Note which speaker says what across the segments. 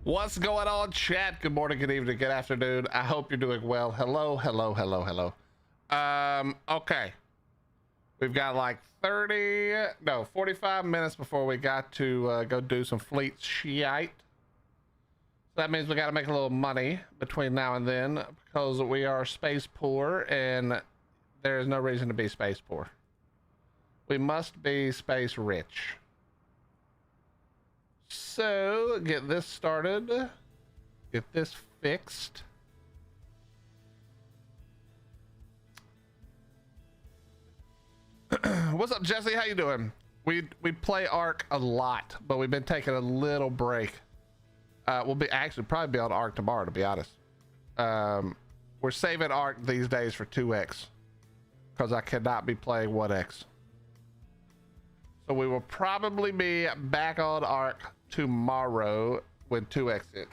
Speaker 1: What's going on, chat? Good morning, good evening, good afternoon. I hope you're doing well. Hello. Okay. We've got like 45 minutes before we got to go do some fleet shite. That means we got to make a little money between now and then because we are space poor and there is no reason to be space poor. We must be space rich. So get this started, get this fixed. What's up, Jesse? How you doing? We play Ark a lot, but we've been taking a little break. We'll be probably be on Ark tomorrow, to be honest. We're saving Ark these days for 2x because I cannot be playing 1x. So we will probably be back on Ark tomorrow when 2x hits,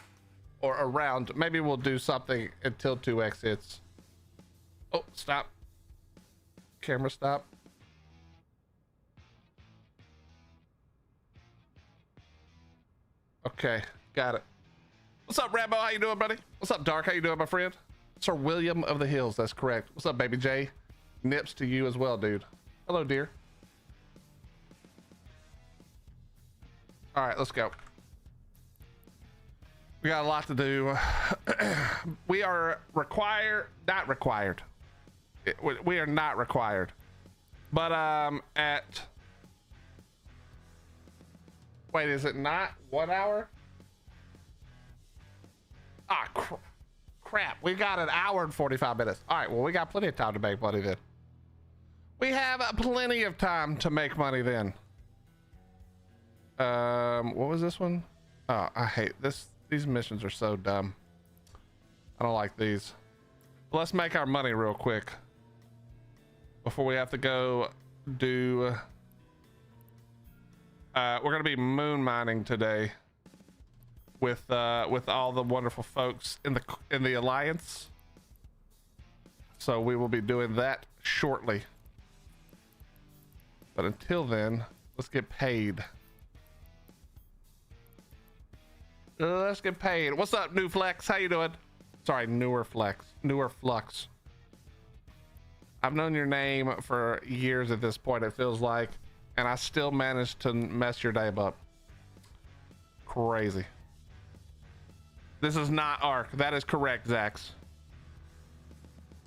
Speaker 1: or around. Maybe we'll do something until 2x hits. Oh, stop. Camera, stop. Okay, got it. What's up, Rambo? How you doing, buddy? What's up, Dark? How you doing, my friend? Sir William of the Hills, that's correct. What's up, Baby J? Nips to you as well, dude. Hello, dear. All right, let's go. We got a lot to do. We are not required. We are not required. But wait, is it not 1 hour? Ah, crap. We got an hour and 45 minutes. All right, well, we got plenty of time to make money then. We have plenty of time to make money then. What was this one? Oh, I hate this. These missions are so dumb. I don't like these. Let's make our money real quick before we have to go do we're gonna be moon mining today with all the wonderful folks in the alliance, so we will be doing that shortly, but until then, let's get paid. Let's get paid. What's up, New Flex? How you doing? Sorry, Newer Flux. I've known your name for years at this point, it feels like, and I still managed to mess your day up. Crazy. This is not Ark. That is correct, Zax.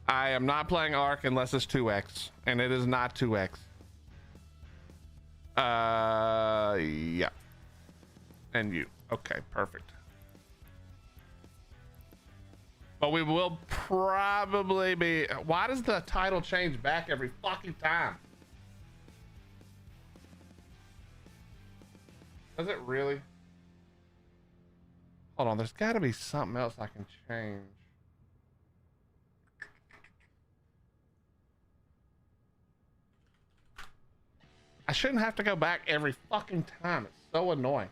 Speaker 1: I am not playing Ark unless it's 2x, and it is not 2x. Yeah. And you. Okay, perfect. But we will probably be... Why does the title change back every fucking time? Does it really? Hold on, there's got to be something else I can change. I shouldn't have to go back every fucking time. It's so annoying.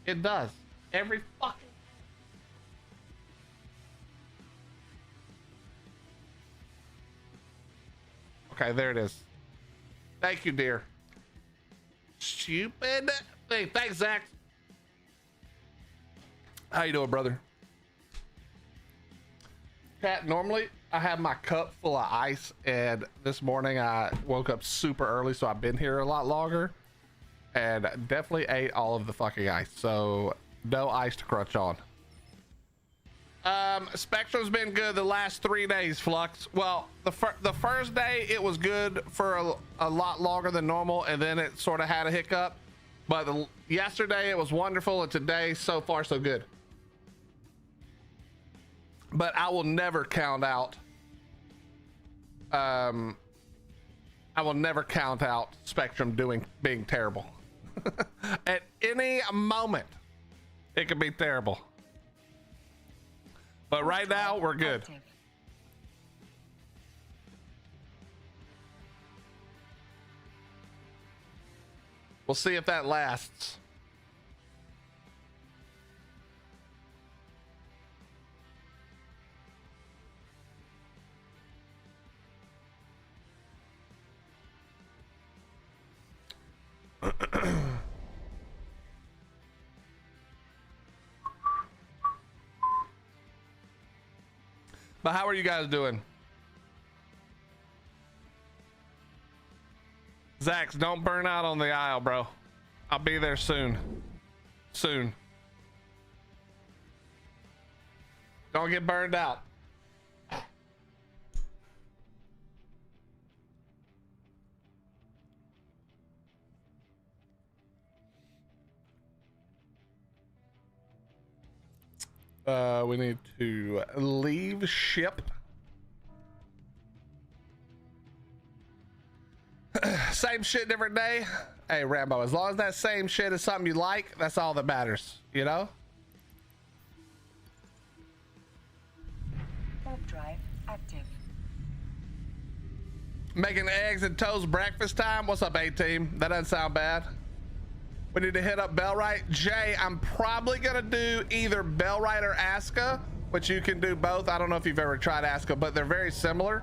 Speaker 1: It does. Every fucking... Okay, there it is. Thank you, dear. Stupid thing. Thanks, Zach. How you doing, brother? Cat, normally I have my cup full of ice, and this morning I woke up super early, so I've been here a lot longer. And definitely ate all of the fucking ice, so no ice to crunch on. Spectrum's been good the last 3 days, Flux. Well, the first day it was good for a lot longer than normal, and then it sort of had a hiccup. But yesterday it was wonderful, and today so far so good. But I will never count out. I will never count out Spectrum being terrible. At any moment it could be terrible, but right now we're good. We'll see if that lasts. But how are you guys doing? Zax, don't burn out on the aisle, bro. I'll be there soon. Soon. Don't get burned out. We need to leave ship. Same shit, different day. Hey, Rambo, as long as that same shit is something you like, that's all that matters, you know?
Speaker 2: Warp drive active.
Speaker 1: Making eggs and toast breakfast time. What's up, A-Team? That doesn't sound bad. We need to hit up Bellwright. Jay, I'm probably gonna do either Bellwright or Aska, which you can do both. I don't know if you've ever tried Aska, but they're very similar.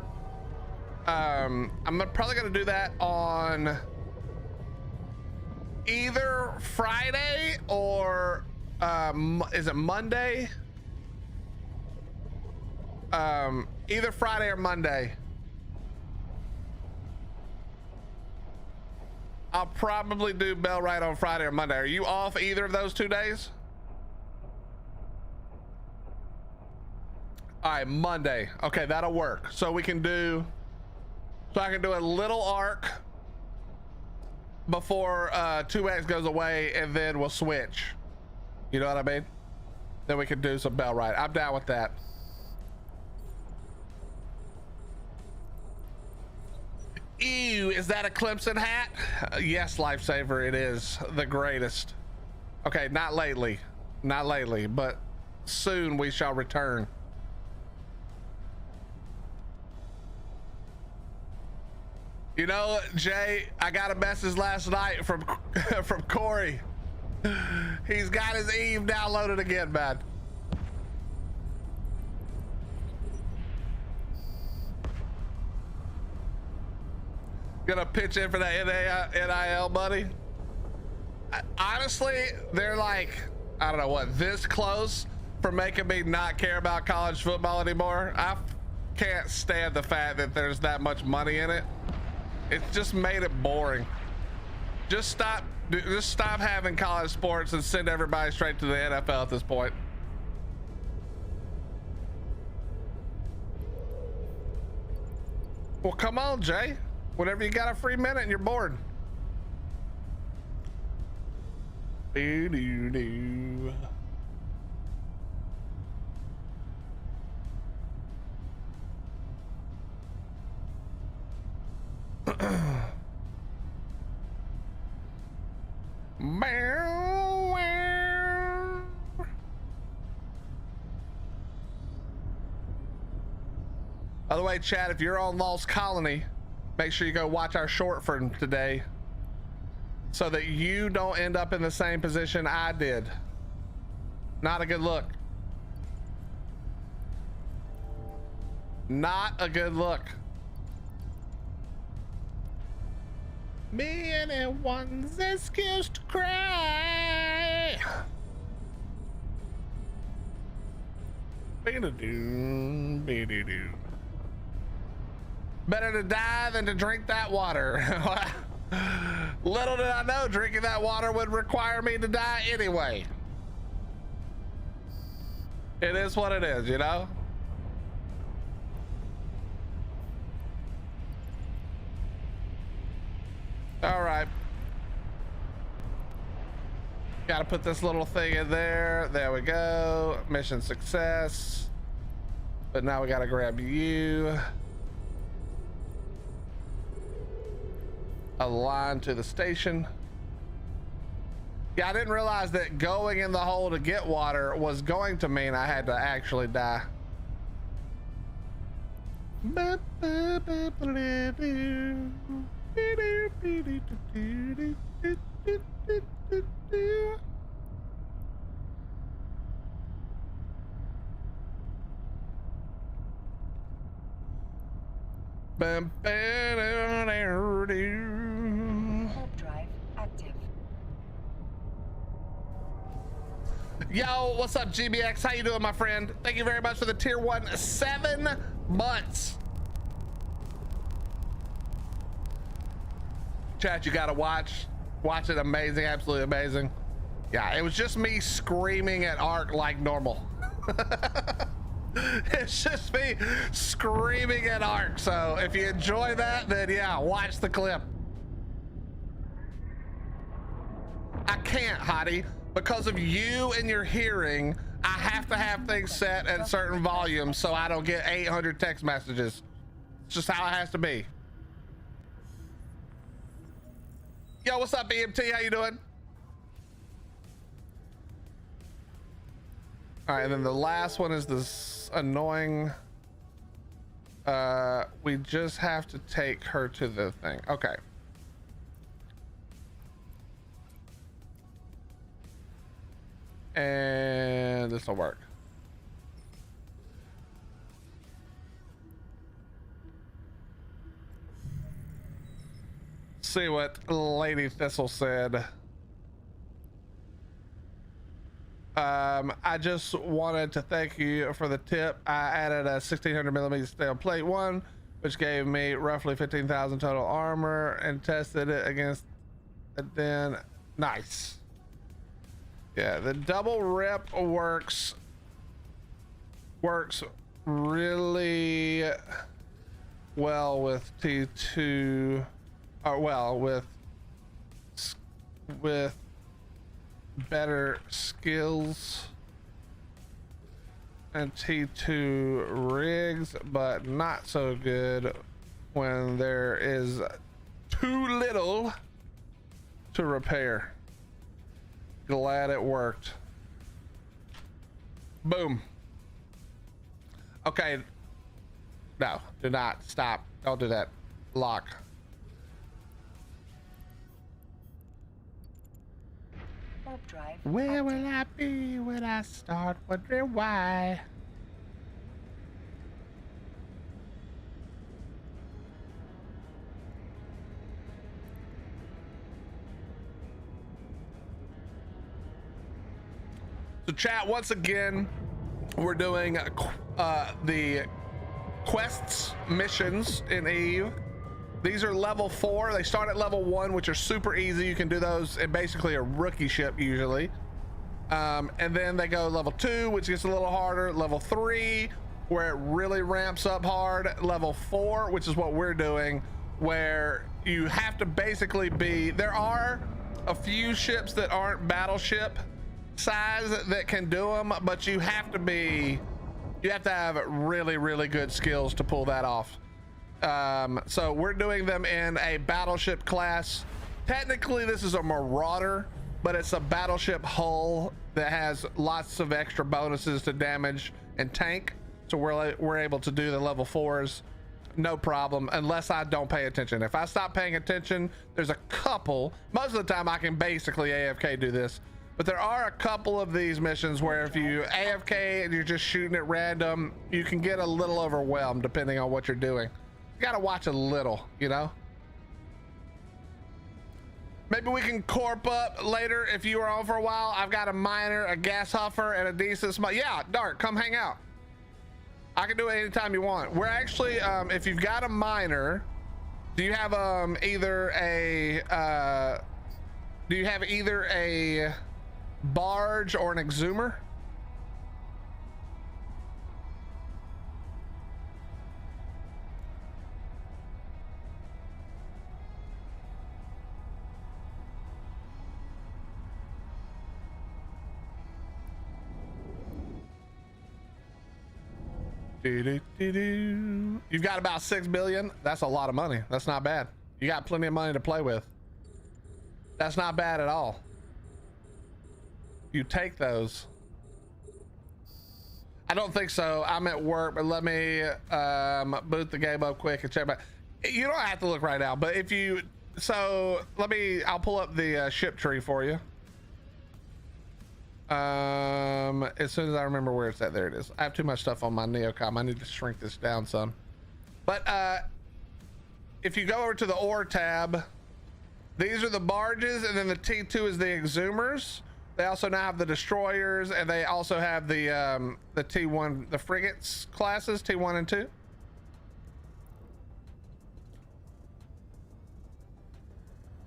Speaker 1: I'm probably gonna do that on either Friday or is it Monday? Either Friday or Monday. I'll probably do Bellwright on Friday or Monday. Are you off either of those 2 days? All right, Monday. Okay, that'll work. So we can do, so I can do a little arc before 2X goes away, and then we'll switch. You know what I mean? Then we can do some Bellwright. I'm down with that. Ew, is that a Clemson hat? Yes, Lifesaver, it is the greatest. Okay, not lately, but soon we shall return. You know, Jay, I got a message last night from from Corey. He's got his Eve downloaded again, man. Gonna pitch in for that NIL buddy. Honestly, they're like, I don't know what, this close for making me not care about college football anymore. I can't stand the fact that there's that much money in it. It's just made it boring. Just stop having college sports and send everybody straight to the NFL at this point. Well, come on, Jay. Whenever you got a free minute and you're bored. Doo-doo-doo. By the way, Chad, if you're on Lost Colony, make sure you go watch our short from today so that you don't end up in the same position I did. Not a good look. Not a good look. Me and anyone's excuse to cry. Be-da-doo, be-da-doo. Better to die than to drink that water. Little did I know drinking that water would require me to die anyway. It is what it is, you know? All right. Got to put this little thing in there. There we go. Mission success. But now we got to grab you. Align to the station. Yeah, I didn't realize that going in the hole to get water was going to mean I had to actually die.
Speaker 2: Warp drive active.
Speaker 1: Yo, what's up, GBX? How you doing, my friend? Thank you very much for the tier 1 7 months. Chat, you gotta watch it. Amazing, absolutely amazing. Yeah, it was just me screaming at Ark like normal. It's just me screaming at Ark. So if you enjoy that, then yeah, watch the clip. I can't, Hottie, because of you and your hearing. I have to have things set at certain volumes so I don't get 800 text messages. It's just how it has to be. Yo, what's up, EMT? How you doing? All right, and then the last one is this annoying. We just have to take her to the thing. Okay. And this will work. See what Lady Thistle said. I just wanted to thank you for the tip. I added a 1600mm steel plate 1, which gave me roughly 15,000 total armor, and tested it against it. Then nice. Yeah, the double rip works really well with T2, or well with better skills and T2 rigs, but not so good when there is too little to repair. Glad it worked. Boom. Okay. No, do not stop. Don't do that. Lock. Where will I be when I start wondering why? So chat, once again, we're doing the quests missions in Eve. These are level 4. They start at level 1, which are super easy. You can do those in basically a rookie ship usually. And then they go level 2, which gets a little harder. Level 3, where it really ramps up hard. Level 4, which is what we're doing, where you have to basically be, there are a few ships that aren't battleship size that can do them, but you have to have really, really good skills to pull that off. So we're doing them in a battleship class. Technically this is a marauder, but it's a battleship hull that has lots of extra bonuses to damage and tank, so we're able to do the level 4s no problem, unless I don't pay attention. If I stop paying attention, there's a couple, most of the time I can basically AFK do this, but there are a couple of these missions where if you AFK and you're just shooting at random, you can get a little overwhelmed depending on what you're doing. You gotta watch a little, you know. Maybe we can corp up later if you were on for a while. I've got a miner, a gas huffer, and a decent small. Yeah, Dark, come hang out. I can do it anytime you want. We're actually, if you've got a miner, do you have either a barge or an exhumer? You've got about 6 billion. That's a lot of money. That's not bad. You got plenty of money to play with. That's not bad at all. You take those. I don't think so. I'm at work, but let me boot the game up quick and check my. You don't have to look right now, but if you, so I'll pull up the ship tree for you. As soon as I remember where it's at. There it is. I have too much stuff on my Neocom. I need to shrink this down some. But if you go over to the ore tab, these are the barges, and then the T2 is the exhumers. They also now have the destroyers, and they also have the T1, the frigates classes, T1 and 2.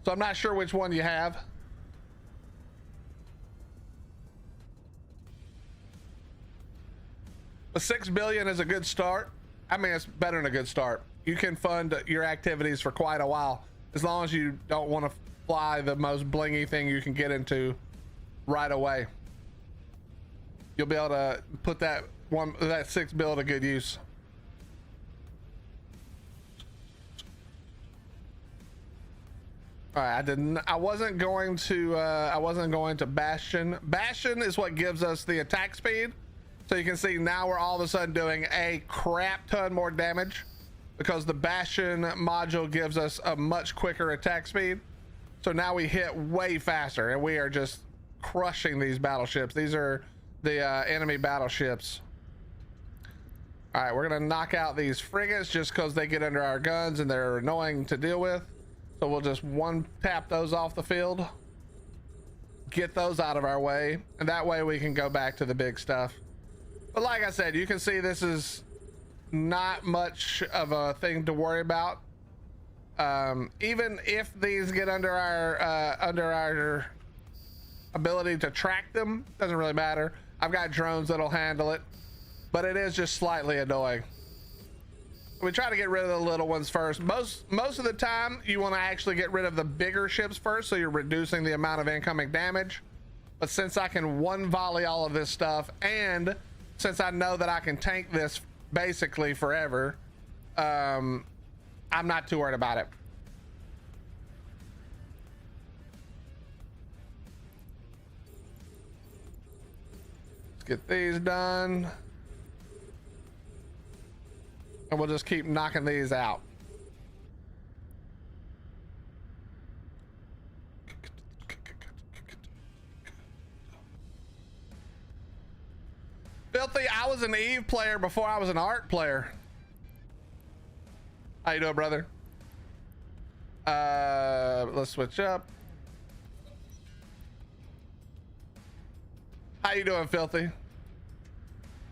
Speaker 1: So I'm not sure which one you have. But 6 billion is a good start. I mean, it's better than a good start. You can fund your activities for quite a while, as long as you don't want to fly the most blingy thing you can get into right away. You'll be able to put that 6 bill to good use. All right, I wasn't going to Bastion. Bastion is what gives us the attack speed. So you can see now we're all of a sudden doing a crap ton more damage because the Bastion module gives us a much quicker attack speed. So now we hit way faster, and we are just crushing these battleships. These are the enemy battleships. All right, we're gonna knock out these frigates just because they get under our guns and they're annoying to deal with. So we'll just one tap those off the field, get those out of our way, and that way we can go back to the big stuff. But like I said, you can see this is not much of a thing to worry about. Even if these get under our ability to track them, doesn't really matter. I've got drones that'll handle it, but it is just slightly annoying. We try to get rid of the little ones first. Most of the time you want to actually get rid of the bigger ships first, so you're reducing the amount of incoming damage. But since I can one volley all of this stuff, and since I know that I can tank this basically forever, I'm not too worried about it. Let's get these done. And we'll just keep knocking these out. Filthy, I was an Eve player before I was an Arc player. How you doing, brother? Let's switch up. How you doing, Filthy?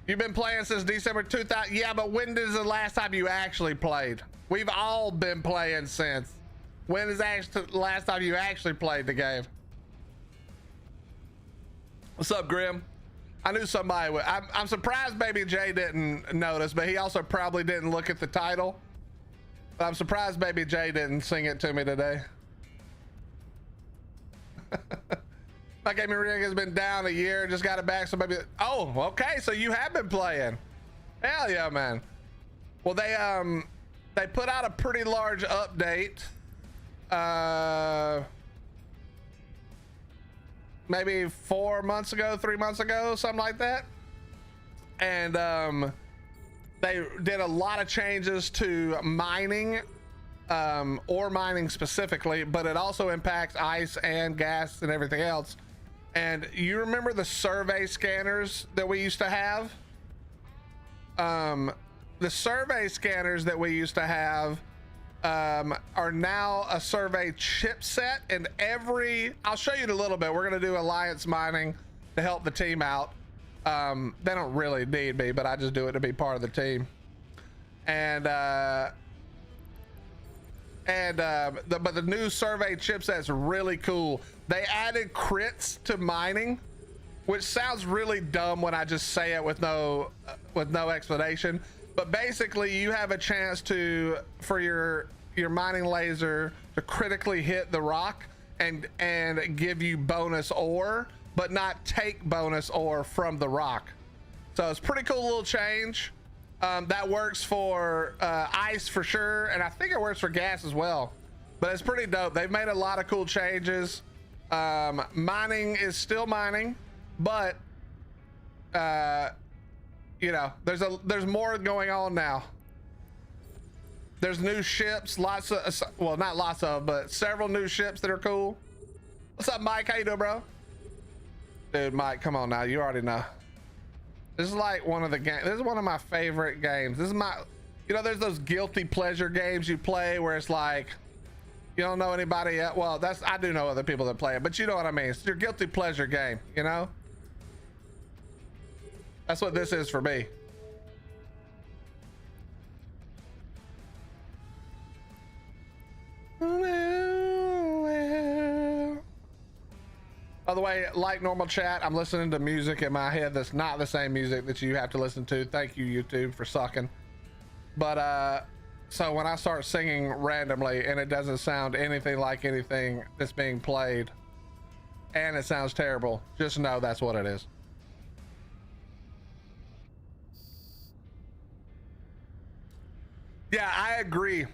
Speaker 1: You've been playing since December 2000. Yeah, but when is the last time you actually played? We've all been playing since. When is the last time you actually played the game? What's up, Grim? I knew somebody would. I'm surprised Baby J didn't notice, but he also probably didn't look at the title. But I'm surprised Baby J didn't sing it to me today. My gaming rig has been down a year, just got it back, so maybe. Oh, okay, so you have been playing. Hell yeah, man. Well, they put out a pretty large update maybe 4 months ago, 3 months ago, something like that. And they did a lot of changes to mining, ore mining specifically, but it also impacts ice and gas and everything else. And you remember the survey scanners that we used to have? The survey scanners that we used to have are now a survey chipset, and I'll show you in a little bit. We're going to do alliance mining to help the team out. They don't really need me, but I just do it to be part of the team. And but the new survey chipset's really cool. They added crits to mining, which sounds really dumb when I just say it with no explanation. But basically, you have a chance for your mining laser to critically hit the rock and give you bonus ore, but not take bonus ore from the rock. So it's a pretty cool little change. That works for ice for sure, and I think it works for gas as well. But it's pretty dope. They've made a lot of cool changes. Mining is still mining, but you know, there's more going on now. There's new ships, lots of, well, not lots of, but several new ships that are cool. What's up, Mike? How you doing, bro? Dude, Mike, come on now. You already know. This is like one of the games. This is one of my favorite games. This is my, you know, there's those guilty pleasure games you play where it's like, You don't know anybody yet? Well, that's, I do know other people that play it, but you know what I mean. It's your guilty pleasure game, you know? That's what this is for me. By the way, like normal chat, I'm listening to music in my head that's not the same music that you have to listen to. Thank you, YouTube, for sucking. But so when I start singing randomly and it doesn't sound anything like anything that's being played and it sounds terrible, just know that's what it is. Yeah, I agree.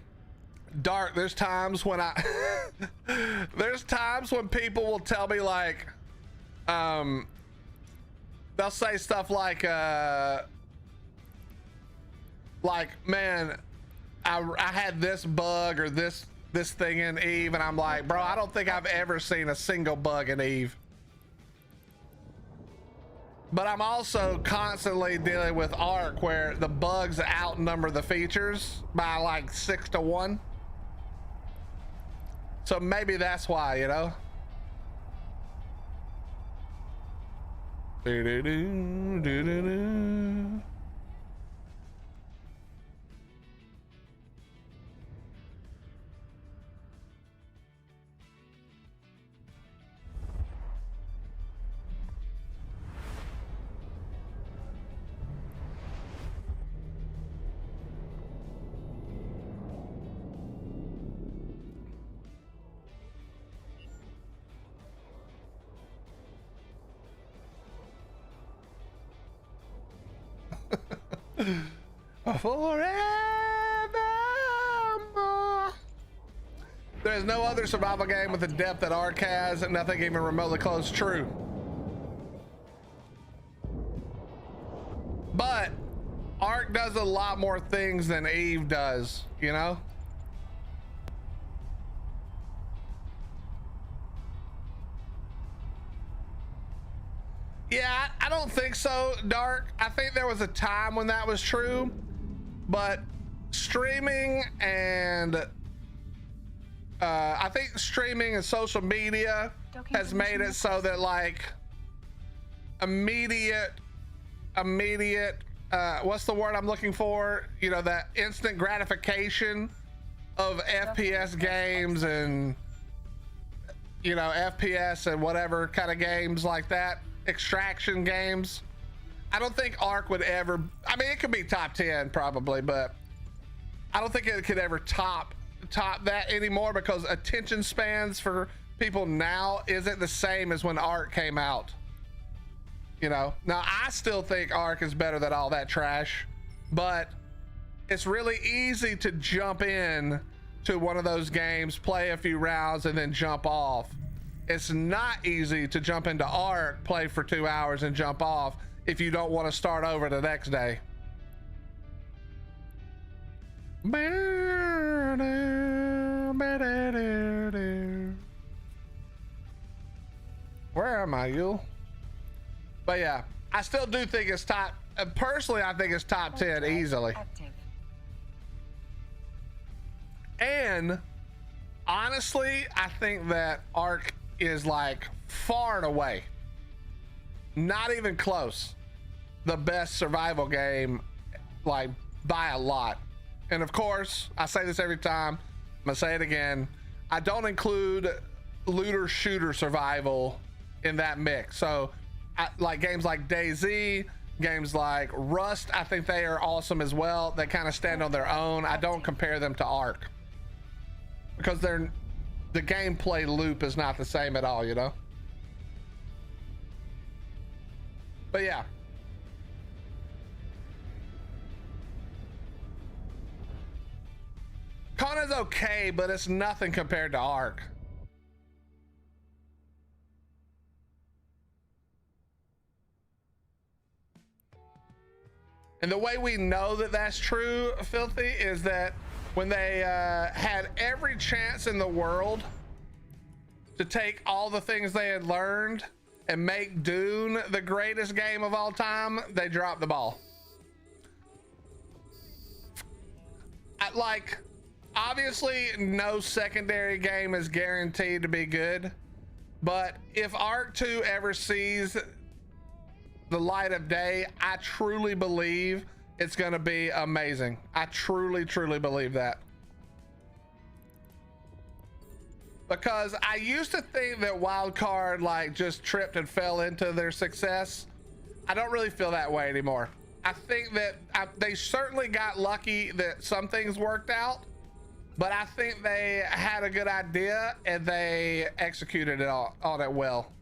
Speaker 1: Dark, there's times when there's times when people will tell me like, they'll say stuff like, man, I had this bug or this thing in Eve, and I'm like, bro, I don't think I've ever seen a single bug in Eve. But I'm also constantly dealing with Ark where the bugs outnumber the features by like 6 to 1. So maybe that's why, you know? Do-do-do, do-do-do. Forevermore. There's no other survival game with the depth that Ark has, and nothing even remotely close. True. But Ark does a lot more things than Eve does, you know? Yeah, I don't think so, Dark. I think there was a time when that was true, but streaming and I think streaming and social media has made it so that like immediate what's the word I'm looking for? You know, that instant gratification of FPS games and, you know, FPS and whatever kind of games like that. Extraction games. I don't think Ark would ever, I mean, it could be top 10 probably, but I don't think it could ever top that anymore because attention spans for people now isn't the same as when Ark came out. You know, now I still think Ark is better than all that trash, but it's really easy to jump in to one of those games, play a few rounds, and then jump off. It's not easy to jump into Ark, play for 2 hours, and jump off if you don't want to start over the next day. Where am I, you? But yeah, I still do think it's top. Personally, I think it's top 10 easily. And honestly, I think that Ark is like far and away, not even close, the best survival game, like by a lot. And of course, I say this every time, I'm gonna say it again, I don't include looter shooter survival in that mix. So like games like DayZ, games like Rust, I think they are awesome as well. They kind of stand on their own. I don't compare them to Ark because the gameplay loop is not the same at all, you know? But yeah. Con is okay, but it's nothing compared to Ark. And the way we know that that's true, Filthy, is that when they had every chance in the world to take all the things they had learned and make Dune the greatest game of all time, they dropped the ball. obviously no secondary game is guaranteed to be good, but if Arc 2 ever sees the light of day, I truly believe it's going to be amazing. I truly believe that. Because I used to think that Wildcard like just tripped and fell into their success. I don't really feel that way anymore. I think that they certainly got lucky that some things worked out, but I think they had a good idea and they executed it on it well.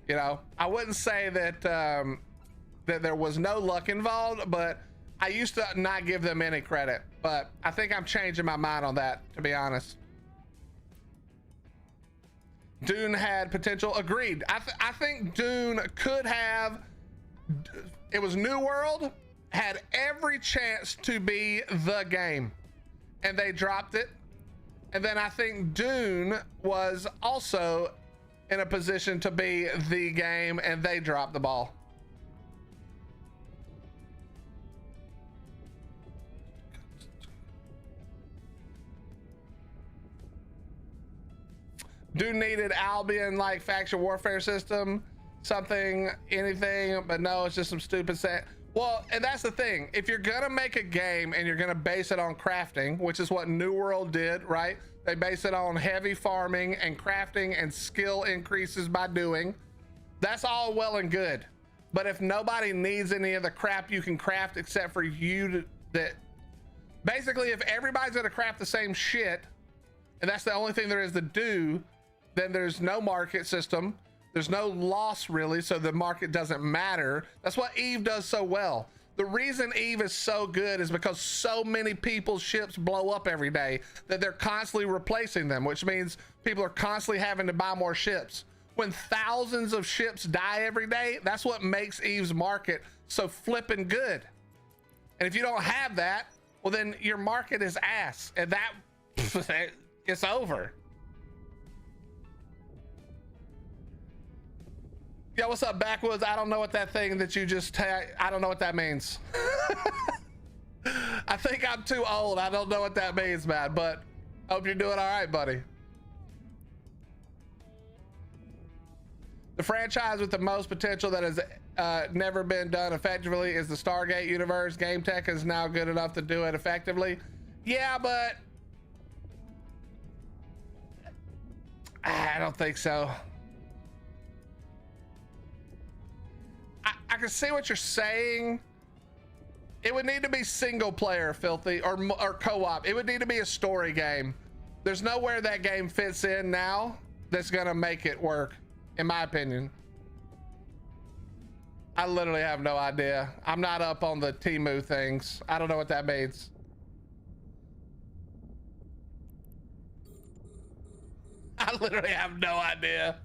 Speaker 1: You know, I wouldn't say that that there was no luck involved, but I used to not give them any credit. But I think I'm changing my mind on that, to be honest. Dune had potential. Agreed. I think Dune could have. It was New World, had every chance to be the game, and they dropped it. And then I think Dune was also in a position to be the game, and they dropped the ball. Dune needed Albion like faction warfare system. Something, anything, but no, it's just some stupid set. Well, and that's the thing. If you're gonna make a game and you're gonna base it on crafting, which is what New World did, right? They base it on heavy farming and crafting and skill increases by doing. That's all well and good. But if nobody needs any of the crap you can craft except for you that basically if everybody's gonna craft the same shit and that's the only thing there is to do, then there's no market system. There's no loss really, so the market doesn't matter. That's what Eve does so well. The reason Eve is so good is because so many people's ships blow up every day that they're constantly replacing them, which means people are constantly having to buy more ships. When thousands of ships die every day, that's what makes Eve's market so flippin' good. And if you don't have that, well then your market is ass, and that it's over. Yo, what's up, Backwoods? I don't know what that thing that you just I don't know what that means. I think I'm too old. I don't know what that means, man, but hope you're doing all right, buddy. The franchise with the most potential that has never been done effectively is the Stargate universe. Game tech is now good enough to do it effectively. Yeah, but I don't think so. I can see what you're saying. It would need to be single player, Filthy, or co-op. It would need to be a story game. There's nowhere that game fits in now that's gonna make it work, in my opinion. I literally have no idea. I'm not up on the Temu things. I don't know what that means. I literally have no idea.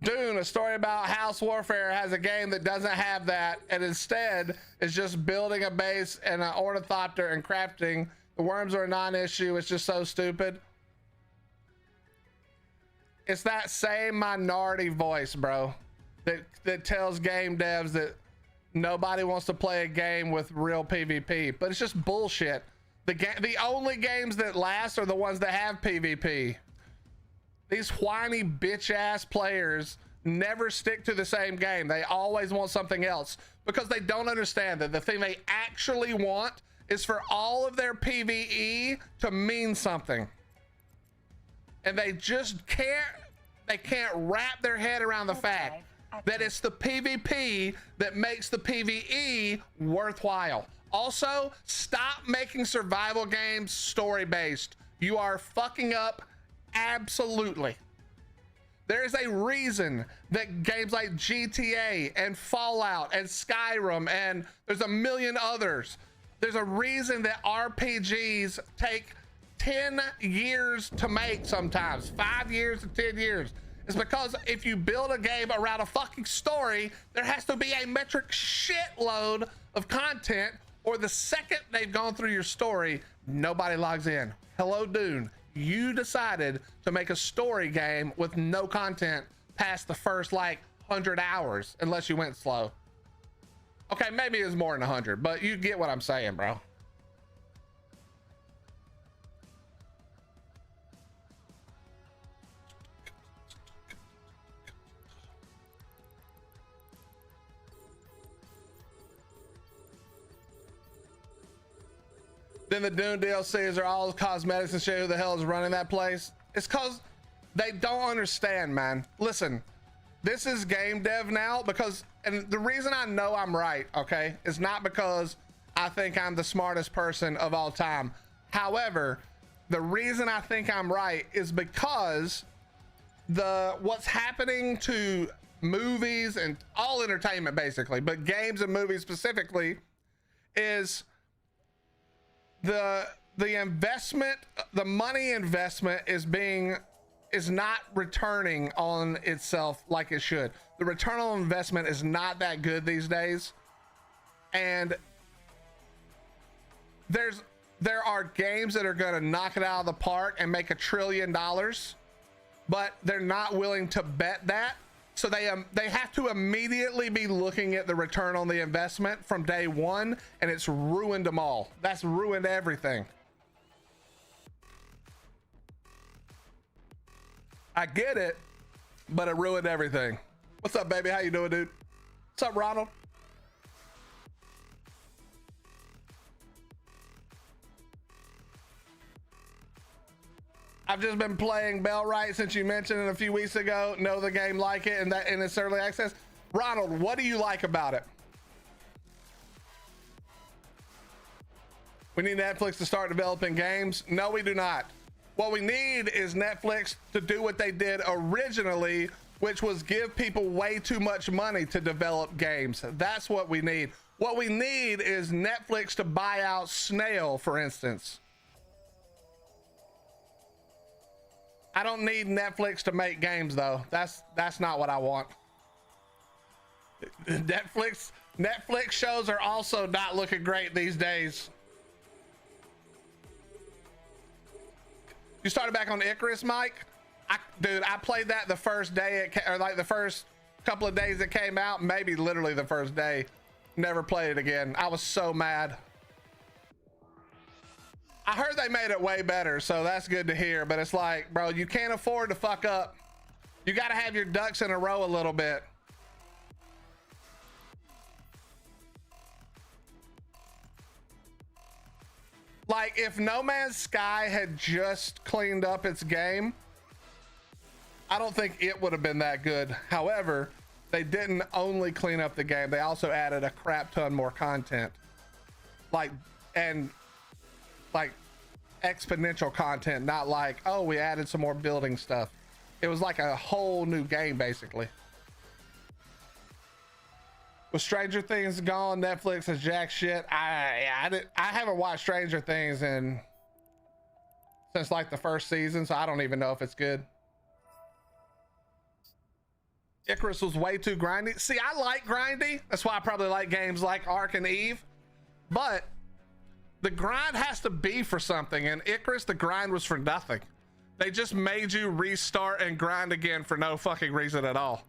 Speaker 1: Dune, a story about house warfare, has a game that doesn't have that, and instead is just building a base and an ornithopter and crafting. The worms are a non-issue. It's just so stupid. It's that same minority voice, bro, that tells game devs that nobody wants to play a game with real PvP, but it's just bullshit. The only games that last are the ones that have PvP. These whiny bitch ass players never stick to the same game. They always want something else because they don't understand that the thing they actually want is for all of their PvE to mean something. And they just can't wrap their head around the fact that it's the PvP that makes the PvE worthwhile. Also, stop making survival games story-based. You are fucking up. Absolutely. There is a reason that games like GTA and Fallout and Skyrim and there's a million others, there's a reason that RPGs take 10 years to make, sometimes 5 years to 10 years. It's because if you build a game around a fucking story, there has to be a metric shitload of content, or the second they've gone through your story, nobody logs in. Hello, Dune. You decided to make a story game with no content past the first like 100 hours unless you went slow. Okay, maybe it's more than 100, but you get what I'm saying, bro. Then the Dune DLCs are all cosmetics and shit. Who the hell is running that place? It's cause they don't understand, man. Listen, this is game dev now because, and the reason I know I'm right, okay, is not because I think I'm the smartest person of all time. However, the reason I think I'm right is because what's happening to movies and all entertainment basically, but games and movies specifically, is the investment, the money investment is not returning on itself like it should. The return on investment is not that good these days. And there are games that are going to knock it out of the park and make $1 trillion, but they're not willing to bet that. So they have to immediately be looking at the return on the investment from day one, and it's ruined them all. That's ruined everything. I get it, but it ruined everything. What's up, baby? How you doing, dude? What's up, Ronald? I've just been playing Bellwright since you mentioned it a few weeks ago. Know the game, like it, and it's early access. Ronald, what do you like about it? We need Netflix to start developing games. No, we do not. What we need is Netflix to do what they did originally, which was give people way too much money to develop games. That's what we need. What we need is Netflix to buy out Snail, for instance. I don't need Netflix to make games though. That's not what I want. Netflix shows are also not looking great these days. You started back on Icarus, Mike? Dude, I played that the first day or like the first couple of days it came out, maybe literally the first day. Never played it again. I was so mad. I heard they made it way better, so that's good to hear, but it's like, bro, you can't afford to fuck up. You got to have your ducks in a row a little bit. Like, if No Man's Sky had just cleaned up its game, I don't think it would have been that good. However, they didn't only clean up the game, they also added a crap ton more content. Like exponential content, not like, oh, we added some more building stuff. It was like a whole new game basically. With Stranger Things gone, Netflix has jack shit. I haven't watched Stranger Things since like the first season, so I don't even know if it's good. Icarus was way too grindy. See, I like grindy. That's why I probably like games like Ark and Eve, but the grind has to be for something, and Icarus, the grind was for nothing. They just made you restart and grind again for no fucking reason at all.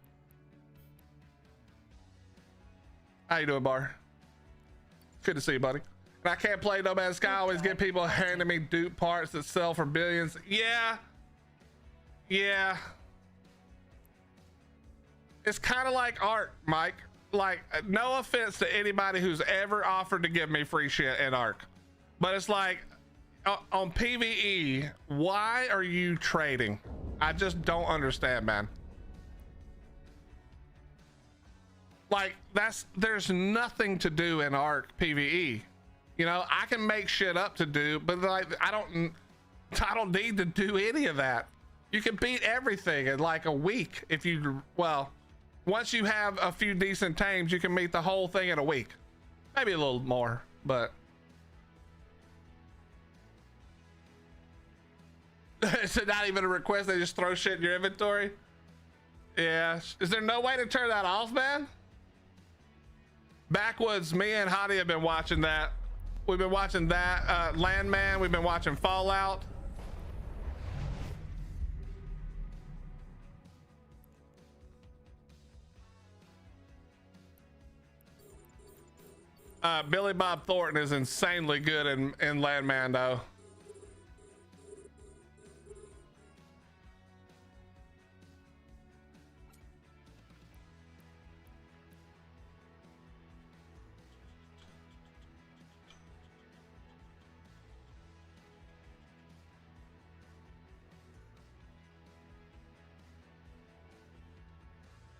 Speaker 1: How you doing, Bar? Good to see you, buddy. And I can't play No Man's Sky. I always get people handing me dupe parts that sell for billions. Yeah. It's kind of like art, Mike. Like, no offense to anybody who's ever offered to give me free shit in Ark, but it's like, on PvE, why are you trading? I just don't understand, man. Like, there's nothing to do in Ark PvE. You know, I can make shit up to do, but like, I don't need to do any of that. You can beat everything in like a week if you, well, once you have a few decent tames, you can beat the whole thing in a week. Maybe a little more, but it's not even a request. They just throw shit in your inventory. Yeah. Is there no way to turn that off, man? Backwoods, me and Hottie have been watching that. We've been watching that. Landman, we've been watching Fallout. Billy Bob Thornton is insanely good in Landman though.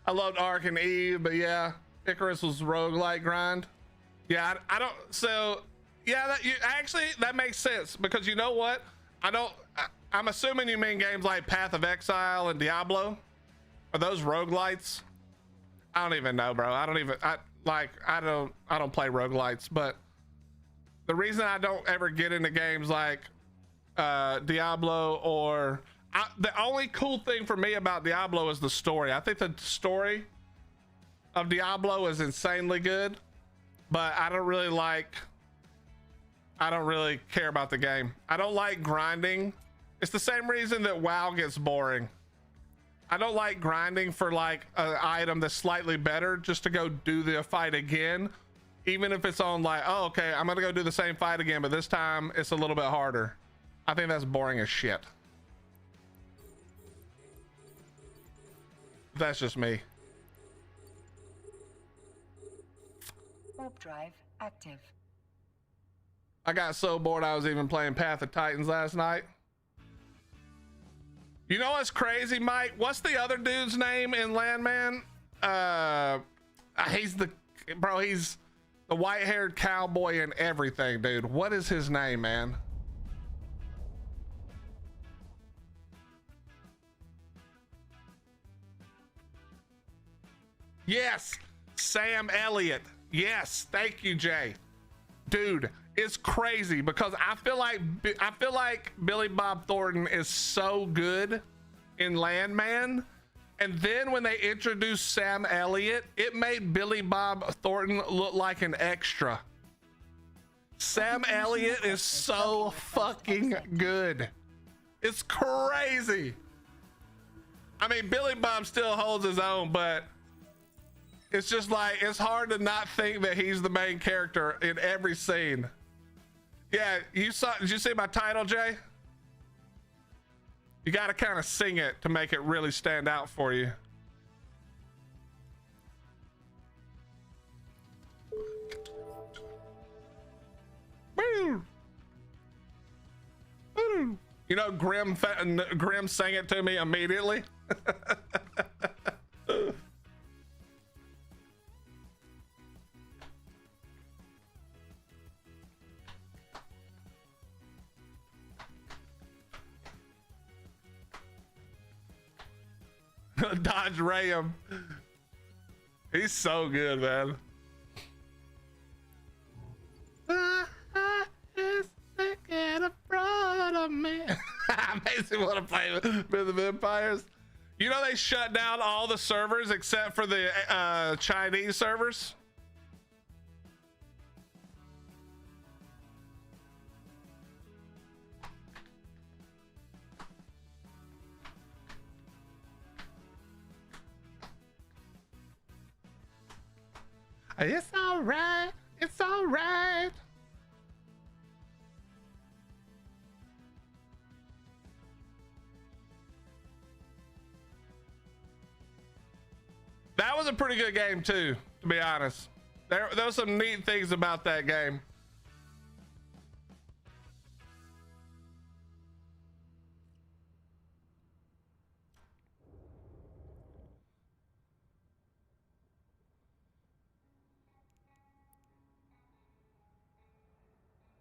Speaker 1: I loved Ark and Eve, but yeah, Icarus was roguelike grind. Yeah, I don't. So yeah, that makes sense because you know what? I'm assuming you mean games like Path of Exile and Diablo. Are those roguelites? I don't even know, bro. I don't play roguelites, but the reason I don't ever get into games like Diablo or the only cool thing for me about Diablo is the story. I think the story of Diablo is insanely good, but I don't really care about the game. I don't like grinding. It's the same reason that WoW gets boring. I don't like grinding for like an item that's slightly better just to go do the fight again, even if it's on like, oh, okay, I'm gonna go do the same fight again, but this time it's a little bit harder. I think that's boring as shit. That's just me.
Speaker 2: Warp drive active.
Speaker 1: I got so bored I was even playing Path of Titans last night. You know what's crazy, Mike? What's the other dude's name in Landman? He's the white-haired cowboy and everything, dude. What is his name, man? Yes, Sam Elliott. Yes, thank you, Jay. Dude, it's crazy because I feel like Billy Bob Thornton is so good in Landman, and then when they introduced Sam Elliott, it made Billy Bob Thornton look like an extra. Sam Elliott is so fucking good. It's crazy. I mean, Billy Bob still holds his own, but it's just like, it's hard to not think that he's the main character in every scene. Yeah, did you see my title, Jay? You got to kind of sing it to make it really stand out for you. You know, Grim sang it to me immediately. Dodge Ram. He's so good, man. Makes me want to play with the vampires. You know they shut down all the servers except for the Chinese servers. It's all right. It's all right. That was a pretty good game too, to be honest. There was some neat things about that game.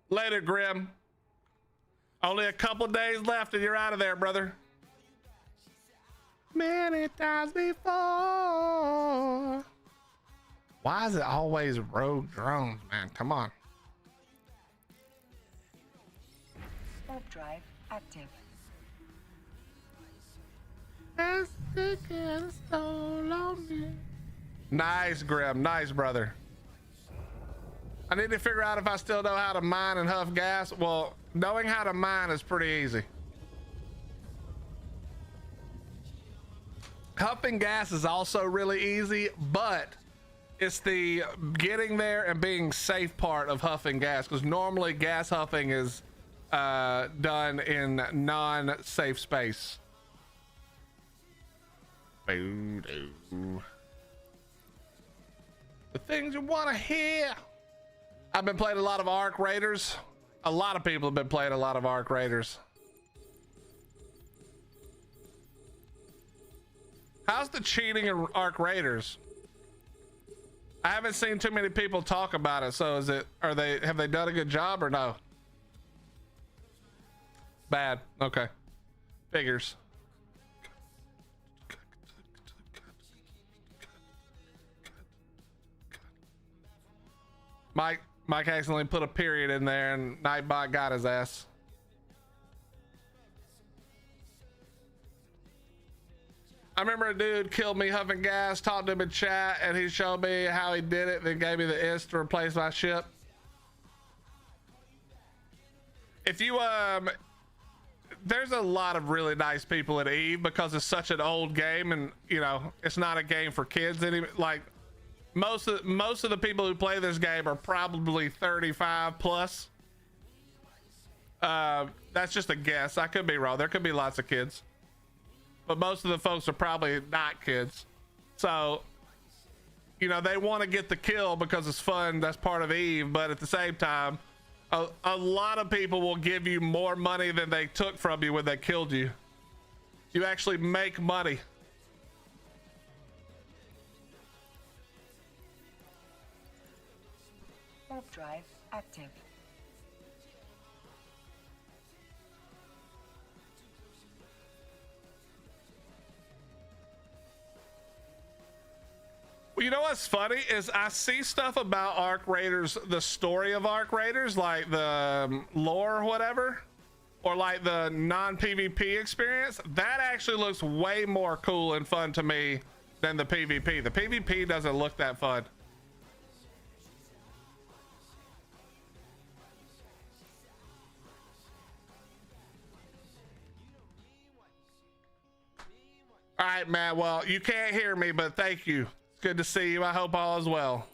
Speaker 1: Later, Grim. Only a couple days left and you're out of there, brother. Many times before. Why is it always rogue drones, man? Come on.
Speaker 2: Warp drive active.
Speaker 1: Nice, Grim. Nice, brother. I need to figure out if I still know how to mine and huff gas. Well, knowing how to mine is pretty easy. Huffing gas is also really easy, but It's the getting there and being safe part of huffing gas, because normally gas huffing is done in non-safe space. The things you want to hear. I've been playing a lot of Arc Raiders. A lot of people have been playing a lot of Arc Raiders. How's the cheating in Arc Raiders? I haven't seen too many people talk about it. So have they done a good job or no? Bad. Okay. Figures. Mike accidentally put a period in there and Nightbot got his ass. I remember a dude killed me huffing gas, talked to him in chat, and he showed me how he did it, then gave me the IS to replace my ship. If you there's a lot of really nice people at Eve because it's such an old game, and you know it's not a game for kids anymore. Like most of the people who play this game are probably 35 plus. That's just a guess. I could be wrong. There could be lots of kids, but most of the folks are probably not kids. So you know they want to get the kill because it's fun. That's part of Eve. But at the same time, a lot of people will give you more money than they took from you when they killed you. You actually make money.
Speaker 2: Warp drive active.
Speaker 1: You know what's funny is I see stuff about Arc Raiders, the story of Arc Raiders, like the lore or whatever, or like the non-PvP experience. That actually looks way more cool and fun to me than the PvP. The PvP doesn't look that fun. All right, man. Well, you can't hear me, but thank you. Good to see you. I hope all is well.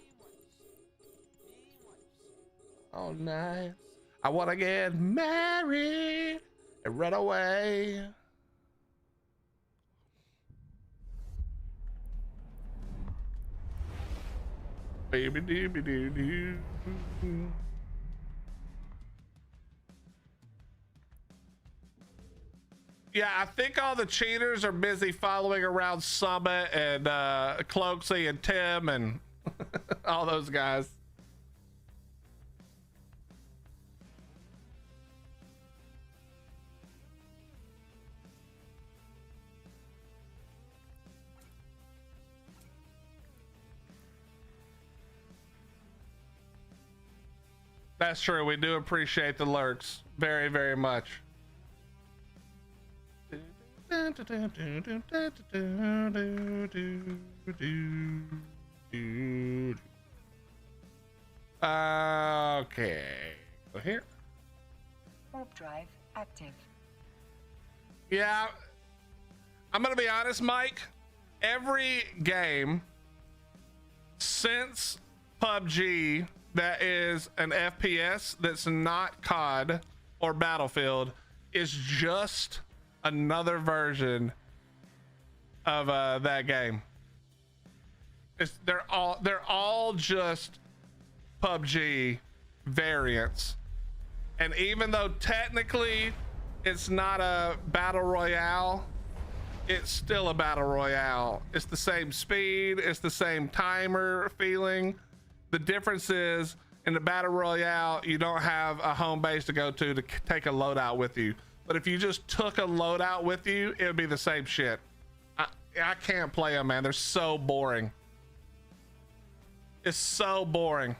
Speaker 1: Oh, nice. I want to get married and run away. Baby dooby doo doo. Yeah, I think all the cheaters are busy following around Summit and Cloaksy and Tim and all those guys. That's true. We do appreciate the lurks very, very much. Okay, go here.
Speaker 2: Warp drive active.
Speaker 1: Yeah, I'm gonna be honest, Mike. Every game since PUBG that is an FPS that's not COD or Battlefield is just another version of that game. They're all just PUBG variants, and even though technically it's not a battle royale, it's still a battle royale. It's the same speed, it's the same timer feeling. The difference is in the battle royale you don't have a home base to go to take a loadout with you. But if you just took a loadout with you, it would be the same shit. I can't play them, man. They're so boring. It's so boring.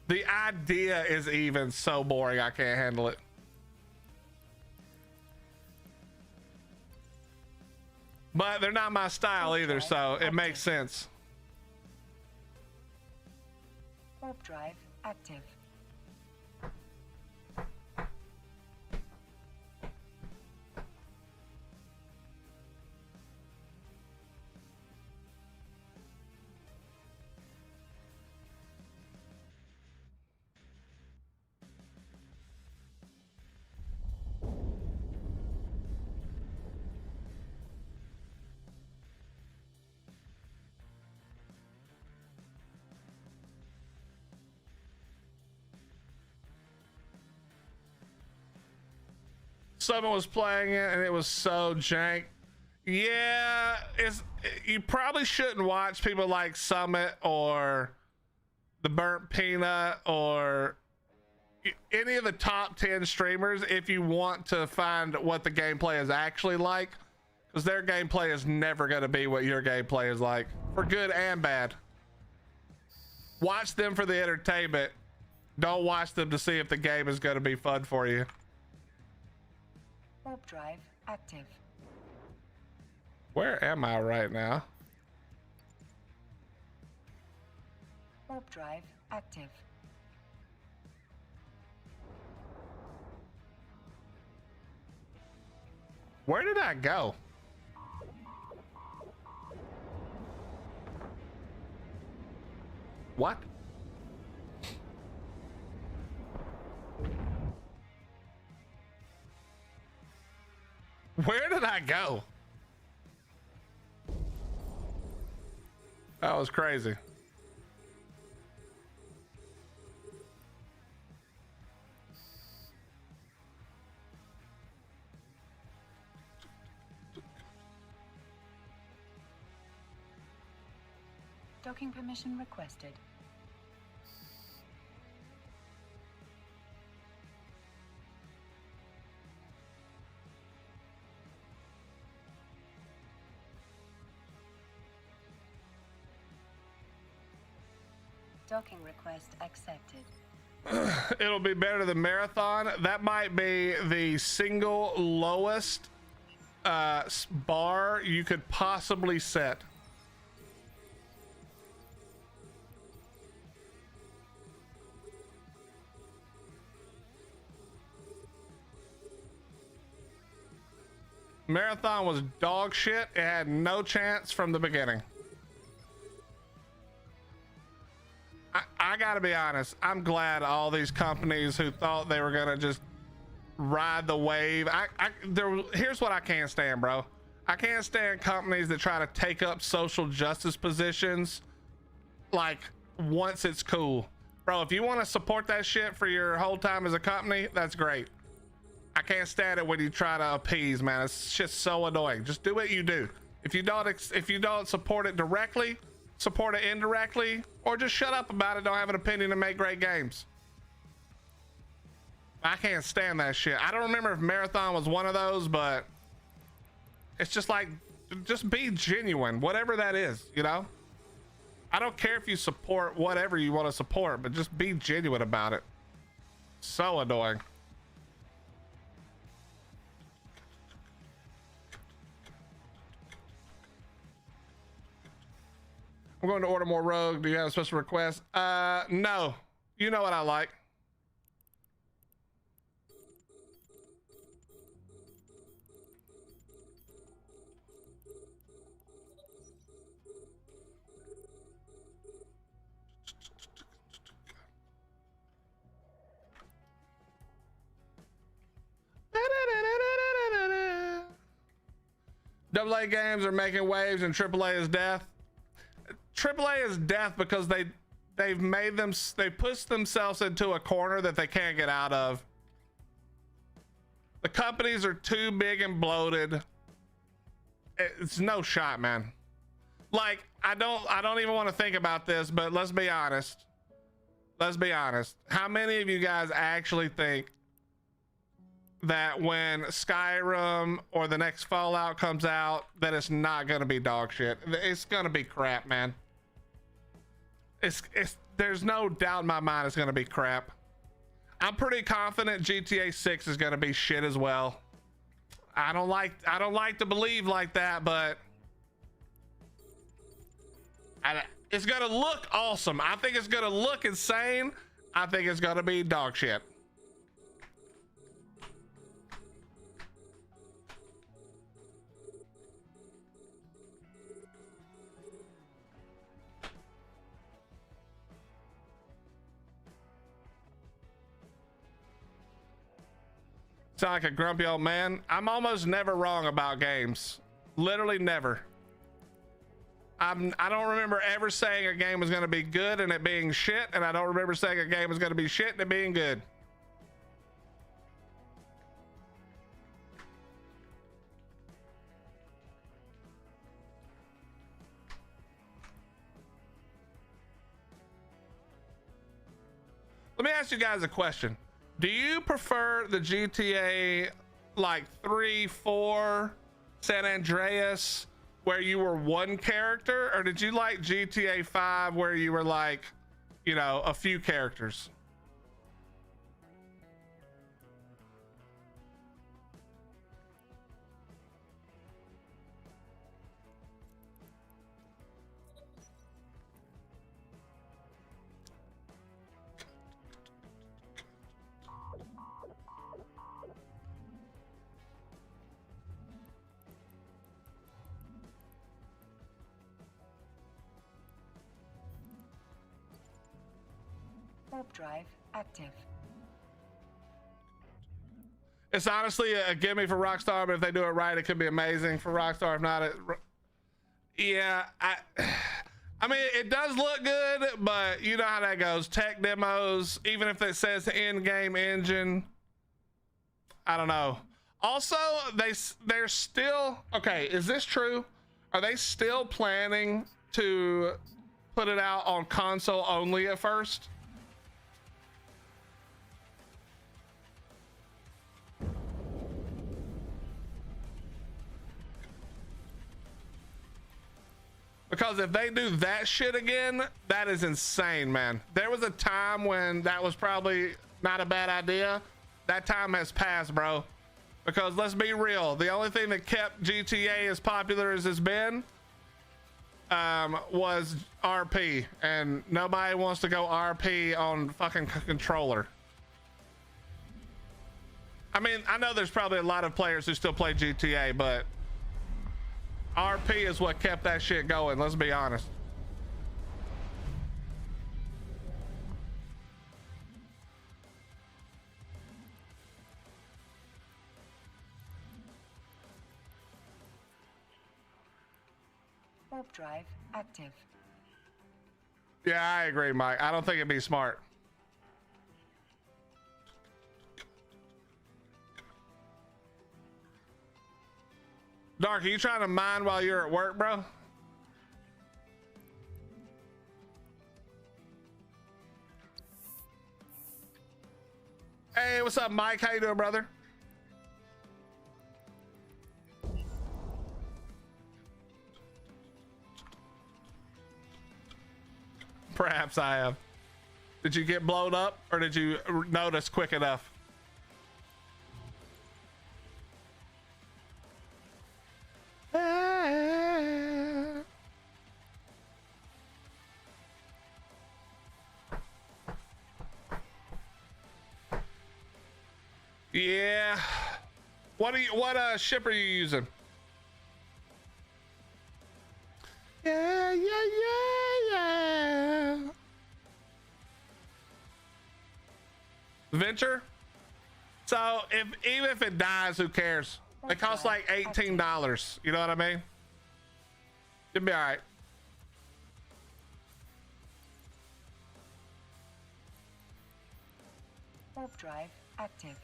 Speaker 1: The idea is even so boring, I can't handle it. But they're not my style either, so it makes sense.
Speaker 2: Warp drive active.
Speaker 1: Someone was playing it and it was so jank. Yeah, you probably shouldn't watch people like Summit or the Burnt Peanut or any of the top 10 streamers if you want to find what the gameplay is actually like, because their gameplay is never going to be what your gameplay is like, for good and bad. Watch them for the entertainment. Don't watch them to see if the game is going to be fun for you.
Speaker 2: Warp drive active.
Speaker 1: Where am I right now?
Speaker 2: Warp drive active.
Speaker 1: Where did I go? What? Where did I go? That was crazy.
Speaker 2: Docking permission requested. Docking request accepted.
Speaker 1: It'll be better than Marathon. That might be the single lowest bar you could possibly set. Marathon was dog shit. It had no chance from the beginning. I gotta be honest, I'm glad all these companies who thought they were gonna just ride the wave. Here's what I can't stand, bro. I can't stand companies that try to take up social justice positions like once it's cool. Bro, if you want to support that shit for your whole time as a company, that's great. I can't stand it when you try to appease, man. It's just so annoying. Just do what you do. If you don't support it directly, support it indirectly, or just shut up about it. Don't have an opinion and make great games. I can't stand that shit. I don't remember if Marathon was one of those, but it's just like, just be genuine, whatever that is, you know? I don't care if you support whatever you want to support, but just be genuine about it. So annoying. I'm going to order more Rogue. Do you have a special request? No. You know what I like. AA games are making waves and AAA is death. AAA is death because they pushed themselves into a corner that they can't get out of. The companies are too big and bloated. It's no shot, man. Like, I don't even want to think about this, but let's be honest. Let's be honest. How many of you guys actually think that when Skyrim or the next Fallout comes out, that it's not going to be dog shit? It's going to be crap, man. There's no doubt in my mind it's going to be crap. I'm pretty confident GTA 6 is going to be shit as well. I don't like to believe like that, but it's going to look awesome. I think it's going to look insane. I think it's going to be dog shit. Sound like a grumpy old man. I'm almost never wrong about games. Literally never. I don't remember ever saying a game was going to be good and it being shit, and I don't remember saying a game was going to be shit and it being good. me ask you guys a question. Do you prefer the GTA like 3, 4, San Andreas, where you were one character, or did you like GTA 5 where you were like, you know, a few characters?
Speaker 2: Warp drive active.
Speaker 1: It's honestly a gimme for Rockstar, but if they do it right, it could be amazing for Rockstar. If not, yeah, I mean, it does look good, but you know how that goes. Tech demos, even if it says in-game engine, I don't know. Also, they're still, okay, is this true? Are they still planning to put it out on console only at first? Because if they do that shit again, that is insane, man. There was a time when that was probably not a bad idea. That time has passed, bro. Because let's be real, the only thing that kept GTA as popular as it's been was RP, and nobody wants to go RP on fucking controller. I mean, I know there's probably a lot of players who still play GTA, but RP is what kept that shit going, let's be honest.
Speaker 2: Warp drive active.
Speaker 1: Yeah, I agree, Mike. I don't think it'd be smart. Dark, are you trying to mine while you're at work, bro? Hey, what's up, Mike? How you doing, brother? Perhaps I have. Did you get blown up, or did you notice quick enough? Yeah. What ship are you using? Yeah, yeah, yeah, yeah. Venture? So even if it dies, who cares? It costs like $18. You know what I mean? It'll be all right.
Speaker 2: Warp drive active.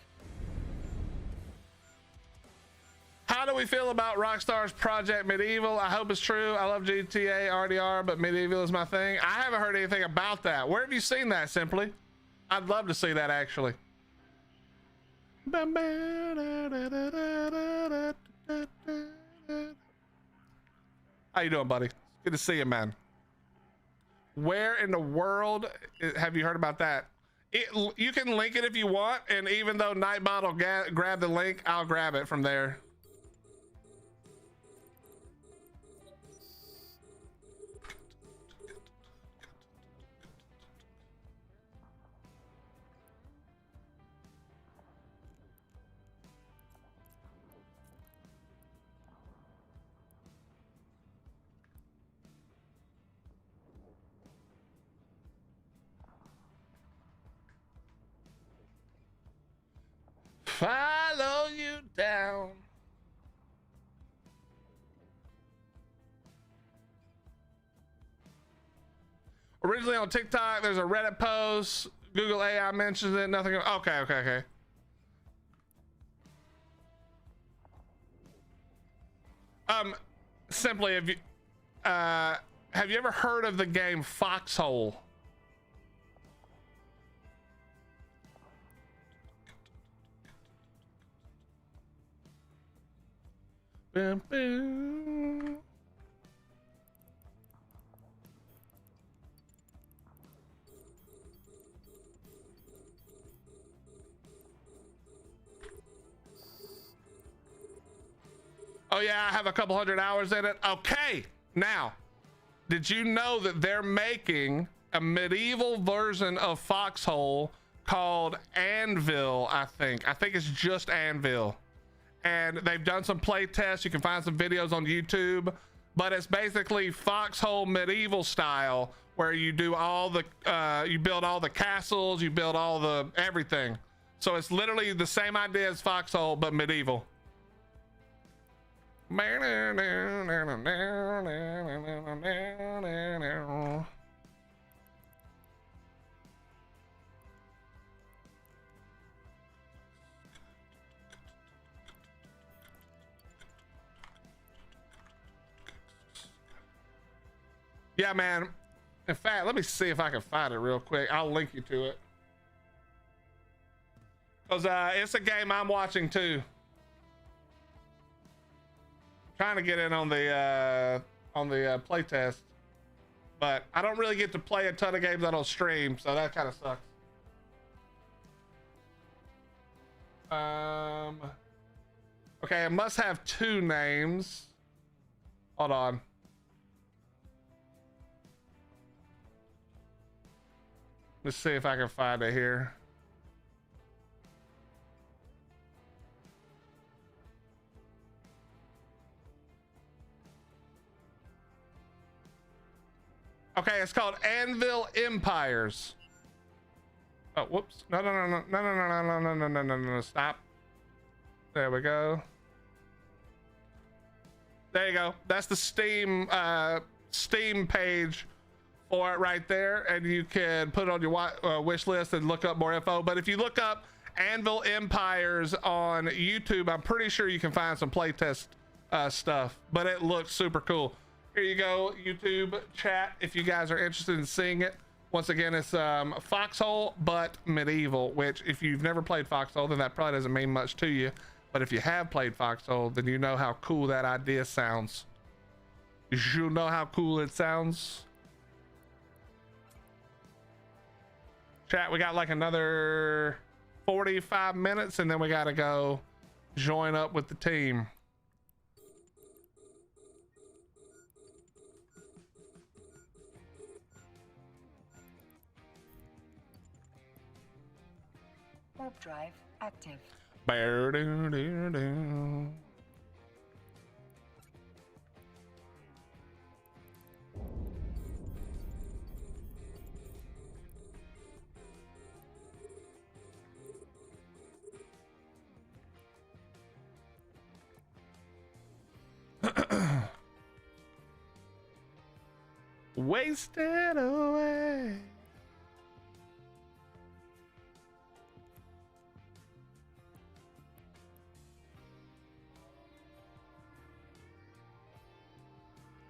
Speaker 1: How do we feel about Rockstar's Project Medieval? I hope it's true. I love GTA, RDR, but Medieval is my thing. I haven't heard anything about that. Where have you seen that, Simply? I'd love to see that, actually. How you doing, buddy? Good to see you, man. Where in the world have you heard about that? You can link it if you want, and even though Nightbot will grab the link, I'll grab it from there. Follow you down. Originally on TikTok, there's a Reddit post. Google AI mentions it. Nothing. Okay. Simply, have you ever heard of the game Foxhole? Boom, boom. Oh yeah, I have a couple hundred hours in it. Okay, now, did you know that they're making a medieval version of Foxhole called Anvil? I think it's just Anvil, and they've done some play tests. You can find some videos on YouTube, but it's basically Foxhole medieval style, where you do all the you build all the castles, you build all the everything. So it's literally the same idea as Foxhole, but medieval. Yeah, man. In fact, let me see if I can find it real quick. I'll link you to it. Because it's a game I'm watching too. Trying to get in on the playtest, but I don't really get to play a ton of games on stream, so that kind of sucks. Okay, it must have two names. Hold on. Let's see if I can find it here. Okay, it's called Anvil Empires. Oh, whoops. No, stop. There we go. There you go. That's the Steam page for it right there, and you can put it on your wish list and look up more info. But if you look up Anvil Empires on YouTube, I'm pretty sure you can find some playtest stuff, but it looks super cool. Here you go, YouTube chat, if you guys are interested in seeing it. Once again, it's Foxhole, but medieval, which if you've never played Foxhole, then that probably doesn't mean much to you. But if you have played Foxhole, then you know how cool that idea sounds. You know how cool it sounds? Chat, we got like another 45 minutes, and then we gotta go join up with the team.
Speaker 2: Warp drive active.
Speaker 1: Wasted away.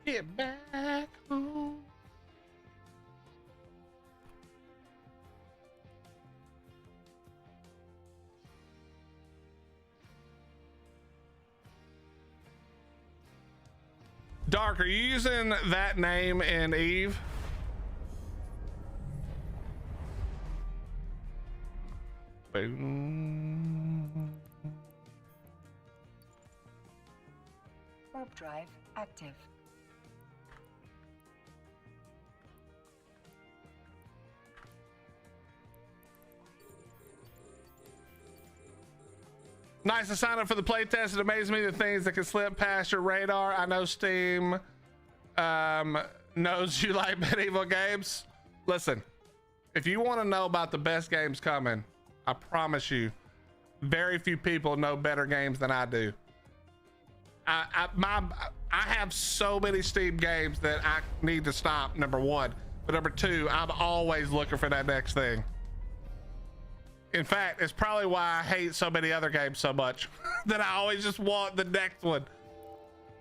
Speaker 1: Get back home. Dark, are you using that name in Eve? Boom.
Speaker 2: Warp drive active.
Speaker 1: Nice to sign up for the playtest. It amazes me the things that can slip past your radar. I know Steam knows you like medieval games. Listen, if you want to know about the best games coming, I promise you, very few people know better games than I do. I have so many Steam games that I need to stop, number one. But number two, I'm always looking for that next thing. In fact, it's probably why I hate so many other games so much that I always just want the next one.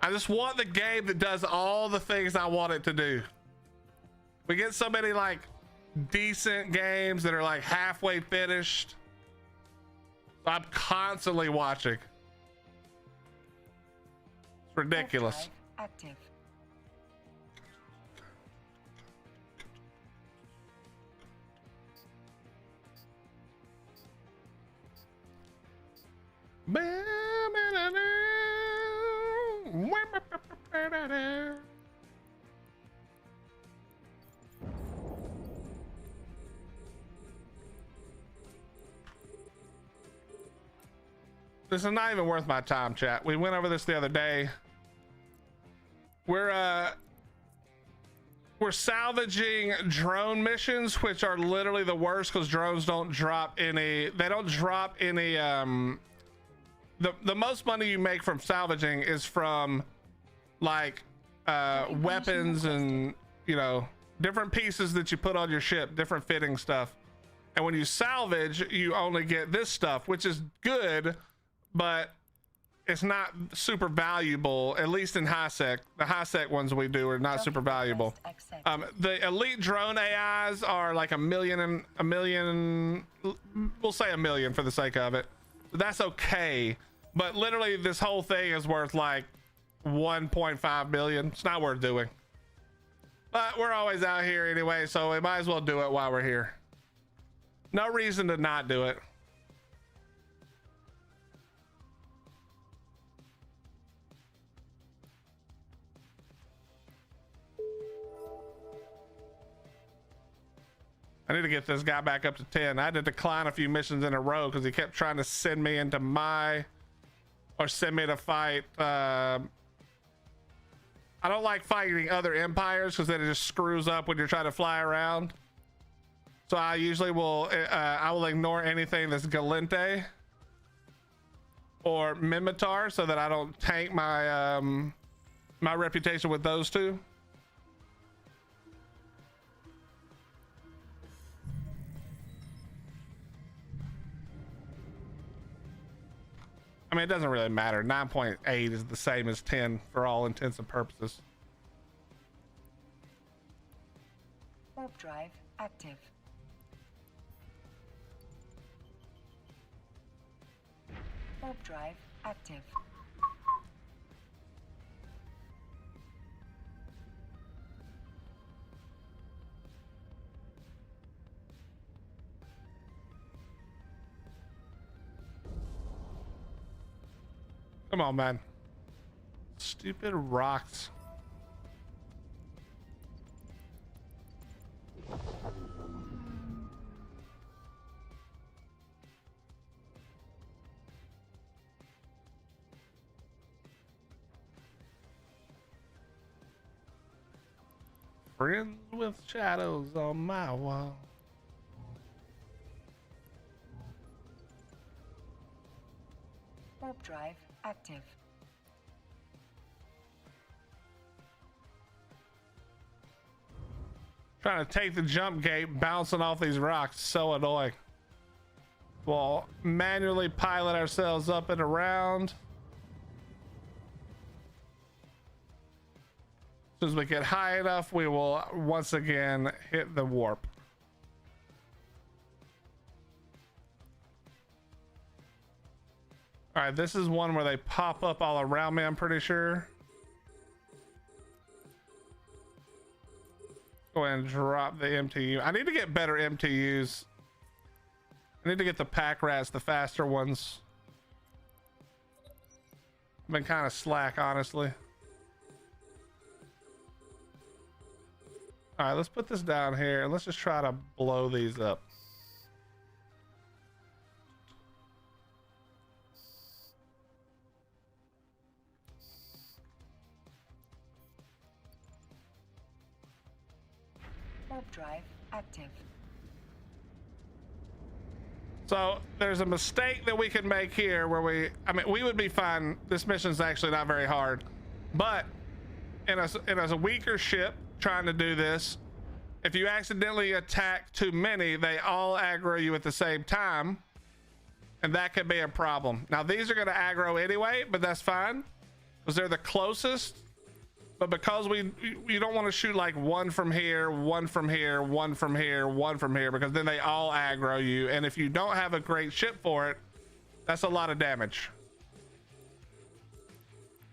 Speaker 1: I just want the game that does all the things I want it to do. We get so many like decent games that are like halfway finished. So I'm constantly watching. It's ridiculous.
Speaker 2: Drive active.
Speaker 1: This is not even worth my time, chat. We went over this the other day. We're salvaging drone missions, which are literally the worst because drones don't drop any. They don't drop any. The most money you make from salvaging is from like weapons and, you know, different pieces that you put on your ship, different fitting stuff. And when you salvage, you only get this stuff, which is good, but it's not super valuable, at least in high sec. The high sec ones we do are not super valuable. The elite drone AIs are like a million, we'll say $1 million for the sake of it. That's okay. But literally this whole thing is worth like 1.5 million. It's not worth doing. But we're always out here anyway, so we might as well do it while we're here. No reason to not do it. I need to get this guy back up to 10. I had to decline a few missions in a row because he kept trying to send me into or send me to fight. I don't like fighting other empires because then it just screws up when you're trying to fly around. So I usually will, I will ignore anything that's Galente or Mimitar so that I don't tank my, my reputation with those two. I mean, it doesn't really matter. 9.8 is the same as 10 for all intents and purposes.
Speaker 2: Warp drive active. Warp drive active.
Speaker 1: Come on, man. Stupid rocks. Friends with shadows on my wall.
Speaker 2: Warp drive active.
Speaker 1: Trying to take the jump gate, bouncing off these rocks, so annoying. We'll manually pilot ourselves up and around. As soon as we get high enough, we will once again hit the warp. All right, this is one where they pop up all around me, I'm pretty sure. Go ahead and drop the MTU. I need to get better MTUs. I need to get the pack rats, the faster ones. I've been kind of slack, honestly. All right, let's put this down here and let's just try to blow these up.
Speaker 2: Warp drive active.
Speaker 1: So there's a mistake that we can make here where we would be fine. This mission's actually not very hard, but in a weaker ship trying to do this, if you accidentally attack too many, they all aggro you at the same time, and that could be a problem. Now these are going to aggro anyway, but that's fine because they're the closest. But because you don't want to shoot like one from here, one from here, one from here, one from here, because then they all aggro you. And if you don't have a great ship for it, that's a lot of damage.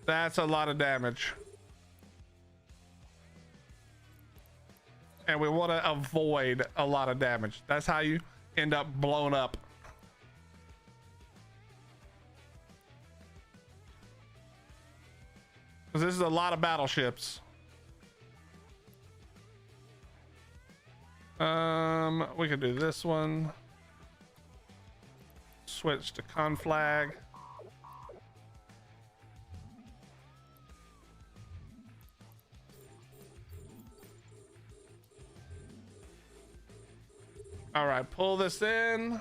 Speaker 1: That's a lot of damage. And we want to avoid a lot of damage. That's how you end up blown up. Because this is a lot of battleships. We could do this one. Switch to conflag. All right, pull this in.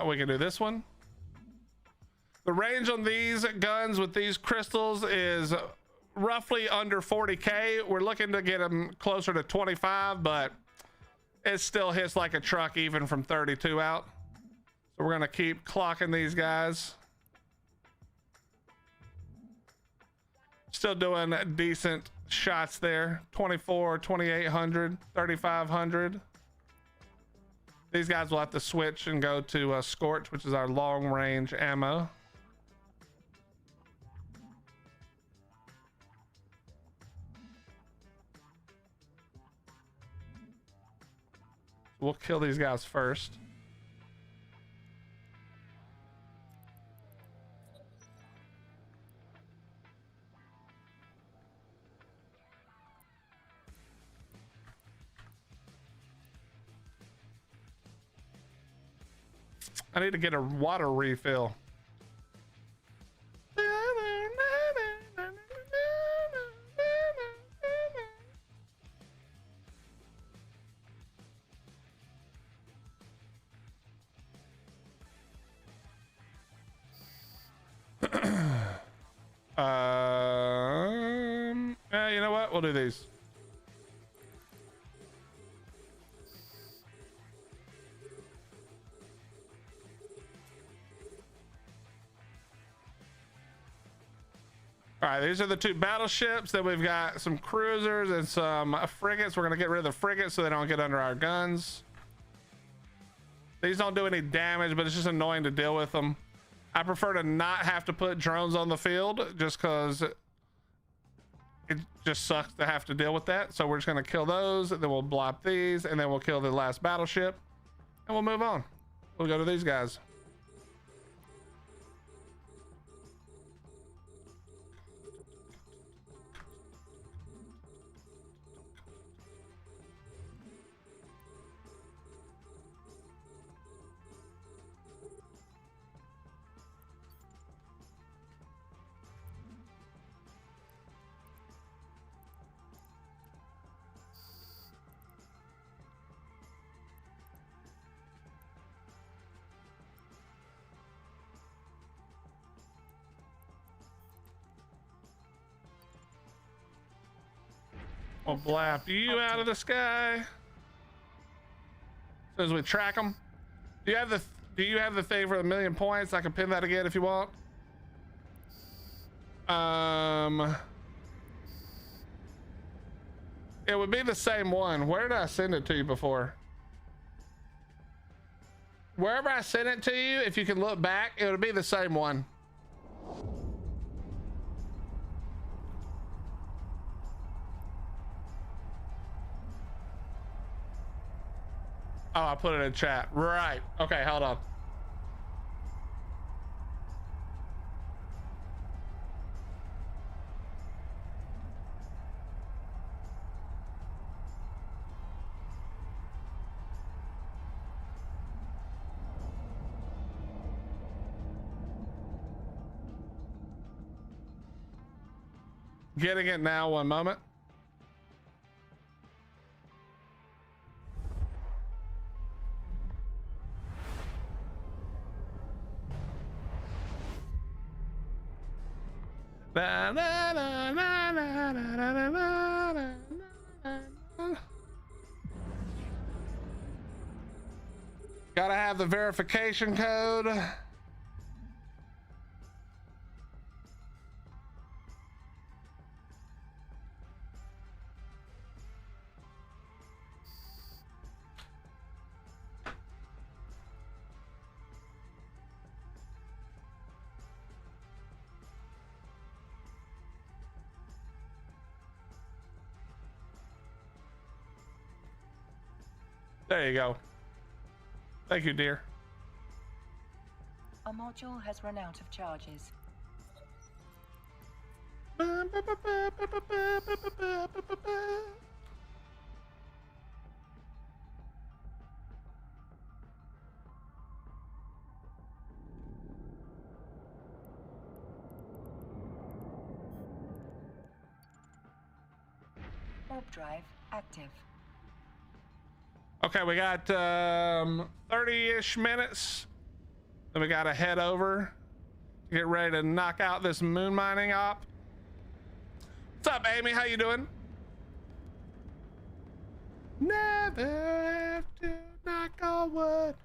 Speaker 1: We can do this one. The range on these guns with these crystals is roughly under 40k. We're looking to get them closer to 25, but it still hits like a truck even from 32 out. So we're gonna keep clocking these guys. Still doing decent shots there. 24, 2800, 3500. These guys will have to switch and go to Scorch, which is our long range ammo. We'll kill these guys first. I need to get a water refill. Yeah, you know what? We'll do these. All right, these are the two battleships. Then we've got some cruisers and some frigates. We're gonna get rid of the frigates so they don't get under our guns. These don't do any damage, but it's just annoying to deal with them. I prefer to not have to put drones on the field just because it just sucks to have to deal with that. So we're just gonna kill those, then we'll blop these, and then we'll kill the last battleship, and we'll move on. We'll go to these guys. We'll blap you out of the sky. As soon as we track them. Do you have the thing for 1,000,000 points? I can pin that again if you want. It would be the same one. Where did I send it to you before? Wherever I sent it to you, if you can look back, it would be the same one. Oh, I put it in chat. Right. Okay, hold on. Getting it now, one moment. Gotta have the verification code. There you go. Thank you, dear.
Speaker 2: A module has run out of charges. Warp drive active.
Speaker 1: Okay, we got 30-ish minutes. Then we gotta head over to get ready to knock out this moon mining op. What's up, Amy? How you doing? Never have to knock on wood.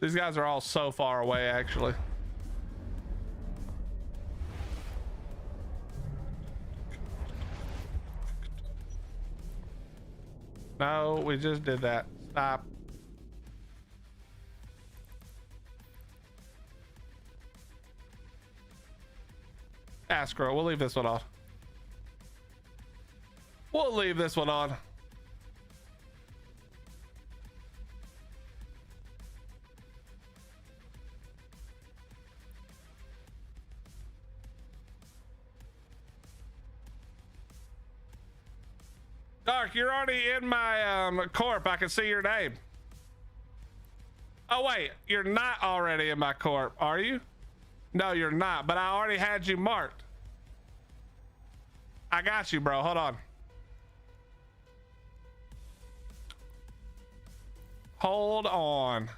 Speaker 1: These guys are all so far away, actually. No, we just did that. Stop. Astro, we'll leave this one on. We'll leave this one on. Dark, you're already in my corp. I can see your name. Oh wait, you're not already in my corp, are you? No, you're not, but I already had you marked. I got you, bro. Hold on. Hold on.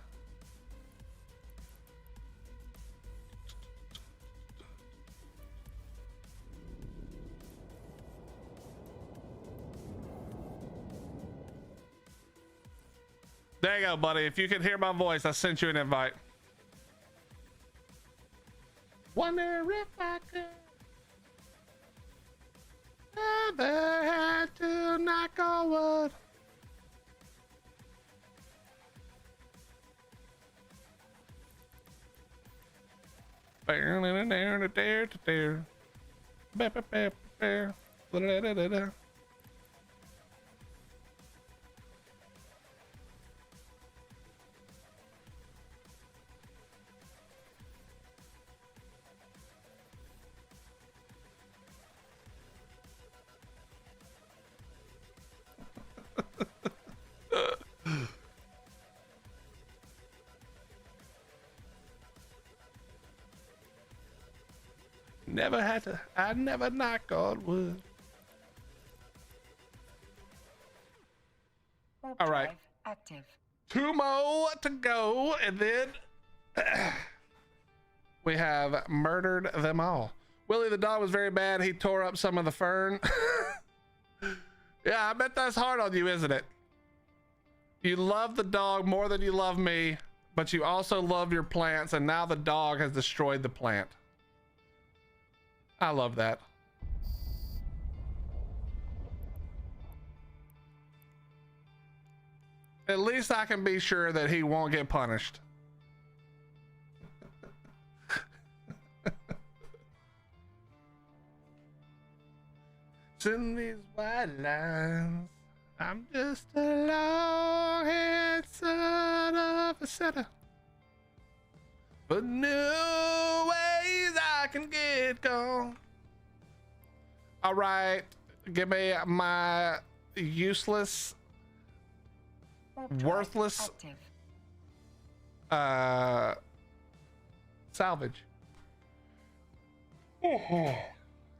Speaker 1: There you go, buddy. If you can hear my voice, I sent you an invite. Wonder if I could ever had to knock on wood. Never had to, I never knock on wood. All right.
Speaker 2: Active.
Speaker 1: 2 more to go, and then we have murdered them all. Willie the dog was very bad. He tore up some of the fern. Yeah, I bet that's hard on you, isn't it? You love the dog more than you love me, but you also love your plants, and now the dog has destroyed the plant. I love that. At least I can be sure that he won't get punished. In these white lines, I'm just a long-haired son of a sinner. But new ways I can get gone. All right, give me my useless, worthless salvage.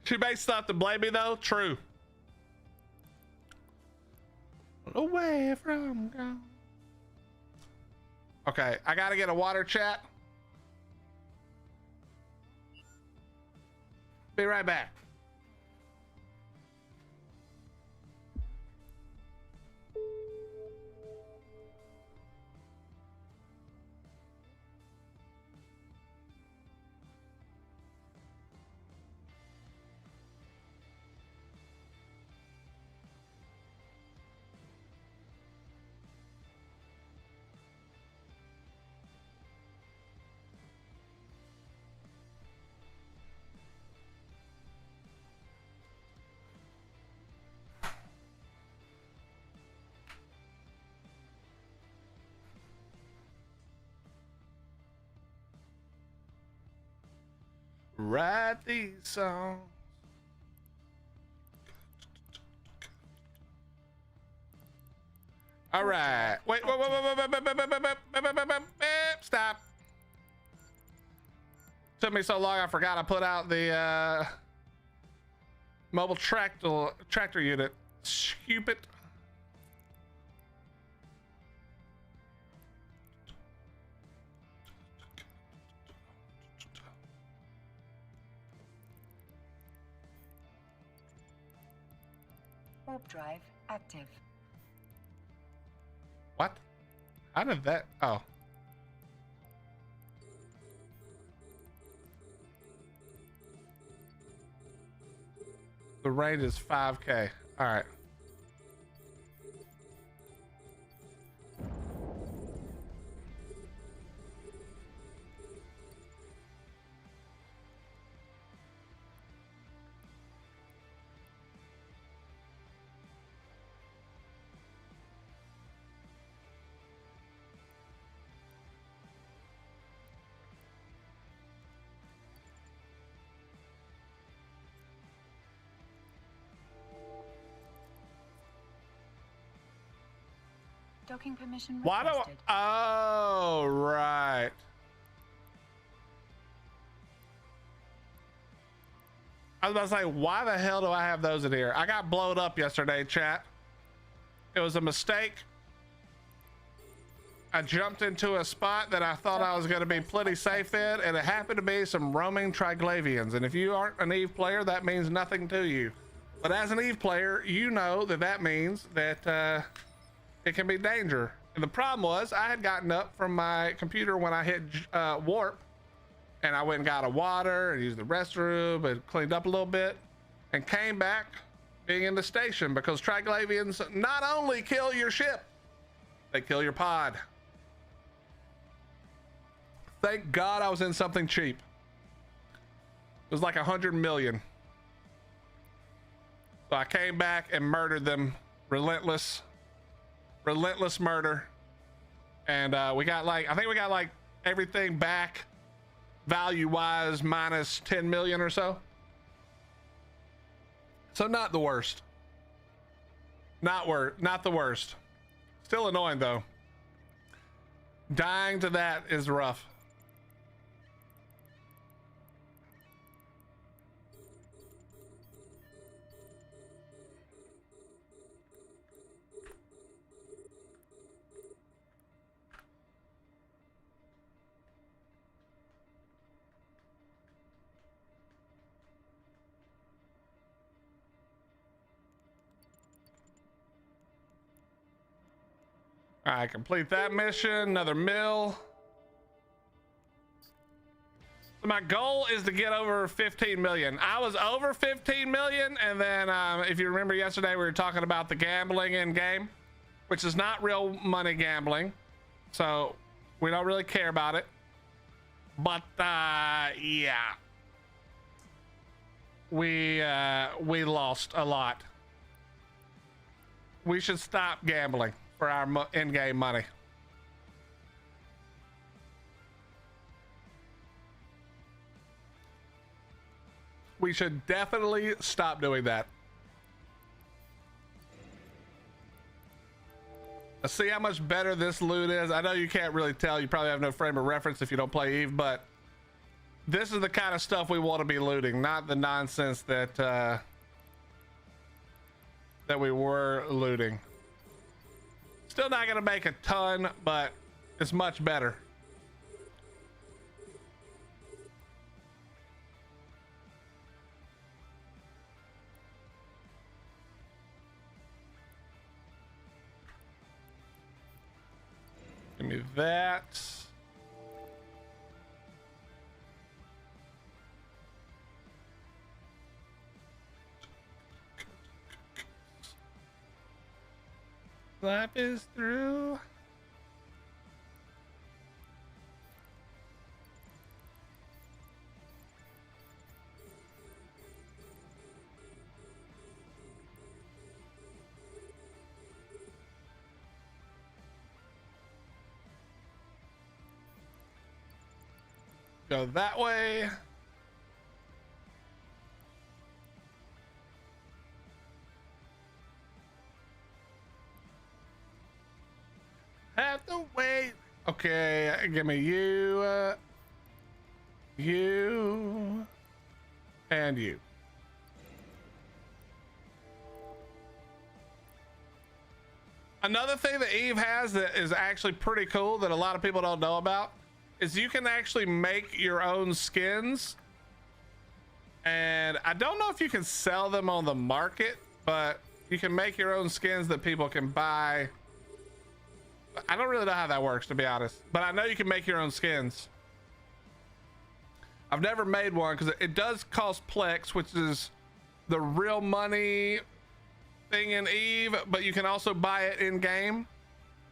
Speaker 1: She makes stuff to blame me though. True. Away from gone. Okay, I gotta get a water chat. Be right back. write these songs. All right. Wait. Stop. Took me so long, I forgot I put out the mobile tractor unit. Stupid.
Speaker 2: Warp drive active.
Speaker 1: What? How did that? Oh. The range is 5K. All right.
Speaker 2: Docking permission
Speaker 1: Why do
Speaker 2: requested.
Speaker 1: Oh, right. I was about to say, why the hell do I have those in here? I got blowed up yesterday, chat. It was a mistake. I jumped into a spot that I thought I was going to be pretty safe in, and it happened to be some roaming Triglavians. And if you aren't an Eve player, that means nothing to you. But as an Eve player, you know that that means that it can be danger. And the problem was I had gotten up from my computer when I hit warp, and I went and got a water and used the restroom and cleaned up a little bit and came back being in the station, because Triglavians not only kill your ship, they kill your pod. Thank God I was in something cheap. It was like 100 million. So I came back and murdered them. Relentless murder. And we got like, I think we got like everything back value wise minus 10 million or so. So not the worst. Not the worst. Still annoying though. Dying to that is rough. All right, complete that mission. Another mill. So my goal is to get over 15 million. I was over 15 million, and then if you remember yesterday, we were talking about the gambling in game, which is not real money gambling, so we don't really care about it. But yeah, we lost a lot. We should stop gambling for our in-game money. We should definitely stop doing that. Let's see how much better this loot is. I know you can't really tell. You probably have no frame of reference if you don't play Eve, but this is the kind of stuff we want to be looting, not the nonsense that that we were looting. Still not gonna make a ton, but it's much better. Give me that. Life is through. Go that way. Have to wait. Okay, give me you, you, and you. Another thing that Eve has that is actually pretty cool that a lot of people don't know about is you can actually make your own skins. And I don't know if you can sell them on the market, but you can make your own skins that people can buy. I don't really know how that works, to be honest, but I know you can make your own skins. I've never made one because it does cost Plex, which is the real money thing in Eve, but you can also buy it in game,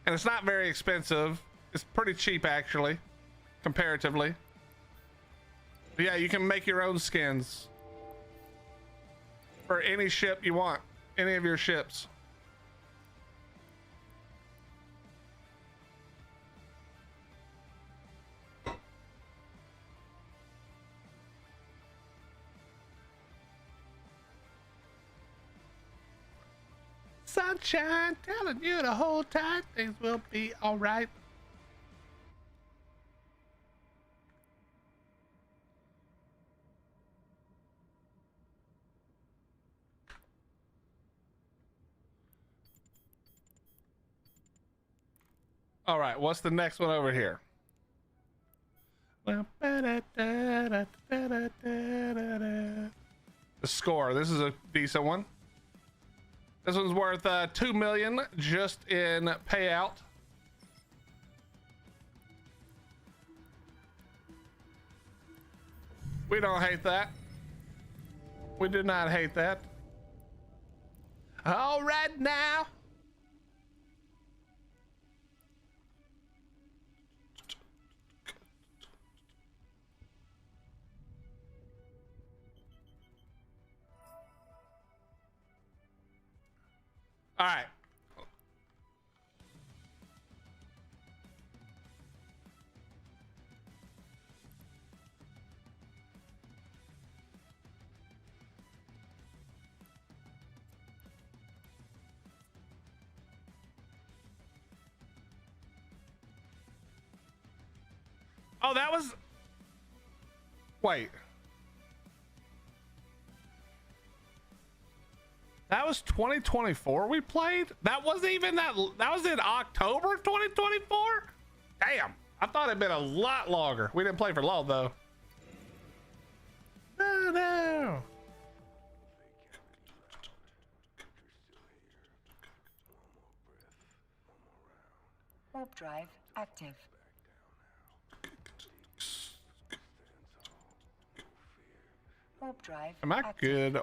Speaker 1: and it's not very expensive. It's pretty cheap, actually, comparatively. But yeah, you can make your own skins for any ship you want, any of your ships. Sunshine, telling you the whole time things will be all right. All right, what's the next one over here? The score. This is a decent one. This one's worth 2 million just in payout. We don't hate that. We do not hate that. All right now. All right. Oh, that was... Wait. That was 2024 we played? That wasn't even that was in October 2024? Damn. I thought it'd been a lot longer. We didn't play for long though. No.
Speaker 2: Warp drive active. Warp drive.
Speaker 1: Am I
Speaker 2: active.
Speaker 1: good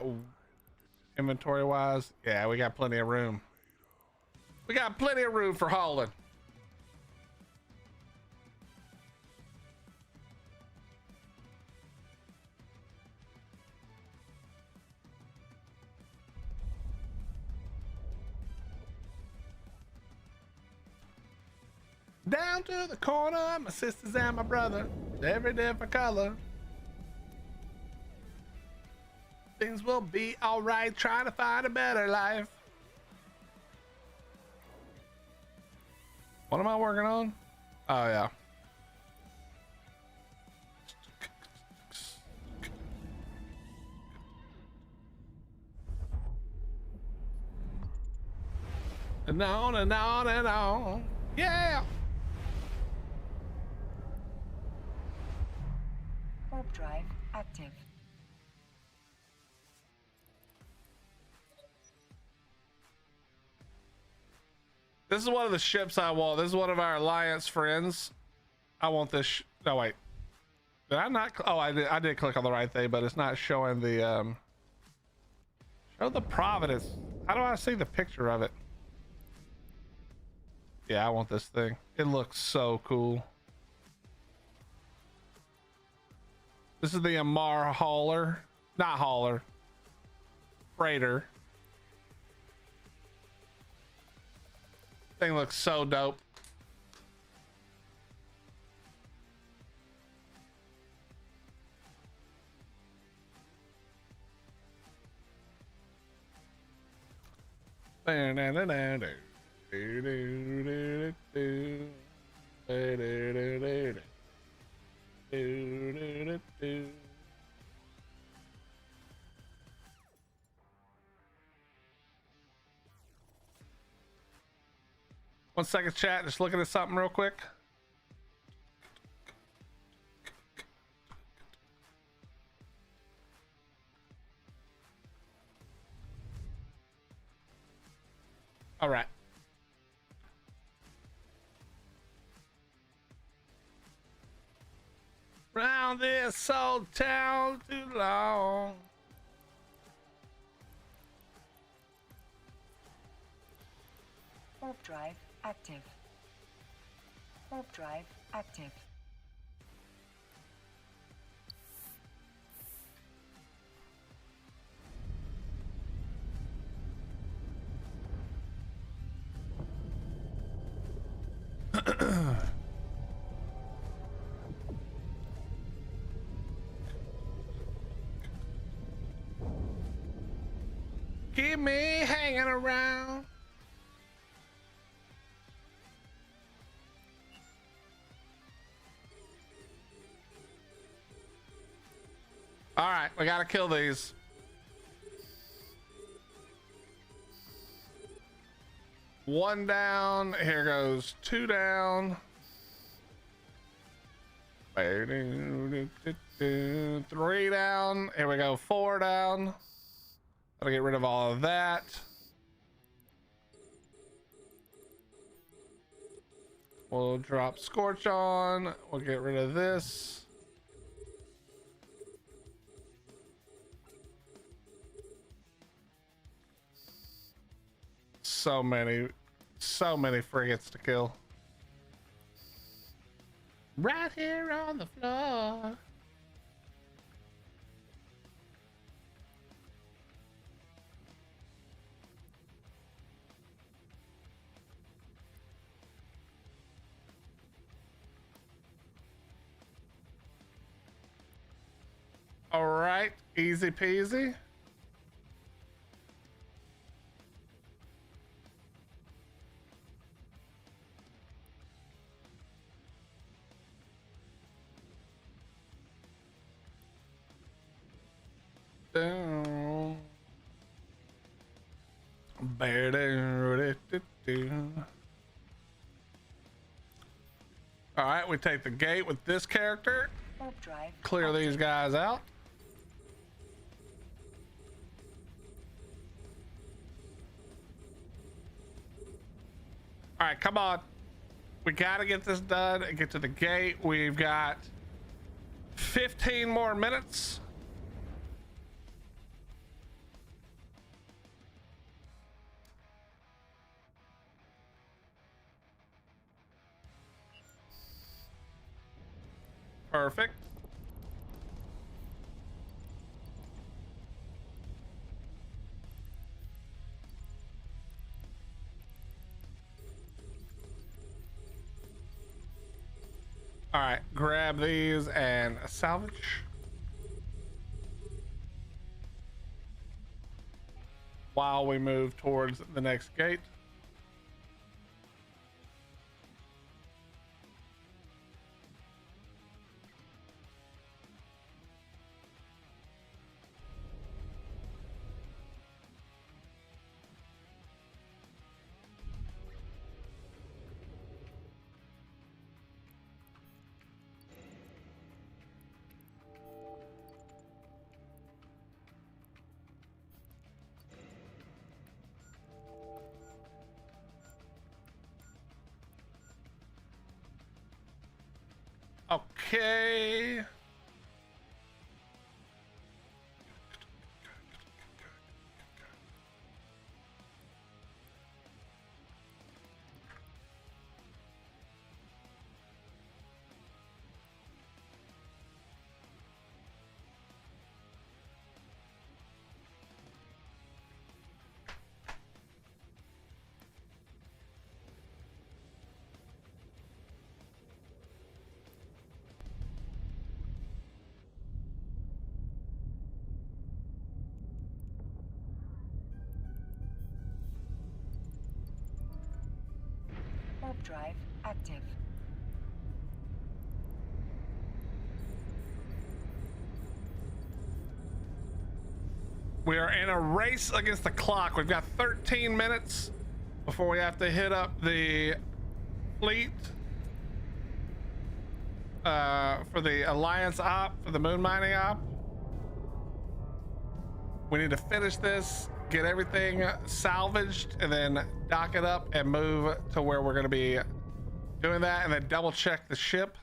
Speaker 1: inventory wise? Yeah, we got plenty of room. We got plenty of room for hauling. Down to the corner, my sisters and my brother, every different color. Things will be all right, trying to find a better life. What am I working on? Oh yeah. And on and on and on. Yeah.
Speaker 2: Warp drive active.
Speaker 1: This is one of the ships I want. This is one of our alliance friends. I want this. No, wait. Did I not? Oh, I did click on the right thing, but it's not showing the show the Providence. How do I see the picture of it? Yeah, I want this thing. It looks so cool. This is the Amar hauler, not hauler, freighter. Thing looks so dope. One second, chat. Just looking at something real quick. All right. Round this old town too long.
Speaker 2: Warp drive active. Warp drive active.
Speaker 1: Keep me hanging around. All right, we gotta kill these. One down. Here goes two down. Three down. Here we go. Four down. Gotta get rid of all of that. We'll drop Scorch on. We'll get rid of this. So many frigates to kill. Right here on the floor. All right, easy peasy. Down. All right, we take the gate with this character. Clear these guys out. All right, come on. We gotta get this done and get to the gate. We've got 15 more minutes. Perfect. All right, grab these and salvage. While we move towards the next gate. Okay.
Speaker 2: Warp drive active.
Speaker 1: We are in a race against the clock. We've got 13 minutes before we have to hit up the fleet for the Alliance op, for the moon mining op. We need to finish this, get everything salvaged, and then dock it up and move to where we're going to be doing that, and then double check the ship.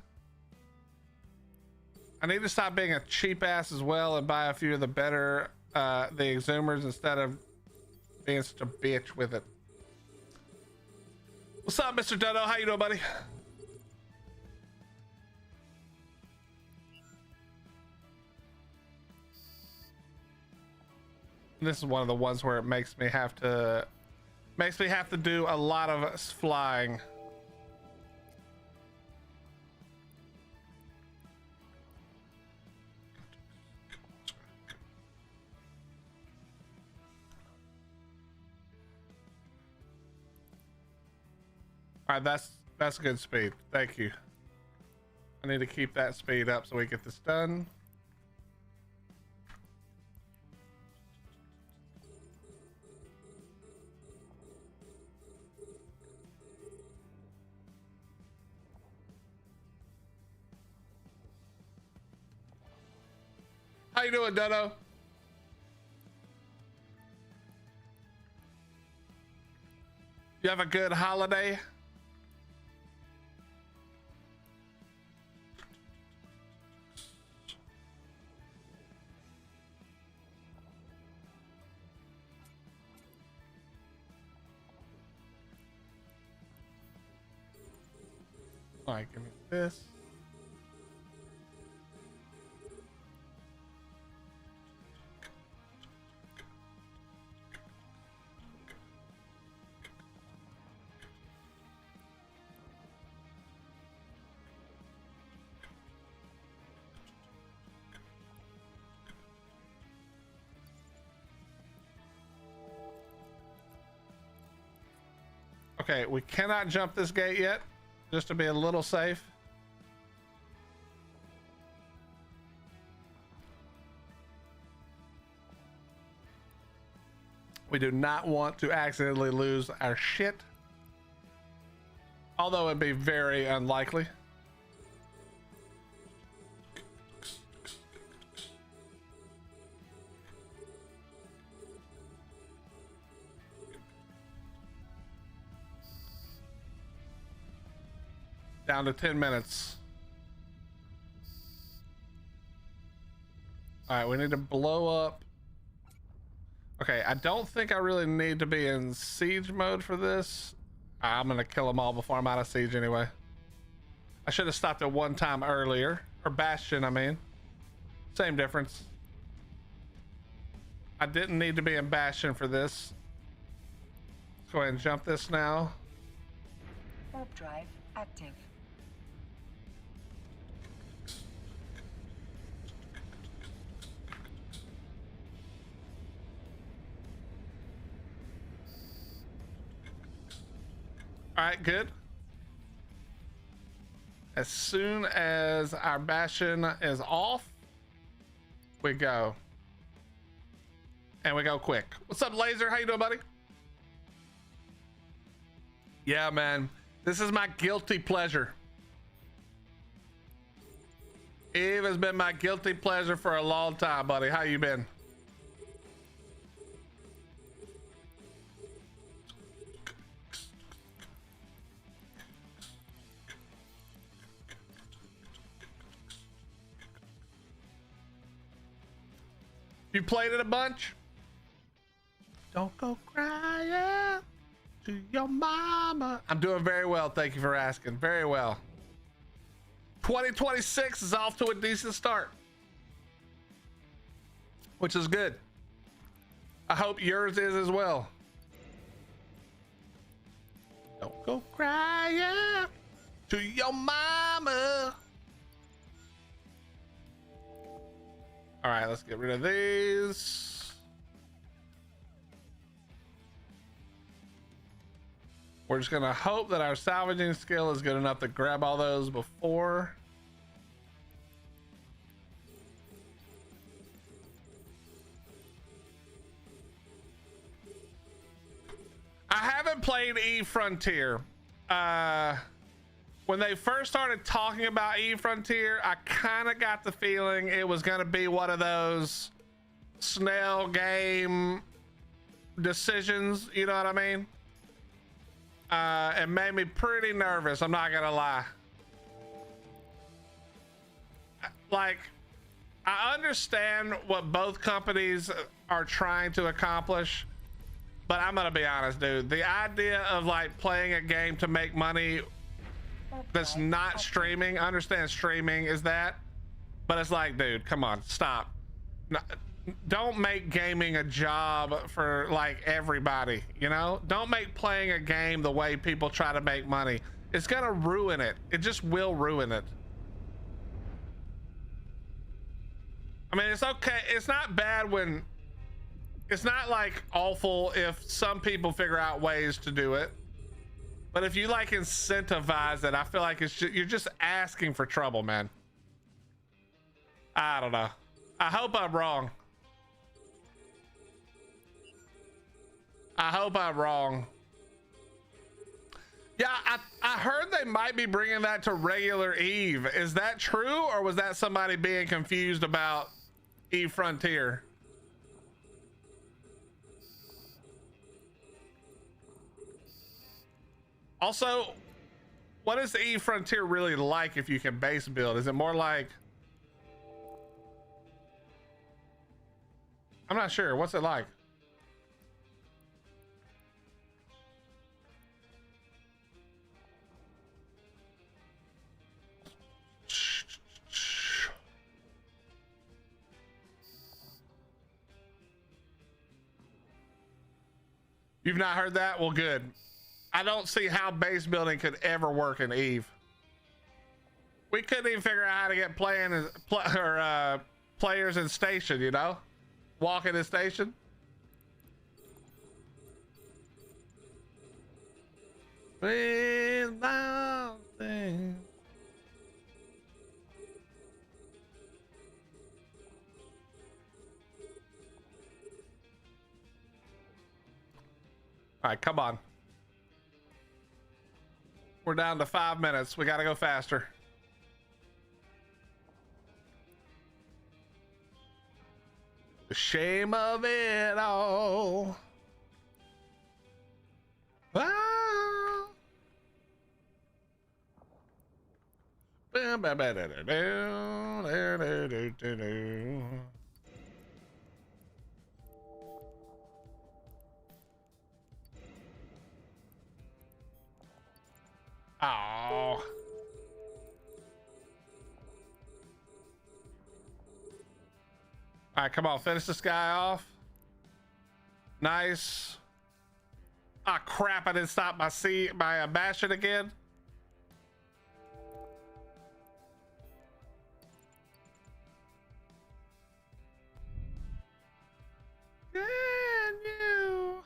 Speaker 1: I need to stop being a cheap ass as well and buy a few of the better the exhumers instead of being such a bitch with it. What's up, Mr. Dodo? How you doing, buddy? This is one of the ones where it makes me have to do a lot of flying. All right, that's a good speed. Thank you. I need to keep that speed up so we get this done. How you doing, Dodo? You have a good holiday? All right, give me this. Okay, we cannot jump this gate yet, just to be a little safe. We do not want to accidentally lose our shit, although it'd be very unlikely. Down to 10 minutes. All right, we need to blow up. Okay, I don't think I really need to be in siege mode for this. I'm gonna kill them all before I'm out of siege anyway. I should have stopped at one time earlier, or bastion, I mean. Same difference. I didn't need to be in bastion for this. Let's go ahead and jump this now.
Speaker 2: Warp drive active.
Speaker 1: All right, good. As soon as our bastion is off, we go. And we go quick. What's up, Laser? How you doing, buddy? Yeah, man. This is my guilty pleasure. Eve has been my guilty pleasure for a long time, buddy. How you been? You played it a bunch? Don't go crying to your mama. I'm doing very well. Thank you for asking. Very well. 2026 is off to a decent start, which is good. I hope yours is as well. Don't go crying to your mama. All right, let's get rid of these. We're just gonna hope that our salvaging skill is good enough to grab all those before. I haven't played E Frontier. When they first started talking about E Frontier, I kind of got the feeling it was gonna be one of those snail game decisions, you know what I mean? It made me pretty nervous, I'm not gonna lie. Like, I understand what both companies are trying to accomplish, but I'm gonna be honest, dude. The idea of like playing a game to make money that's not streaming, I understand streaming is that, but it's like, dude, come on, stop. No, don't make gaming a job for like everybody, you know? Don't make playing a game the way people try to make money. It's gonna ruin it. It just will ruin it. I mean, it's okay. It's not bad when, it's not like awful if some people figure out ways to do it. But if you like incentivize it, I feel like it's just, you're just asking for trouble, man. I don't know. I hope I'm wrong. I hope I'm wrong. Yeah, I heard they might be bringing that to regular Eve. Is that true, or was that somebody being confused about Eve Frontier? Also, what is the Eve Frontier really like if you can base build? Is it more like, I'm not sure. What's it like? You've not heard that? Well, good. I don't see how base building could ever work in Eve. We couldn't even figure out how to get players in station, you know? Walking in station. All right, come on. We're down to 5 minutes. We gotta go faster. The shame of it all. Ah. Oh. All right, come on, finish this guy off. Nice. Ah, crap, I didn't stop my Bastion again. Can you?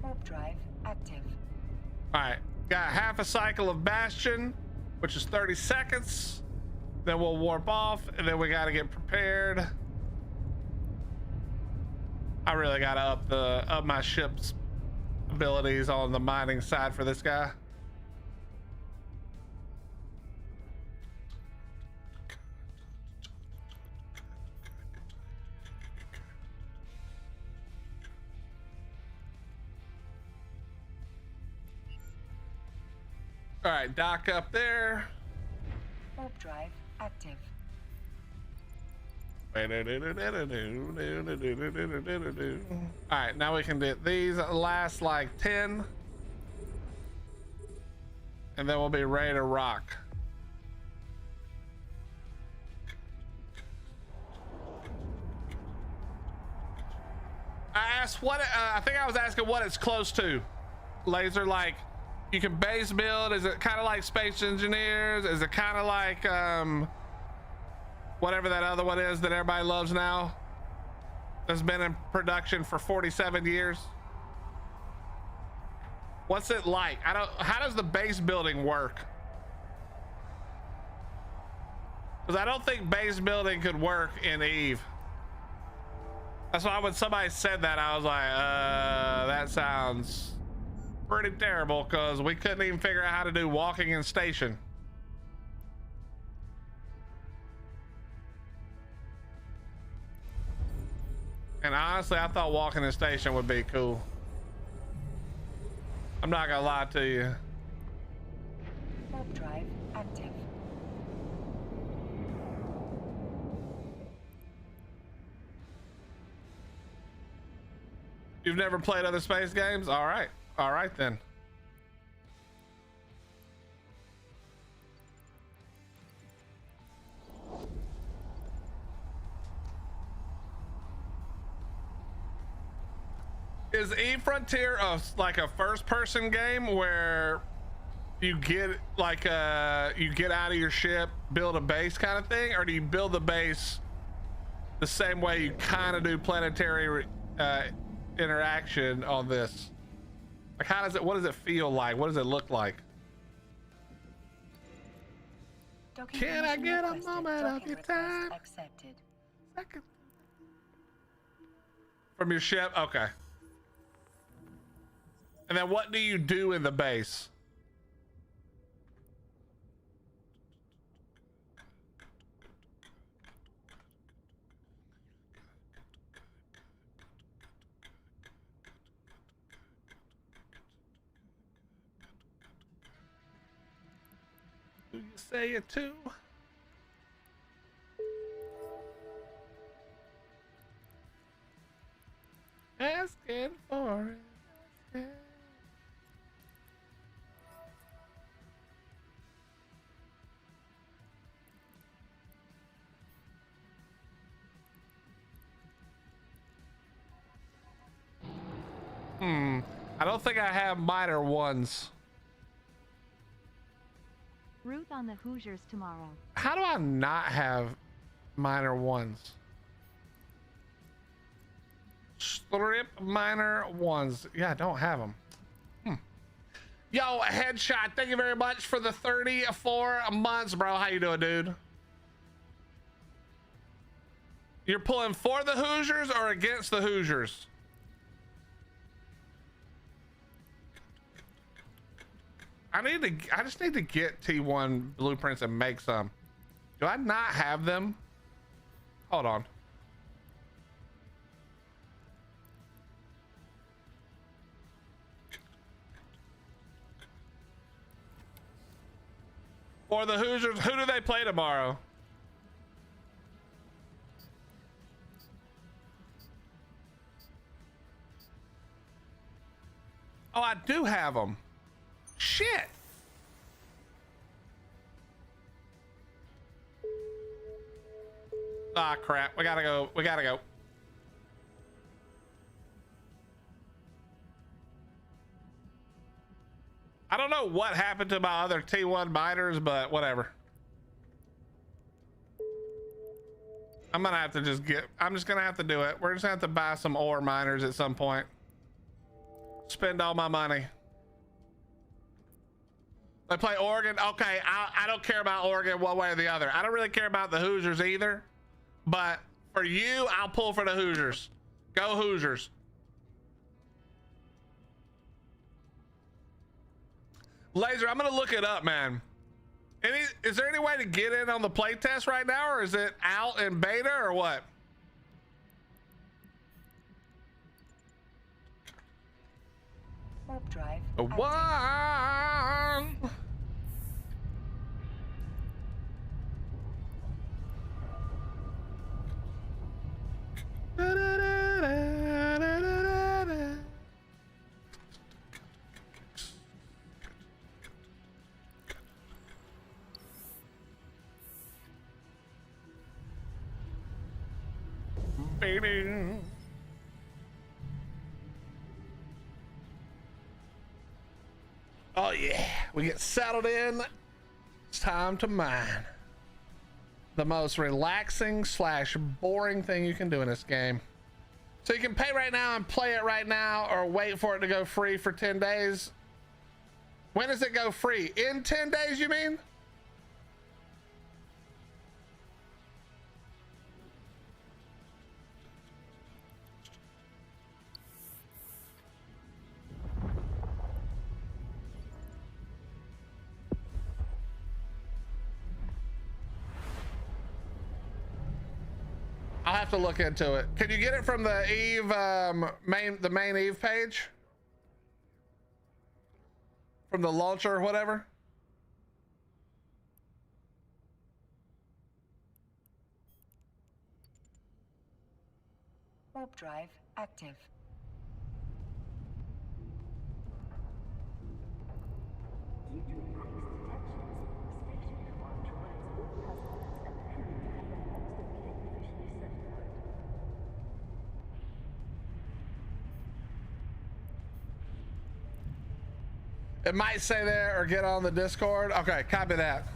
Speaker 2: Warp drive active.
Speaker 1: All right, got half a cycle of Bastion, which is 30 seconds. Then we'll warp off, and then we got to get prepared. I really got to up my ship's abilities on the mining side for this guy. All right, dock up there.
Speaker 2: Warp drive active.
Speaker 1: All right, now we can do these last like 10, and then we'll be ready to rock. I asked what I think I was asking what it's close to. Laser, like You can base build. Is it kind of like Space Engineers? Is it kind of like whatever that other one is that everybody loves now? That's been in production for 47 years. What's it like? How does the base building work? Because I don't think base building could work in Eve. That's why when somebody said that, I was like, that sounds pretty terrible, because we couldn't even figure out how to do walking in station. And honestly, I thought walking in station would be cool. I'm not gonna lie to you.
Speaker 2: Warp drive active.
Speaker 1: You've never played other space games? All right then. Is Eve Frontier like a first-person game where you get like you get out of your ship, build a base kind of thing, or do you build the base the same way you kind of do planetary interaction on this? Like, how does it? What does it feel like? What does it look like?
Speaker 2: Docking
Speaker 1: Can I
Speaker 2: permission
Speaker 1: get a
Speaker 2: requested.
Speaker 1: moment of
Speaker 2: Docking
Speaker 1: your
Speaker 2: request
Speaker 1: time?
Speaker 2: accepted.
Speaker 1: From your ship? Okay. And then what do you do in the base? Do you say it too? Asking for it. I don't think I have minor ones.
Speaker 3: Ruth on the Hoosiers tomorrow.
Speaker 1: How do I not have minor ones? Strip minor ones. Yeah, I don't have them. Yo, Headshot, thank you very much for the 34 months, bro. How you doing, dude? You're pulling for the Hoosiers or against the Hoosiers? I just need to get T1 blueprints and make some. Do I not have them? Hold on. For the Hoosiers, who do they play tomorrow? Oh, I do have them. Shit. Ah, crap. We gotta go. We gotta go. I don't know what happened to my other T1 miners, but whatever. I'm gonna have to I'm just gonna have to do it. We're just gonna have to buy some ore miners at some point. Spend all my money. They play Oregon. Okay, I don't care about Oregon one way or the other. I don't really care about the Hoosiers either. But for you, I'll pull for the Hoosiers. Go Hoosiers. Laser, I'm gonna look it up, man. Is there any way to get in on the playtest right now, or is it out in beta or what?
Speaker 2: Warp drive
Speaker 1: One. Baby. Oh yeah. we get settled in. It's time to mine. The most relaxing slash boring thing you can do in this game. So you can pay right now and play it right now, or wait for it to go free for 10 days. When does it go free? In 10 days, you mean? I'll have to look into it. Can you get it from the Eve the main Eve page? From the launcher or whatever?
Speaker 2: Warp drive active.
Speaker 1: It might say there, or get on the Discord. Okay, copy that.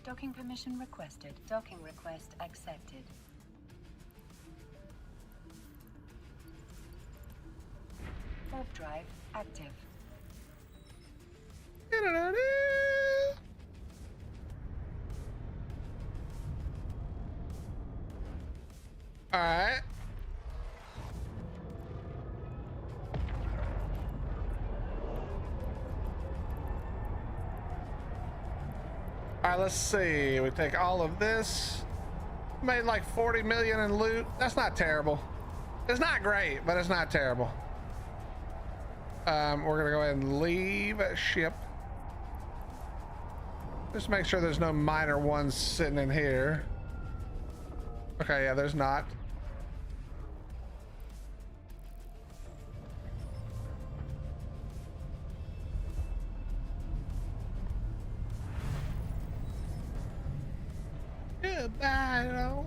Speaker 2: Docking permission requested. Docking request accepted. Warp drive active.
Speaker 1: All right. All right, let's see. We take all of this. Made like 40 million in loot. That's not terrible. It's not great, but it's not terrible. We're gonna go ahead and leave ship. Just make sure there's no minor ones sitting in here. Okay, yeah, there's not. Goodbye.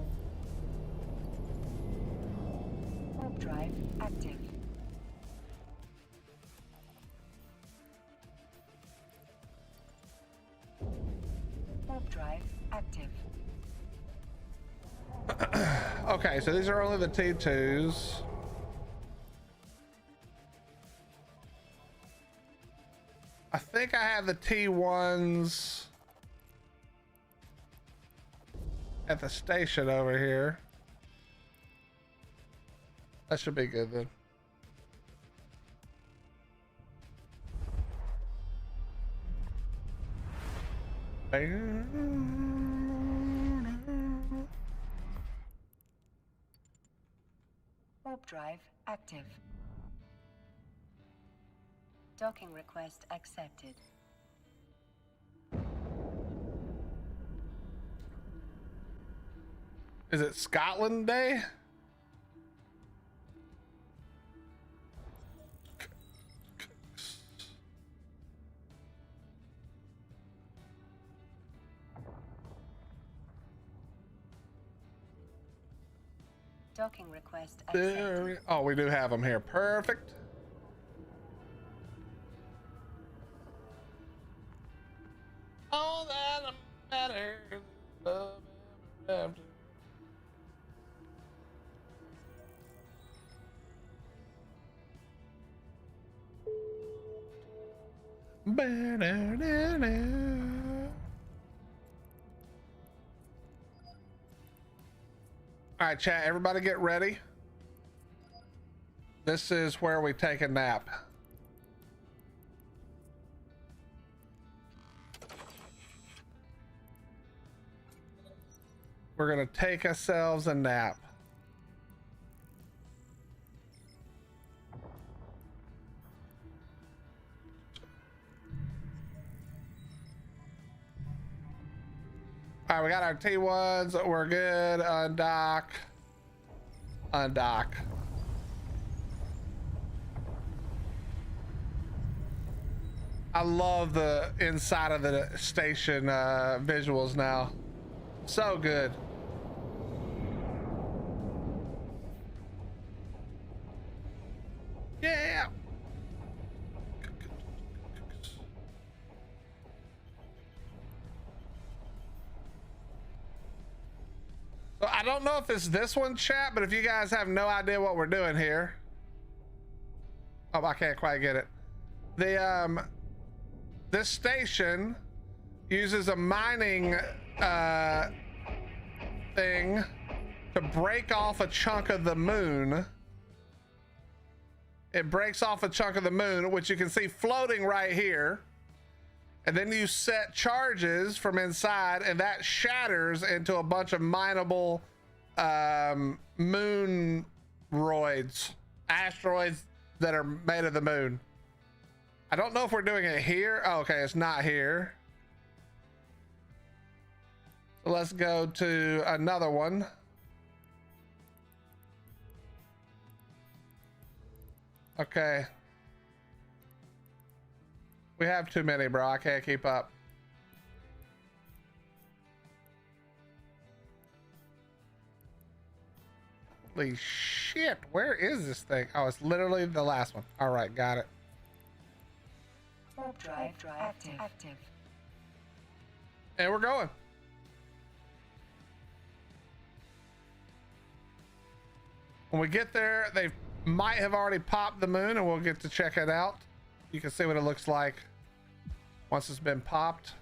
Speaker 2: Warp drive active. Warp drive active.
Speaker 1: Okay, so these are only the T2s. I think I have the T1s at the station over here. That should be good then.
Speaker 2: Warp drive active. Docking request accepted.
Speaker 1: Is it Scotland Day?
Speaker 2: Docking request accepted.
Speaker 1: Oh, we do have them here. Perfect. All that matters, love ever after. All right, chat, everybody get ready. This is where we take a nap. We're gonna take ourselves a nap. All right, we got our T1s. We're good. Undock. Undock. I love the inside of the station visuals now. So good. Yeah. So I don't know if it's this one, chat, but if you guys have no idea what we're doing here. Oh, I can't quite get it. The this station uses a mining thing to break off a chunk of the moon. It breaks off a chunk of the moon, which you can see floating right here. And then you set charges from inside, and that shatters into a bunch of mineable moon asteroids that are made of the moon. I don't know if we're doing it here. Oh, okay, it's not here. So let's go to another one. Okay. We have too many, bro. I can't keep up. Holy shit. Where is this thing? Oh, it's literally the last one. All right, got it.
Speaker 2: Warp drive active.
Speaker 1: And we're going. When we get there, they might have already popped the moon, and we'll get to check it out. You can see what it looks like once it's been popped.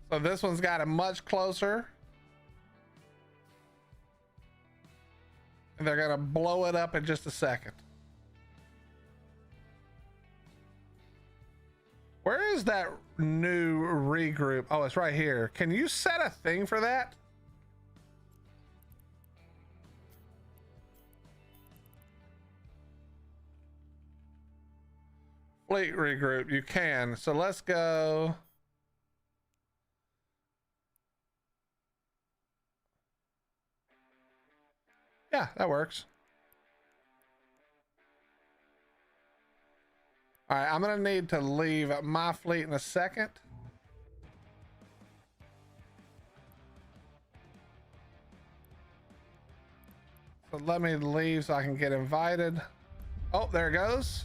Speaker 1: So this one's got it much closer. And they're gonna blow it up in just a second. Where is that new regroup? Oh, it's right here. Can you set a thing for that? Fleet regroup, you can. So let's go. Yeah, that works. All right, I'm gonna need to leave my fleet in a second. So let me leave so I can get invited. Oh, there it goes.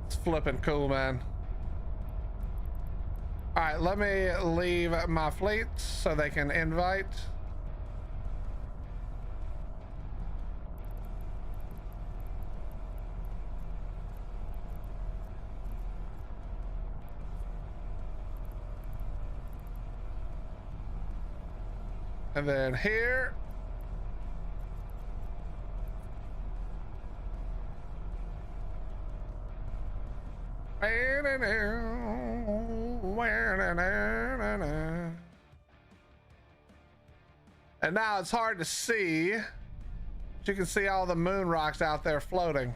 Speaker 1: It's flipping cool, man. All right, let me leave my fleet so they can invite. And then here. And now it's hard to see, but you can see all the moon rocks out there floating.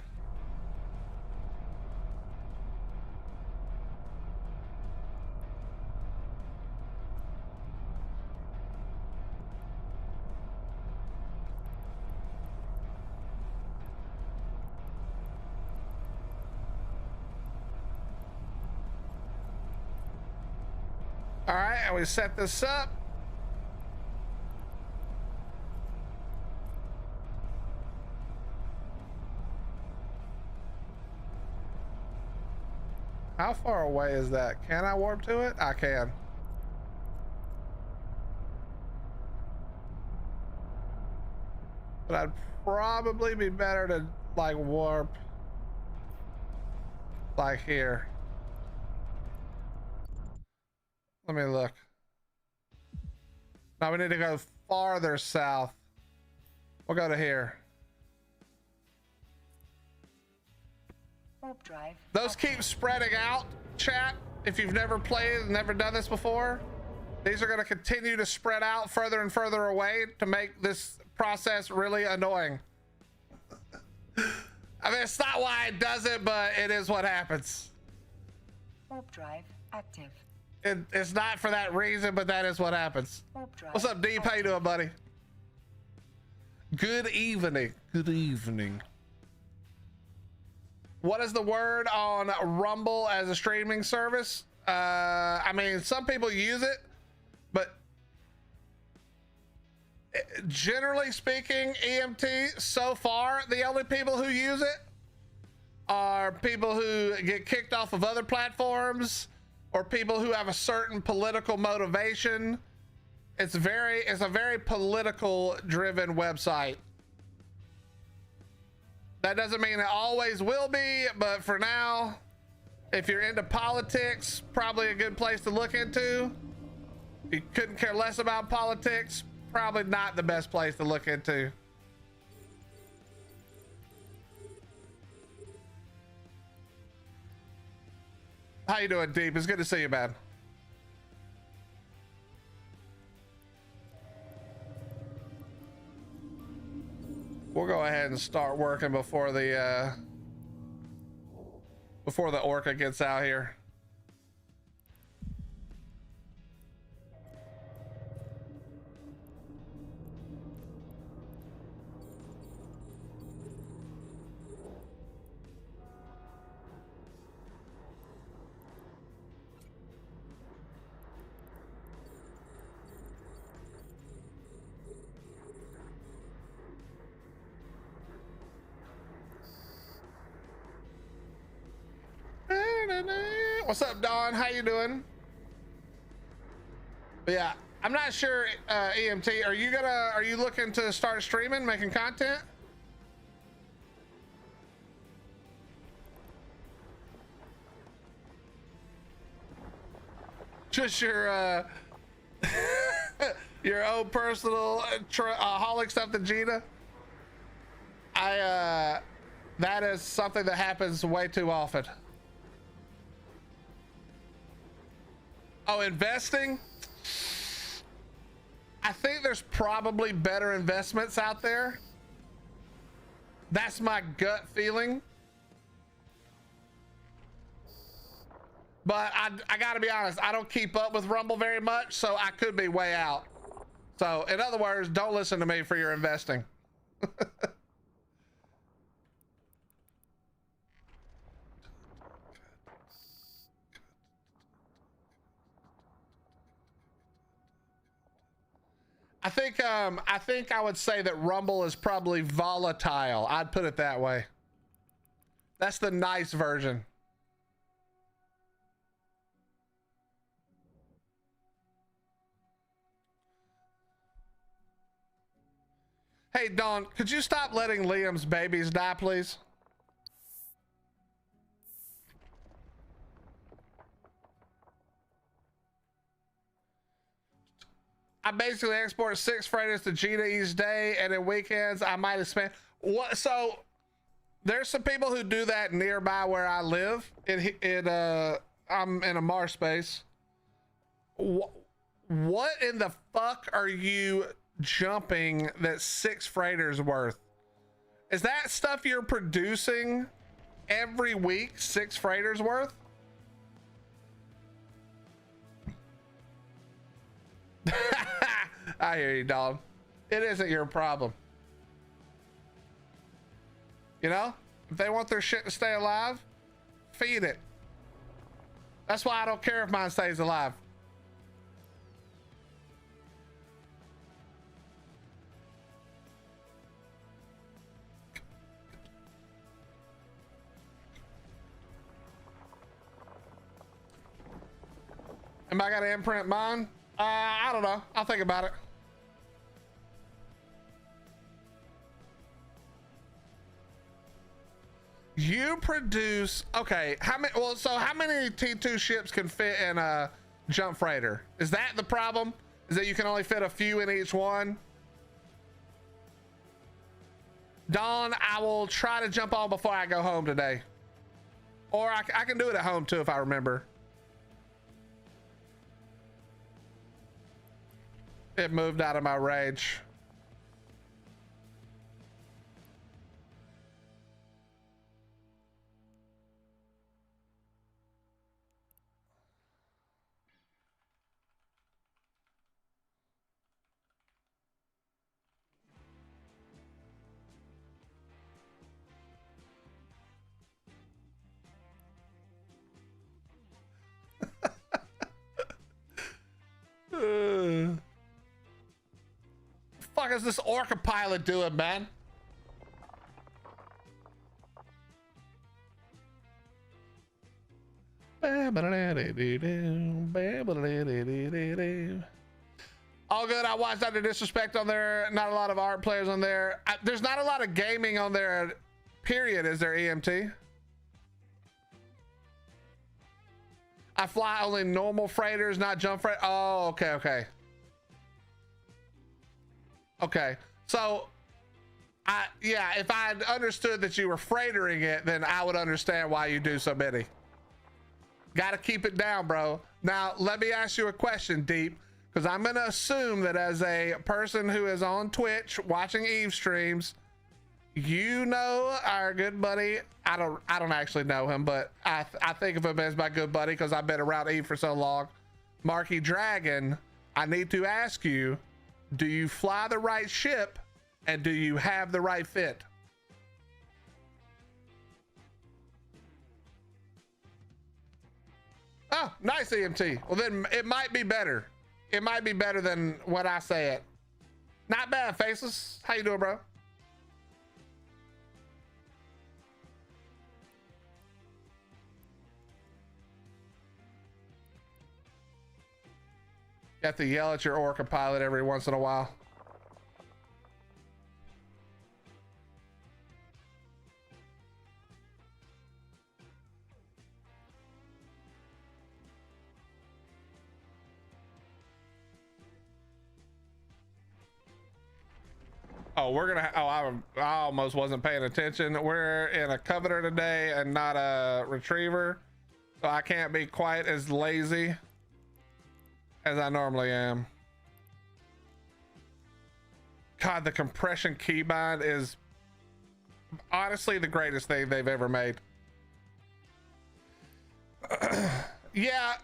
Speaker 1: All right, and we set this up. How far away is that? Can I warp to it? I can. But I'd probably be better to like warp Like here. Let me look. Now we need to go farther south. We'll go to here.
Speaker 2: Warp drive.
Speaker 1: Those keep spreading out, chat. If you've never played and never done this before, these are going to continue to spread out further and further away to make this process really annoying. I mean, it's not why it does it, but it is what happens.
Speaker 2: Warp drive active.
Speaker 1: It's not for that reason, but that is what happens.
Speaker 2: Warp drive.
Speaker 1: What's up, Deep? How you doing, buddy? Good evening. Good evening. What is the word on Rumble as a streaming service? I mean, some people use it, but generally speaking, EMT, so far, the only people who use it are people who get kicked off of other platforms or people who have a certain political motivation. It's a very political driven website. That doesn't mean it always will be, but for now, if you're into politics, probably a good place to look into. If you couldn't care less about politics, probably not the best place to look into. How you doing, Deep? It's good to see you, man. We'll go ahead and start working before the orca gets out here. What's up, Don? How you doing? But yeah, I'm not sure. EMT, are you looking to start streaming, making content? Just your your own personal holic stuff to Gina. That is something that happens way too often. Oh, investing? I think there's probably better investments out there. That's my gut feeling. But I gotta be honest, I don't keep up with Rumble very much, so I could be way out. So in other words, don't listen to me for your investing. I think I would say that Rumble is probably volatile. I'd put it that way. That's the nice version. Hey, Dawn, could you stop letting Liam's babies die, please? I basically export 6 freighters to Gina each day, and in weekends I might expand. What? So there's some people who do that nearby where I live. I'm in a Mars space. What in the fuck are you jumping that 6 freighters worth? Is that stuff you're producing every week? 6 freighters worth? I hear you, dog. It isn't your problem. You know, if they want their shit to stay alive, feed it. That's why I don't care if mine stays alive. Am I gonna imprint mine? I don't know. I'll think about it. You produce, okay, how many, well, so how many T2 ships can fit in a jump freighter? Is that the problem? Is that you can only fit a few in each one? Dawn, I will try to jump on before I go home today. Or I can do it at home too if I remember. It moved out of my rage. Fuck is this Orca pilot doing, man? All good. I watched Under Disrespect on there. Not a lot of art players on there. There's not a lot of gaming on there, period. Is there, EMT? I fly only normal freighters, not jump freight. Oh, okay, okay. Okay, so yeah, if I had understood that you were freightering it, then I would understand why you do so many. Got to keep it down, bro. Now, let me ask you a question, Deep, because I'm going to assume that as a person who is on Twitch watching Eve streams, you know our good buddy. I don't actually know him, but I think of him as my good buddy because I've been around Eve for so long. Marky Dragon, I need to ask you, do you fly the right ship and do you have the right fit? Oh, nice, EMT. Well, then it might be better. It might be better than what I say it. Not bad, Faceless. How you doing, bro? You have to yell at your Orca pilot every once in a while. Oh, we're gonna. I almost wasn't paying attention. We're in a Coveter today and not a Retriever, so I can't be quite as lazy as I normally am. God, the compression keybind is honestly the greatest thing they've ever made. Yeah,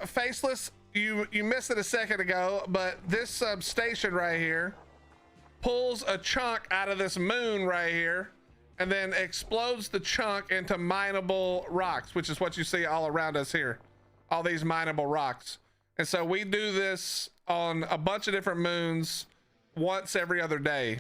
Speaker 1: Faceless, you missed it a second ago, but this station right here pulls a chunk out of this moon right here and then explodes the chunk into mineable rocks, which is what you see all around us here, all these mineable rocks. And so we do this on a bunch of different moons once every other day.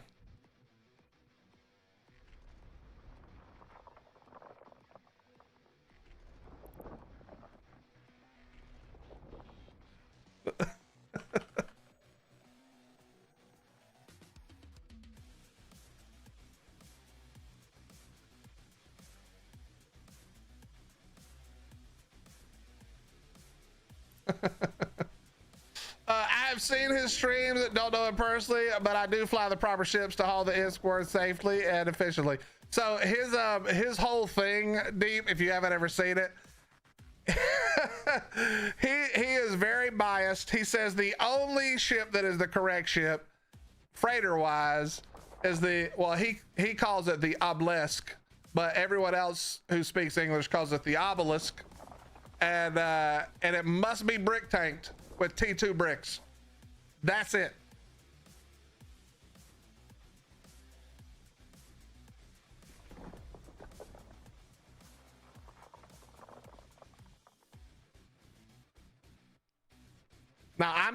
Speaker 1: I've seen his streams, don't know him personally, but I do fly the proper ships to haul the Isquard safely and efficiently. So his whole thing, Deep, if you haven't ever seen it, he is very biased. He says the only ship that is the correct ship, freighter wise, is the, well, he calls it the obelisk, but everyone else who speaks English calls it the obelisk. And it must be brick tanked with T2 bricks. That's it. Now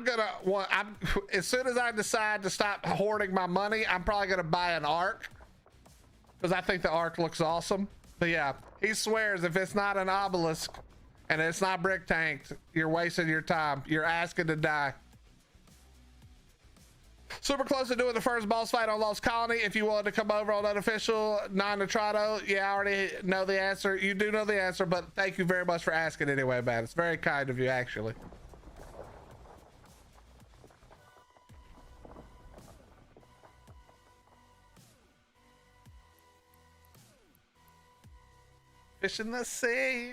Speaker 1: as soon as I decide to stop hoarding my money, I'm probably gonna buy an Ark because I think the Ark looks awesome. But yeah, he swears if it's not an obelisk and it's not brick tanked, you're wasting your time. You're asking to die. Super close to doing the first boss fight on Lost Colony. If you wanted to come over on unofficial non-nitrado, yeah, I already know the answer. You do know the answer, but thank you very much for asking anyway, man. It's very kind of you, actually. Fish in the sea.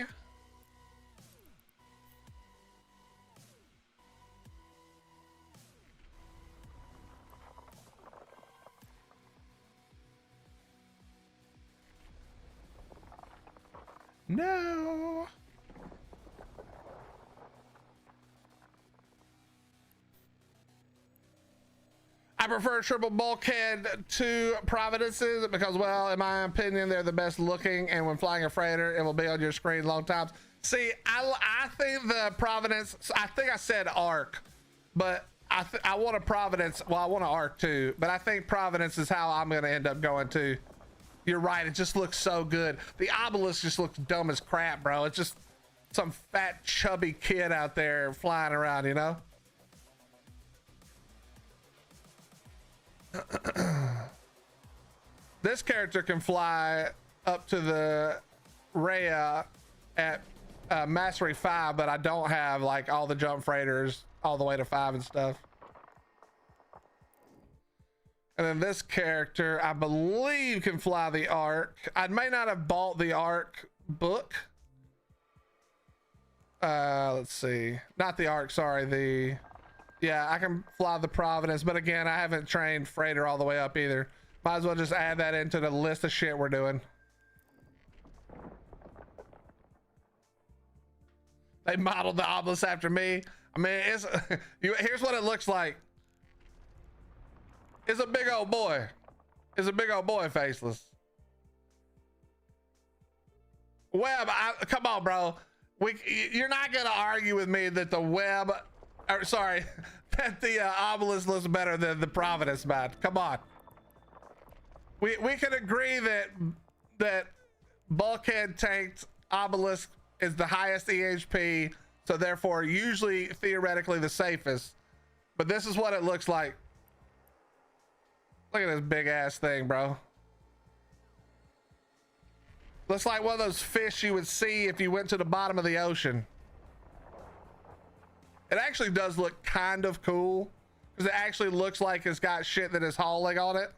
Speaker 1: No. I prefer triple bulkhead to Providences because, well, in my opinion, they're the best looking, and when flying a freighter, it will be on your screen long times. See, I think the Providence, I think I said Arc, but I want a Providence. Well, I want an Arc too, but I think Providence is how I'm going to end up going to. You're right. It just looks so good. The obelisk just looks dumb as crap, bro. It's just some fat, chubby kid out there flying around, you know? This character can fly up to the Rhea at Mastery 5, but I don't have like all the jump freighters all the way to 5 and stuff. And then this character, I believe, can fly the Arc. I may not have bought the Arc book. Let's see. Not the Arc, sorry. Yeah, I can fly the Providence, but again, I haven't trained freighter all the way up either. Might as well just add that into the list of shit we're doing. They modeled the obelisk after me. I mean, it's here's what it looks like. It's a big old boy. It's a big old boy, faceless. Web, come on, bro. You're not gonna argue with me that the web, or sorry, that the obelisk looks better than the Providence, man. Come on. We can agree that bulkhead tanked obelisk is the highest EHP, so therefore usually theoretically the safest. But this is what it looks like. Look at this big ass thing, bro. Looks like one of those fish you would see if you went to the bottom of the ocean. It actually does look kind of cool because it actually looks like it's got shit that is hauling on it.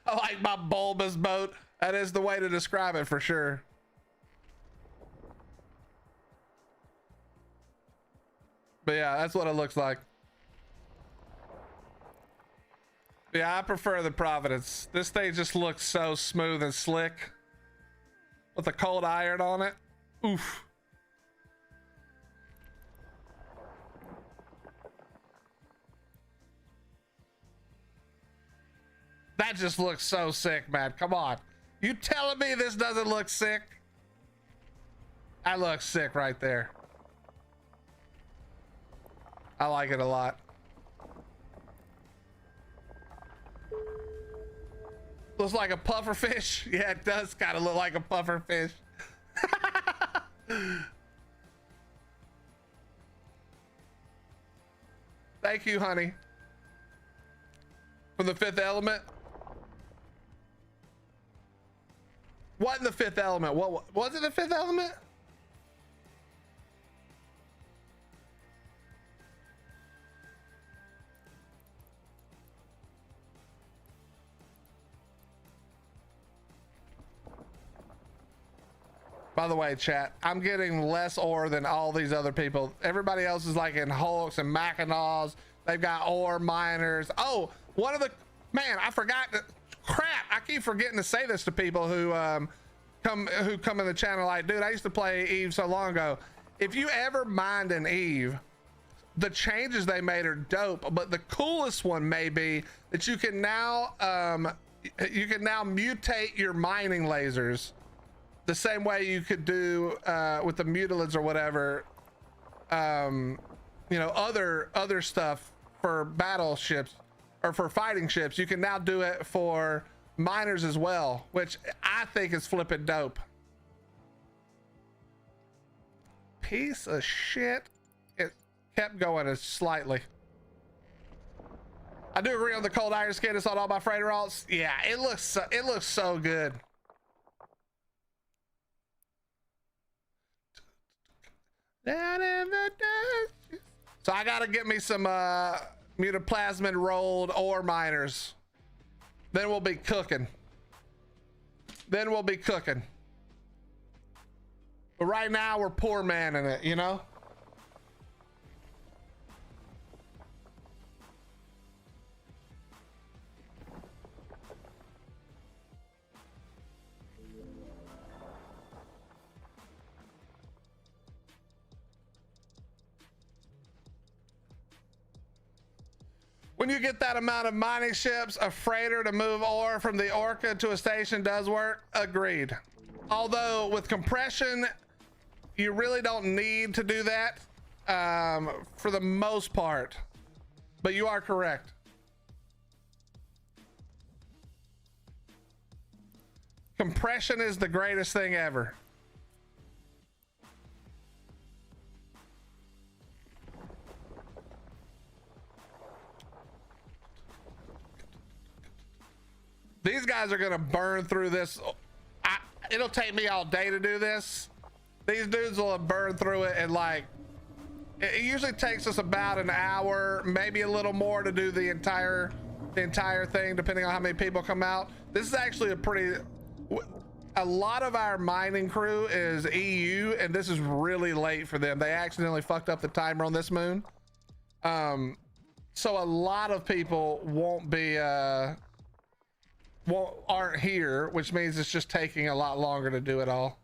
Speaker 1: I like my bulbous boat. That is the way to describe it for sure. But yeah, that's what it looks like. Yeah, I prefer the Providence. This thing just looks so smooth and slick with the cold iron on it. Oof. That just looks so sick, man. Come on. You telling me this doesn't look sick? That looks sick right there. I like it a lot. Looks like a puffer fish. Yeah, it does kind of look like a puffer fish. Thank you, honey. From the Fifth Element. What in the Fifth Element? What was it, the Fifth Element? By the way, chat, I'm getting less ore than all these other people. Everybody else is like in Hulks and Mackinaws. They've got ore miners. Oh, one of the, man, I forgot. Crap, I keep forgetting to say this to people who come in the channel. Like, dude, I used to play Eve so long ago. If you ever mined an Eve, the changes they made are dope. But the coolest one may be that you can now mutate your mining lasers the same way you could do with the mutilids or whatever. You know, other stuff for battleships or for fighting ships. You can now do it for miners as well, which I think is flipping dope. Piece of shit. It kept going as slightly. I do agree on the cold iron skin. It's on all my freighter alts. Yeah, it looks so good. Down in the dust. So I gotta get me some mutaplasmid rolled ore miners. Then we'll be cooking. Then we'll be cooking. But right now we're poor man in it, you know? When you get that amount of mining ships, a freighter to move ore from the Orca to a station does work. Agreed. Although with compression, you really don't need to do that for the most part. But you are correct. Compression is the greatest thing ever. These guys are gonna burn through this. It'll take me all day to do this. These dudes will burn through it, and like, it usually takes us about an hour, maybe a little more, to do the entire thing, depending on how many people come out. This is actually a lot of our mining crew is EU, and this is really late for them. They accidentally fucked up the timer on this moon. So a lot of people aren't here, which means it's just taking a lot longer to do it all.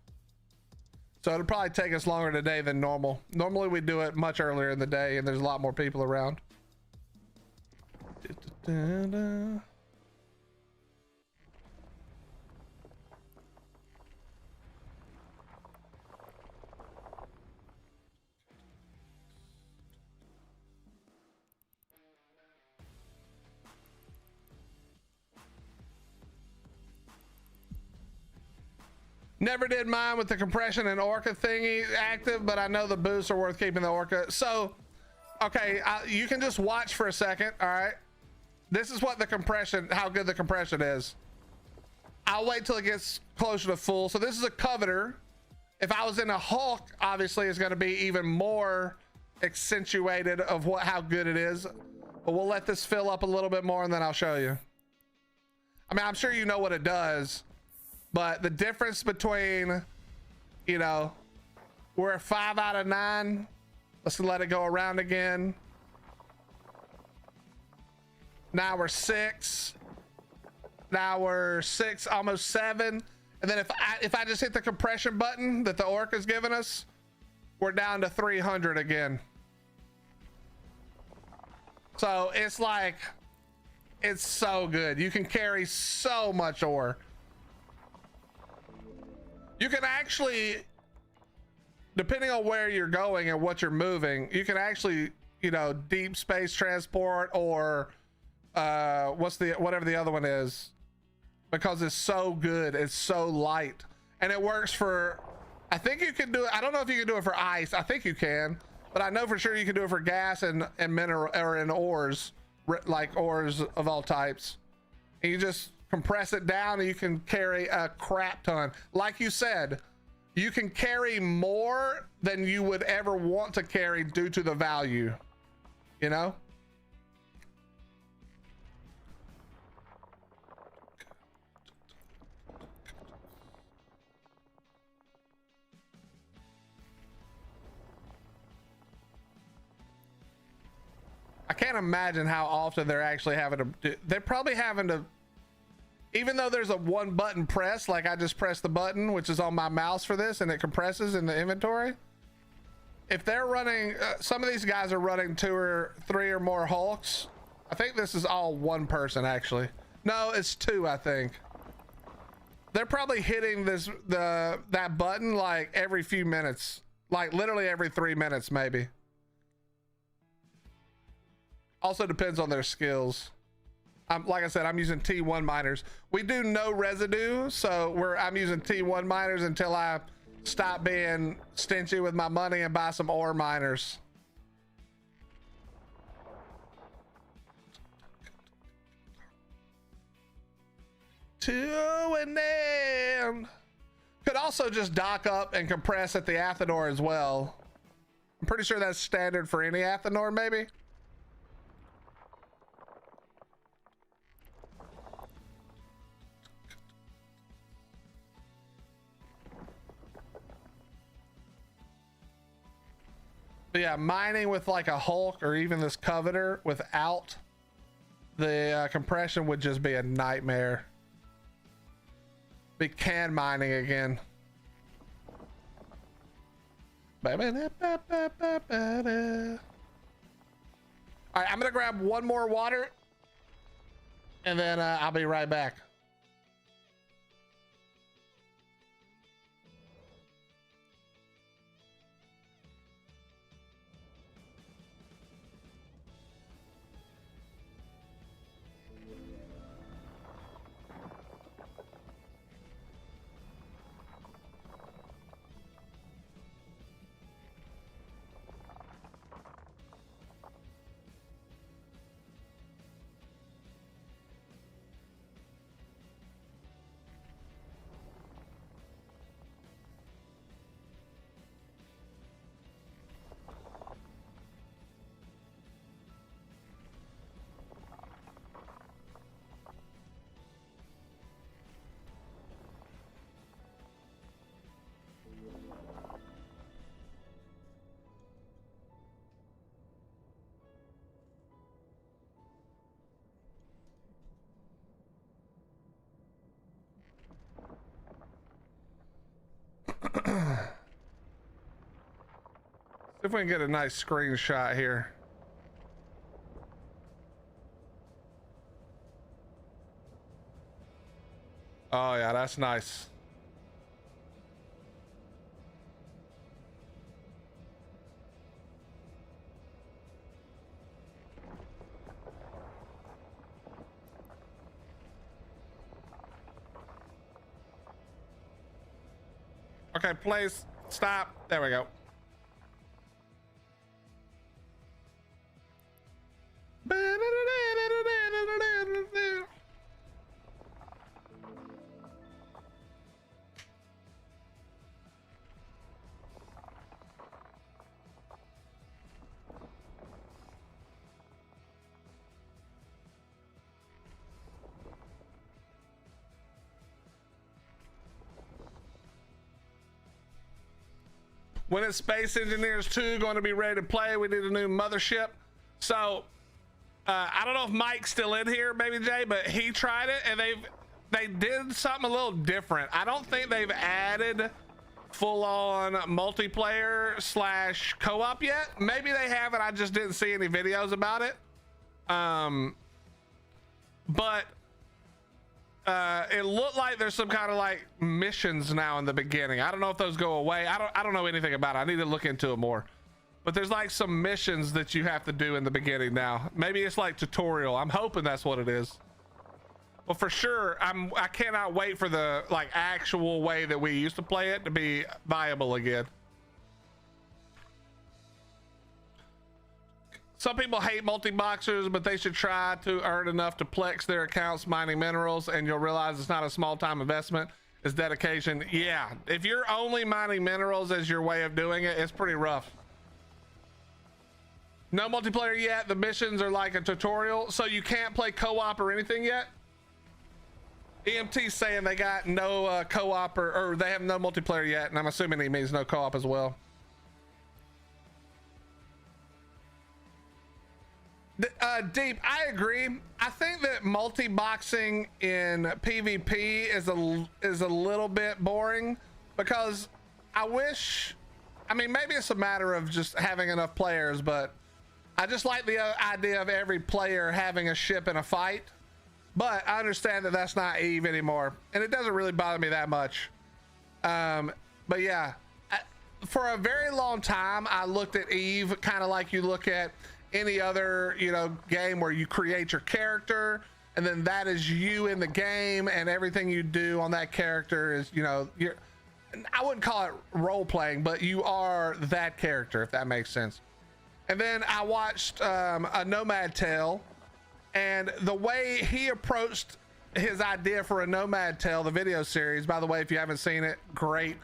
Speaker 1: So it'll probably take us longer today than normal. Normally we do it much earlier in the day and there's a lot more people around. Never did mine with the compression and Orca thingy active, but I know the boosts are worth keeping the Orca. So, okay, you can just watch for a second, all right? This is what the compression, how good the compression is. I'll wait till it gets closer to full. So this is a Coveter. If I was in a Hulk, obviously it's gonna be even more accentuated of how good it is. But we'll let this fill up a little bit more and then I'll show you. I mean, I'm sure you know what it does. But the difference between, you know, we're at 5 out of 9. Let's let it go around again. Now we're 6. Now we're 6, almost 7. And then if I just hit the compression button that the Orca's given us, we're down to 300 again. So it's like, it's so good. You can carry so much ore. You can actually, depending on where you're going and what you're moving, you can actually, you know, deep space transport or whatever the other one is, because it's so good. It's so light, and it works for, I think you can do it. I don't know if you can do it for ice. I think you can, but I know for sure you can do it for gas and mineral, or in ores, like ores of all types. And you just compress it down and you can carry a crap ton. Like you said, you can carry more than you would ever want to carry due to the value, you know? I can't imagine how often they're actually having to do. They're probably having to, even though there's a one button press, like I just pressed the button, which is on my mouse for this, and it compresses in the inventory. If they're running, some of these guys are running 2 or 3 or more Hulks. I think this is all one person actually. No, it's 2, I think. They're probably hitting that button like every few minutes, like literally every 3 minutes maybe. Also depends on their skills. Like I said, I'm using T1 miners. We do no residue, so I'm using T1 miners until I stop being stingy with my money and buy some ore miners. to an end. Could also just dock up and compress at the Athenor as well. I'm pretty sure that's standard for any Athenor, maybe. But yeah, mining with like a Hulk or even this Coveter without the compression would just be a nightmare. Be can mining again. All right, I'm gonna grab one more water and then I'll be right back. See if we can get a nice screenshot here. Oh yeah, that's nice. Okay, please stop. There we go. When is Space Engineers 2 going to be ready to play? We need a new mothership. So I don't know if Mike's still in here, Baby J, but he tried it and they did something a little different. I don't think they've added full-on multiplayer slash co-op yet. Maybe they haven't. I just didn't see any videos about it. But it looked like there's some kind of like missions now in the beginning. I don't know if those go away. I don't know anything about it. I need to look into it more. But there's like some missions that you have to do in the beginning now. Maybe it's like tutorial. I'm hoping that's what it is. Well, for sure, I cannot wait for the like actual way that we used to play it to be viable again. Some people hate multi-boxers, but they should try to earn enough to plex their accounts mining minerals, and you'll realize it's not a small-time investment. It's dedication. Yeah, if you're only mining minerals as your way of doing it, it's pretty rough. No multiplayer yet. The missions are like a tutorial, so you can't play co-op or anything yet. EMT's saying they got no co-op or they have no multiplayer yet, and I'm assuming he means no co-op as well. Deep, I agree. I think that multi-boxing in PvP is a little bit boring because I wish, I mean, maybe it's a matter of just having enough players, but I just like the idea of every player having a ship in a fight. But I understand that that's not EVE anymore, and it doesn't really bother me that much. But yeah, for a very long time, I looked at EVE kind of like you look at any other, you know, game where you create your character and then that is you in the game, and everything you do on that character is, you know, I wouldn't call it role playing, but you are that character, if that makes sense. And then I watched a Nomad Tale, and the way he approached his idea for a Nomad Tale, the video series. By the way, if you haven't seen it, great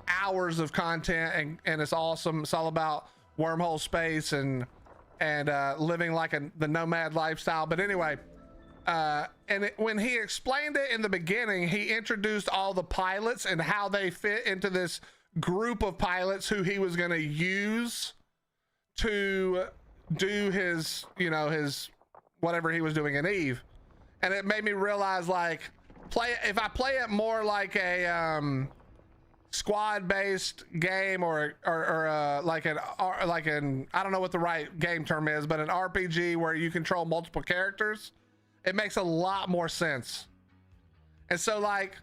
Speaker 1: hours of content, and it's awesome. It's all about wormhole space and living like the nomad lifestyle. But anyway, when he explained it in the beginning, he introduced all the pilots and how they fit into this group of pilots who he was going to use to do his, you know, his whatever he was doing in Eve. And it made me realize, like, if I play it more like a squad-based game or like an I don't know what the right game term is, but an RPG where you control multiple characters, it makes a lot more sense. And so, like,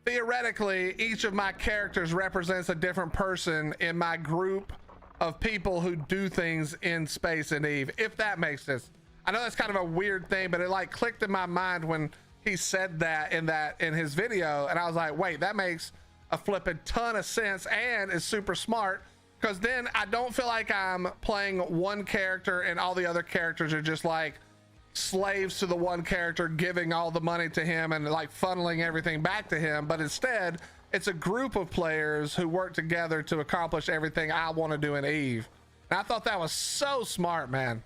Speaker 1: theoretically, each of my characters represents a different person in my group of people who do things in space in Eve, if that makes sense. I know that's kind of a weird thing, but it like clicked in my mind when he said that in his video, and I was like, wait, that makes a flipping ton of sense and is super smart, because then I don't feel like I'm playing one character and all the other characters are just like slaves to the one character, giving all the money to him and like funneling everything back to him. But instead, it's a group of players who work together to accomplish everything I want to do in Eve. And I thought that was so smart, man.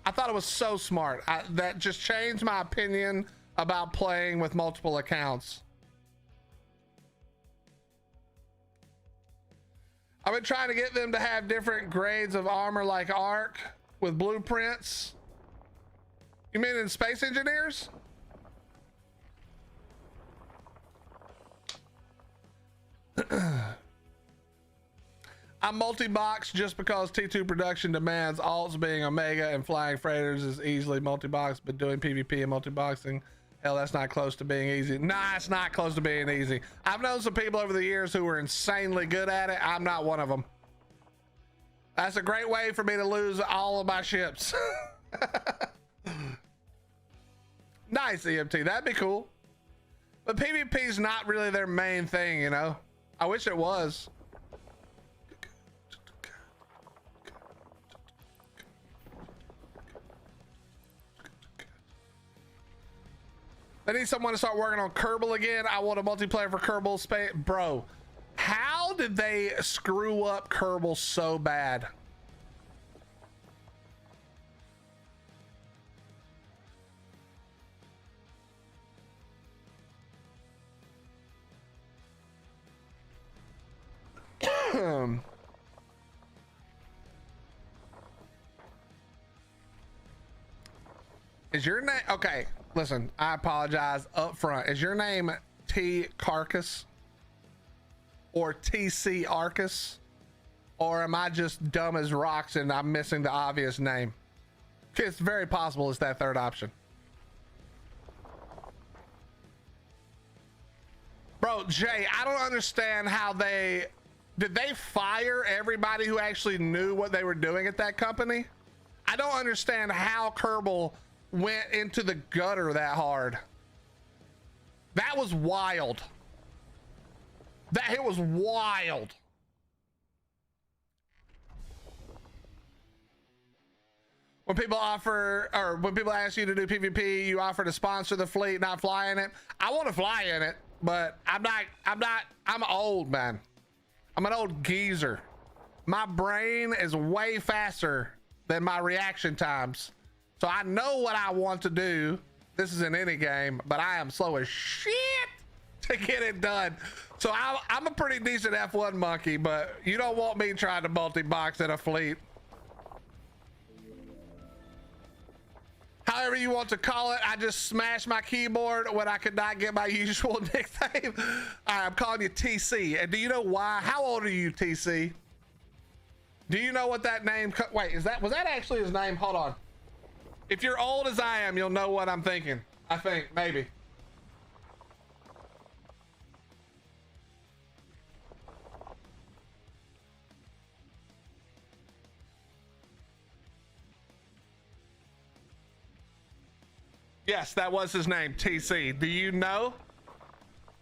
Speaker 1: I thought it was so smart. That just changed my opinion about playing with multiple accounts. I've been trying to get them to have different grades of armor like Ark with blueprints. You mean in Space Engineers? I'm multi-box just because T2 production demands alts being Omega and flying freighters is easily multi-box, but doing PvP and multi-boxing, hell, that's not close to being easy. Nah, it's not close to being easy. I've known some people over the years who were insanely good at it. I'm not one of them. That's a great way for me to lose all of my ships. Nice, EMT. That'd be cool. But PvP's not really their main thing, you know? I wish it was. I need someone to start working on Kerbal again. I want a multiplayer for Kerbal space. Bro, how did they screw up Kerbal so bad? Is your name okay? Listen, I apologize up front. Is your name T Carcass or TC Arcus, or am I just dumb as rocks and I'm missing the obvious name? It's very possible it's that third option. Bro, Jay, I don't understand how did they fire everybody who actually knew what they were doing at that company? I don't understand how Kerbal went into the gutter that hard. That was wild. It was wild. When people ask you to do PvP, you offer to sponsor the fleet, not fly in it. I want to fly in it, but I'm old, man. I'm an old geezer. My brain is way faster than my reaction times. So I know what I want to do. This is in any game, but I am slow as shit to get it done. So I'm a pretty decent F1 monkey, but you don't want me trying to multi-box in a fleet. However you want to call it, I just smashed my keyboard when I could not get my usual nickname. I'm calling you TC. And do you know why? How old are you, TC? Do you know what that name? Wait, was that actually his name? Hold on. If you're old as I am, you'll know what I'm thinking. I think, maybe. Yes, that was his name, TC. Do you know?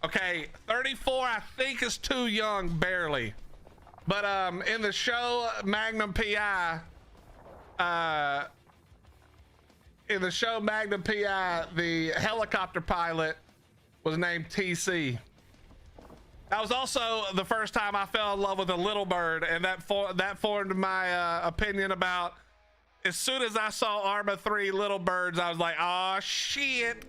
Speaker 1: Okay, 34 I think is too young, barely. But in the show Magnum PI, the helicopter pilot was named TC. That was also the first time I fell in love with a little bird, and that formed my opinion about. As soon as I saw Arma 3 little birds, I was like, oh shit.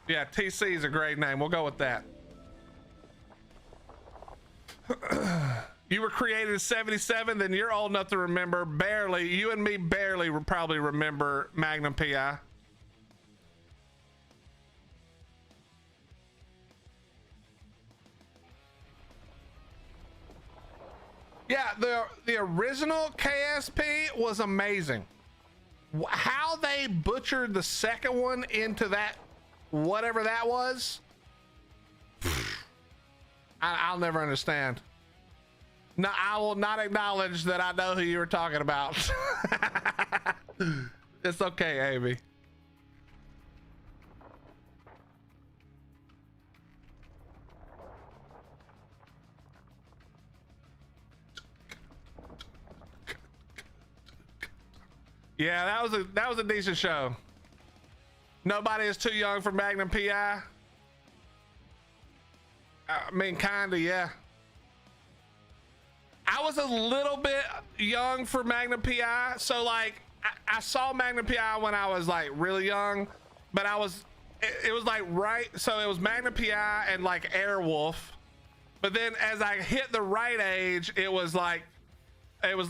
Speaker 1: Yeah, TC is a great name. We'll go with that. You were created in 77, then you're old enough to remember barely. You and me barely probably remember Magnum PI. Yeah, the original KSP was amazing. How they butchered the second one into that, whatever that was, I'll never understand. No, I will not acknowledge that I know who you were talking about. It's okay, Amy. Yeah, that was a decent show. Nobody is too young for Magnum PI. I mean, kinda, yeah. I was a little bit young for Magnum PI, so like I saw Magnum PI when I was like really young, but it was like right, so it was Magnum PI and like Airwolf, but then as I hit the right age, it was like what was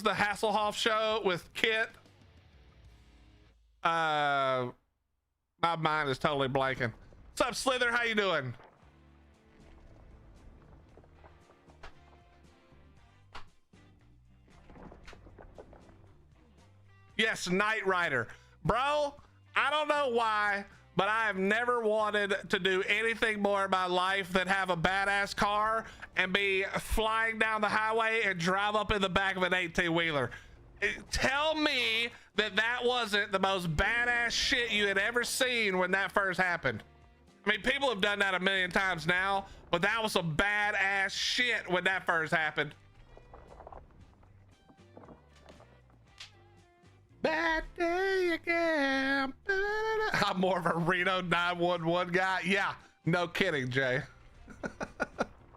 Speaker 1: the Hasselhoff show with Kit? My mind is totally blanking. What's up, Slither? How you doing? Yes, Knight Rider. Bro, I don't know why, but I have never wanted to do anything more in my life than have a badass car and be flying down the highway and drive up in the back of an 18-wheeler. Tell me that that wasn't the most badass shit you had ever seen when that first happened. I mean, people have done that a million times now, but that was some badass shit when that first happened. Bad day again. I'm more of a Reno 911 guy. Yeah, no kidding, Jay.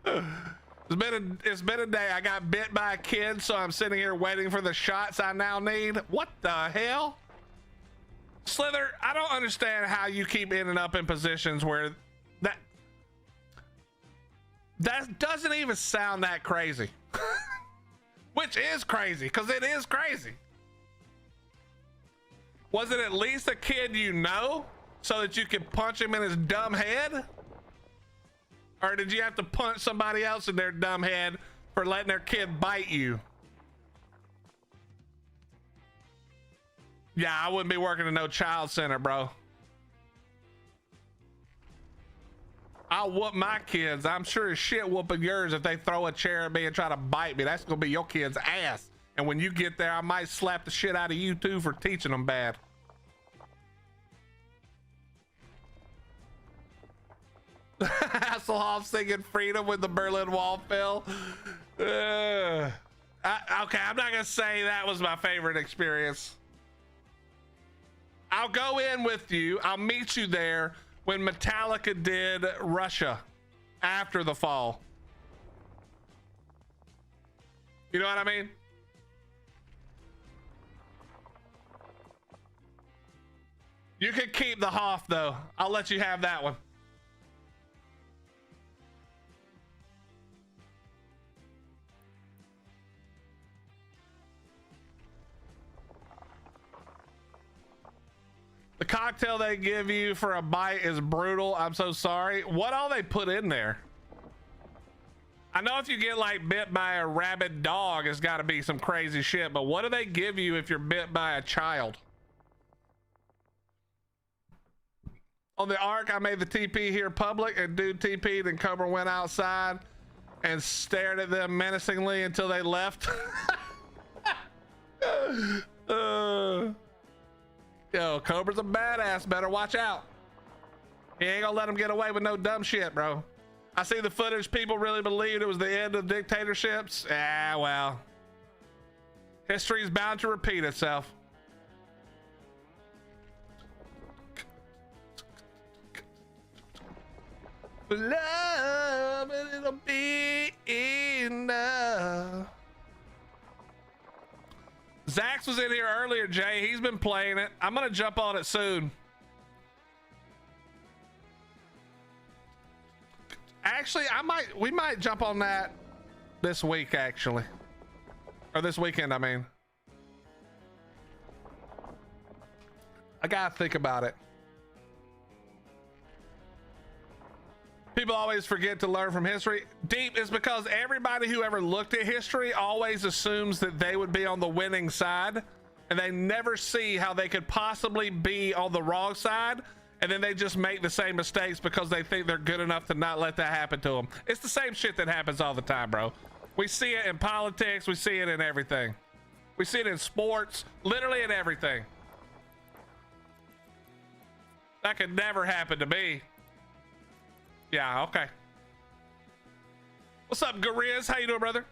Speaker 1: It's been a day. I got bit by a kid, so I'm sitting here waiting for the shots I now need. What the hell? Slither, I don't understand how you keep ending up in positions where that doesn't even sound that crazy. Which is crazy, because it is crazy. Was it at least a kid you know so that you could punch him in his dumb head? Or did you have to punch somebody else in their dumb head for letting their kid bite you? Yeah, I wouldn't be working in no child center, bro. I'll whoop my kids. I'm sure as shit whooping yours if they throw a chair at me and try to bite me. That's gonna be your kid's ass. And when you get there, I might slap the shit out of you too for teaching them bad. Hasselhoff singing Freedom when the Berlin Wall fell. Okay, I'm not gonna say that was my favorite experience. I'll go in with you. I'll meet you there when Metallica did Russia after the fall. You know what I mean? You can keep the Hoff though. I'll let you have that one. The cocktail they give you for a bite is brutal. I'm so sorry. What all they put in there? I know if you get like bit by a rabid dog, it's got to be some crazy shit, but what do they give you if you're bit by a child? On the Ark, I made the TP here public, and dude TP'd and Cobra went outside and stared at them menacingly until they left. Yo, Cobra's a badass. Better watch out. He ain't gonna let him get away with no dumb shit, bro. I see the footage. People really believed it was the end of dictatorships. Ah, well. History is bound to repeat itself. Love, and it'll be enough. Zax was in here earlier, Jay. He's been playing it. I'm gonna jump on it soon. Actually, we might jump on that this week, actually. Or this weekend, I mean. I gotta think about it. People always forget to learn from history. Deep is because everybody who ever looked at history always assumes that they would be on the winning side, and they never see how they could possibly be on the wrong side, and then they just make the same mistakes because they think they're good enough to not let that happen to them. It's the same shit that happens all the time, bro. We see it in politics. We see it in everything. We see it in sports, literally in everything. That could never happen to me. Yeah, okay. What's up, Gariz? How you doing, brother?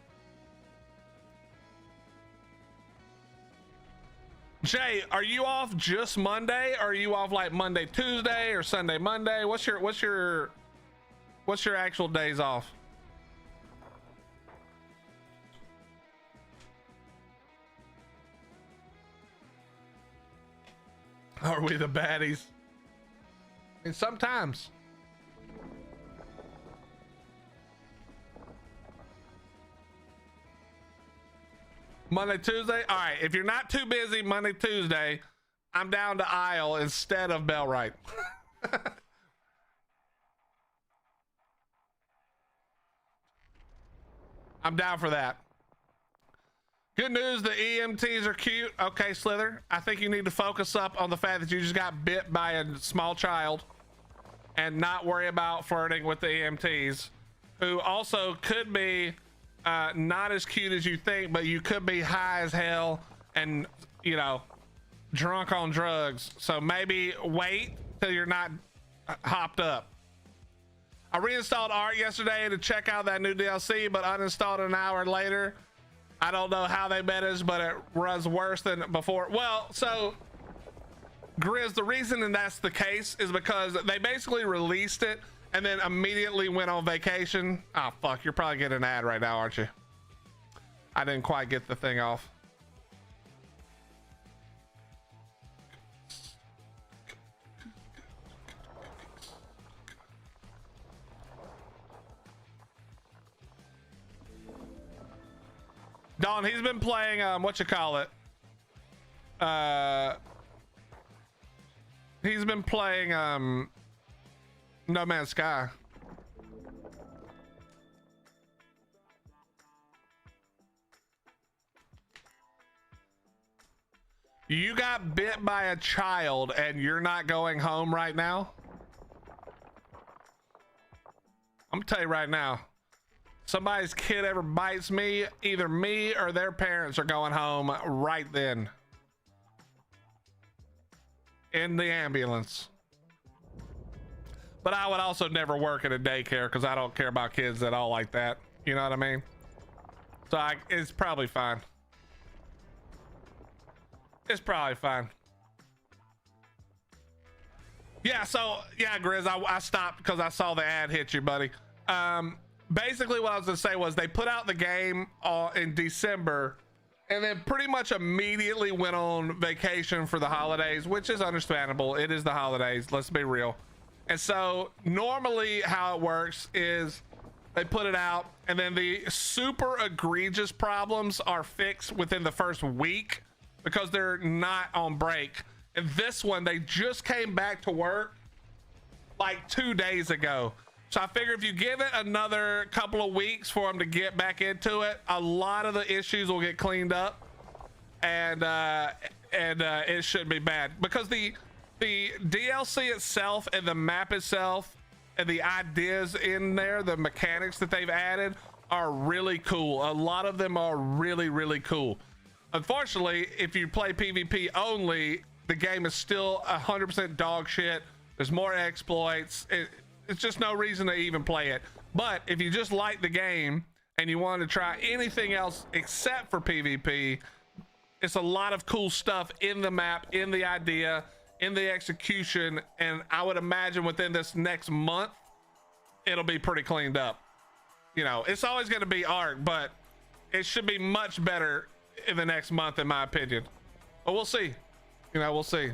Speaker 1: Jay, are you off just Monday? Or are you off like Monday, Tuesday, or Sunday, Monday? What's your actual days off? Are we the baddies? And sometimes. Monday, Tuesday. All right. If you're not too busy Monday, Tuesday, I'm down to Isle instead of Bellwright. I'm down for that. Good news. The EMTs are cute. Okay, Slither. I think you need to focus up on the fact that you just got bit by a small child and not worry about flirting with the EMTs, who also could be not as cute as you think, but you could be high as hell and, you know, drunk on drugs. So maybe wait till you're not hopped up. I reinstalled Art yesterday to check out that new DLC, but uninstalled an hour later. I don't know how they managed, but it runs worse than before. Well, so Grizz, the reason and that's the case is because they basically released it and then immediately went on vacation. Oh, fuck. You're probably getting an ad right now, aren't you? I didn't quite get the thing off. Don, he's been playing, what you call it? He's been playing, No Man's Sky. You got bit by a child and you're not going home right now? I'm gonna tell you right now. Somebody's kid ever bites me, either me or their parents are going home right then. In the ambulance. But I would also never work at a daycare because I don't care about kids at all like that. You know what I mean? So it's probably fine. It's probably fine. Yeah, so, yeah, Grizz, I stopped because I saw the ad hit you, buddy. Basically what I was gonna say was they put out the game in December and then pretty much immediately went on vacation for the holidays, which is understandable. It is the holidays, let's be real. And so normally how it works is they put it out and then the super egregious problems are fixed within the first week because they're not on break. And this one, they just came back to work like 2 days ago. So I figure if you give it another couple of weeks for them to get back into it, a lot of the issues will get cleaned up, and it shouldn't be bad because the DLC itself and the map itself and the ideas in there, the mechanics that they've added are really cool. A lot of them are really, really cool. Unfortunately, if you play PvP only, the game is still 100% dog shit. There's more exploits. It's just no reason to even play it. But if you just like the game and you want to try anything else except for PvP, It's a lot of cool stuff in the map, in the idea, in the execution, and I would imagine within this next month, it'll be pretty cleaned up. You know, it's always going to be Ark, but it should be much better in the next month, in my opinion. But we'll see. You know, we'll see.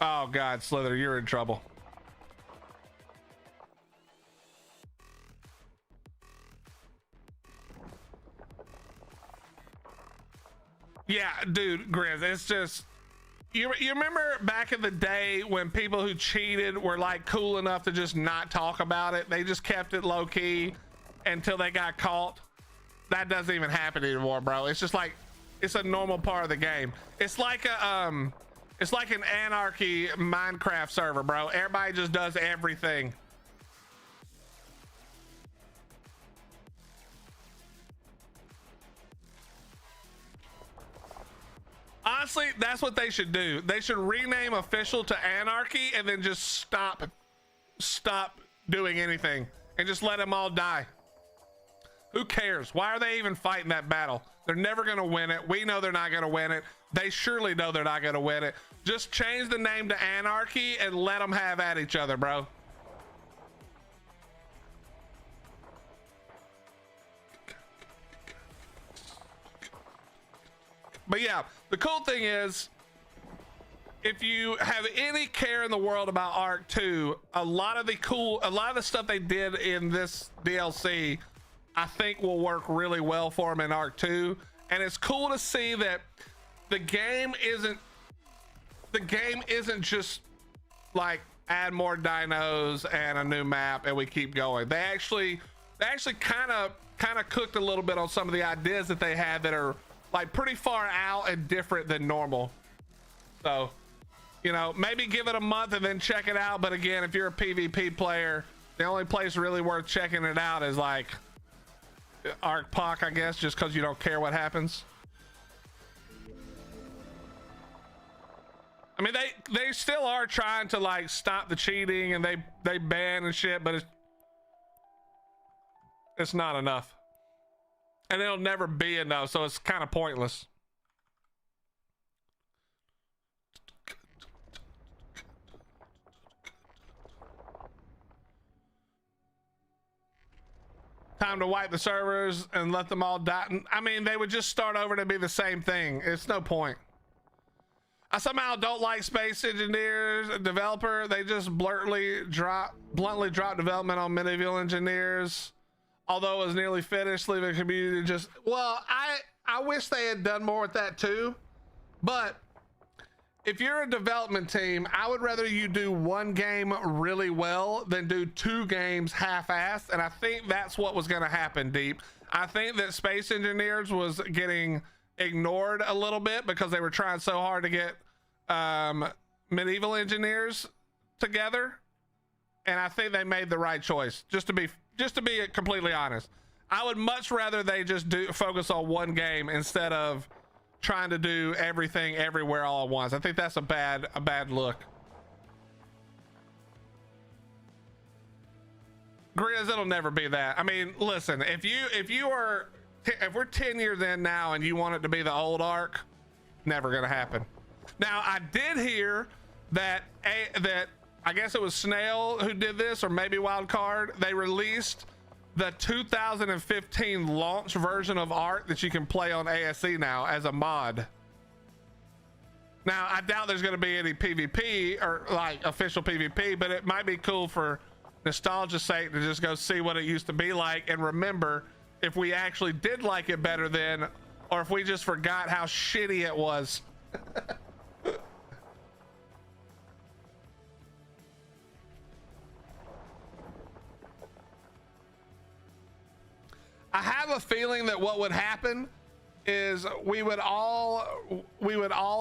Speaker 1: Oh God, Slither, you're in trouble. Yeah, dude, Grizz, it's just, you remember back in the day when people who cheated were like cool enough to just not talk about it? They just kept it low key until they got caught. That doesn't even happen anymore, bro. It's just like, it's a normal part of the game. It's like a it's like an anarchy Minecraft server, bro. Everybody just does everything. Honestly, that's what they should do. They should rename official to anarchy and then just stop doing anything and just let them all die. Who cares? Why are they even fighting that battle? They're never going to win it. We know they're not going to win it. They surely know they're not going to win it. Just change the name to anarchy and let them have at each other, bro. But yeah, the cool thing is, if you have any care in the world about Ark 2, a lot of the stuff they did in this DLC, I think will work really well for them in Ark 2. And it's cool to see that the game isn't just like add more dinos and a new map and we keep going. They actually kind of cooked a little bit on some of the ideas that they had that are like pretty far out and different than normal. So, you know, maybe give it a month and then check it out. But again, if you're a PvP player, the only place really worth checking it out is like Ark Poc, I guess, just because you don't care what happens. I mean, they still are trying to like stop the cheating and they ban and shit, but it's not enough. And it'll never be enough, so it's kind of pointless. Time to wipe the servers and let them all die. I mean, they would just start over to be the same thing. It's no point. I somehow don't like Space Engineers developer. They just bluntly drop development on Medieval Engineers. Although it was nearly finished, leaving the community just, well, I wish they had done more with that too. But if you're a development team, I would rather you do one game really well than do two games half-assed. And I think that's what was going to happen, Deep. I think that Space Engineers was getting ignored a little bit because they were trying so hard to get Medieval Engineers together. And I think they made the right choice, just to be completely honest. I would much rather they just focus on one game instead of trying to do everything everywhere all at once. I think that's a bad look. Grizz, it'll never be that. I mean, listen, if we're 10 years in now and you want it to be the old Ark, never gonna happen. Now, I did hear that I guess it was Snail who did this, or maybe Wildcard. They released the 2015 launch version of Ark that you can play on ASE now as a mod. Now, I doubt there's going to be any PvP or like official PvP, but it might be cool for nostalgia's sake to just go see what it used to be like and remember if we actually did like it better then, or if we just forgot how shitty it was. I have a feeling that what would happen is we would all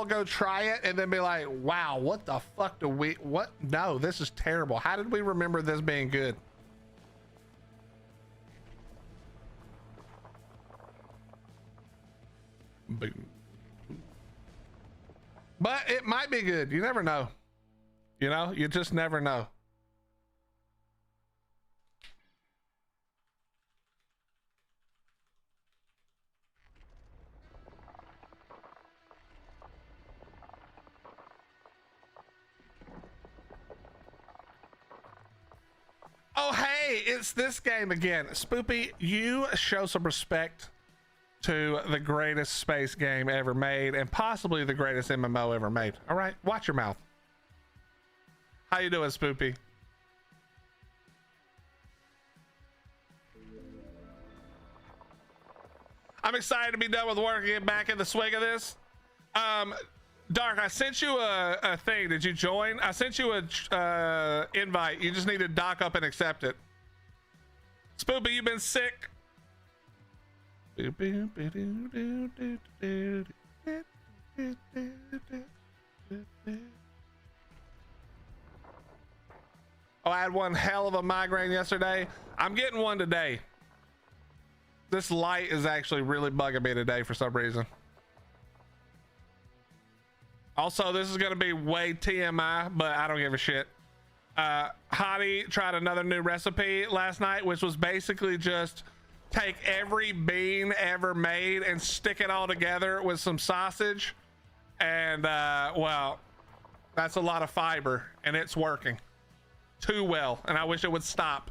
Speaker 1: go try it and then be like, wow, what the fuck no, this is terrible. How did we remember this being good? But it might be good. You never know. You know, you just never know. it's this game again. Spoopy, you show some respect to the greatest space game ever made and possibly the greatest MMO ever made. All right, watch your mouth. How you doing, Spoopy? I'm excited to be done with work and get back in the swing of this. Dark, I sent you a thing. Did you join? I sent you a invite. You just need to dock up and accept it. Spoopy, you've been sick. Oh, I had one hell of a migraine yesterday. I'm getting one today. This light is actually really bugging me today for some reason. Also, this is going to be way TMI, but I don't give a shit. Hottie tried another new recipe last night, which was basically just take every bean ever made and stick it all together with some sausage. And, well, that's a lot of fiber, and it's working too well. And I wish it would stop.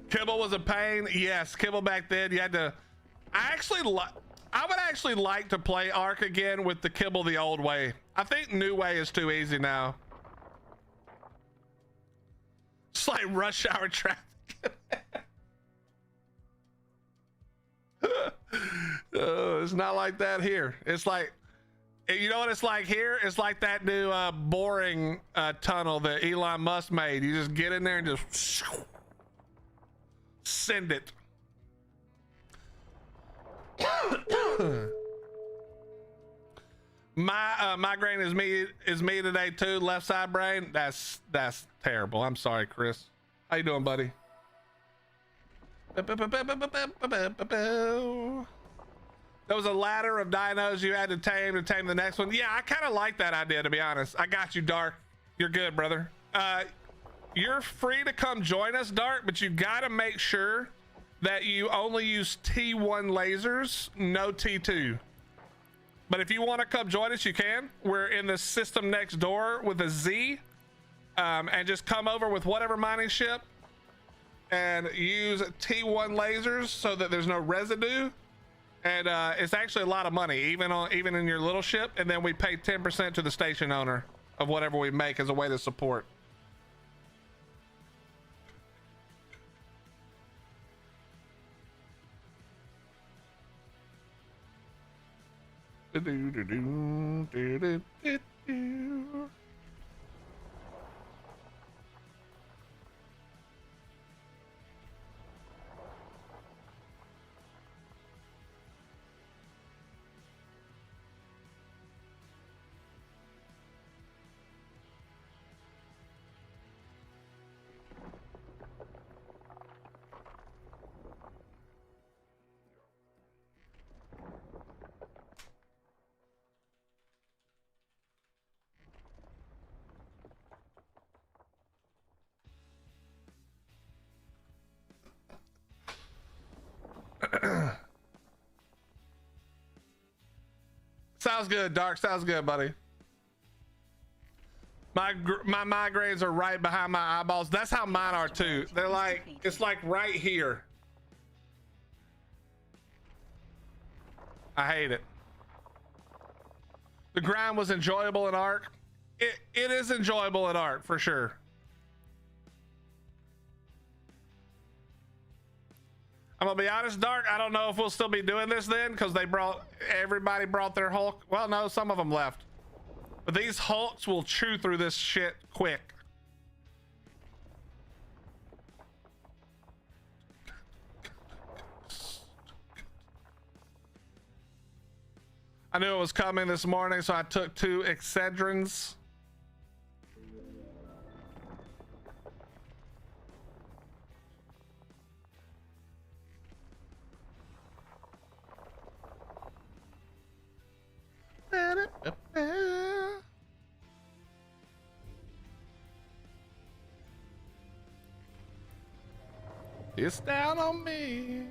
Speaker 1: Kibble was a pain. Yes, Kibble back then, you had to. I would actually like to play Ark again with the Kibble the old way. I think new way is too easy now. It's like rush hour traffic. It's not like that here. It's like, you know what it's like here? It's like that new boring tunnel that Elon Musk made. You just get in there and just send it. My migraine is me today too. Left side brain. That's terrible. I'm sorry, Chris. How you doing, buddy? There was a ladder of dinos you had to tame the next one. Yeah, I kind of like that idea, to be honest. I got you, Dark. You're good, brother. You're free to come join us, Dark, but you gotta make sure that you only use T1 lasers, no T2. But if you want to come join us, you can. We're in the system next door with a Z, and just come over with whatever mining ship and use T1 lasers so that there's no residue. And it's actually a lot of money, even in your little ship. And then we pay 10% to the station owner of whatever we make as a way to support. Sounds good, Dark. Sounds good, buddy. My migraines are right behind my eyeballs. That's how mine are too. They're like, it's like right here. I hate it. The grind was enjoyable in Ark. It is enjoyable in Ark for sure. I'm gonna be honest, Dark. I don't know if we'll still be doing this then, because everybody brought their Hulk. Well, no, some of them left. But these Hulks will chew through this shit quick. I knew it was coming this morning, so I took 2 Excedrins. It's down on me.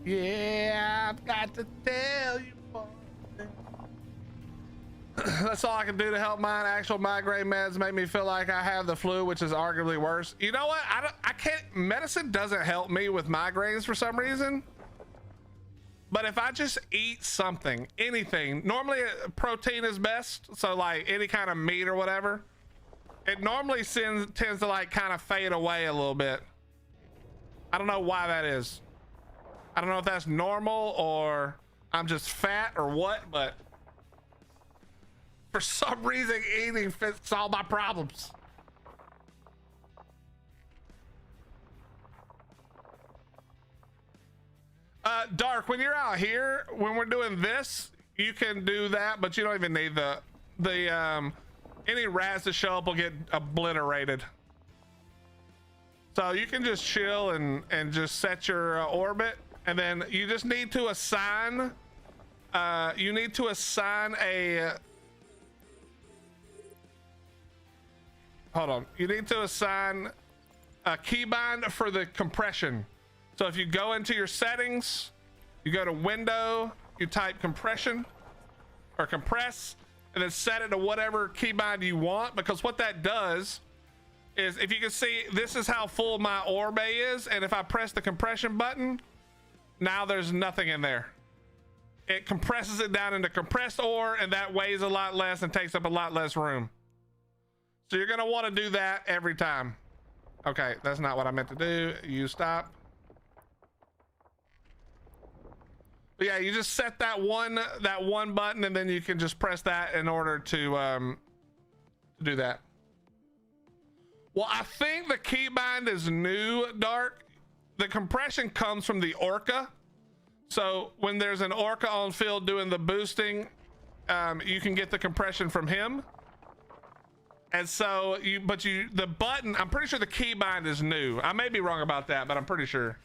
Speaker 1: Yeah, I've got to tell you one thing. That's all I can do to help mine. Actual migraine meds make me feel like I have the flu, which is arguably worse. You know what? I can't, medicine doesn't help me with migraines for some reason. But if I just eat something, anything, normally protein is best. So like any kind of meat or whatever, it normally tends to like kind of fade away a little bit. I don't know why that is. I don't know if that's normal or I'm just fat or what, but for some reason eating fixes all my problems. Dark, when you're out here, when we're doing this, you can do that, but you don't even need the any rats that show up will get obliterated. So you can just chill and just set your orbit, and then you just need to assign a hold on, you need to assign a keybind for the compression. So if you go into your settings, you go to window, you type compression or compress, and then set it to whatever keybind you want, because what that does is, if you can see, this is how full my orbe is, and if I press the compression button, now there's nothing in there. It compresses it down into compressed ore, and that weighs a lot less and takes up a lot less room. So you're gonna want to do that every time. Okay, that's not what I meant to do. You stop. But yeah, you just set that one button, and then you can just press that in order to do that. Well, I think the keybind is new, Dark. The compression comes from the Orca. So when there's an Orca on field doing the boosting, you can get the compression from him. And so the button, I'm pretty sure the keybind is new. I may be wrong about that, but I'm pretty sure.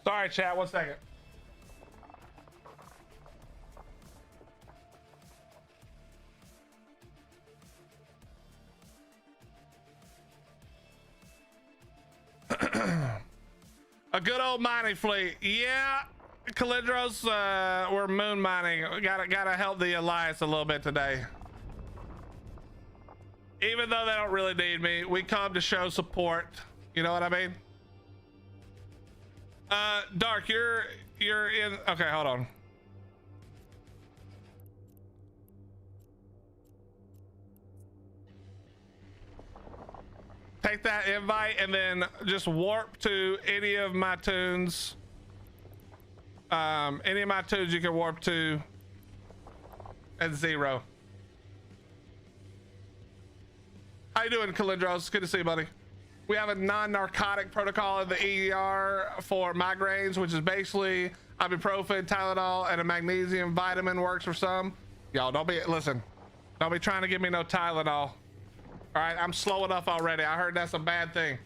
Speaker 1: Sorry, chat, 1 second. A good old mining fleet. Yeah, Calidros, we're moon mining. Gotta help the Alliance a little bit today. Even though they don't really need me, we come to show support. You know what I mean? Dark, you're in. Okay, hold on. Take that invite and then just warp to any of my tunes. Any of my tunes you can warp to at 0. How you doing, Calindros? Good to see you, buddy. We have a non-narcotic protocol in the ER for migraines, which is basically ibuprofen, Tylenol, and a magnesium vitamin. Works for some. Y'all don't be, listen, don't be trying to give me no Tylenol. All right, I'm slow enough already. I heard that's a bad thing.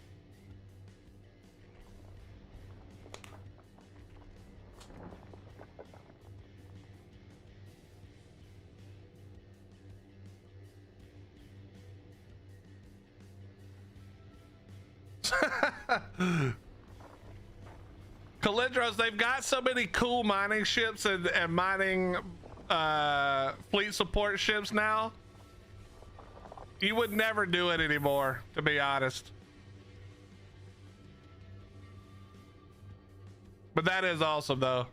Speaker 1: Calidros, they've got so many cool mining ships and mining fleet support ships now. You would never do it anymore, to be honest. But that is awesome, though.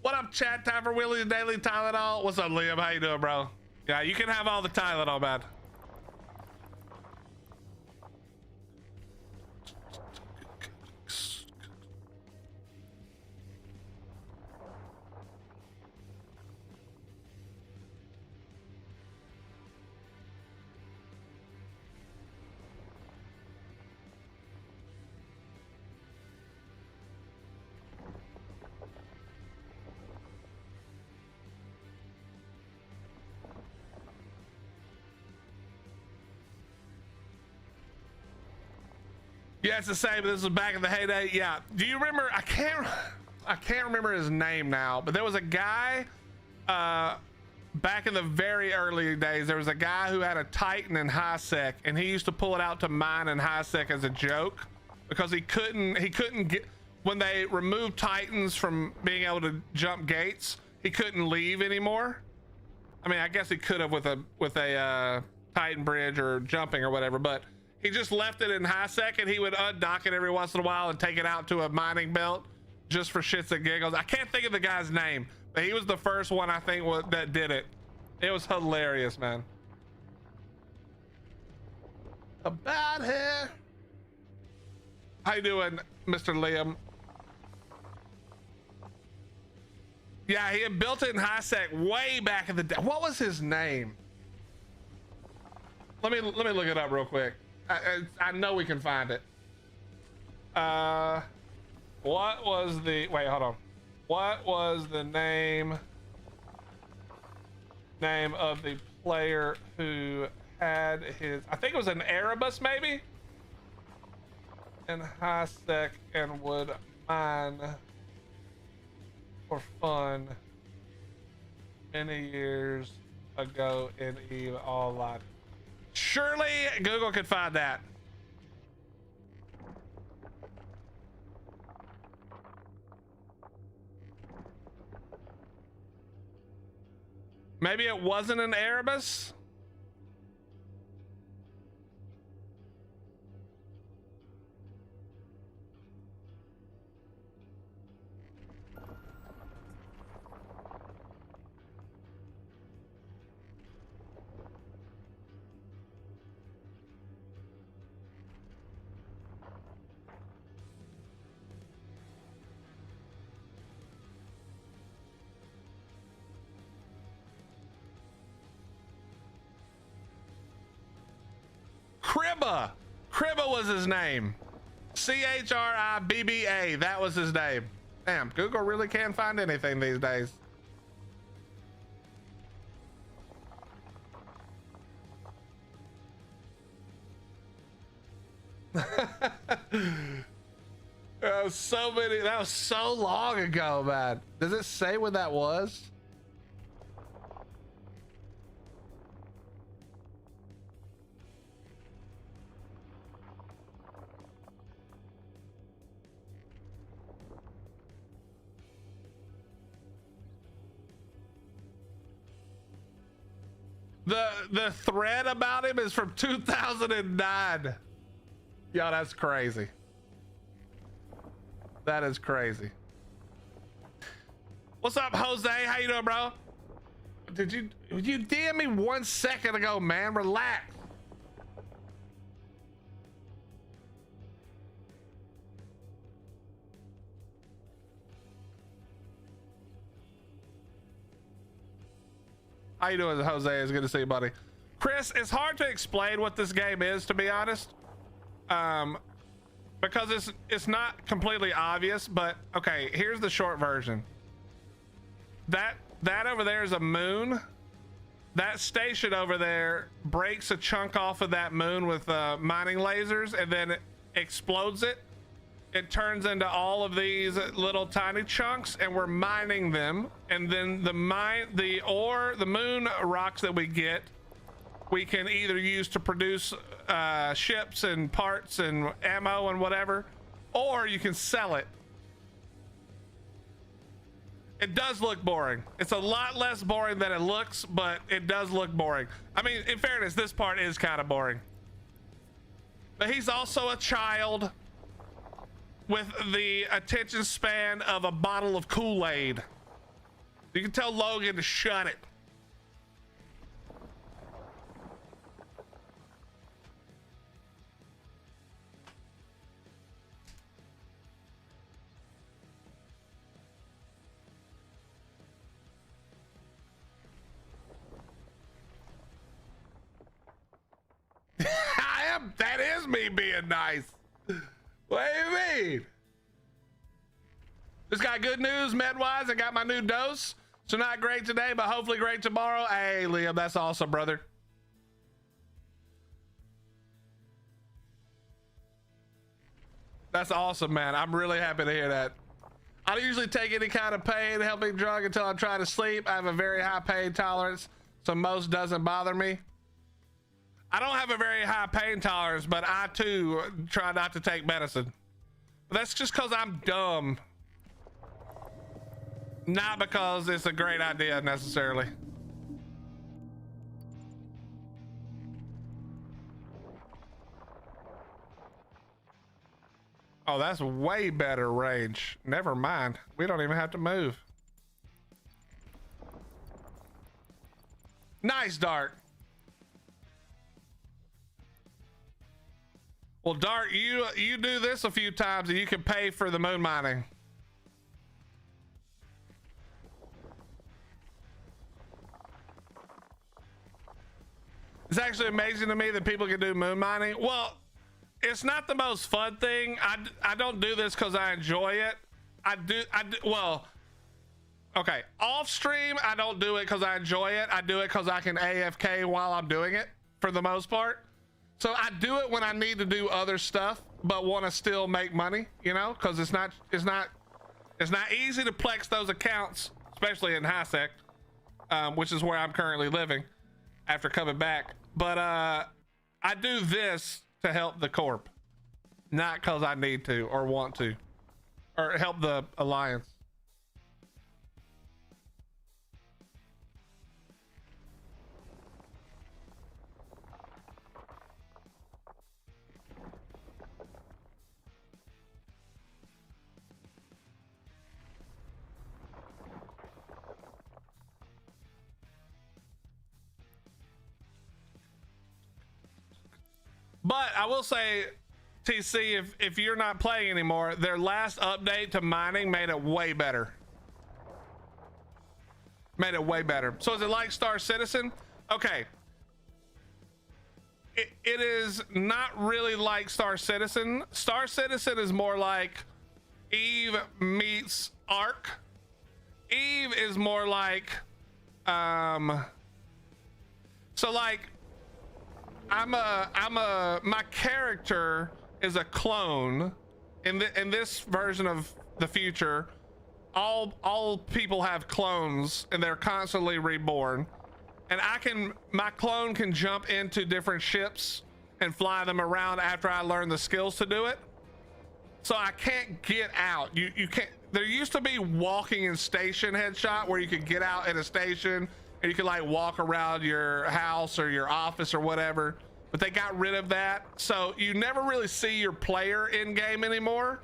Speaker 1: What up, chat? Time for Willie's Daily Tylenol. What's up, Liam? How you doing, bro? Yeah, you can have all the Tylenol, man. Yeah, it's the same. This was back in the heyday. Yeah. Do you remember? I can't remember his name now, but there was a guy back in the very early days. There was a guy who had a Titan in high sec, and he used to pull it out to mine in high sec as a joke because he couldn't get, when they removed Titans from being able to jump gates, he couldn't leave anymore. I mean, I guess he could have with a Titan bridge or jumping or whatever, but he just left it in high sec, and he would undock it every once in a while and take it out to a mining belt just for shits and giggles. I can't think of the guy's name, but he was the first one I think that did it. It was hilarious, man. About here. How you doing, Mr. Liam? Yeah, he had built it in high sec way back in the day. What was his name? Let me look it up real quick. I know we can find it. What was the, wait, hold on. What was the name of the player who had his, I think it was an Erebus maybe? In high sec and would mine for fun many years ago in EVE Online. Surely Google could find that. Maybe it wasn't an Erebus. Cribba was his name. CHRIBBA. That was his name. Damn, Google really can't find anything these days. That was so many. That was so long ago, man. Does it say when that was? The thread about him is from 2009. Yo, that's crazy. That is crazy. What's up, Jose? How you doing, bro? Did you DM me 1 second ago, man? Relax. How you doing, Jose? It's good to see you, buddy. Chris, it's hard to explain what this game is, to be honest, because it's not completely obvious. But okay, here's the short version. That over there is a moon, that station over there breaks a chunk off of that moon with mining lasers, and then it explodes it. It turns into all of these little tiny chunks, and we're mining them. And then the moon rocks that we get, we can either use to produce ships and parts and ammo and whatever, or you can sell it. It does look boring. It's a lot less boring than it looks, but it does look boring. I mean, in fairness, this part is kind of boring. But he's also a child with the attention span of a bottle of Kool-Aid. You can tell Logan to shut it. That is me being nice. What do you mean? Just got good news med-wise. I got my new dose. So not great today, but hopefully great tomorrow. Hey, Liam, that's awesome, brother. That's awesome, man. I'm really happy to hear that. I don't usually take any kind of pain helping drug until I'm trying to sleep. I have a very high pain tolerance, so most doesn't bother me. I don't have a very high pain tolerance, but I too try not to take medicine. But that's just because I'm dumb. Not because it's a great idea necessarily. Oh, that's way better range. Never mind. We don't even have to move. Nice, Dark. Well, Dart, you do this a few times and you can pay for the moon mining. It's actually amazing to me that people can do moon mining. Well, it's not the most fun thing. I don't do this because I enjoy it. I do, well, okay. Off stream, I don't do it because I enjoy it. I do it because I can AFK while I'm doing it for the most part. So I do it when I need to do other stuff, but want to still make money, you know, because it's not easy to plex those accounts, especially in high sec, which is where I'm currently living after coming back. But I do this to help the corp, not because I need to or want to, or help the alliance. But I will say, TC, if you're not playing anymore, their last update to mining made it way better. Made it way better. So is it like Star Citizen? Okay. It is not really like Star Citizen. Star Citizen is more like Eve meets Ark. Eve is more like, so like, my character is a clone in this version of the future. All people have clones and they're constantly reborn, and my clone can jump into different ships and fly them around after I learn the skills to do it. So I can't get out. You can't. There used to be walking in station headshot where you could get out at a station and you could like walk around your house or your office or whatever, but they got rid of that. So you never really see your player in game anymore.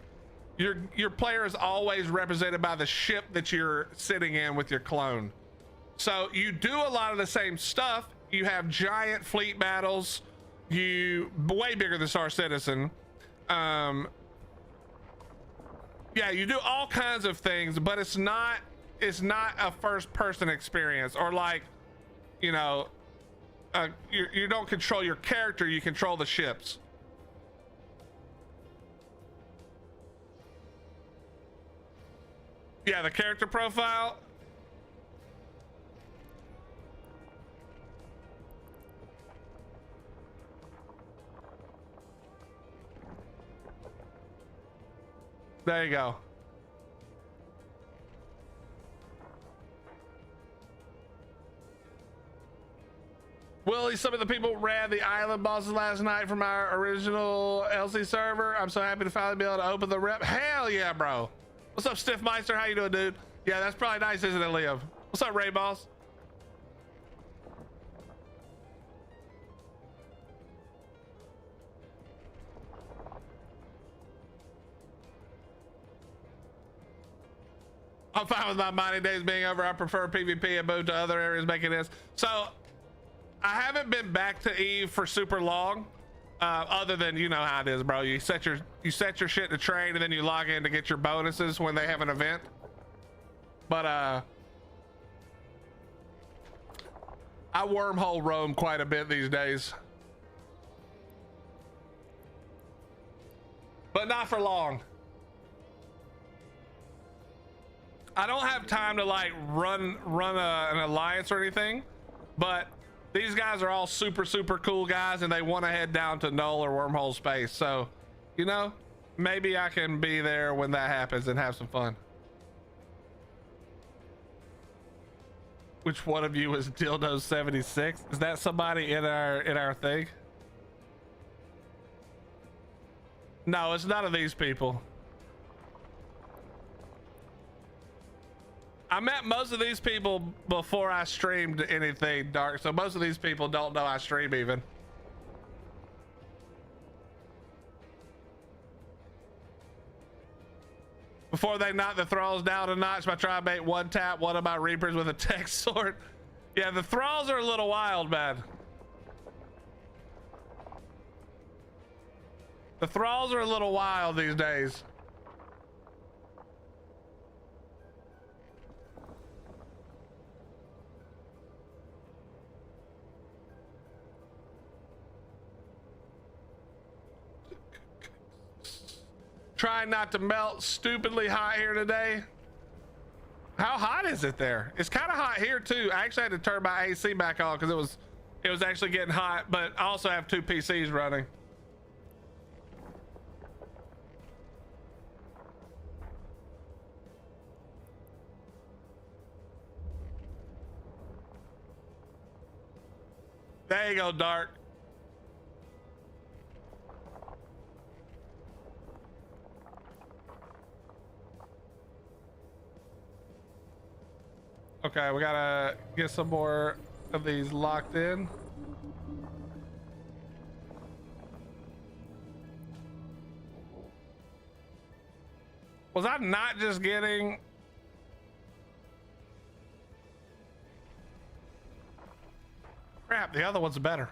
Speaker 1: Your player is always represented by the ship that you're sitting in with your clone. So you do a lot of the same stuff. You have giant fleet battles, way bigger than Star Citizen. Yeah, you do all kinds of things, but it's not a first person experience, or like, you know, you don't control your character, you control the ships. Yeah, the character profile. There you go. Willie, some of the people ran the island bosses last night from our original LC server. I'm so happy to finally be able to open the rep. Hell yeah, bro. What's up, Stiffmeister? How you doing, dude? Yeah, that's probably nice, isn't it, Liam? What's up, Ray Boss? I'm fine with my mining days being over. I prefer PvP and move to other areas making this. So I haven't been back to Eve for super long, other than, you know how it is, bro. You set your shit to train and then you log in to get your bonuses when they have an event. But I wormhole roam quite a bit these days, but not for long. I don't have time to like run an alliance or anything, but these guys are all super cool guys and they want to head down to null or wormhole space. So, you know, maybe I can be there when that happens and have some fun. Which one of you is Dildo 76? Is that somebody in our thing? No, it's none of these people. I met most of these people before I streamed anything, Dark, so most of these people don't know I stream even. Before they knock the thralls down a notch, my tribe mate one tap one of my reapers with a tech sword. Yeah, the thralls are a little wild, man. The thralls are a little wild these days. Trying not to melt. Stupidly hot here today. How hot is it there? It's kind of hot here too. I actually had to turn my AC back on because it was actually getting hot, but I also have 2 PCs running. There you go, Dark. Okay, we gotta get some more of these locked in. Was I not just getting... Crap, the other one's better.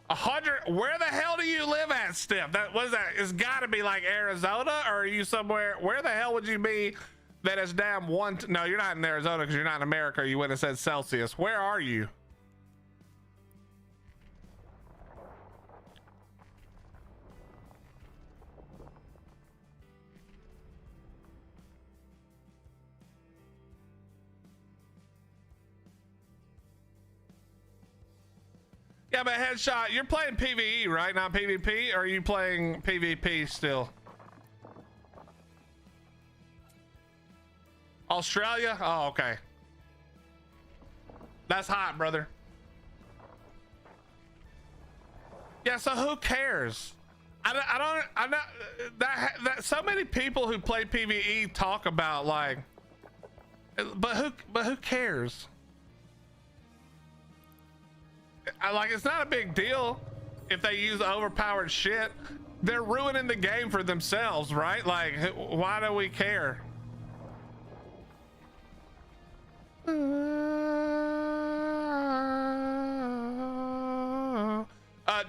Speaker 1: 100. Where the hell do you live at, Stiff? That was that. It's got to be like Arizona, or are you somewhere? Where the hell would you be? That is damn one. No, you're not in Arizona because you're not in America. You would have said Celsius. Where are you? Yeah, but Headshot, you're playing PvE, right? Not PvP? Or are you playing PvP still? Australia? Oh, okay. That's hot, brother. Yeah, so who cares? I'm not that so many people who play PvE talk about like, but who cares? Like, it's not a big deal if they use overpowered shit. They're ruining the game for themselves, right? Like, why do we care?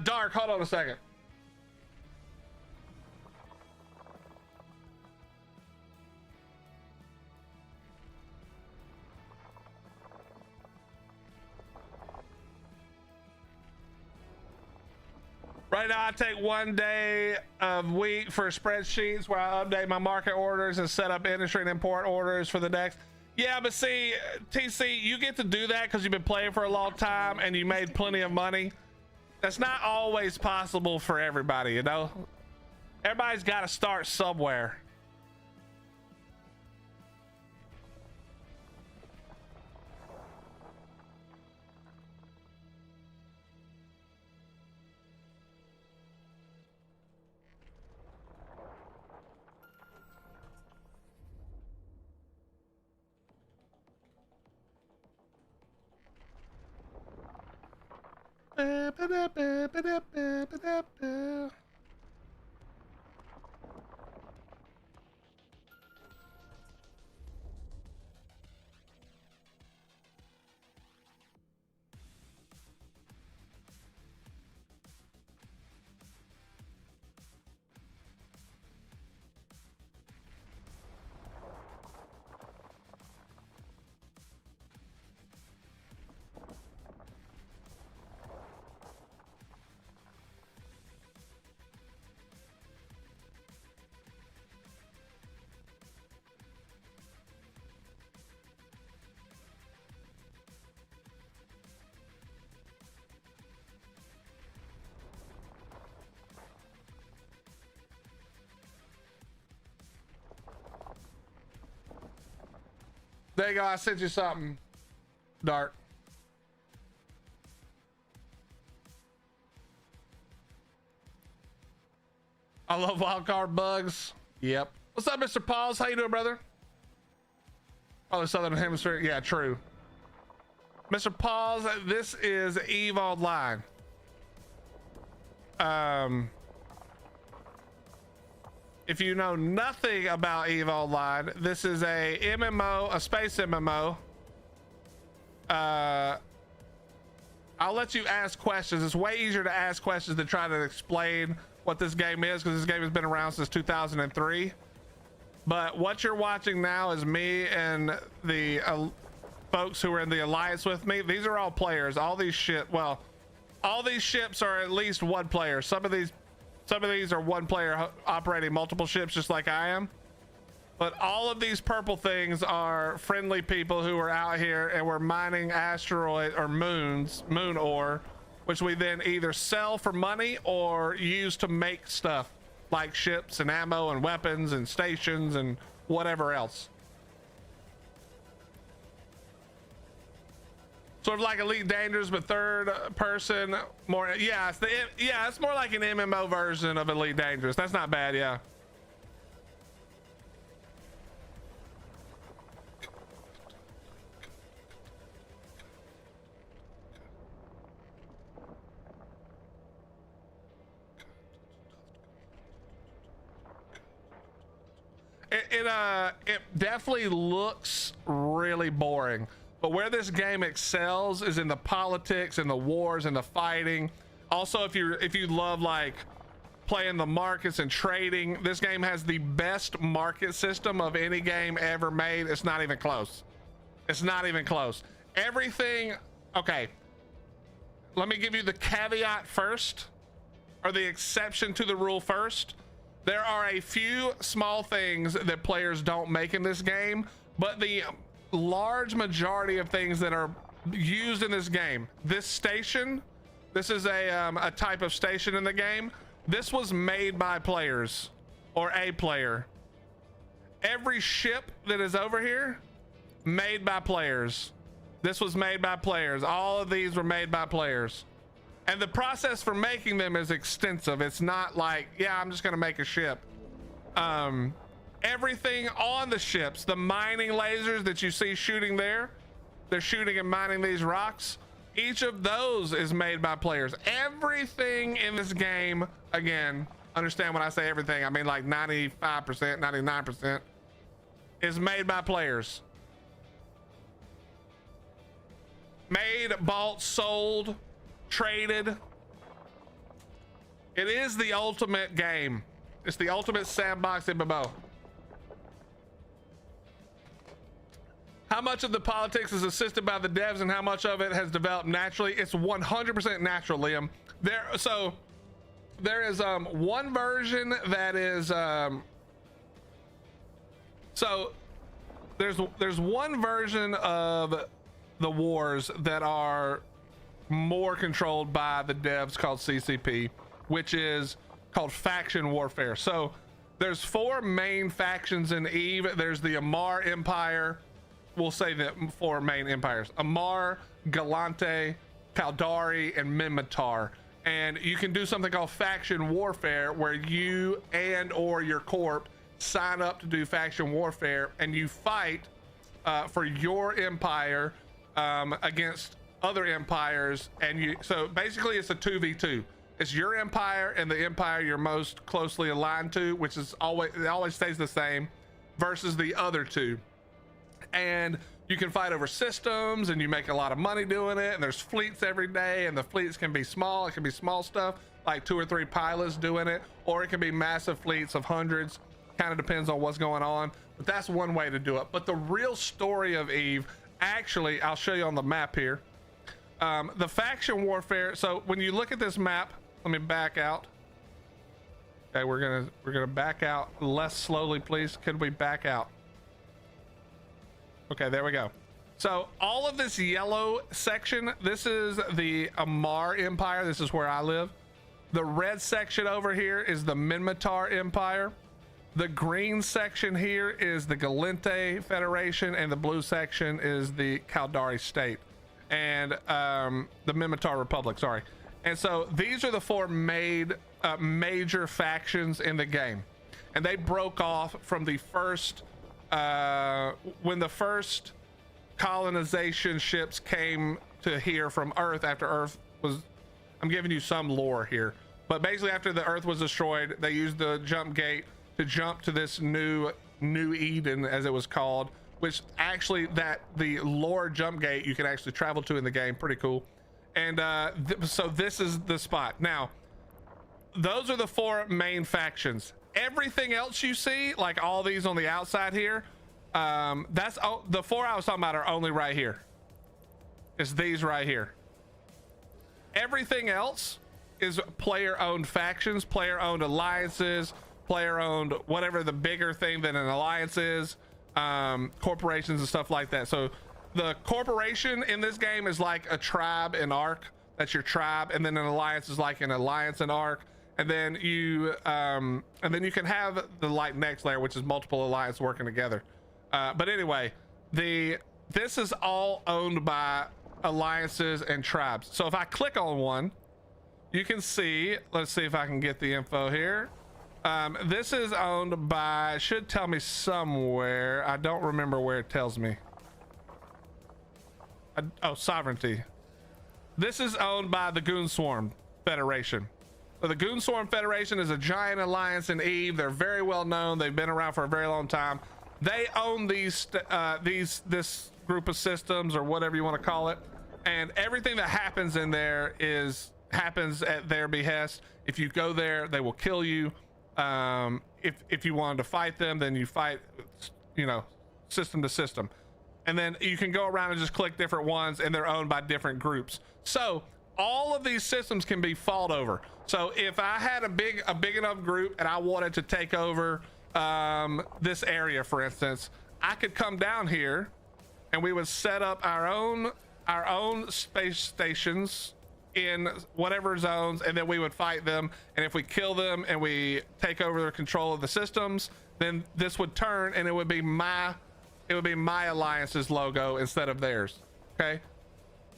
Speaker 1: Dark, hold on a second. Right now, I take 1 day of week for spreadsheets where I update my market orders and set up industry and import orders for the next. Yeah, but see, TC, you get to do that because you've been playing for a long time and you made plenty of money. That's not always possible for everybody, you know? Everybody's got to start somewhere. There you go. I sent you something, Dark. I love wildcard bugs. Yep. What's up, Mr. Pauls? How you doing, brother? Oh, the Southern Hemisphere. Yeah, true. Mr. Pauls, this is EVE Online. If you know nothing about EVE Online, this is a MMO, a space MMO. I'll let you ask questions. It's way easier to ask questions than try to explain what this game is, because this game has been around since 2003. But what you're watching now is me and the folks who are in the alliance with me. These are all players. All these ships are at least one player. Some of these are one player operating multiple ships, just like I am. But all of these purple things are friendly people who are out here, and we're mining asteroid or moon ore, which we then either sell for money or use to make stuff like ships and ammo and weapons and stations and whatever else. Sort of like Elite Dangerous, but third person. More, yeah, it's more like an MMO version of Elite Dangerous. That's not bad, yeah. It definitely looks really boring. But where this game excels is in the politics and the wars and the fighting. Also, if you love like playing the markets and trading, this game has the best market system of any game ever made. It's not even close. It's not even close. Everything. Okay. Let me give you the caveat first, or the exception to the rule first. There are a few small things that players don't make in this game, but the large majority of things that are used in this game, this station, this is a type of station in the game. This was made by players or a player. Every ship that is over here, made by players. This was made by players. All of these were made by players. And the process for making them is extensive. It's not like, yeah, I'm just gonna make a ship. Everything on the ships, the mining lasers that you see shooting there, they're shooting and mining these rocks. Each of those is made by players. Everything in this game, again, understand when I say everything, I mean like 95%, 99% is made by players. Made, bought, sold, traded. It is the ultimate game. It's the ultimate sandbox MMO. How much of the politics is assisted by the devs and how much of it has developed naturally? It's 100% natural, Liam. There is one version that is so there's one version of the wars that are more controlled by the devs called CCP, which is called faction warfare. So there's 4 main factions in Eve. There's the Amar Empire. We'll say the 4 main empires: Amar, Galante, Caldari, and Minmatar. And you can do something called faction warfare, where you and or your corp sign up to do faction warfare, and you fight for your empire against other empires. And so basically it's a 2v2. It's your empire and the empire you're most closely aligned to, which is it always stays the same, versus the other 2. And you can fight over systems, and you make a lot of money doing it. And there's fleets every day, and the fleets can be small. It can be small stuff like 2 or 3 pilots doing it, or it can be massive fleets of hundreds. Kind of depends on what's going on, but that's one way to do it. But the real story of Eve, actually, I'll show you on the map here. The faction warfare. So when you look at this map, let me back out. Okay, we're gonna back out less slowly, please. Could we back out? Okay, there we go. So all of this yellow section, this is the Amar Empire. This is where I live. The red section over here is the Minmatar Empire. The green section here is the Galente Federation, and the blue section is the Caldari State, and the Minmatar Republic, sorry. And so these are the 4 major factions in the game, and they broke off from the first when the first colonization ships came to here from Earth after Earth was, I'm giving you some lore here, but basically after the Earth was destroyed, they used the jump gate to jump to this new Eden, as it was called, which actually the lore jump gate you can actually travel to in the game. Pretty cool. And so this is the spot. Now, those are the 4 main factions. Everything else you see, like all these on the outside here, that's the 4 I was talking about are only right here. It's these right here. Everything else is player-owned factions, player-owned alliances, player-owned whatever the bigger thing than an alliance is, corporations and stuff like that. So the corporation in this game is like a tribe in Ark. That's your tribe, and then an alliance is like an alliance in Ark. And then you can have the like next layer, which is multiple alliances working together. But anyway, this is all owned by alliances and tribes. So if I click on one, you can see, let's see if I can get the info here. This is owned by, should tell me somewhere. I don't remember where it tells me. Oh, sovereignty. This is owned by the Goonswarm Federation. So the Goonswarm Federation is a giant alliance in Eve. They're very well known. They've been around for a very long time. They own this group of systems, or whatever you want to call it, and everything that happens in there happens at their behest. If you go there, they will kill you. If you wanted to fight them, then you fight, system to system, and then you can go around and just click different ones, and they're owned by different groups. So all of these systems can be fought over. So if I had a big enough group and I wanted to take over this area, for instance, I could come down here and we would set up our own space stations in whatever zones, and then we would fight them. And if we kill them and we take over their control of the systems, then this would turn and it would be my alliance's logo instead of theirs. Okay,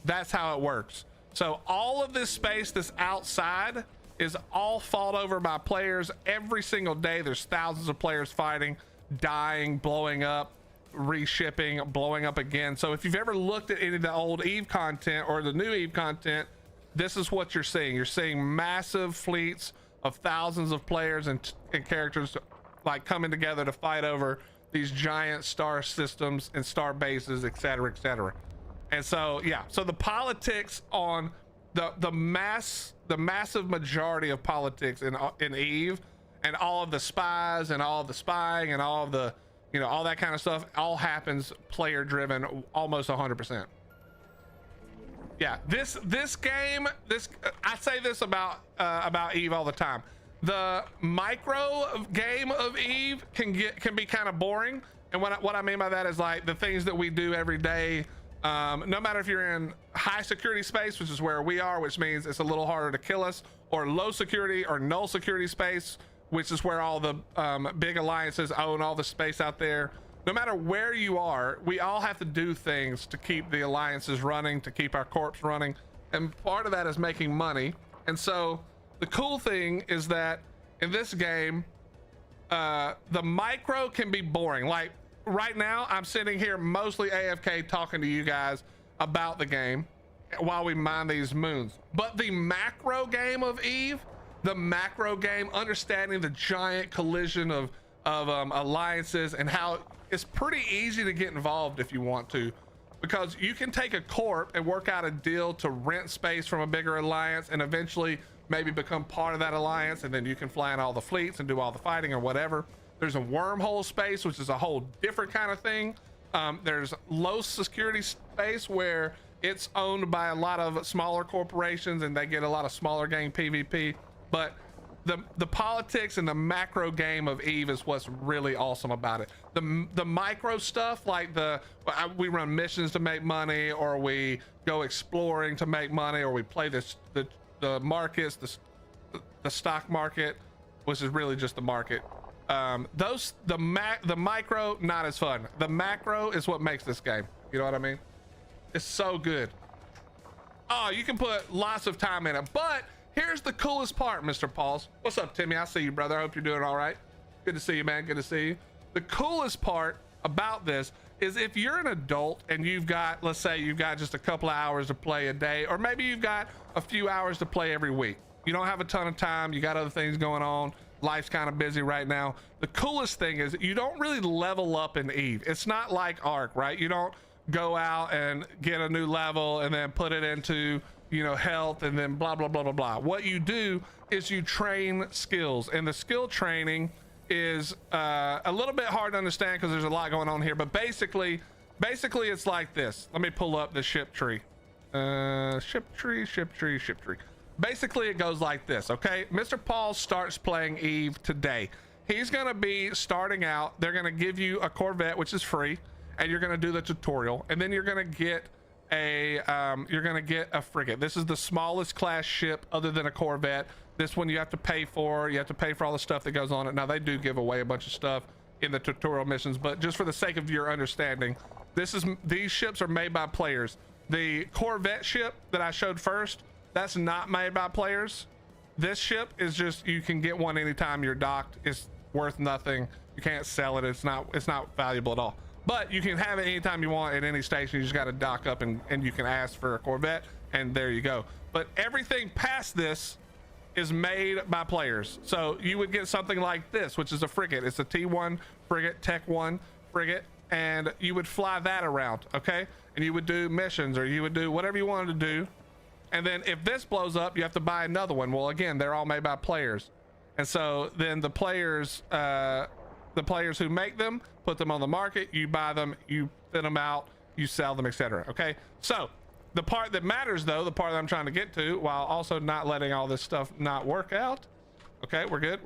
Speaker 1: that's how it works. So all of this space, this outside, is all fought over by players every single day. There's thousands of players fighting, dying, blowing up, reshipping, blowing up again. So if you've ever looked at any of the old Eve content or the new Eve content, this is what you're seeing. You're seeing massive fleets of thousands of players and characters like coming together to fight over these giant star systems and star bases, etc., etc. And so, yeah, so the politics on the massive majority of politics in Eve, and all of the spies and all of the spying and all of the, all that kind of stuff, all happens player driven almost 100%. Yeah, this game, I say this about Eve all the time. The micro game of Eve can be kind of boring, and what I mean by that is like the things that we do every day No matter if you're in high security space, which is where we are, which means it's a little harder to kill us, or low security or null security space, which is where all the big alliances own all the space out there. No matter where you are, we all have to do things to keep the alliances running, to keep our corps running, and part of that is making money. And so the cool thing is that in this game, the micro can be boring. Like right now, I'm sitting here mostly AFK talking to you guys about the game while we mine these moons. But the macro game of Eve, the macro game, understanding the giant collision of alliances and how it's pretty easy to get involved if you want to, because you can take a corp and work out a deal to rent space from a bigger alliance and eventually maybe become part of that alliance, and then you can fly in all the fleets and do all the fighting or whatever. There's a wormhole space, which is a whole different kind of thing. There's low security space where it's owned by a lot of smaller corporations and they get a lot of smaller game PvP. But the politics and the macro game of Eve is what's really awesome about it. The micro stuff, like we run missions to make money, or we go exploring to make money, or we play the markets, the stock market, which is really just the market. The micro, not as fun. The macro is what makes this game. You know what I mean? It's so good. Oh, you can put lots of time in it, but here's the coolest part, Mr. Pauls. What's up, Timmy? I see you, brother. I hope you're doing all right. Good to see you, man. Good to see you. The coolest part about this is if you're an adult and you've got, let's say you've got just a couple of hours to play a day, or maybe you've got a few hours to play every week. You don't have a ton of time. You got other things going on. Life's kind of busy right now. The coolest thing is you don't really level up in Eve. It's not like Ark, right? You don't go out and get a new level and then put it into, you know, health and then blah, blah, blah, blah, blah. What you do is you train skills, and the skill training is a little bit hard to understand because there's a lot going on here, but basically it's like this. Let me pull up the ship tree. Ship tree. Basically it goes like this, okay? Mr. Paul starts playing Eve today. He's gonna be starting out, they're gonna give you a Corvette, which is free, and you're gonna do the tutorial, and then you're gonna get a frigate. This is the smallest class ship other than a Corvette. This one you have to pay for. You have to pay for all the stuff that goes on it. Now they do give away a bunch of stuff in the tutorial missions, but just for the sake of your understanding, these ships are made by players. The Corvette ship that I showed first, that's not made by players. This ship is just, you can get one anytime you're docked. It's worth nothing. You can't sell it. It's not valuable at all. But you can have it anytime you want at any station. You just got to dock up and you can ask for a Corvette, and there you go. But everything past this is made by players. So you would get something like this, which is a frigate. It's a T1 frigate, Tech 1 frigate, and you would fly that around, okay? And you would do missions, or you would do whatever you wanted to do. And then if this blows up, you have to buy another one. Well, again, they're all made by players. And so then the players who make them put them on the market, you buy them, you fit them out, you sell them, etc. Okay, so the part that matters, though, the part that I'm trying to get to, while also not letting all this stuff not work out, okay, we're good.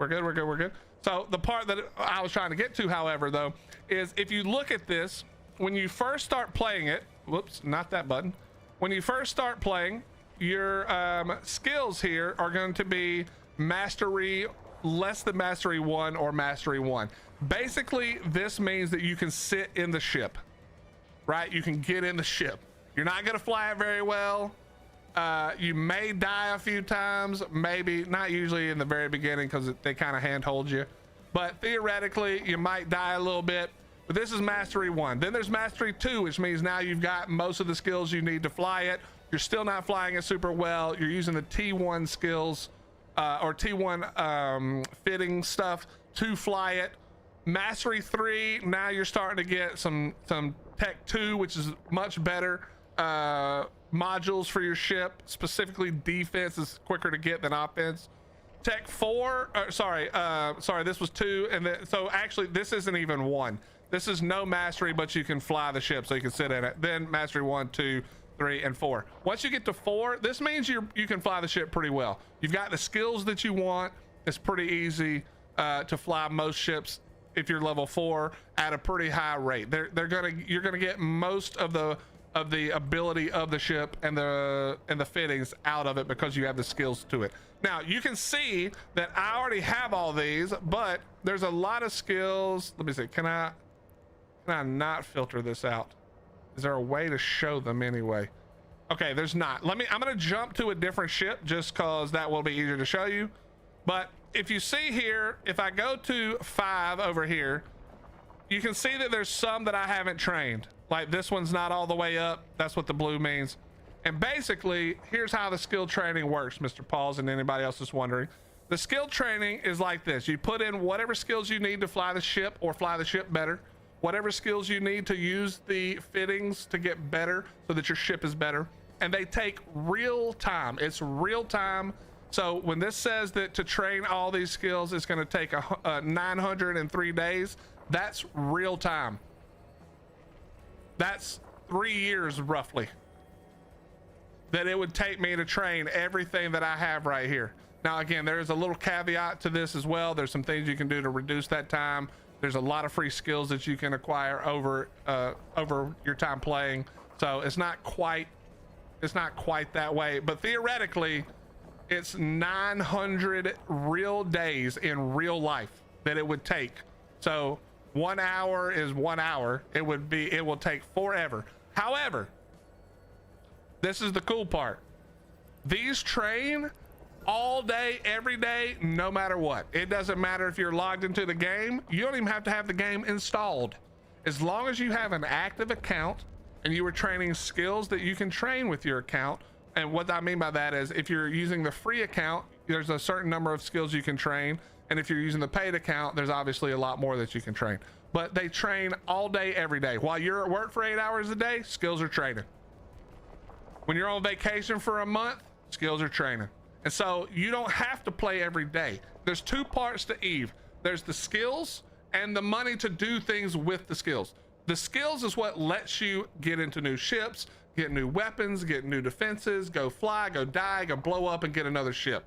Speaker 1: So the part that I was trying to get to, however, though, is if you look at this, when you first start playing it, whoops, not that button. When you first start playing, your skills here are going to be mastery, less than mastery 1 or mastery 1. Basically, this means that you can sit in the ship, right? You can get in the ship. You're not going to fly it very well. You may die a few times, maybe not usually in the very beginning because they kind of handhold you, but theoretically you might die a little bit. But this is mastery 1. Then there's mastery 2, which means now you've got most of the skills you need to fly it. You're still not flying it super well. You're using the T1 skills or T1 fitting stuff to fly it. Mastery 3, now you're starting to get some Tech 2, which is much better modules for your ship. Specifically, defense is quicker to get than offense. Tech 4, sorry, this was 2, and so actually this isn't even 1. This is no mastery, but you can fly the ship, so you can sit in it. Then mastery 1, 2, 3, and 4. Once you get to 4, this means you can fly the ship pretty well. You've got the skills that you want. It's pretty easy to fly most ships if you're level 4 at a pretty high rate. You're gonna get most of the of the ability of the ship and the fittings out of it because you have the skills to it. Now you can see that I already have all these, but there's a lot of skills. Let me see, can I not filter this out? Is there a way to show them anyway? Okay, there's not. I'm gonna jump to a different ship just cause that will be easier to show you. But if you see here, if I go to 5 over here, you can see that there's some that I haven't trained. Like this one's not all the way up. That's what the blue means. And basically, here's how the skill training works, Mr. Pauls and anybody else is wondering. The skill training is like this. You put in whatever skills you need to fly the ship or fly the ship better, whatever skills you need to use the fittings to get better so that your ship is better. And they take real time. It's real time. So when this says that to train all these skills, it's going to take 903 days. That's real time. That's 3 years roughly that it would take me to train everything that I have right here. Now, again, there is a little caveat to this as well. There's some things you can do to reduce that time. There's a lot of free skills that you can acquire over your time playing. So it's not quite that way, but theoretically it's 900 real days in real life that it would take. So 1 hour is 1 hour. It will take forever. However, this is the cool part. These train all day, every day, no matter what. It doesn't matter if you're logged into the game. You don't even have to have the game installed. As long as you have an active account and you are training skills that you can train with your account. And what I mean by that is if you're using the free account, there's a certain number of skills you can train. And if you're using the paid account, there's obviously a lot more that you can train. But they train all day, every day. While you're at work for 8 hours a day, skills are training. When you're on vacation for a month, skills are training. And so you don't have to play every day. There's 2 parts to Eve. There's the skills and the money to do things with the skills. The skills is what lets you get into new ships, get new weapons, get new defenses, go fly, go die, go blow up and get another ship.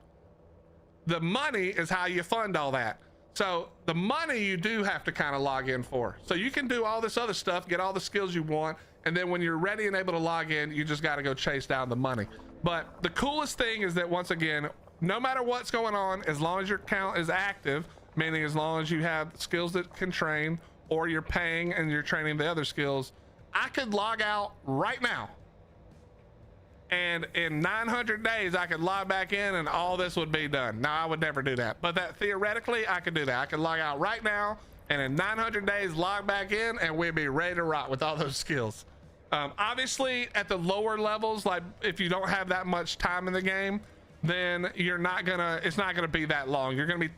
Speaker 1: The money is how you fund all that. So the money you do have to kind of log in for. So you can do all this other stuff, get all the skills you want, and then when you're ready and able to log in, you just got to go chase down the money. But the coolest thing is that, once again, no matter what's going on, as long as your account is active, meaning as long as you have skills that can train, or you're paying and you're training the other skills, I could log out right now. And in 900 days, I could log back in and all this would be done. Now, I would never do that, but that theoretically, I could do that. I could log out right now and in 900 days, log back in and we'd be ready to rock with all those skills. Obviously, at the lower levels, like if you don't have that much time in the game, then it's not gonna be that long. You're gonna be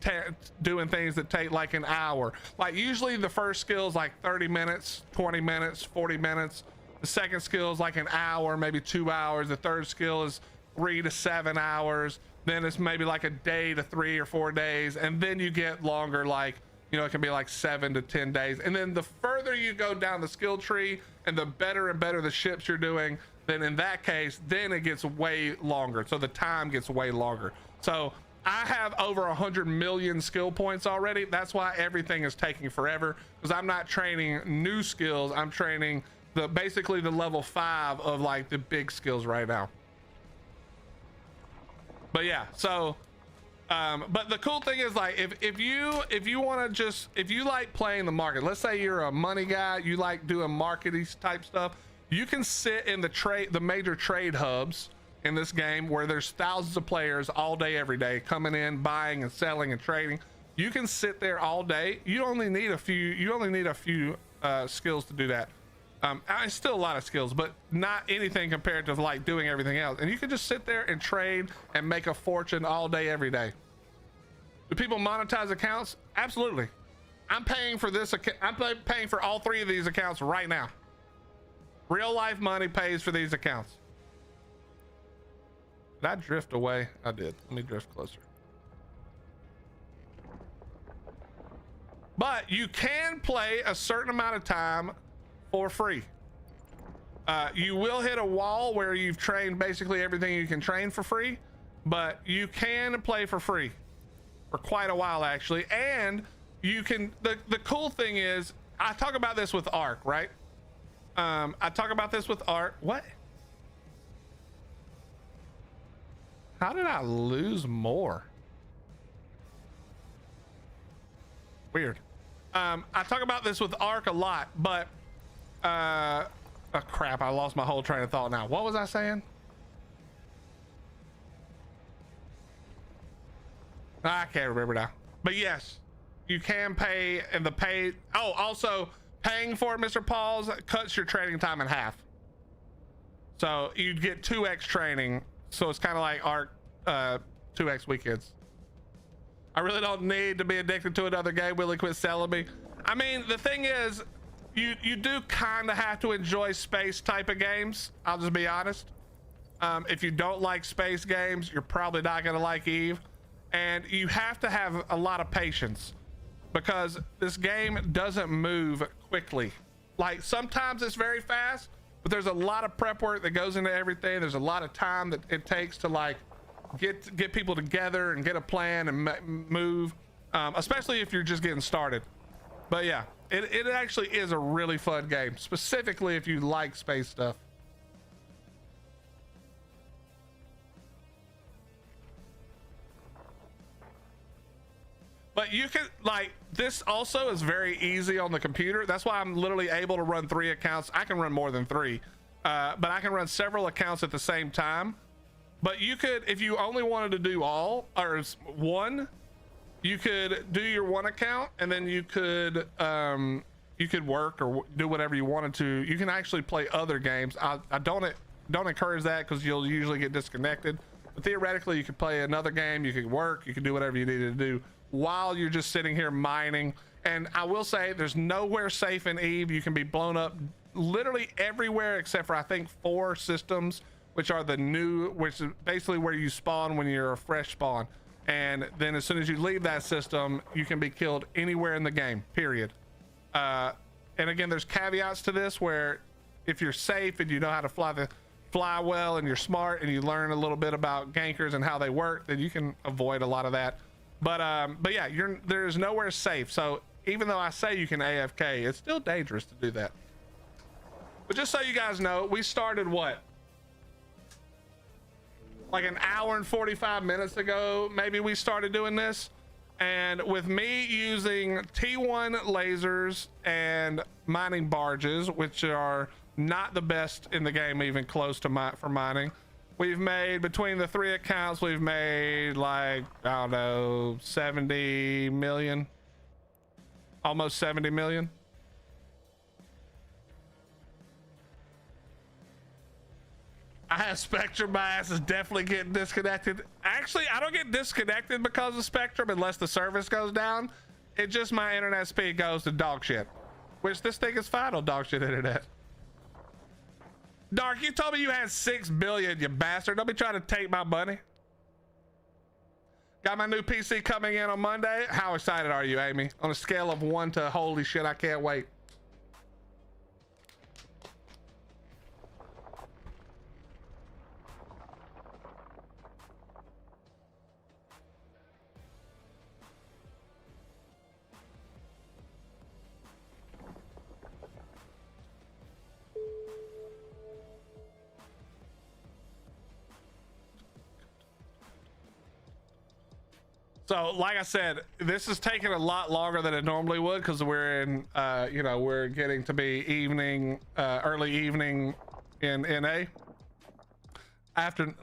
Speaker 1: doing things that take like an hour. Like usually the first skill is like 30 minutes, 20 minutes, 40 minutes. The second skill is like an hour, maybe 2 hours. The third skill is 3 to 7 hours. Then it's maybe like a day to 3 or 4 days. And then you get longer, like, you know, it can be like 7 to 10 days. And then the further you go down the skill tree and the better and better the ships you're doing, then in that case, then it gets way longer. So the time gets way longer. So I have over 100 million skill points already. That's why everything is taking forever, because I'm not training new skills. I'm training basically the level 5 of like the big skills right now. But yeah, so but the cool thing is, like, if you want to if you like playing the market, let's say you're a money guy, you like doing marketing type stuff, you can sit in the major trade hubs in this game where there's thousands of players all day, every day, coming in, buying and selling and trading. You can sit there all day. You only need a few skills to do that. It's still a lot of skills, but not anything compared to like doing everything else. And you can just sit there and trade and make a fortune all day, every day. Do people monetize accounts? Absolutely. I'm paying for this. I'm paying for all 3 of these accounts right now. Real life money pays for these accounts. Did I drift away? I did. Let me drift closer. But you can play a certain amount of time for free. You will hit a wall where you've trained basically everything you can train for free, but you can play for free for quite a while, actually. And you can, the cool thing is, I talk about this with Ark, right? I talk about this with art. What? How did I lose more? Weird. I talk about this with Ark a lot, but oh crap, I lost my whole train of thought now. What was I saying? I can't remember now. But yes, you can pay, and the pay, oh, also paying for it, Mr. Pauls, cuts your training time in half. So you'd get 2x training. So it's kind of like Ark 2x weekends. I really don't need to be addicted to another game. Will he quit selling me? I mean, the thing is, you do kind of have to enjoy space type of games. I'll just be honest. If you don't like space games, you're probably not going to like Eve. And you have to have a lot of patience because this game doesn't move quickly. Like sometimes it's very fast, but there's a lot of prep work that goes into everything. There's a lot of time that it takes to like get people together and get a plan and move, especially if you're just getting started. But yeah, it actually is a really fun game, specifically if you like space stuff. But you can, like, this also is very easy on the computer. That's why I'm literally able to run 3 accounts. I can run more than 3, but I can run several accounts at the same time. But you could, if you only wanted to do all or one, you could do your one account and then you could work or do whatever you wanted to. You can actually play other games. I don't encourage that because you'll usually get disconnected. But theoretically, you could play another game. You could work. You could do whatever you needed to do while you're just sitting here mining. And I will say there's nowhere safe in Eve. You can be blown up literally everywhere except for I think 4 systems, which are the new, which is basically where you spawn when you're a fresh spawn. And then as soon as you leave that system, you can be killed anywhere in the game, period. And again, there's caveats to this where if you're safe and you know how to fly well and you're smart and you learn a little bit about gankers and how they work, then you can avoid a lot of that. But yeah, there's nowhere safe. So even though I say you can AFK, it's still dangerous to do that. But just so you guys know, we started what? Like an hour and 45 minutes ago, maybe we started doing this. And with me using T1 lasers and mining barges, which are not the best in the game, even close to for mining, we've made, between the 3 accounts, we've made like, I don't know, 70 million, almost 70 million. I have Spectrum. My ass is definitely getting disconnected. Actually, I don't get disconnected because of Spectrum unless the service goes down. It just, my internet speed goes to dog shit, which this thing is fine on dog shit internet. Dark, you told me you had 6 billion, you bastard. Don't be trying to take my money. Got my new PC coming in on Monday. How excited are you, Amy? On a scale of 1 to holy shit, I can't wait. So like I said, this is taking a lot longer than it normally would because we're in, you know, we're getting to be evening, early evening in NA,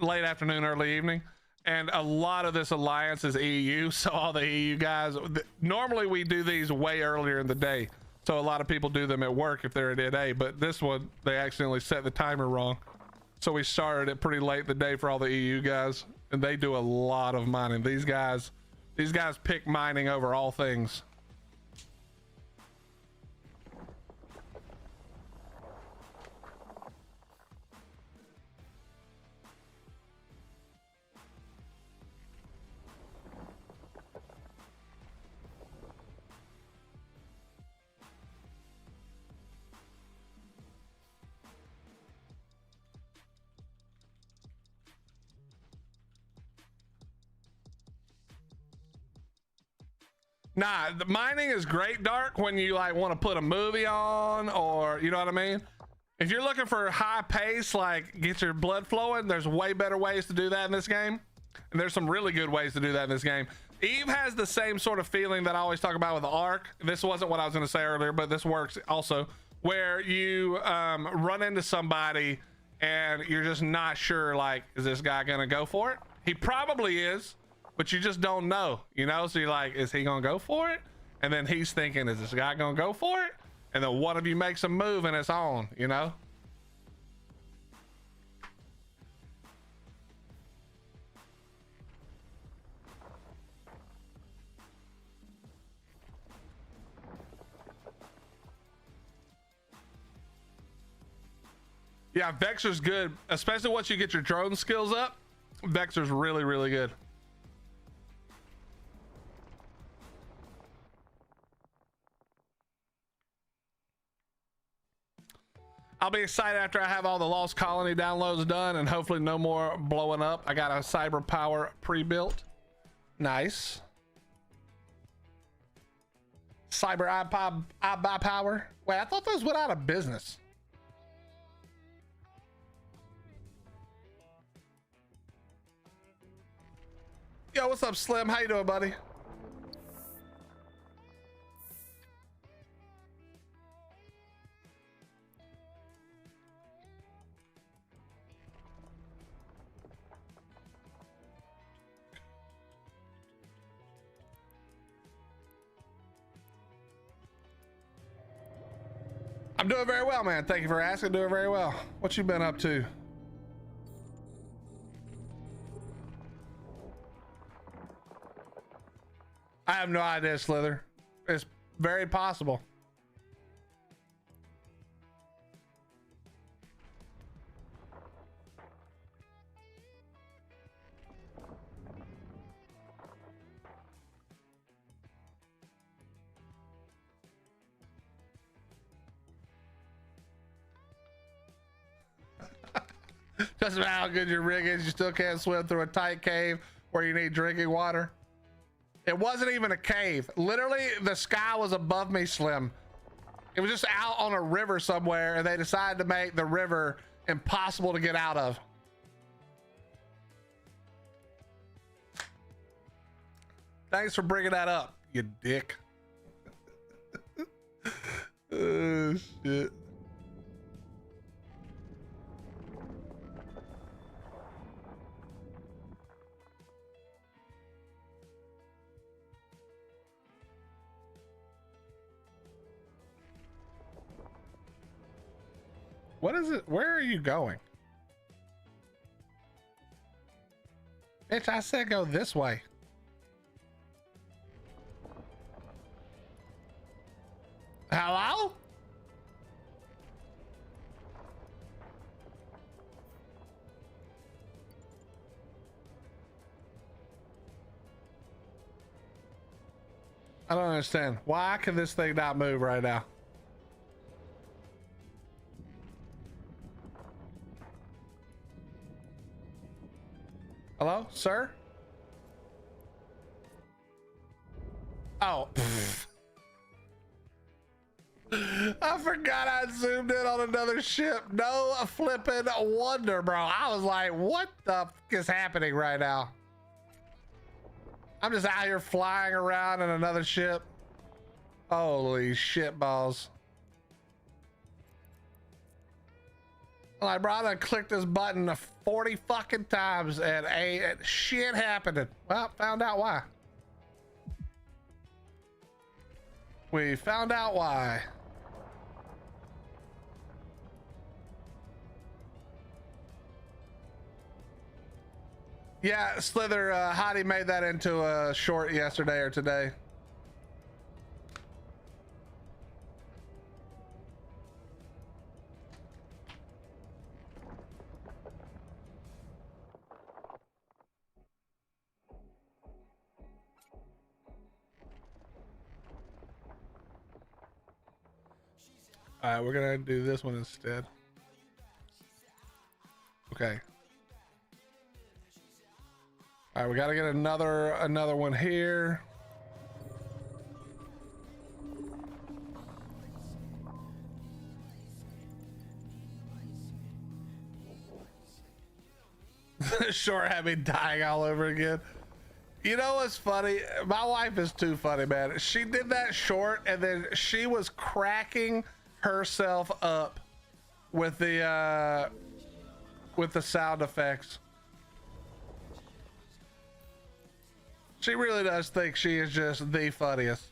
Speaker 1: late afternoon, early evening. And a lot of this alliance is EU. So all the EU guys, normally we do these way earlier in the day. So a lot of people do them at work if they're at NA, but this one, they accidentally set the timer wrong. So we started it pretty late in the day for all the EU guys, and they do a lot of mining. These guys pick mining over all things. Nah, the mining is great, Dark, when you like want to put a movie on, or you know what I mean? If you're looking for high pace, like get your blood flowing, there's way better ways to do that in this game. And there's some really good ways to do that in this game. Eve has the same sort of feeling that I always talk about with the Ark. This wasn't what I was going to say earlier, but this works also, where you run into somebody and you're just not sure, like, is this guy going to go for it? He probably is, but you just don't know, you know? So you're like, is he going to go for it? And then he's thinking, is this guy going to go for it? And then one of you makes a move and it's on, you know? Yeah, Vexor's good, especially once you get your drone skills up. Vexor's really, really good. I'll be excited after I have all the Lost Colony downloads done and hopefully no more blowing up. I got a Cyber Power pre-built. Nice. Cyber iBuy Power. Wait, I thought those went out of business. Yo, what's up, Slim? How you doing, buddy? I'm doing very well, man. Thank you for asking. Doing very well. What you been up to? I have no idea, Slither. It's very possible. Doesn't matter how good your rig is, you still can't swim through a tight cave where you need drinking water. It wasn't even a cave. Literally, the sky was above me, Slim. It was just out on a river somewhere, and they decided to make the river impossible to get out of. Thanks for bringing that up, you dick. Oh, shit. What is it? Where are you going? Bitch, I said go this way. Hello? I don't understand. Why can this thing not move right now? Hello, sir? Oh. I forgot I zoomed in on another ship. No flipping wonder, bro. I was like, what the f is happening right now? I'm just out here flying around in another ship. Holy shit balls. Like, bro, I done clicked this button 40 fucking times and shit happening. Well, found out why. We found out why. Yeah, Slither, Hottie made that into a short yesterday or today. All right, we're gonna do this one instead. Okay. All right, we gotta get another one here. Sure, had me dying all over again. You know what's funny? My wife is too funny, man. She did that short and then she was cracking herself up with the sound effects. She really does think she is just the funniest.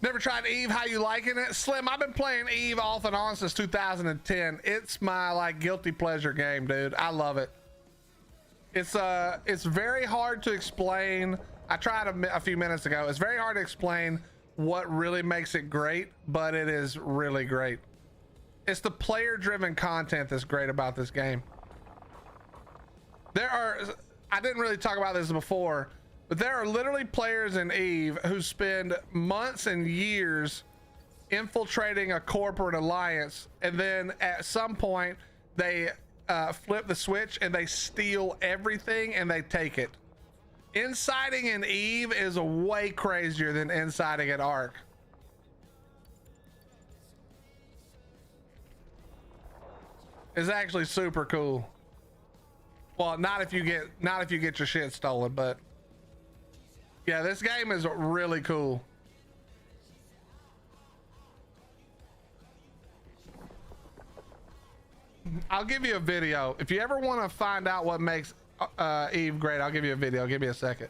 Speaker 1: Never tried Eve. How you liking it? Slim, I've been playing Eve off and on since 2010. It's my like guilty pleasure game, dude. I love it. It's very hard to explain. I tried a few minutes ago. It's very hard to explain what really makes it great, but it is really great. It's the player driven content that's great about this game. I didn't really talk about this before, but there are literally players in Eve who spend months and years infiltrating a corporate alliance, and then at some point they flip the switch and they steal everything and they take it. Inciting in Eve is way crazier than inciting at Ark. It's actually super cool. Well, not if you get your shit stolen, but yeah, this game is really cool. I'll give you a video. If you ever want to find out what makes Eve great, I'll give you a video. Give me a second.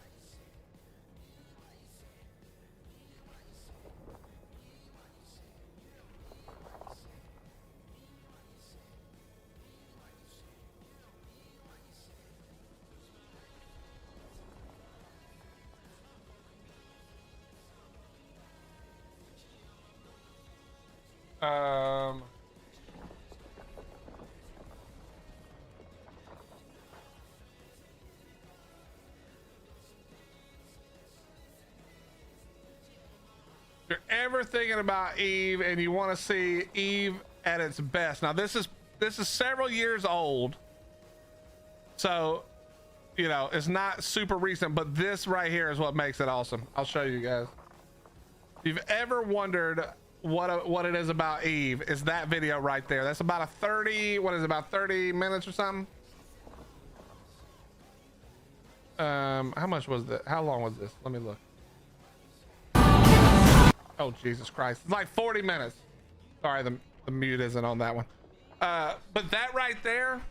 Speaker 1: If you're ever thinking about Eve and you want to see Eve at its best, now this is several years old, so you know it's not super recent, but this right here is what makes it awesome. I'll show you guys. If you've ever wondered what it is about Eve, is that video right there. That's about a 30, what is it, about 30 minutes or something? How much was that? How long was this? Let me look. Oh, Jesus Christ. It's like 40 minutes. Sorry, the mute isn't on that one. But that right there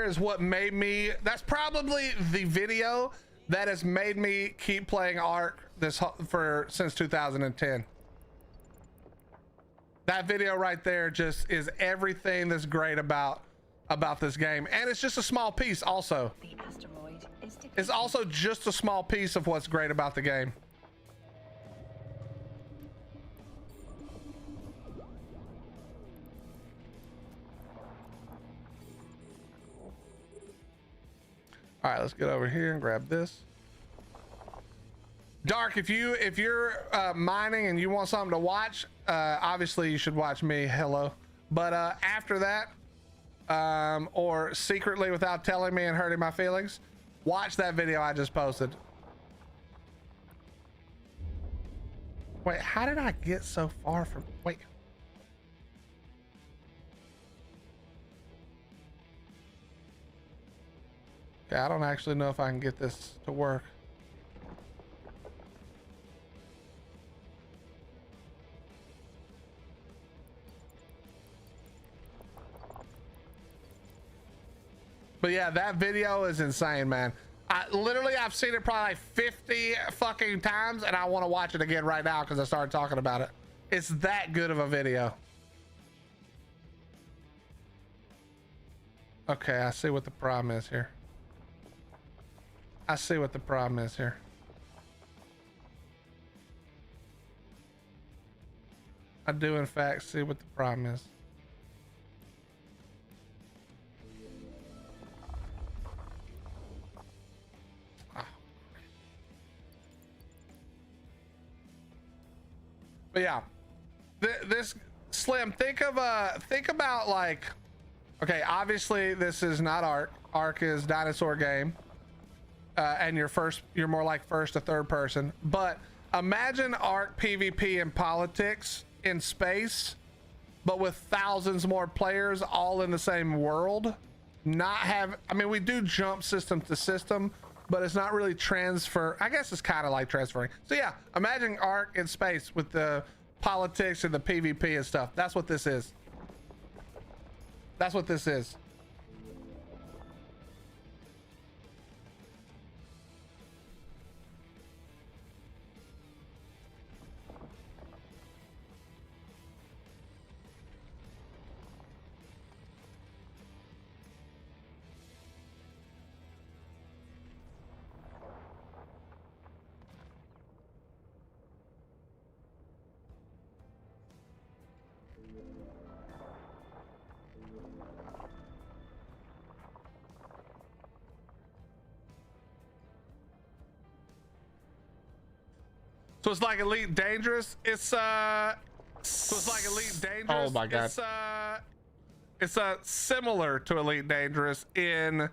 Speaker 1: is what made me, that's probably the video that has made me keep playing Ark since 2010. That video right there just is everything that's great about this game, and it's just a small piece. Also,
Speaker 2: The asteroid is
Speaker 1: it's also just a small piece of what's great about the game. All right, let's get over here and grab this. Dark, if you're mining and you want something to watch, obviously you should watch me. Hello. But after that, or secretly without telling me and hurting my feelings, watch that video I just posted. Wait, how did I get so far from? Wait. Okay, I don't actually know if I can get this to work. But yeah, that video is insane, man. I've seen it probably like 50 fucking times, and I want to watch it again right now because I started talking about it. It's that good of a video. Okay, I see what the problem is here. I see what the problem is here. I do in fact see what the problem is. But yeah, this Slim, think about like, okay, obviously this is not Ark. Ark is dinosaur game, and you're more like first to third person. But imagine Ark PvP in politics in space, but with thousands more players all in the same world. not have, I mean, we do jump system to system, but it's not really transfer. I guess it's kind of like transferring. So yeah, imagine Ark in space with the politics and the PvP and stuff. That's what this is. That's what this is. So it's like Elite Dangerous. So it's like Elite Dangerous.
Speaker 4: Oh my god.
Speaker 1: It's similar to Elite Dangerous in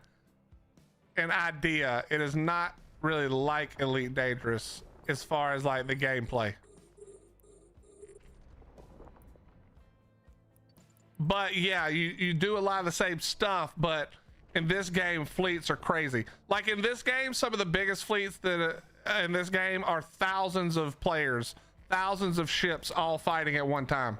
Speaker 1: an idea. It is not really like Elite Dangerous as far as like the gameplay. But yeah, you do a lot of the same stuff, but in this game, fleets are crazy. Like in this game, some of the biggest fleets that in this game are thousands of players, thousands of ships all fighting at one time.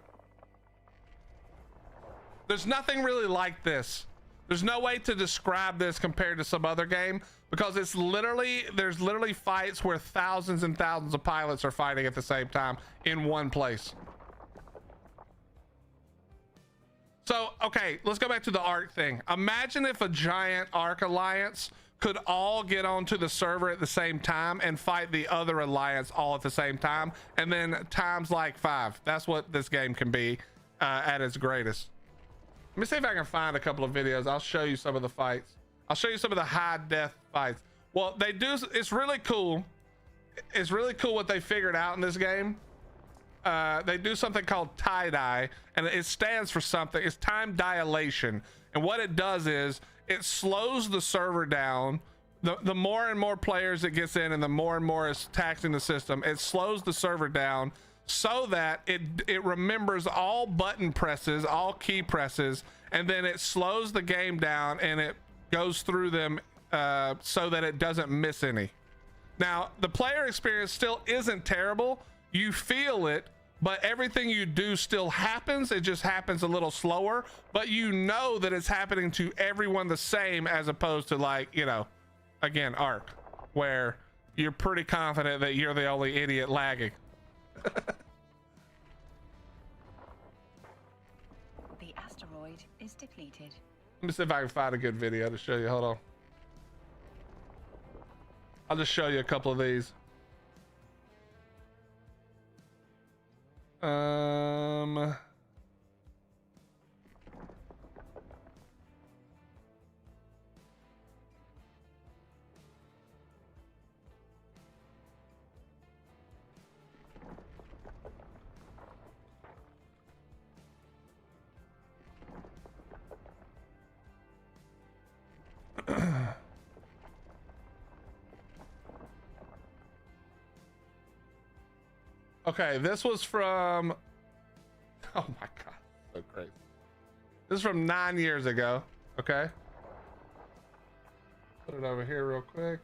Speaker 1: There's nothing really like this. There's no way to describe this compared to some other game, because it's literally, there's literally fights where thousands and thousands of pilots are fighting at the same time in one place. So, okay, let's go back to the Ark thing. Imagine if a giant Ark alliance could all get onto the server at the same time and fight the other alliance all at the same time, and then times like 5. That's what this game can be at its greatest. Let me see if I can find a couple of videos. I'll show you some of the fights. I'll show you some of the high death fights. Well, they do, it's really cool. It's really cool what they figured out in this game. They do something called tie-dye, and it stands for something. It's time dilation. And what it does is it slows the server down. The more and more players it gets in, and the more and more it's taxing the system, it slows the server down so that it remembers all button presses, all key presses, and then it slows the game down and it goes through them so that it doesn't miss any. Now, the player experience still isn't terrible. You feel it, but everything you do still happens. It just happens a little slower, but you know that it's happening to everyone the same, as opposed to, like, you know, again, Ark, where you're pretty confident that you're the only idiot lagging.
Speaker 2: The asteroid is depleted.
Speaker 1: Let me see if I can find a good video to show you. Hold on. I'll just show you a couple of these. Okay, this was from, oh my god, so crazy. This is from 9 years ago. Okay, put it over here real quick.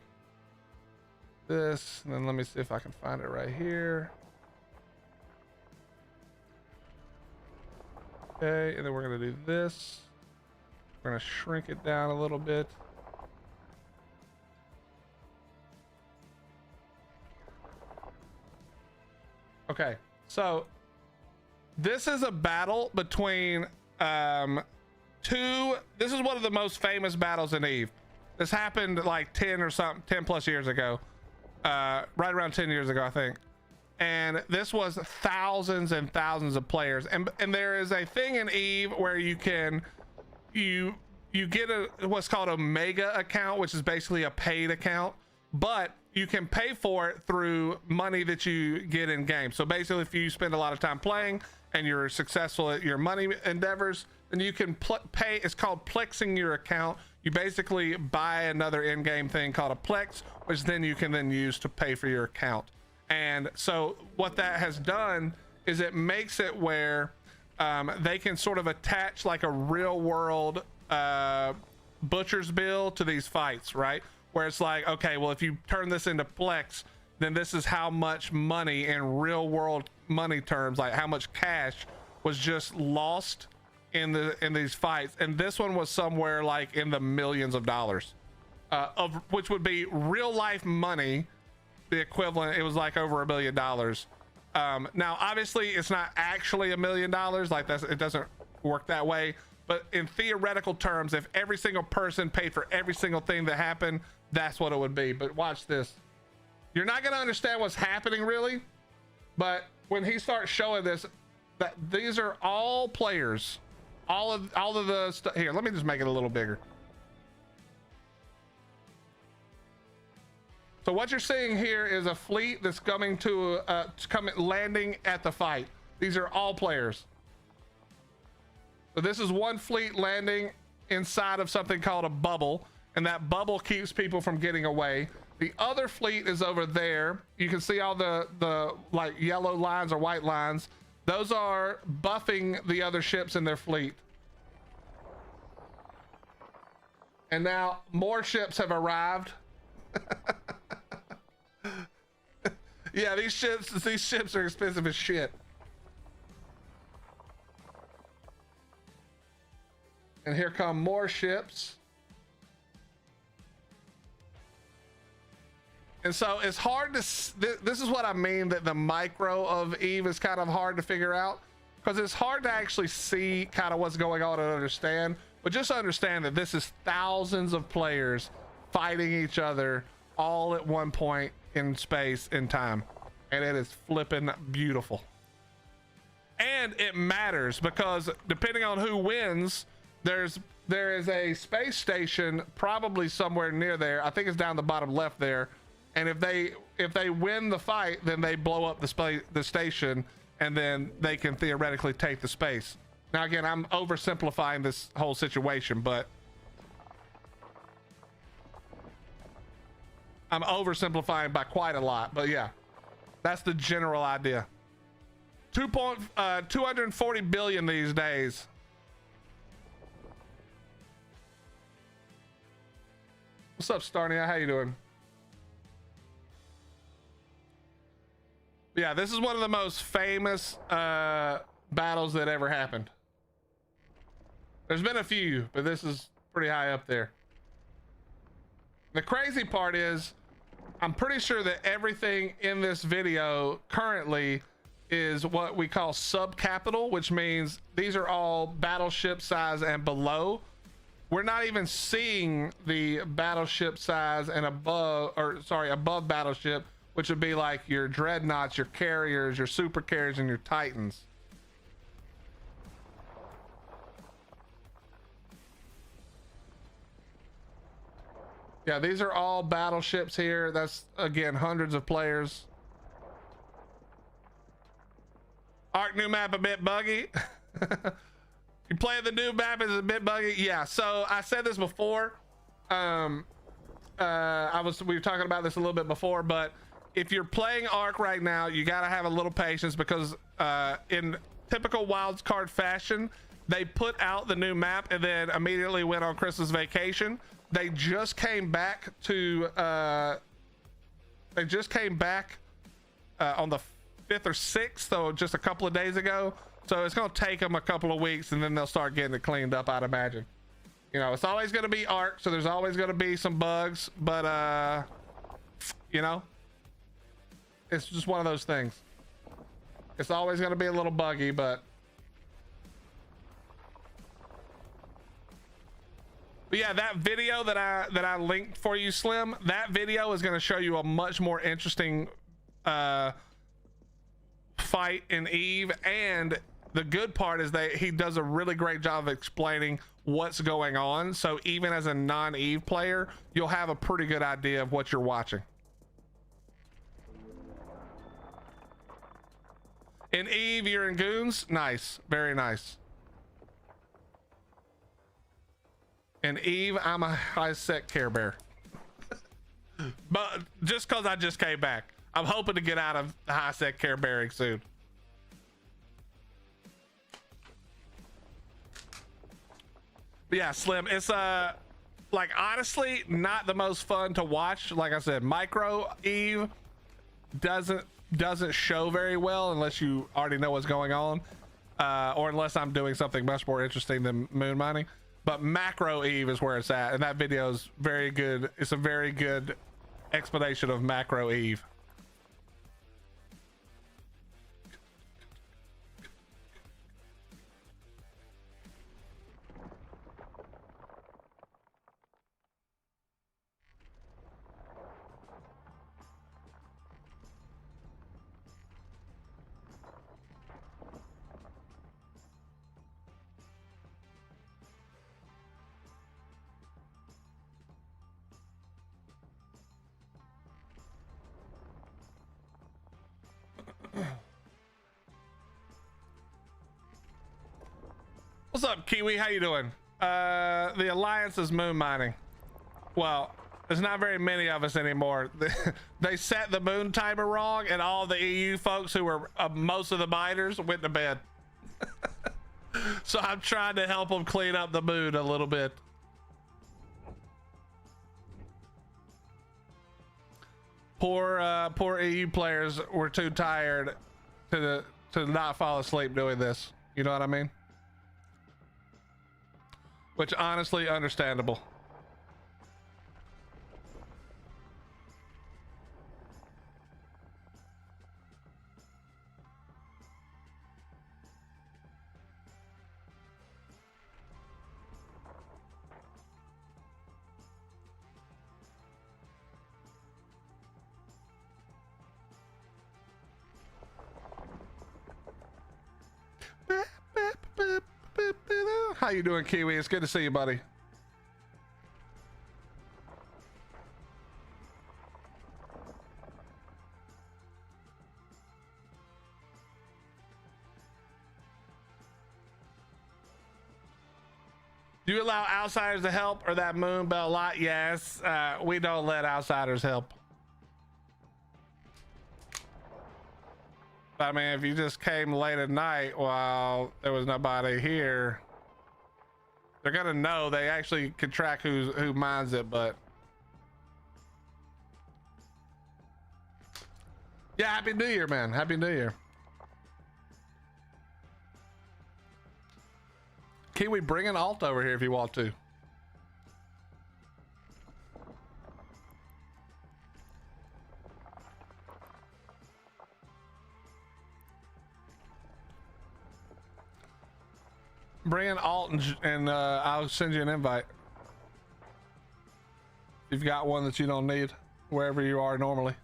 Speaker 1: This, and then let me see if I can find it right here. Okay, and then we're gonna do this. We're gonna shrink it down a little bit. Okay, so this is a battle between this is one of the most famous battles in Eve. This happened like 10 plus years ago, right around 10 years ago, I think. And this was thousands and thousands of players. And there is a thing in Eve where you can, you get what's called a mega account, which is basically a paid account, but you can pay for it through money that you get in game. So basically, if you spend a lot of time playing and you're successful at your money endeavors, then you can pay. It's called plexing your account. You basically buy another in-game thing called a plex, which then you can then use to pay for your account. And so what that has done is it makes it where they can sort of attach like a real world butcher's bill to these fights, right? Where it's like, okay, well, if you turn this into Plex, then this is how much money in real world money terms, like how much cash was just lost in these fights. And this one was somewhere like in the millions of dollars, of which would be real life money. The equivalent, it was like over $1 million. Now, obviously, it's not actually $1 million. Like it doesn't work that way. But in theoretical terms, if every single person paid for every single thing that happened, that's what it would be. But watch this. You're not going to understand what's happening really. But when he starts showing this, that these are all players. All of the stuff here. Let me just make it a little bigger. So what you're seeing here is a fleet that's coming to landing at the fight. These are all players. So this is one fleet landing inside of something called a bubble, and that bubble keeps people from getting away. The other fleet is over there. You can see all the like yellow lines or white lines. Those are buffing the other ships in their fleet. And now more ships have arrived. Yeah, these ships are expensive as shit. And here come more ships. And so it's hard to, this is what I mean, that the micro of Eve is kind of hard to figure out, because it's hard to actually see kind of what's going on and understand. But just understand that this is thousands of players fighting each other all at one point in space and time, and it is flipping beautiful. And it matters because depending on who wins, there is a space station probably somewhere near there. I think it's down the bottom left there. And if they win the fight, then they blow up the station, and then they can theoretically take the space. Now again, I'm oversimplifying this whole situation, but I'm oversimplifying by quite a lot. But yeah, that's the general idea. 240 billion these days. What's up, Starnia? How you doing? Yeah, this is one of the most famous battles that ever happened. There's been a few, but this is pretty high up there. The crazy part is, I'm pretty sure that everything in this video currently is what we call subcapital, which means these are all battleship size and below. We're not even seeing the battleship size and above, or sorry, above battleship, which would be like your dreadnoughts, your carriers, your super carriers, and your titans. Yeah, these are all battleships here. That's, again, hundreds of players. Arc new map a bit buggy. You play the new map is a bit buggy. Yeah, so I said this before. We were talking about this a little bit before, but if you're playing Arc right now, you got to have a little patience, because in typical wildcard fashion, they put out the new map and then immediately went on Christmas vacation. They just came back to on the 5th or 6th, so just a couple of days ago. So it's going to take them a couple of weeks, and then they'll start getting it cleaned up, I'd imagine. You know, it's always going to be Arc, so there's always going to be some bugs, but you know, it's just one of those things. It's always going to be a little buggy, but yeah, that video that I linked for you, Slim, that video is going to show you a much more interesting fight in Eve. And the good part is that he does a really great job of explaining what's going on. So even as a non-Eve player, you'll have a pretty good idea of what you're watching. In Eve, you're in Goons. Nice. Very nice. In Eve, I'm a high-sec Care Bear. But just because I just came back, I'm hoping to get out of high-sec Care Bearing soon. But yeah, Slim, it's like honestly not the most fun to watch. Like I said, Micro Eve doesn't show very well unless you already know what's going on, or unless I'm doing something much more interesting than moon mining. But Macro Eve is where it's at, and that video is very good. It's a very good explanation of Macro Eve. What's up, Kiwi? How you doing? The Alliance is moon mining. Well, there's not very many of us anymore. They set the moon timer wrong, and all the EU folks who were most of the miners went to bed. So I'm trying to help them clean up the moon a little bit. Poor EU players were too tired to not fall asleep doing this. You know what I mean? Which honestly understandable. How you doing, Kiwi? It's good to see you, buddy. Do you allow outsiders to help or that moon bell lot? Yes, we don't let outsiders help. I mean, if you just came late at night while there was nobody here, they're gonna know. They actually can track who mines it, but yeah, Happy New Year, man. Happy New Year. Kiwi, bring an alt over here if you want to. Bring an alt and I'll send you an invite. You've got one that you don't need wherever you are normally.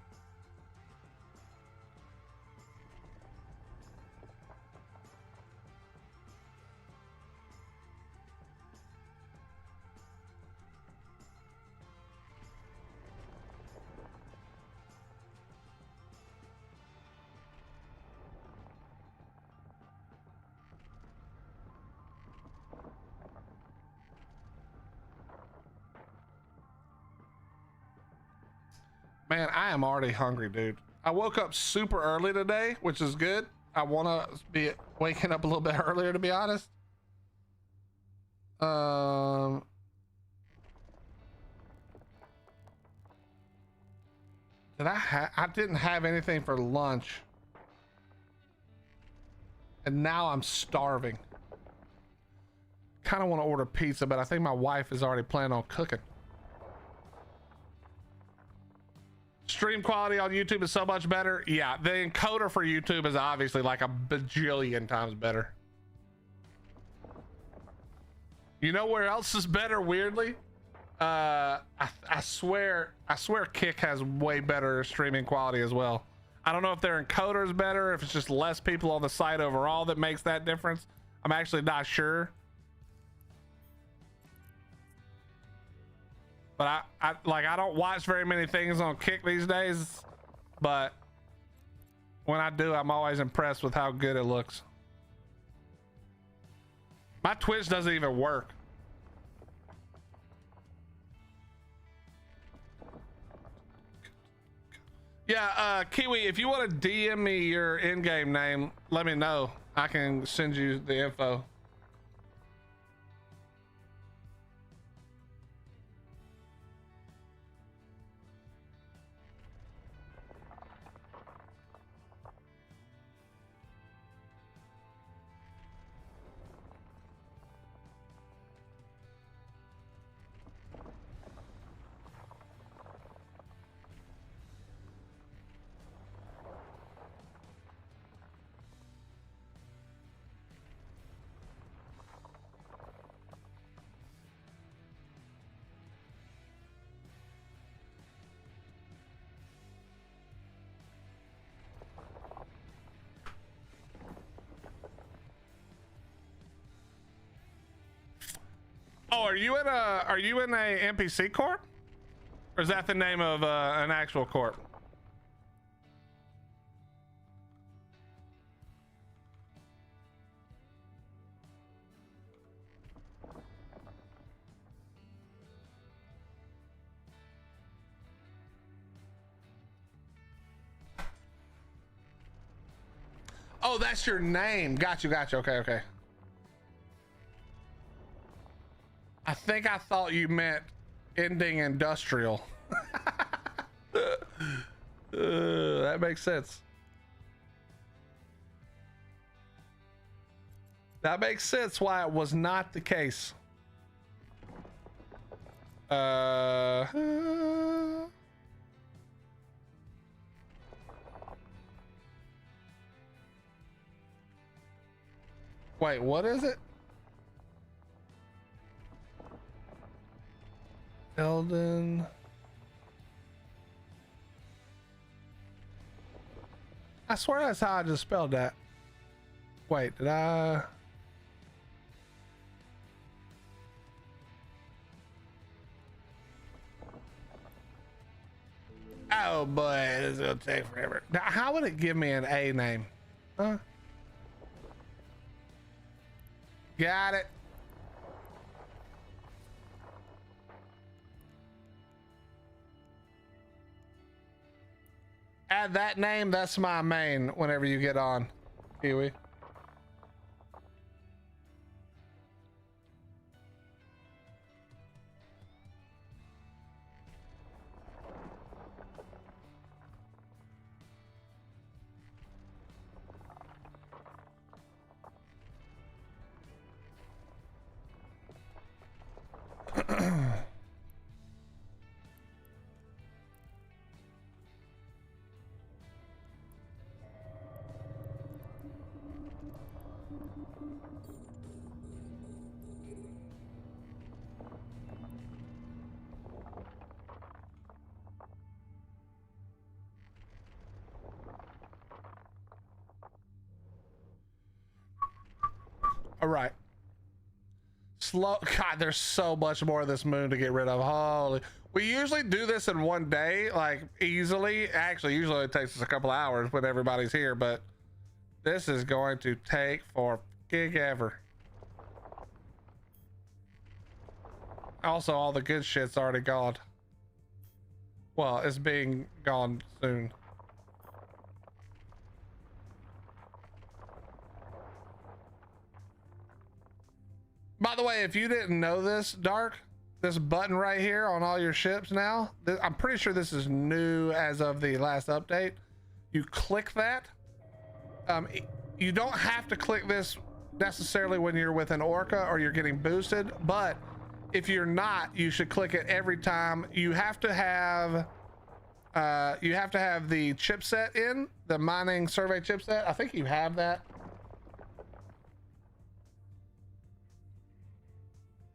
Speaker 1: Man, I am already hungry, dude. I woke up super early today, which is good. I want to be waking up a little bit earlier, to be honest. I didn't have anything for lunch. And now I'm starving. Kind of want to order pizza, but I think my wife is already planning on cooking. Stream quality on YouTube is so much better. Yeah, the encoder for YouTube is obviously like a bajillion times better. You know where else is better, weirdly? I swear Kick has way better streaming quality as well. I don't know if their encoder is better, if it's just less people on the site overall that makes that difference. I'm actually not sure. But I don't watch very many things on Kick these days, but when I do, I'm always impressed with how good it looks. My Twitch doesn't even work. Yeah, Kiwi, if you want to DM me your in-game name, let me know. I can send you the info. Oh, are you in a NPC corp? Or is that the name of an actual corp? Oh, that's your name. Got you. Okay. I think I thought you meant ending industrial. That makes sense. That makes sense why it was not the case. Wait, what is it? Eldon. I swear that's how I just spelled that. Wait, did I? Oh boy, this is gonna take forever. Now, how would it give me an A name? Huh? Got it. Add that name. That's my main whenever you get on, Kiwi. All right. Slow. God, there's so much more of this moon to get rid of. Holy. We usually do this in one day, like easily. Actually, usually it takes us a couple hours when everybody's here, but this is going to take for gig ever. Also, all the good shit's already gone. Well, it's being gone soon. By the way, if you didn't know this, Dark, this button right here on all your ships now, I'm pretty sure this is new as of the last update. You click that. You don't have to click this necessarily when you're with an orca or you're getting boosted, but if you're not, you should click it every time. You have to have the chipset in, the mining survey chipset. I think you have that.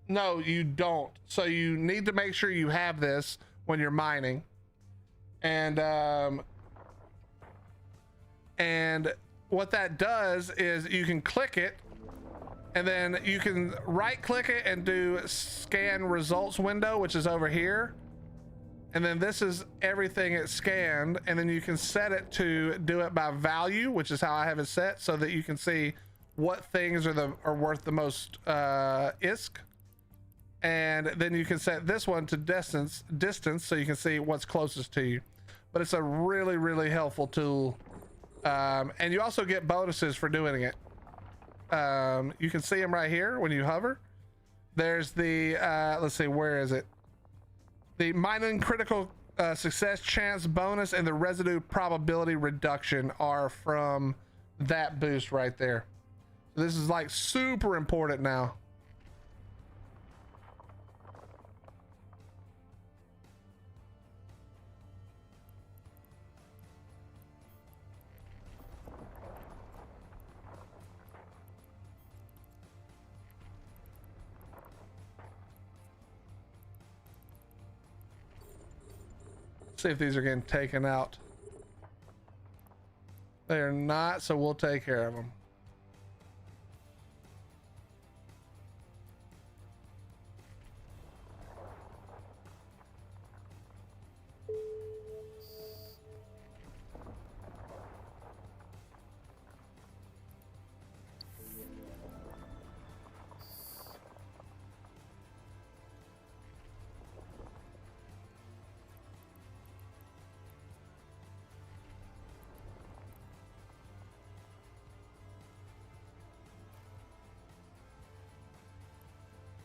Speaker 1: No, you don't. So you need to make sure you have this when you're mining. And what that does is you can click it and then you can right click it and do scan results window, which is over here. And then this is everything it scanned. And then you can set it to do it by value, which is how I have it set, so that you can see what things are worth the most ISK. And then you can set this one to distance so you can see what's closest to you. But it's a really, really helpful tool. And you also get bonuses for doing it. You can see them right here when you hover. There's the, let's see, where is it? The mining critical success chance bonus and the residue probability reduction are from that boost right there. This is like super important now. See if these are getting taken out. They're not, so we'll take care of them.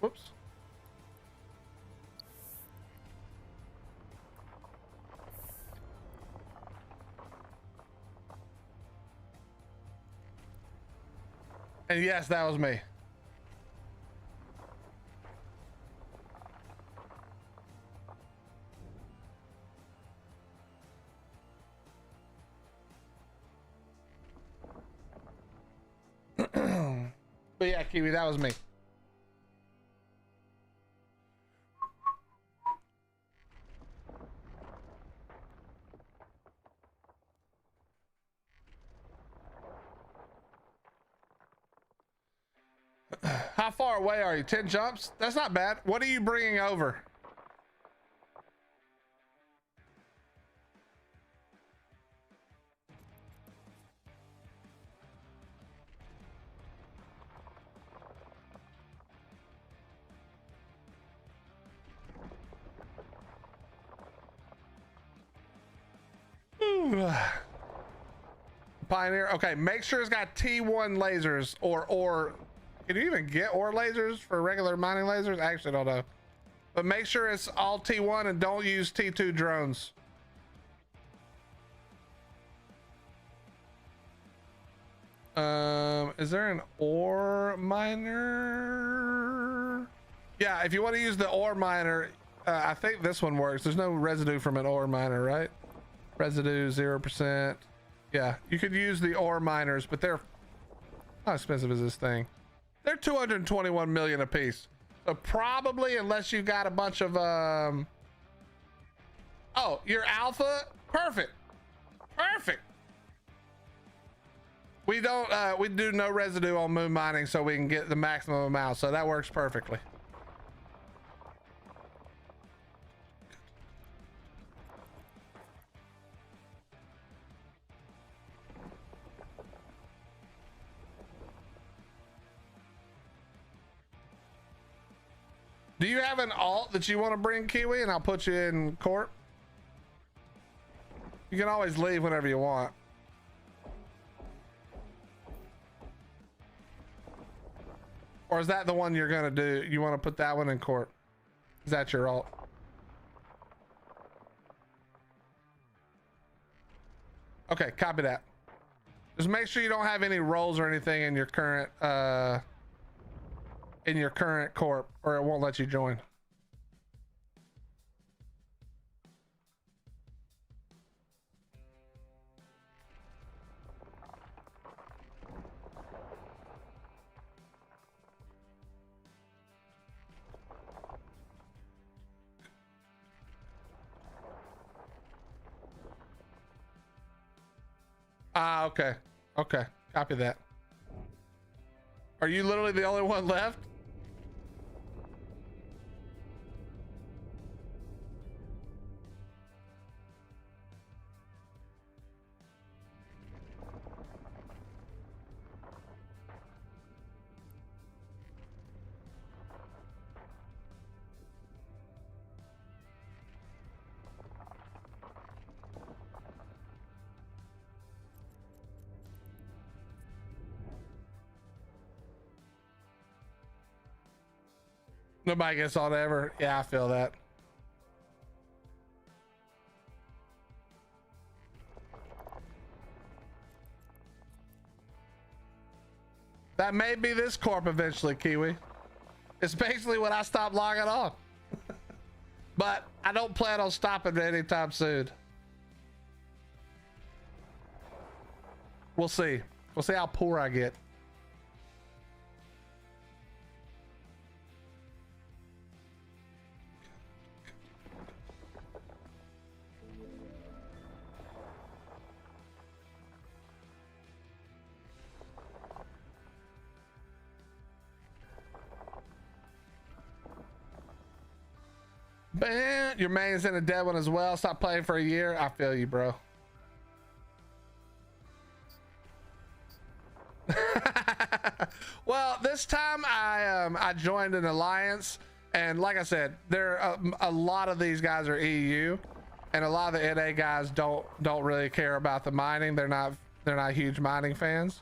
Speaker 1: Whoops. And yes, that was me. But yeah, Kiwi, that was me. How far away are you? 10 jumps? That's not bad. What are you bringing over? Pioneer. Okay, make sure it's got T1 lasers or can you even get ore lasers for regular mining lasers? I actually don't know. But make sure it's all T1 and don't use T2 drones. Is there an ore miner? Yeah, if you want to use the ore miner, I think this one works. There's no residue from an ore miner, right? Residue 0%. Yeah, you could use the ore miners, but they're how expensive is this thing? They're 221 million a piece. So probably, unless you got a bunch of oh, your alpha, perfect. We don't we do no residue on moon mining, so we can get the maximum amount, so that works perfectly. Do you have an alt that you want to bring, Kiwi, and I'll put you in court? You can always leave whenever you want. Or is that the one you're gonna do? You want to put that one in court? Is that your alt? Okay, copy that. Just make sure you don't have any roles or anything in your current corp, or it won't let you join. Ah, okay. Okay, copy that. Are you literally the only one left? Nobody gets on ever. Yeah, I feel that. That may be this corp eventually, Kiwi. It's basically when I stop logging on. But I don't plan on stopping anytime soon. We'll see. We'll see how poor I get. Man, your man's in a dead one as well. Stop playing for a year. I feel you, bro. Well, this time I joined an alliance, and like I said, there a lot of these guys are EU, and a lot of the NA guys don't really care about the mining. They're not huge mining fans.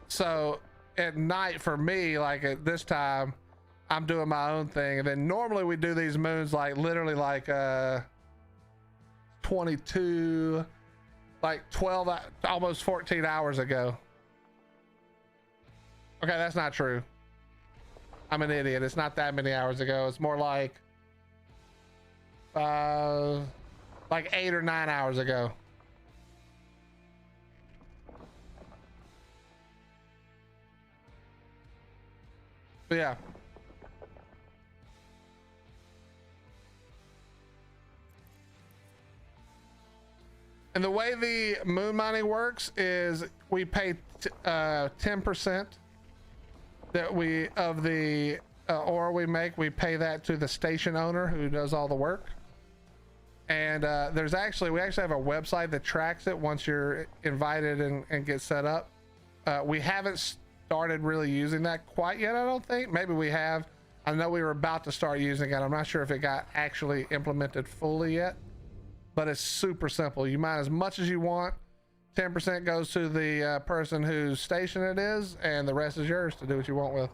Speaker 1: So at night for me, like at this time, I'm doing my own thing. And then normally we do these moons like literally like 22, like 12, almost 14 hours ago. Okay, that's not true. I'm an idiot. It's not that many hours ago. It's more like 8 or 9 hours ago. But yeah. And the way the moon mining works is we pay 10% that we of the ore we make. We pay that to the station owner who does all the work. And we actually have a website that tracks it once you're invited and get set up. We haven't started really using that quite yet, I don't think. Maybe we have. I know we were about to start using it. I'm not sure if it got actually implemented fully yet, but it's super simple. You mine as much as you want. 10% goes to the person whose station it is, and the rest is yours to do what you want with.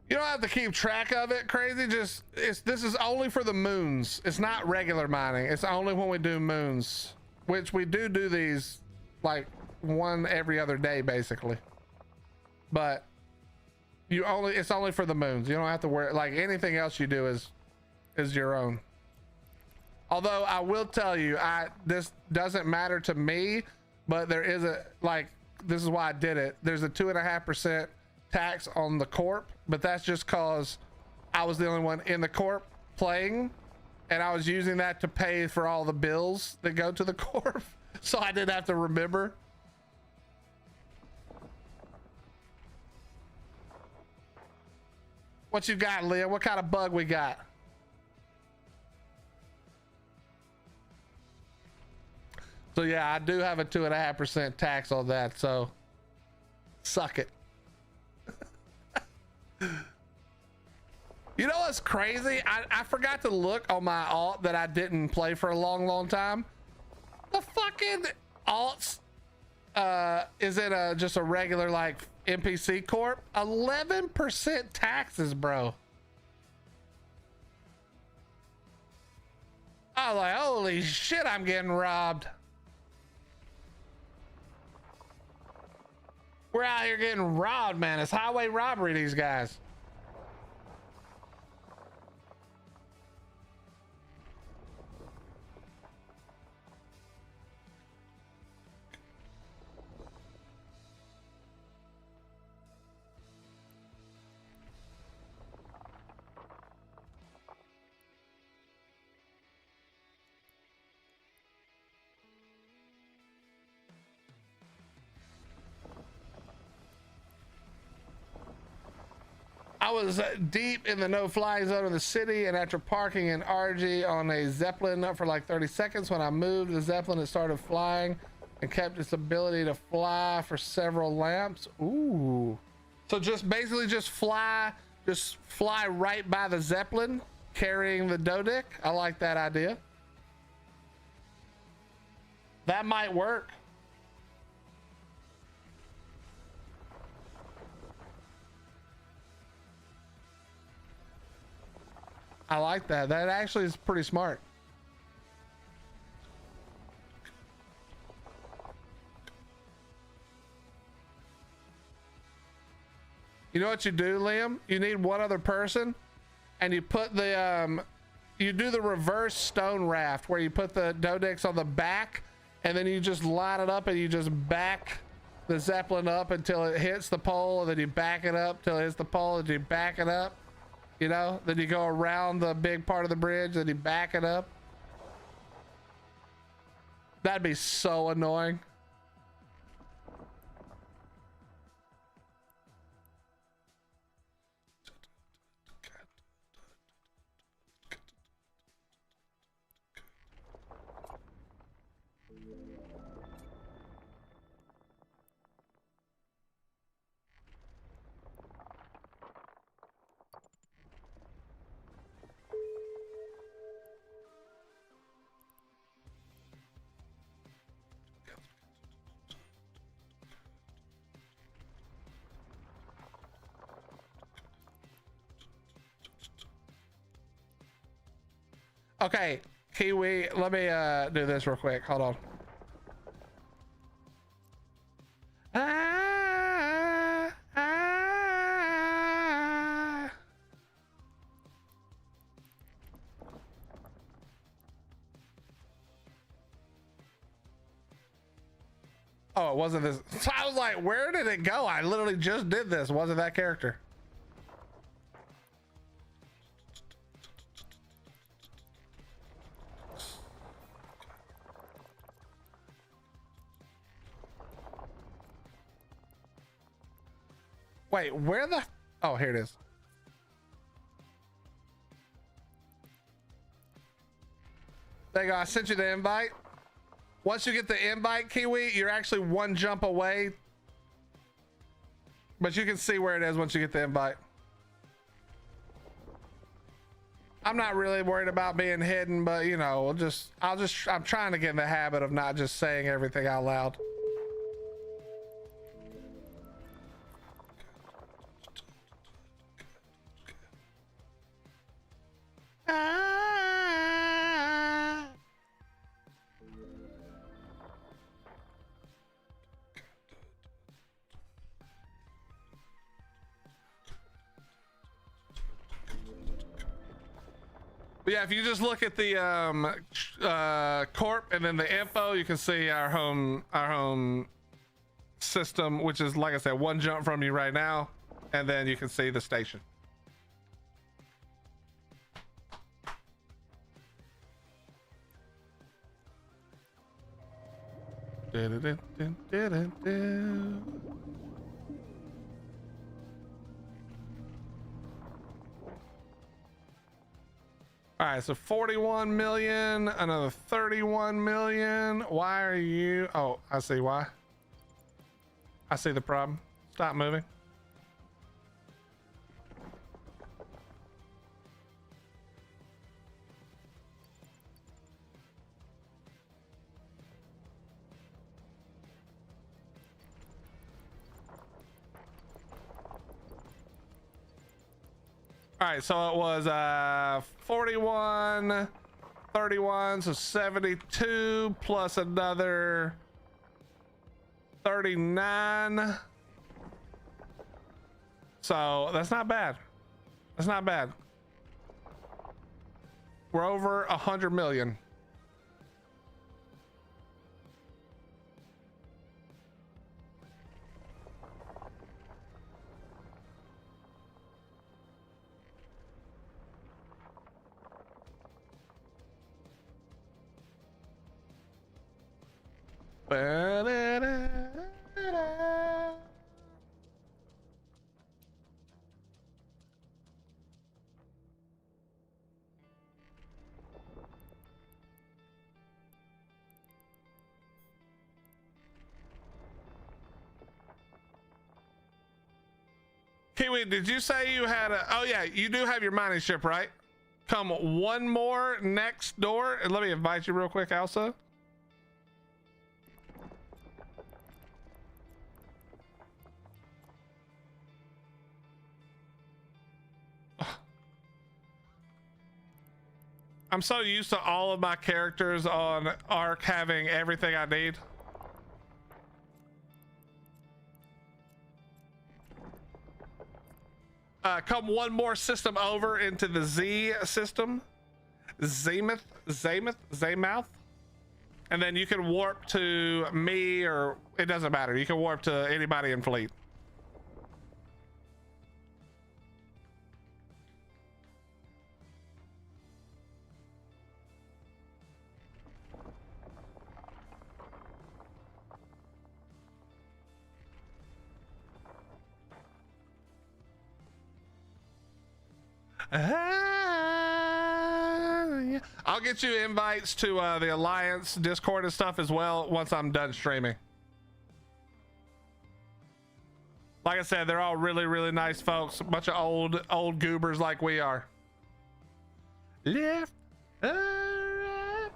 Speaker 1: You don't have to keep track of it, crazy. This is only for the moons. It's not regular mining. It's only when we do moons, which we do these like one every other day, basically. But it's only for the moons. You don't have to worry. Like anything else you do is your own. Although I will tell you, this doesn't matter to me, but there is this is why I did it. There's a 2.5% tax on the corp, but that's just cause I was the only one in the corp playing, and I was using that to pay for all the bills that go to the corp, so I didn't have to remember. What you got, Leah? What kind of bug we got? So yeah, I do have a 2.5% tax on that, so suck it. You know what's crazy? I forgot to look on my alt that I didn't play for a long time. The fucking alts is it just a regular like NPC corp? 11% taxes, bro. I was like, holy shit, I'm getting robbed. We're out here getting robbed, man. It's highway robbery, these guys. I was deep in the no-fly zone of the city, and after parking in RG on a Zeppelin for like 30 seconds, when I moved the Zeppelin, it started flying and kept its ability to fly for several laps. Ooh. So just basically just fly right by the Zeppelin carrying the Dodic. I like that idea. That might work. I like that. That actually is pretty smart. You know what you do, Liam? You need one other person, and you put the you do the reverse stone raft where you put the Dodecks on the back, and then you just line it up and you just back the Zeppelin up until it hits the pole, and then you back it up till it hits the pole, and you back it up. You know, then you go around the big part of the bridge and you back it up. That'd be so annoying. Okay, Kiwi, let me do this real quick. Hold on. Ah, ah. Oh, it wasn't this. So I was like, where did it go? I literally just did this. It wasn't that character. Wait, where the? Oh, here it is. There you go. I sent you the invite. Once you get the invite, Kiwi, you're actually one jump away. But you can see where it is once you get the invite. I'm not really worried about being hidden, but you know, I'm trying to get in the habit of not just saying everything out loud. But yeah, if you just look at the corp and then the info, you can see our home system, which is, like I said, one jump from you right now, and then you can see the station. All right, so 41 million, another 31 million. Why are you? Oh, I see why. I see the problem. Stop moving. All right, so it was 41, 31, so 72 plus another 39. So that's not bad. That's not bad. We're over 100 million. Kiwi, did you say you had a? Oh yeah, you do have your mining ship, right? Come one more next door, and let me invite you real quick, Elsa. I'm so used to all of my characters on Ark having everything I need. Come one more system over into the Z system. Zamouth. And then you can warp to me, or it doesn't matter. You can warp to anybody in fleet. I'll get you invites to the Alliance Discord and stuff as well once I'm done streaming. Like I said, they're all really, really nice folks. A bunch of old goobers like we are. Left, right,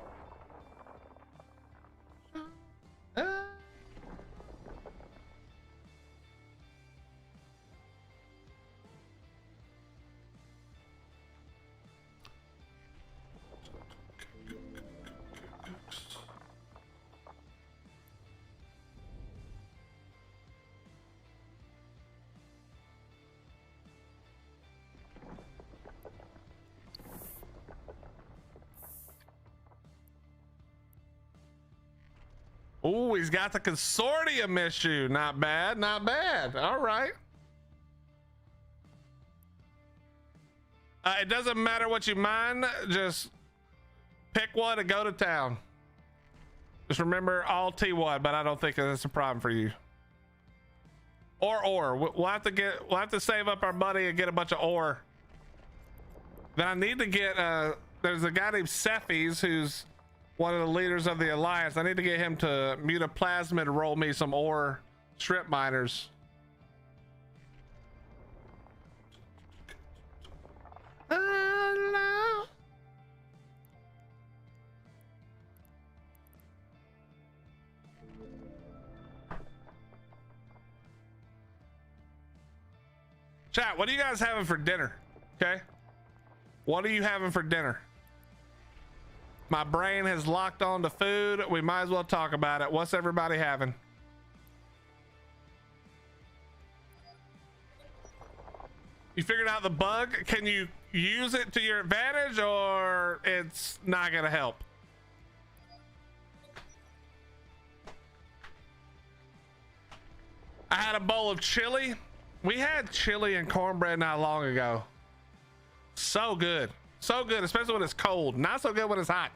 Speaker 1: Oh, he's got the consortium issue. Not bad, not bad. All right. It doesn't matter what you mine, just pick one and go to town. Just remember all T1, but I don't think that's a problem for you. Or ore. We'll have to save up our money and get a bunch of ore. Then I need to get there's a guy named Cephes who's one of the leaders of the alliance. I need to get him to mutaplasmid to roll me some ore strip miners. Hello. Chat, what are you guys having for dinner? Okay. What are you having for dinner? My brain has locked on to food. We might as well talk about it. What's everybody having? You figured out the bug? Can you use it to your advantage, or it's not gonna help? I had a bowl of chili. We had chili and cornbread not long ago. So good. So good, especially when it's cold. Not so good when it's hot.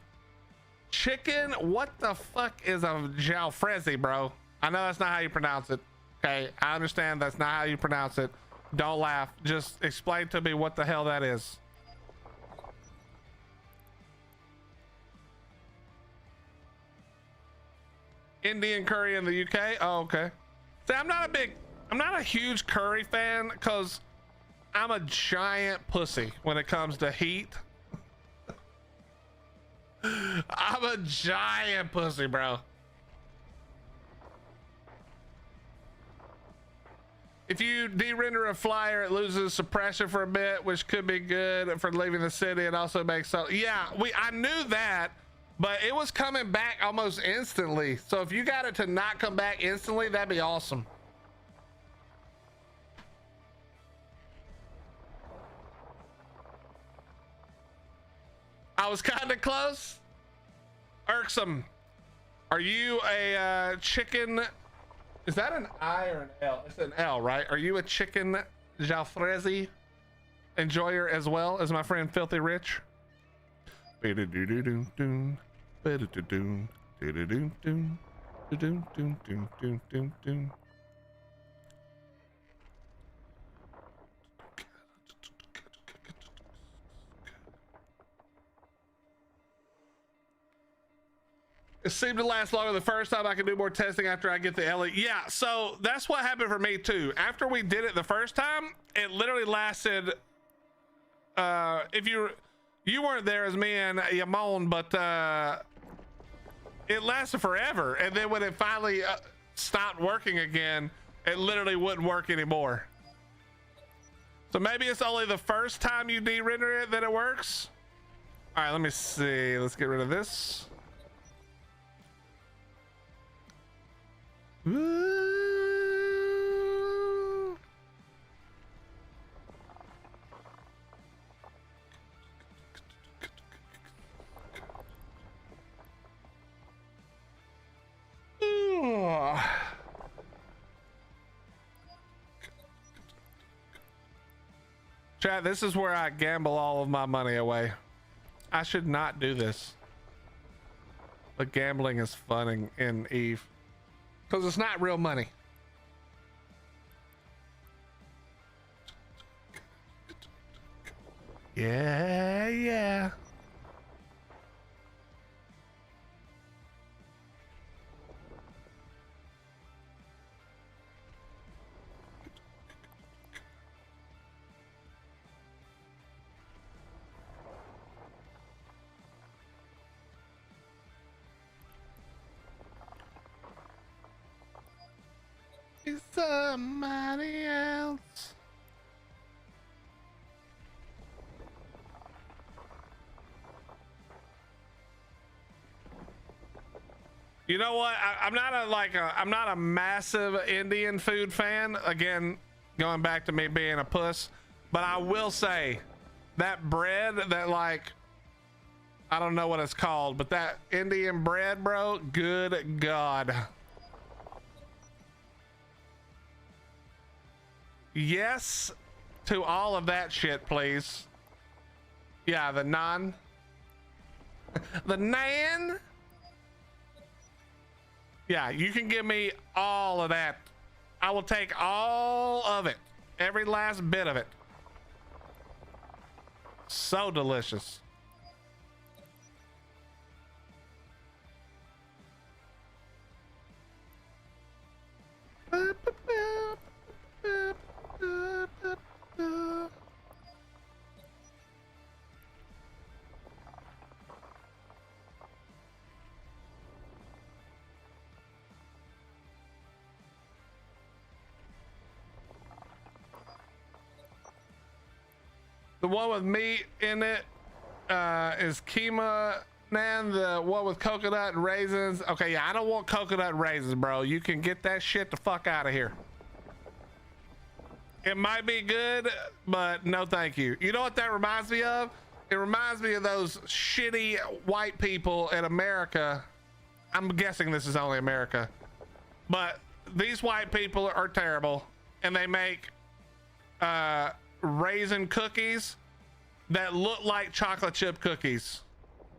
Speaker 1: Chicken, what the fuck is a jalfrezi, bro? I know that's not how you pronounce it. Okay, I understand that's not how you pronounce it. Don't laugh. Just explain to me what the hell that is. Indian curry in the UK? Oh, okay. See, I'm not a huge curry fan because I'm a giant pussy when it comes to heat. I'm a giant pussy, bro. If you de-render a flyer, it loses suppression for a bit, which could be good for leaving the city and also makes so. Yeah, I knew that, but it was coming back almost instantly. So if you got it to not come back instantly, that'd be awesome. I was kind of close. Irksome. Are you a chicken? Is that an I or an L? It's an L, right? Are you a chicken jalfrezi enjoyer as well as my friend Filthy Rich? It seemed to last longer the first time. I can do more testing after I get the LE. Yeah, so that's what happened for me too. After we did it the first time, it literally lasted. If you weren't there as me and Yamon, but it lasted forever. And then when it finally stopped working again, it literally wouldn't work anymore. So maybe it's only the first time you de-render it that it works. All right, let me see. Let's get rid of this. Ooh. Ooh. Chat, this is where I gamble all of my money away. I should not do this. But gambling is fun in Eve. Because it's not real money. Yeah, yeah. Somebody else. You know what? I'm not a massive Indian food fan. Again, going back to me being a puss, but I will say that bread that like I don't know what it's called, but that Indian bread, bro, good God. Yes to all of that shit, please. Yeah, the naan. The naan. Yeah, you can give me all of that. I will take all of it. Every last bit of it. So delicious. The one with meat in it is keema naan. The one with coconut and raisins. Okay, yeah, I don't want coconut and raisins, bro. You can get that shit the fuck out of here. It might be good, but no thank you. You know what that reminds me of? It reminds me of those shitty white people in America. I'm guessing this is only America, but these white people are terrible, and they make raisin cookies that look like chocolate chip cookies.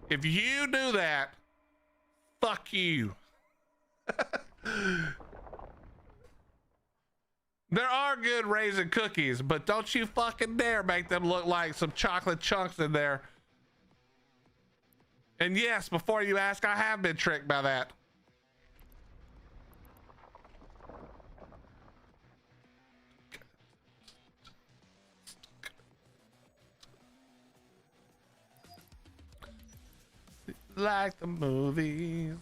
Speaker 1: If you do that, fuck you. There are good raisin cookies, but don't you fucking dare make them look like some chocolate chunks in there. And yes, before you ask, I have been tricked by that. Like the movies.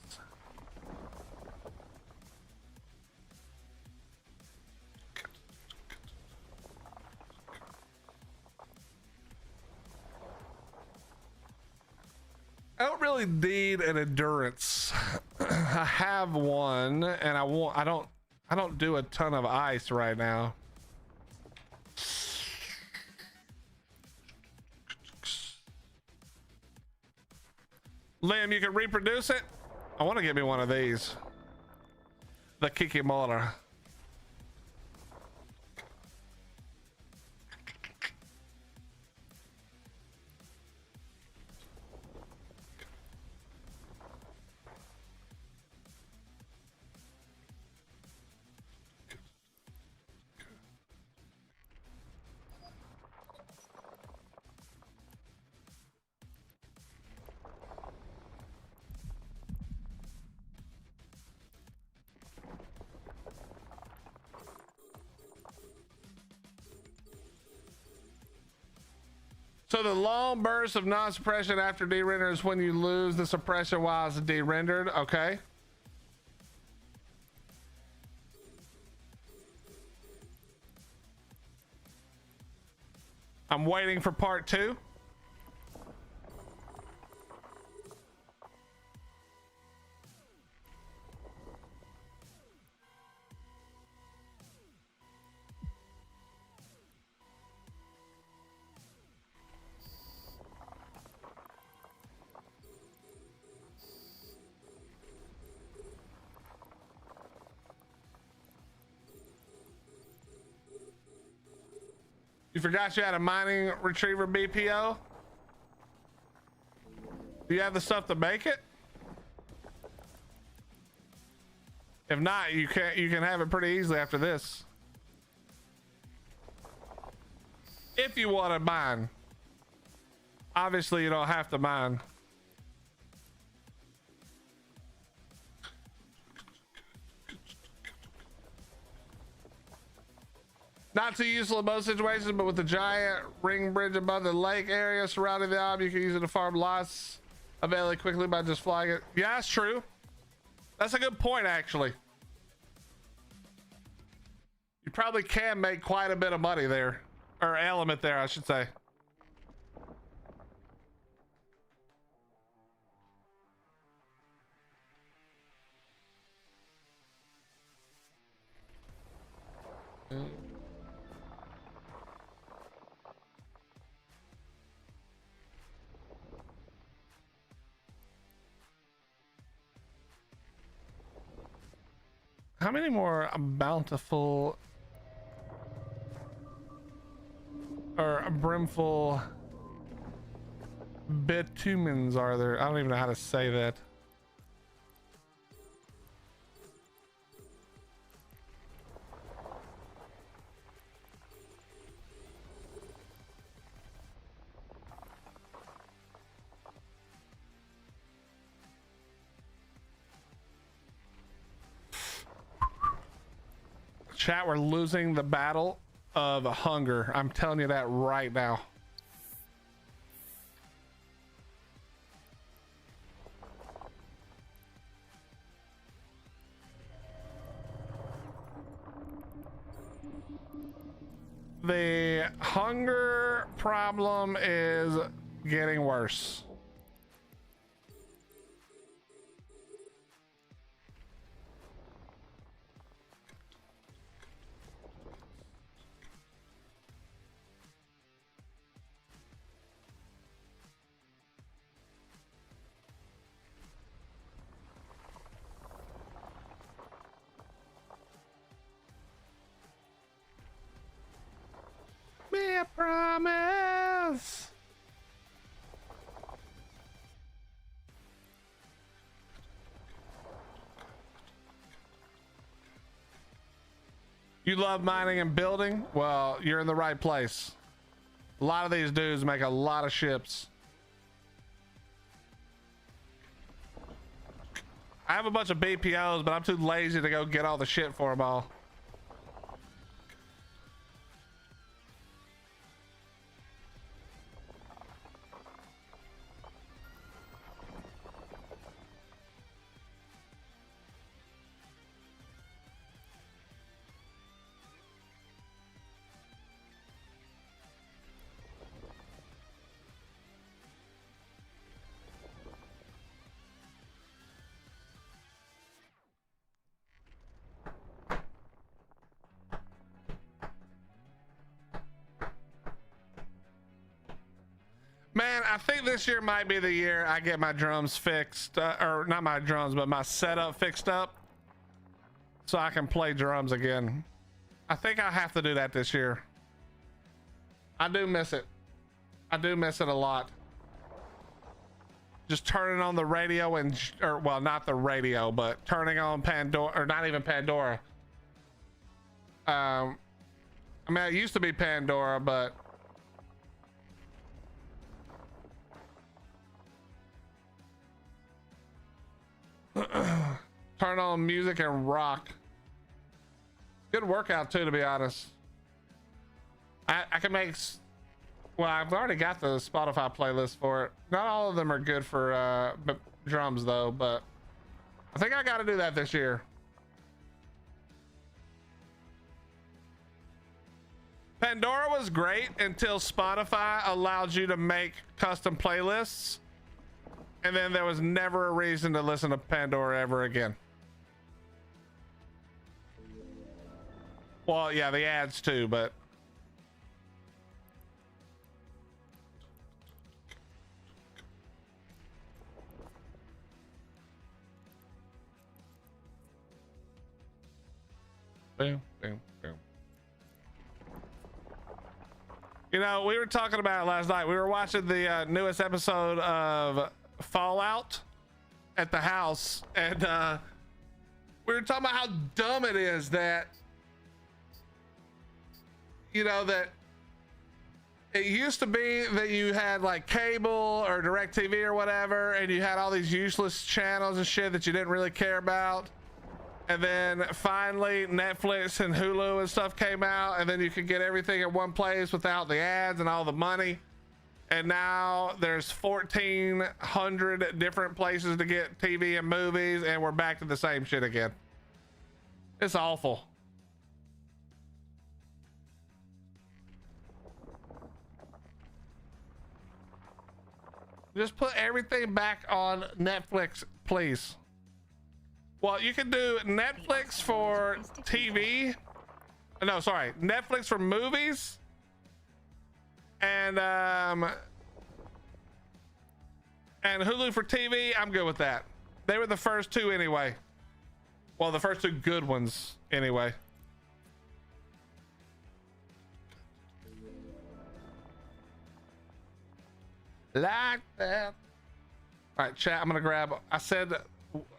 Speaker 1: I don't really need an endurance. I have one, and I don't do a ton of ice right now. Liam, you can reproduce it? I want to get me one of these. The Kikimoto. So the long burst of non-suppression after derender is when you lose the suppression while it's derendered. Okay. I'm waiting for part 2. You forgot you had a mining retriever BPO? Do you have the stuff to make it? If not, you can have it pretty easily after this. If you want to mine. Obviously you don't have to mine. Not too useful in most situations, but with the giant ring bridge above the lake area surrounding the ob, you can use it to farm lots of LA quickly by just flying it. Yeah, that's true. That's a good point, actually. You probably can make quite a bit of money there, or element there, I should say. How many more bountiful or brimful bitumens are there? I don't even know how to say that. Chat, we're losing the battle of hunger. I'm telling you that right now. The hunger problem is getting worse. Me a promise. You love mining and building? Well, you're in the right place. A lot of these dudes make a lot of ships. I have a bunch of BPOs, but I'm too lazy to go get all the shit for them all. Man, I think this year might be the year I get my drums fixed, or not my drums, but my setup fixed up so I can play drums again. I think I have to do that this year. I do miss it. I do miss it a lot. Just turning on the radio and, or well, not the radio, but turning on Pandora, or not even Pandora. I mean, it used to be Pandora, but turn on music and rock. Good workout too, to be honest. I can make, well, I've already got the Spotify playlist for it. Not all of them are good for drums though, but I think I got to do that this year. Pandora was great until Spotify allowed you to make custom playlists. And then there was never a reason to listen to Pandora ever again. Well, yeah, the ads too, but boom, boom, boom. You know, we were talking about it last night. We were watching the newest episode of Fallout at the house, and we were talking about how dumb it is that, you know, that it used to be that you had like cable or DirecTV or whatever, and you had all these useless channels and shit that you didn't really care about. And then finally Netflix and Hulu and stuff came out, and then you could get everything in one place without the ads and all the money. And now there's 1,400 different places to get TV and movies, and we're back to the same shit again. It's awful. Just put everything back on Netflix, please. Well, you can do Netflix for TV. No, sorry, Netflix for movies. And Hulu for TV. I'm good with that. They were the first two anyway. Well, the first two good ones, anyway. Like that. All right, chat. I'm gonna grab. I said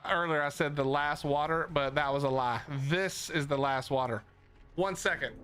Speaker 1: earlier, I said the last water, but that was a lie. This is the last water. 1 second.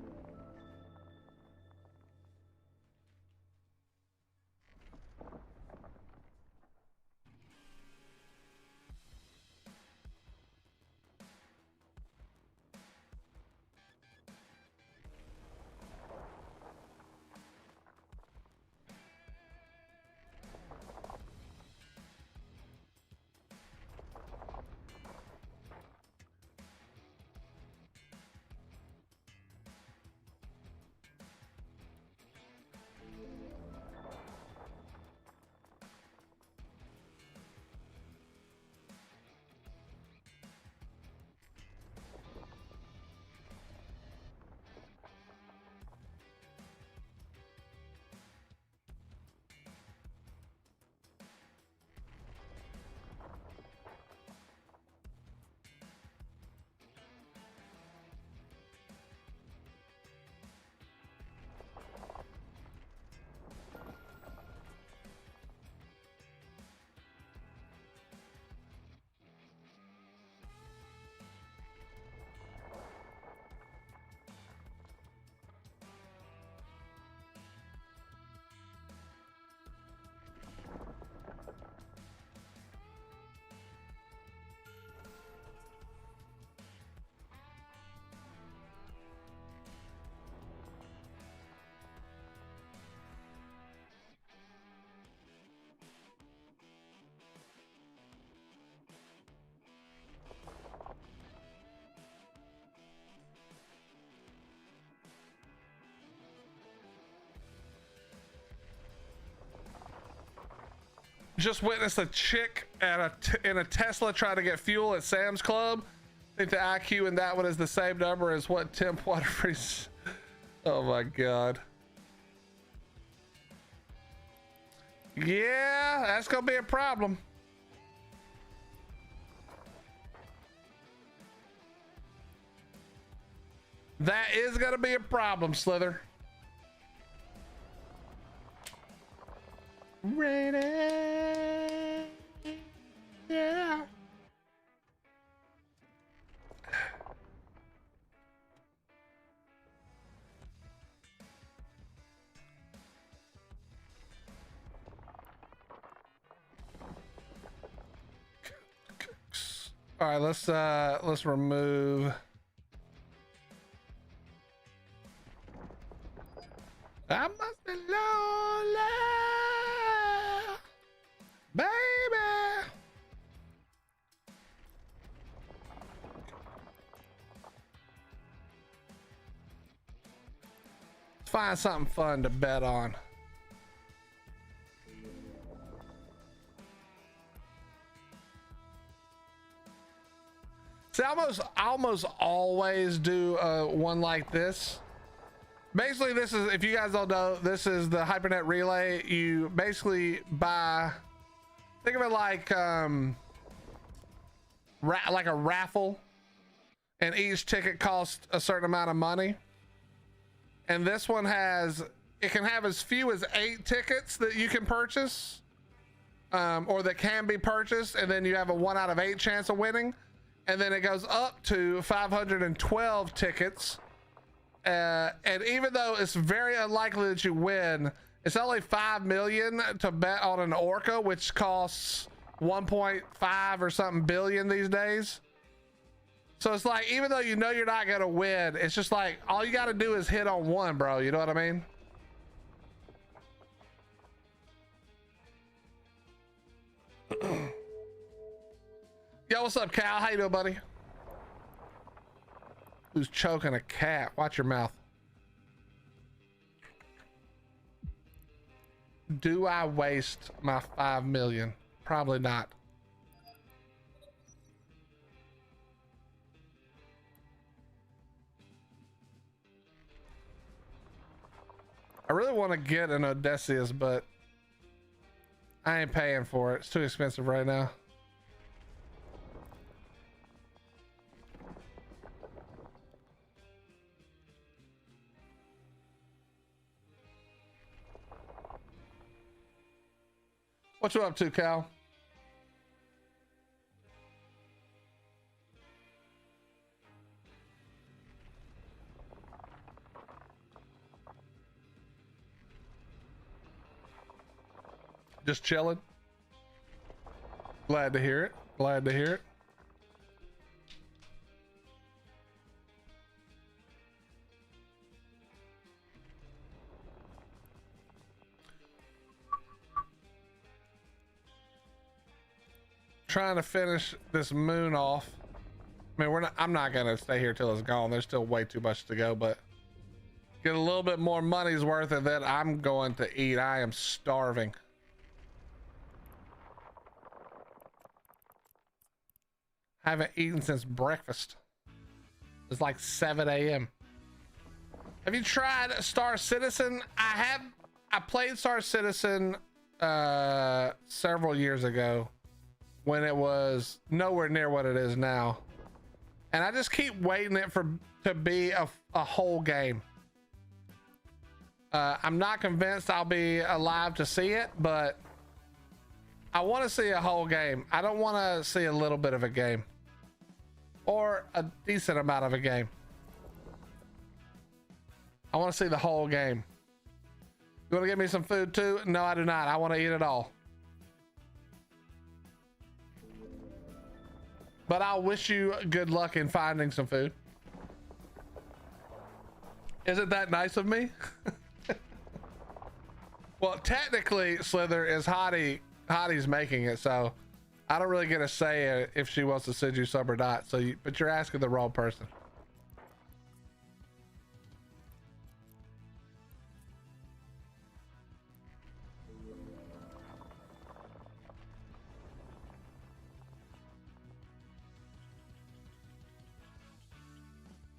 Speaker 1: Just witnessed a chick in a Tesla try to get fuel at Sam's Club. I think the IQ in that one is the same number as what Tim Waterfree's. Oh my god. Yeah, that's gonna be a problem. That is gonna be a problem, Slither. Ready? Yeah. All right, let's remove. I must be lonely, baby. Let's find something fun to bet on. See, I almost always do one like this. Basically, this is, if you guys don't know, this is the HyperNet Relay. You basically buy, think of it like a raffle, and each ticket costs a certain amount of money. And this one has, it can have as few as 8 tickets that you can purchase, or that can be purchased, and then you have a 1 out of 8 chance of winning. And then it goes up to 512 tickets. And even though it's very unlikely that you win, it's only 5 million to bet on an orca, which costs 1.5 or something billion these days. So it's like, even though you know you're not gonna win, it's just like, all you gotta do is hit on one, bro. You know what I mean? Yo, what's up, Cal? How you doing, buddy? Who's choking a cat? Watch your mouth. Do I waste my 5 million? Probably not. I really want to get an Odysseus, but I ain't paying for it. It's too expensive right now. What you up to, Cal? Just chilling. Glad to hear it. Glad to hear it. Trying to finish this moon off. I mean, I'm not gonna stay here till it's gone. There's still way too much to go, but get a little bit more money's worth of that. I'm going to eat. I am starving. Haven't eaten since breakfast. It's like 7 a.m. Have you tried Star Citizen? I played Star Citizen several years ago when it was nowhere near what it is now. And I just keep waiting it to be a whole game. I'm not convinced I'll be alive to see it, but I want to see a whole game. I don't want to see a little bit of a game or a decent amount of a game. I want to see the whole game. You want to give me some food too? No, I do not. I want to eat it all. But I'll wish you good luck in finding some food. Isn't that nice of me? Well, technically, Slither is Hottie's making it, so I don't really get a say if she wants to send you some or not. But you're asking the wrong person.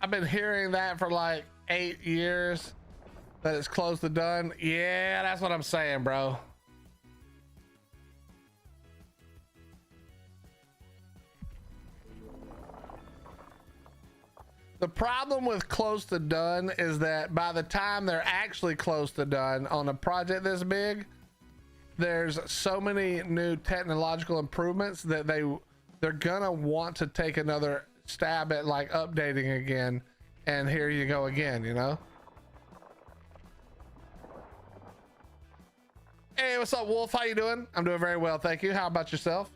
Speaker 1: I've been hearing that for like 8 years, that it's close to done. Yeah, that's what I'm saying, bro. The problem with close to done is that by the time they're actually close to done on a project this big, there's so many new technological improvements that they're gonna want to take another stab at like updating again, and here you go again, you know. Hey, what's up, Wolf? How you doing? I'm doing very well, thank you. How about yourself?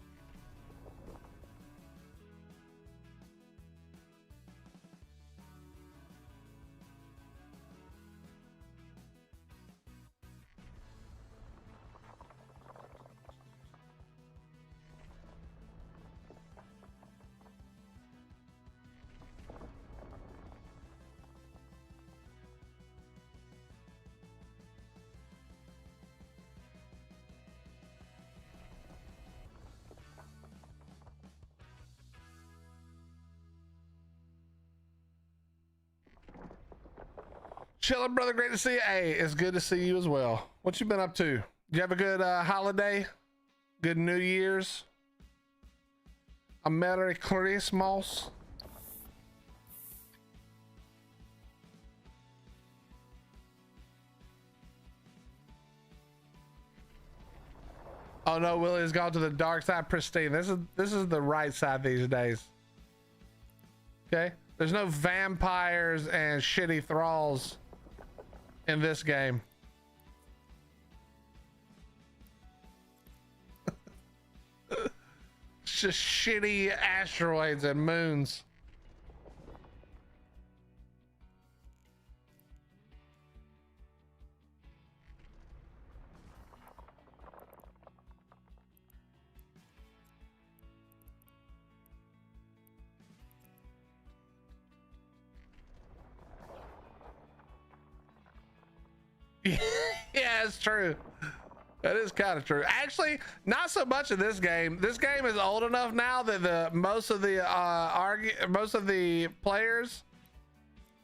Speaker 1: Chilling, brother. Great to see you. Hey, it's good to see you as well. What you been up to? Did you have a good holiday? Good New Year's? A Merry Christmas? Oh no, Willie's gone to the dark side. Pristine. This is the right side these days. Okay? There's no vampires and shitty thralls in this game. It's just shitty asteroids and moons. Yeah, it's true. That is kind of true. Actually, not so much in this game. This game is old enough now that most of the players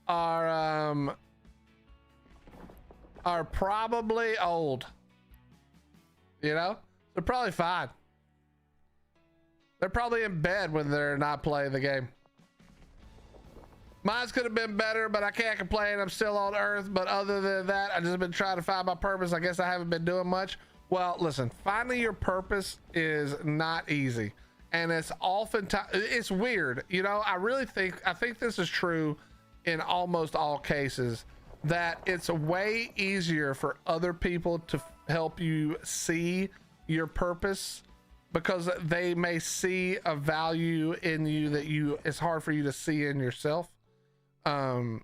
Speaker 1: are probably old. You know, they're probably fine. They're probably in bed when they're not playing the game. Mine's could have been better, but I can't complain. I'm still on Earth. But other than that, I've just been trying to find my purpose. I guess I haven't been doing much. Well, listen, finding your purpose is not easy. And it's oftentimes, it's weird. You know, I think this is true in almost all cases, that it's way easier for other people to help you see your purpose because they may see a value in you that it's hard for you to see in yourself. Because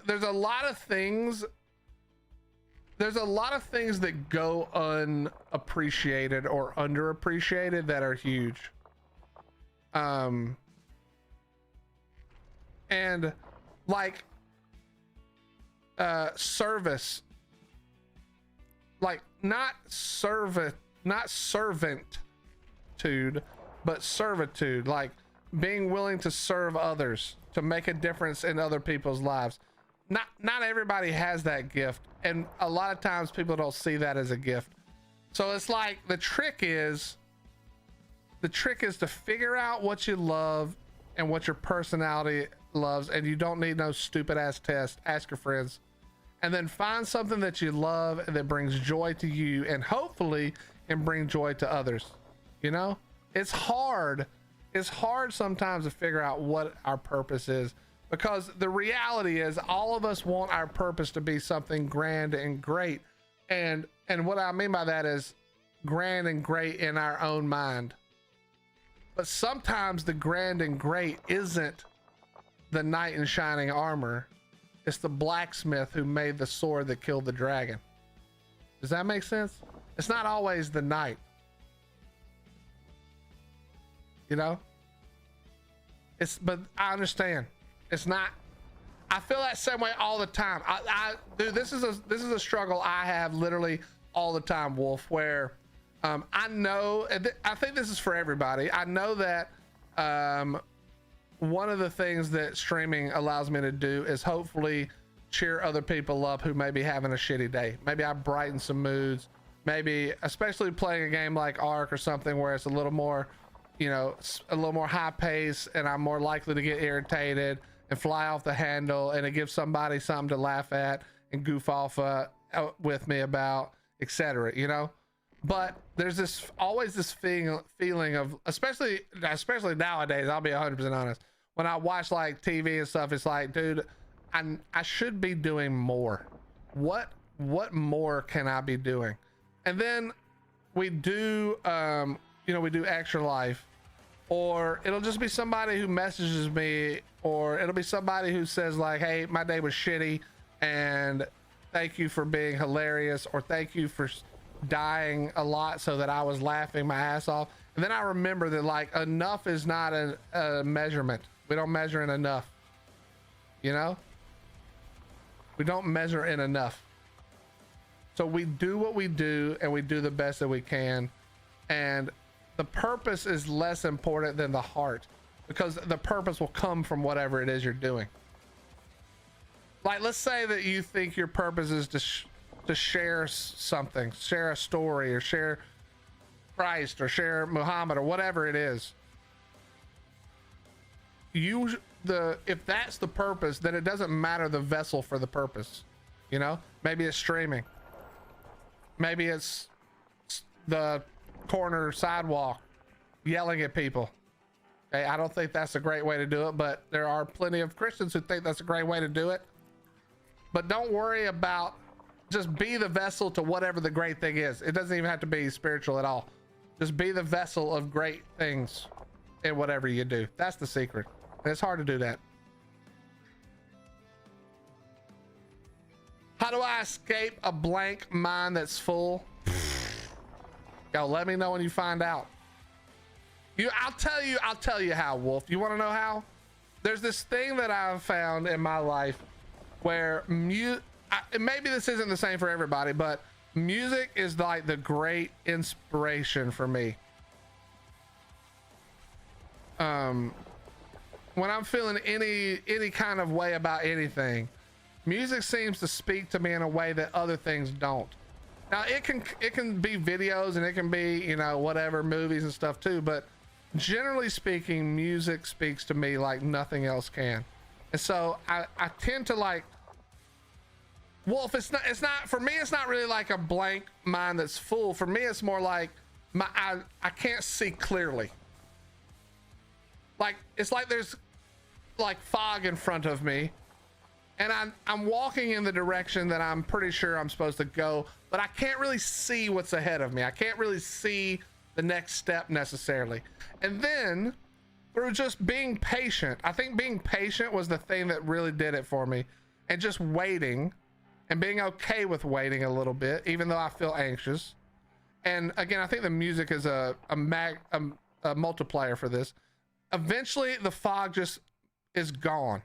Speaker 1: there's a lot of things that go unappreciated or underappreciated that are huge. And like service, like not servanttude, but servitude, like being willing to serve others, to make a difference in other people's lives. Not everybody has that gift, and a lot of times people don't see that as a gift. So it's like the trick is to figure out what you love and what your personality loves, and you don't need no stupid ass test. Ask your friends, and then find something that you love and that brings joy to you, and hopefully can bring joy to others. You know, it's hard sometimes to figure out what our purpose is, because the reality is all of us want our purpose to be something grand and great. And what I mean by that is grand and great in our own mind. But sometimes the grand and great isn't the knight in shining armor. It's the blacksmith who made the sword that killed the dragon. Does that make sense? It's not always the knight. You know? But I understand. It's not. I feel that same way all the time. Dude, this is a struggle I have literally all the time, Wolf, where I know, I think this is for everybody. I know that one of the things that streaming allows me to do is hopefully cheer other people up who may be having a shitty day. Maybe I brighten some moods. Maybe, especially playing a game like Ark or something where it's a little more, you know, a little more high pace, and I'm more likely to get irritated and fly off the handle, and it gives somebody something to laugh at and goof off with me about, etc. You know, but there's always this feeling of, especially nowadays, I'll be 100% honest, when I watch like TV and stuff, it's like, dude, I should be doing more. What more can I be doing? And then we do we do Extra Life, or it'll just be somebody who messages me, or it'll be somebody who says like, hey, my day was shitty and thank you for being hilarious, or thank you for dying a lot so that I was laughing my ass off. And then I remember that like enough is not a measurement. We don't measure in enough, you know? We don't measure in enough. So we do what we do, and we do the best that we can. And the purpose is less important than the heart, because the purpose will come from whatever it is you're doing. Like, let's say that you think your purpose is to share something, share a story, or share Christ, or share Muhammad, or whatever it is. If that's the purpose, then it doesn't matter the vessel for the purpose. You know, maybe it's streaming. Maybe it's the corner sidewalk yelling at people. Okay, I don't think that's a great way to do it, but there are plenty of Christians who think that's a great way to do it. But don't worry about, just be the vessel to whatever the great thing is. It doesn't even have to be spiritual at all. Just be the vessel of great things in whatever you do. That's the secret. And it's hard to do that. How do I escape a blank mind that's full? Yo, let me know when you find out. I'll tell you how, Wolf. You want to know how? There's this thing that I've found in my life where maybe this isn't the same for everybody, but music is like the great inspiration for me. When I'm feeling any kind of way about anything, music seems to speak to me in a way that other things don't. Now it can be videos, and it can be, you know, whatever, movies and stuff too, but generally speaking, music speaks to me like nothing else can. And so I tend to like, Wolf, it's not for me. It's not really like a blank mind that's full. For me, it's more like I can't see clearly. Like it's like there's like fog in front of me, and I'm walking in the direction that I'm pretty sure I'm supposed to go, but I can't really see what's ahead of me. I can't really see the next step necessarily. And then through just being patient, I think being patient was the thing that really did it for me, and just waiting and being okay with waiting a little bit, even though I feel anxious. And again, I think the music is a multiplier for this. Eventually the fog just is gone,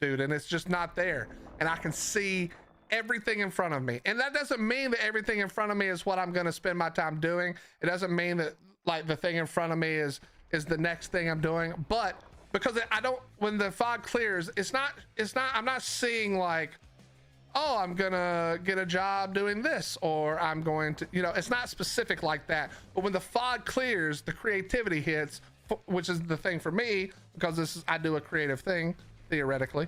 Speaker 1: dude, and it's just not there, and I can see everything in front of me. And that doesn't mean that everything in front of me is what I'm going to spend my time doing. It doesn't mean that like the thing in front of me is the next thing I'm doing, but because I don't, when the fog clears, it's not I'm not seeing like, oh, I'm gonna get a job doing this, or I'm going to, you know, it's not specific like that. But when the fog clears, the creativity hits, which is the thing for me, because I do a creative thing theoretically,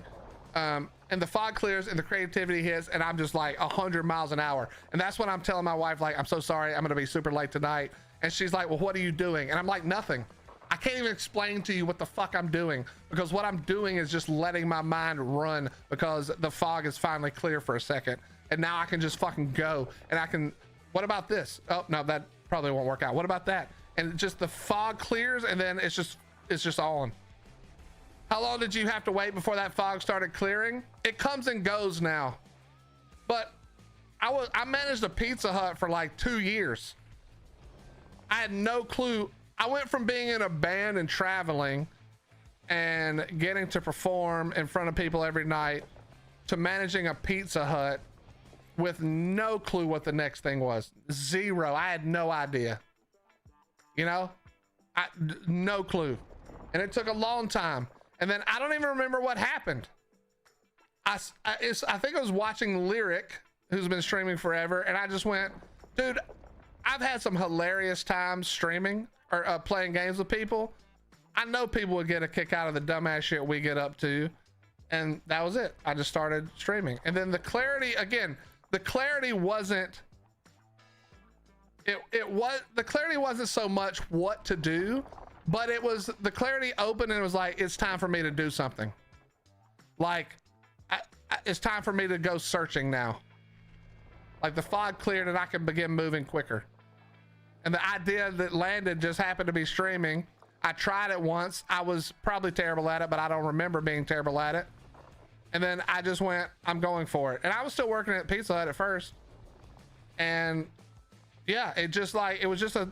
Speaker 1: and the fog clears and the creativity hits, and I'm just like 100 miles an hour. And that's when I'm telling my wife, like, I'm so sorry, I'm gonna be super late tonight. And she's like, well, what are you doing? And I'm like, nothing. I can't even explain to you what the fuck I'm doing, because what I'm doing is just letting my mind run, because the fog is finally clear for a second, and now I can just fucking go. And I can, what about this? Oh no, that probably won't work out. What about that? And just the fog clears, and then it's just on. How long did you have to wait before that fog started clearing? It comes and goes now, but I managed a Pizza Hut for like 2 years. I had no clue. I went from being in a band and traveling and getting to perform in front of people every night to managing a Pizza Hut with no clue what the next thing was. Zero. I had no idea. You know, no clue. And it took a long time. And then I don't even remember what happened. I think I was watching Lyric, who's been streaming forever, and I just went, dude, I've had some hilarious times streaming or playing games with people. I know people would get a kick out of the dumbass shit we get up to, and that was it. I just started streaming. And then the clarity, again, the clarity wasn't, the clarity wasn't so much what to do, but it was, the clarity opened and it was like, it's time for me to do something. Like, it's time for me to go searching now. Like the fog cleared and I can begin moving quicker. And the idea that landed just happened to be streaming. I tried it once. I was probably terrible at it, but I don't remember being terrible at it. And then I just went, I'm going for it. And I was still working at Pizza Hut at first. And yeah, it just like, it was just a,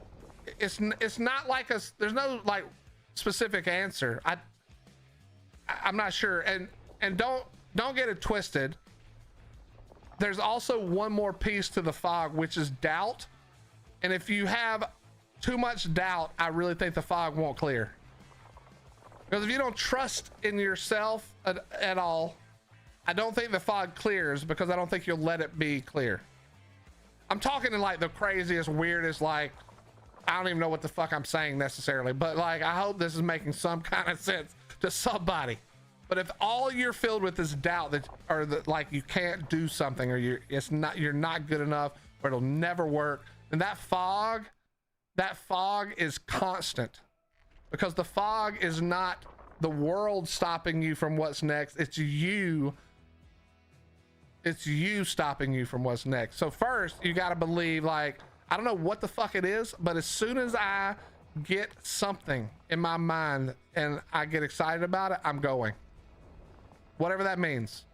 Speaker 1: it's not like a, there's no like specific answer. I'm not sure. And don't get it twisted. There's also one more piece to the fog, which is doubt. And if you have too much doubt, I really think the fog won't clear. Because if you don't trust in yourself at all, I don't think the fog clears, because I don't think you'll let it be clear. I'm talking in like the craziest, weirdest, like, I don't even know what the fuck I'm saying necessarily, but like, I hope this is making some kind of sense to somebody. But if all you're filled with is doubt that, or that like you can't do something, or you're not good enough, or it'll never work, then that fog is constant, because the fog is not the world stopping you from what's next. It's you stopping you from what's next. So first you got to believe, like, I don't know what the fuck it is, but as soon as I get something in my mind and I get excited about it, I'm going, whatever that means.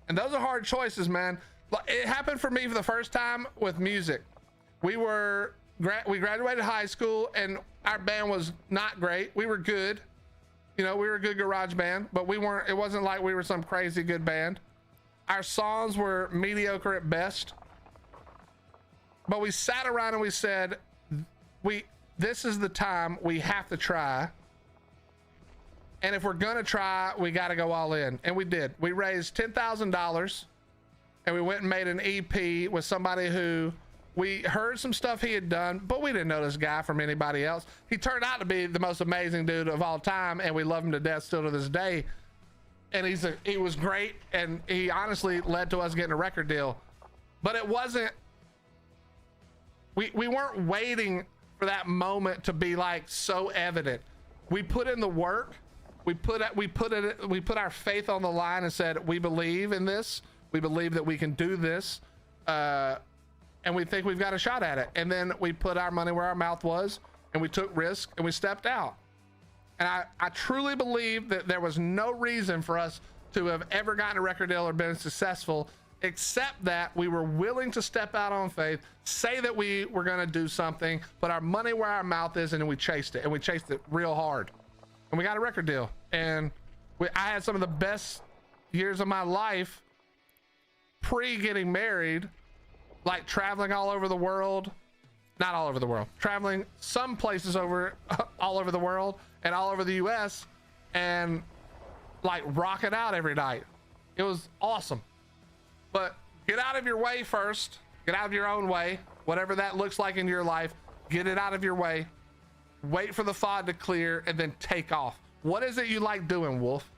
Speaker 1: And those are hard choices, man. It happened for me for the first time with music. We graduated high school and our band was not great. We were good, you know, we were a good garage band, but it wasn't like we were some crazy good band. Our songs were mediocre at best, but we sat around and we said, this is the time we have to try. And if we're gonna try, we got to go all in. And we did. We raised $10,000 and we went and made an EP with somebody who we heard some stuff he had done, but we didn't know this guy from anybody else. He turned out to be the most amazing dude of all time, and we love him to death still to this day. and he was great, and he honestly led to us getting a record deal. But it wasn't, we weren't waiting for that moment to be like so evident. We put in the work. We put our faith on the line and said, we believe in this. We believe that we can do this. And we think we've got a shot at it. And then we put our money where our mouth was, and we took risk, and we stepped out. And I truly believe that there was no reason for us to have ever gotten a record deal or been successful, except that we were willing to step out on faith, say that we were going to do something, put our money where our mouth is, and then we chased it, and we chased it real hard. And we got a record deal. And I had some of the best years of my life pre getting married, like traveling all over the world. Not all over the world, traveling some places all over the world and all over the US, and like rock it out every night. It was awesome. But get out of your way first. Get out of your own way. Whatever that looks like in your life, get it out of your way. Wait for the fog to clear and then take off. What is it you like doing, Wolf?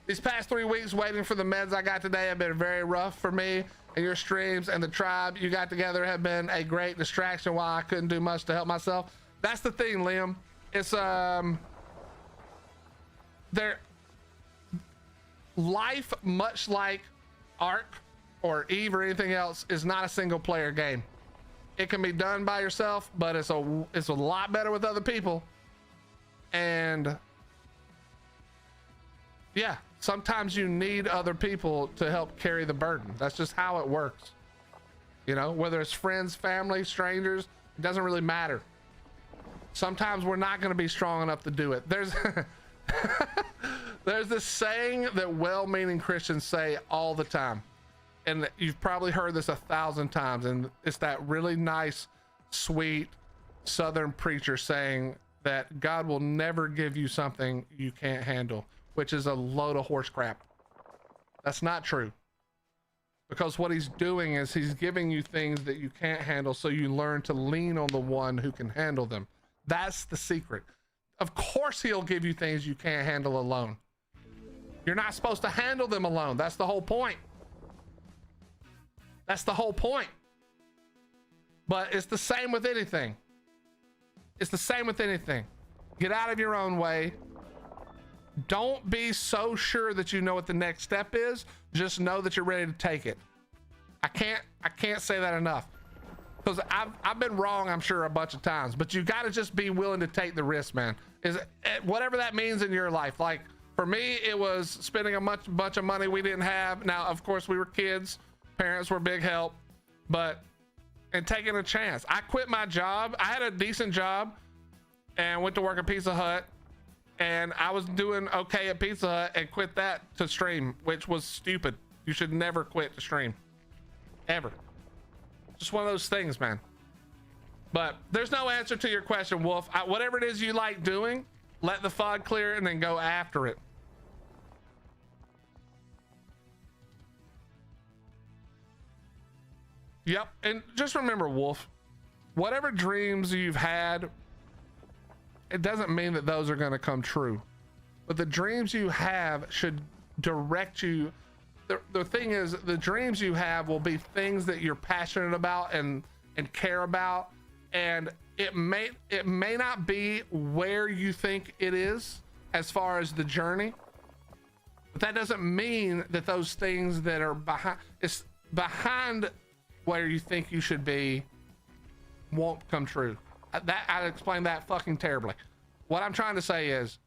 Speaker 1: These past 3 weeks waiting for the meds I got today have been very rough for me, and your streams and the tribe you got together have been a great distraction while I couldn't do much to help myself. That's the thing, Liam. It's life, much like Ark or Eve or anything else, is not a single player game. It can be done by yourself, but it's a lot better with other people. And yeah, sometimes you need other people to help carry the burden. That's just how it works. You know, whether it's friends, family, strangers, it doesn't really matter. Sometimes we're not going to be strong enough to do it. There's this saying that well-meaning Christians say all the time, and you've probably heard this 1,000 times, and it's that really nice, sweet Southern preacher saying that God will never give you something you can't handle, which is a load of horse crap. That's not true. Because what he's doing is he's giving you things that you can't handle, so you learn to lean on the one who can handle them. That's the secret. Of course he'll give you things you can't handle alone. You're not supposed to handle them alone. That's the whole point. That's the whole point. But it's the same with anything. It's the same with anything. Get out of your own way. Don't be so sure that you know what the next step is. Just know that you're ready to take it. I can't say that enough, because I've been wrong, I'm sure, a bunch of times, but you got to just be willing to take the risk, man. Whatever that means in your life. Like for me, it was spending a bunch of money we didn't have. Now, of course, we were kids, parents were big help, and taking a chance. I quit my job. I had a decent job and went to work at Pizza Hut, and I was doing okay at Pizza Hut and quit that to stream, which was stupid. You should never quit to stream, ever. Just one of those things, man. But there's no answer to your question, Wolf. Whatever it is you like doing, let the fog clear and then go after it. Yep. And just remember, Wolf, whatever dreams you've had, it doesn't mean that those are going to come true. But the dreams you have should direct you. The thing is, the dreams you have will be things that you're passionate about and care about. And it may not be where you think it is as far as the journey, but that doesn't mean that those things that are behind where you think you should be won't come true. I explained that fucking terribly. What I'm trying to say is,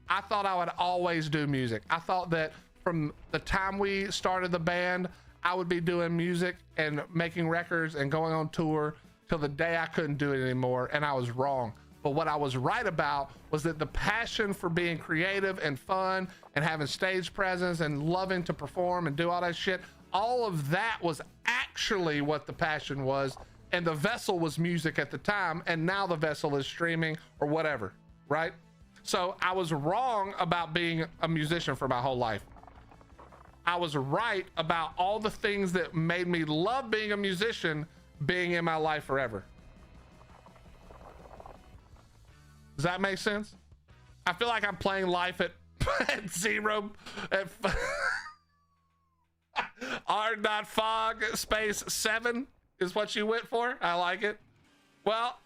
Speaker 1: I thought I would always do music. I thought that from the time we started the band, I would be doing music and making records and going on tour till the day I couldn't do it anymore, and I was wrong. But what I was right about was that the passion for being creative and fun and having stage presence and loving to perform and do all that shit, all of that was actually what the passion was, and the vessel was music at the time, and now the vessel is streaming or whatever, right? So I was wrong about being a musician for my whole life. I was right about all the things that made me love being a musician being in my life forever. Does that make sense? I feel like I'm playing life at at zero at r.fog space 7 is what you went for. I like it. Well,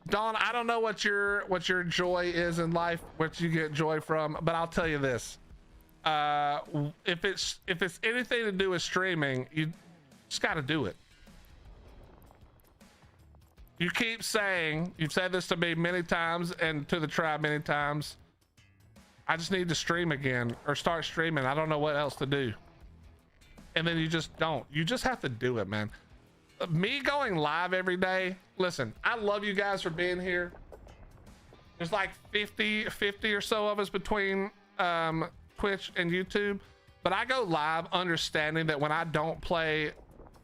Speaker 1: Dawn, I don't know what your joy is in life, what you get joy from, but I'll tell you this. If it's anything to do with streaming, you just got to do it. You keep saying, you've said this to me many times and to the tribe many times, I just need to stream again or start streaming. I don't know what else to do. And then you just don't. You just have to do it, man. Me going live every day, listen, I love you guys for being here. There's like 50 or so of us between Twitch and YouTube, but I go live understanding that when I don't play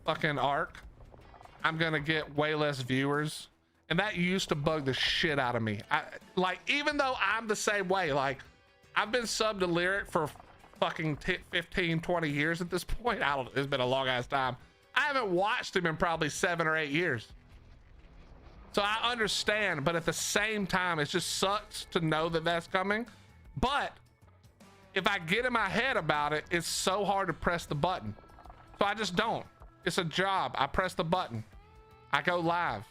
Speaker 1: fucking Ark, I'm gonna get way less viewers, and that used to bug the shit out of me. Like, even though I'm the same way, like I've been subbed to Lyric for fucking 15 20 years at this point. I don't, it's been a long ass time. I haven't watched him in probably 7 or 8 years, so I understand, but at the same time it just sucks to know that that's coming. But if I get in my head about it, it's so hard to press the button, so I just don't. It's a job. I press the button, I go live,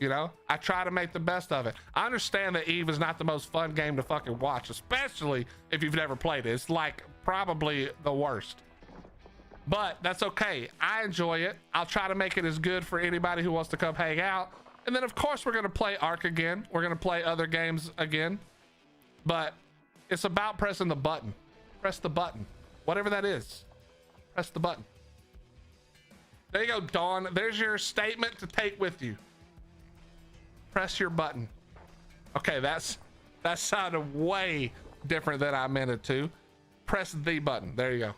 Speaker 1: you know. I try to make the best of it. I understand that Eve is not the most fun game to fucking watch, especially if you've never played it. It's like probably the worst, but that's okay. I enjoy it. I'll try to make it as good for anybody who wants to come hang out. And then of course we're going to play Ark again. We're going to play other games again, but it's about pressing the button. Press the button, whatever that is. Press the button. There you go, Dawn. There's your statement to take with you. Press your button. Okay, that sounded way different than I meant it to. Press the button. There you go.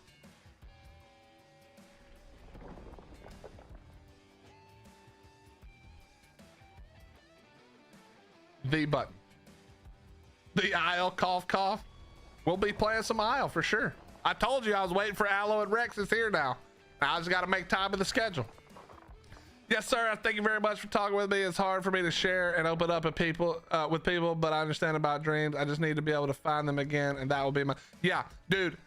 Speaker 1: The button. The Isle, cough cough. We'll be playing some Isle for sure. I told you I was waiting for Aloe and Rex. Is here now. I just got to make time in the schedule. Yes, sir. Thank you very much for talking with me. It's hard for me to share and open up with people, but I understand about dreams. I just need to be able to find them again, and that will be my... Yeah, dude,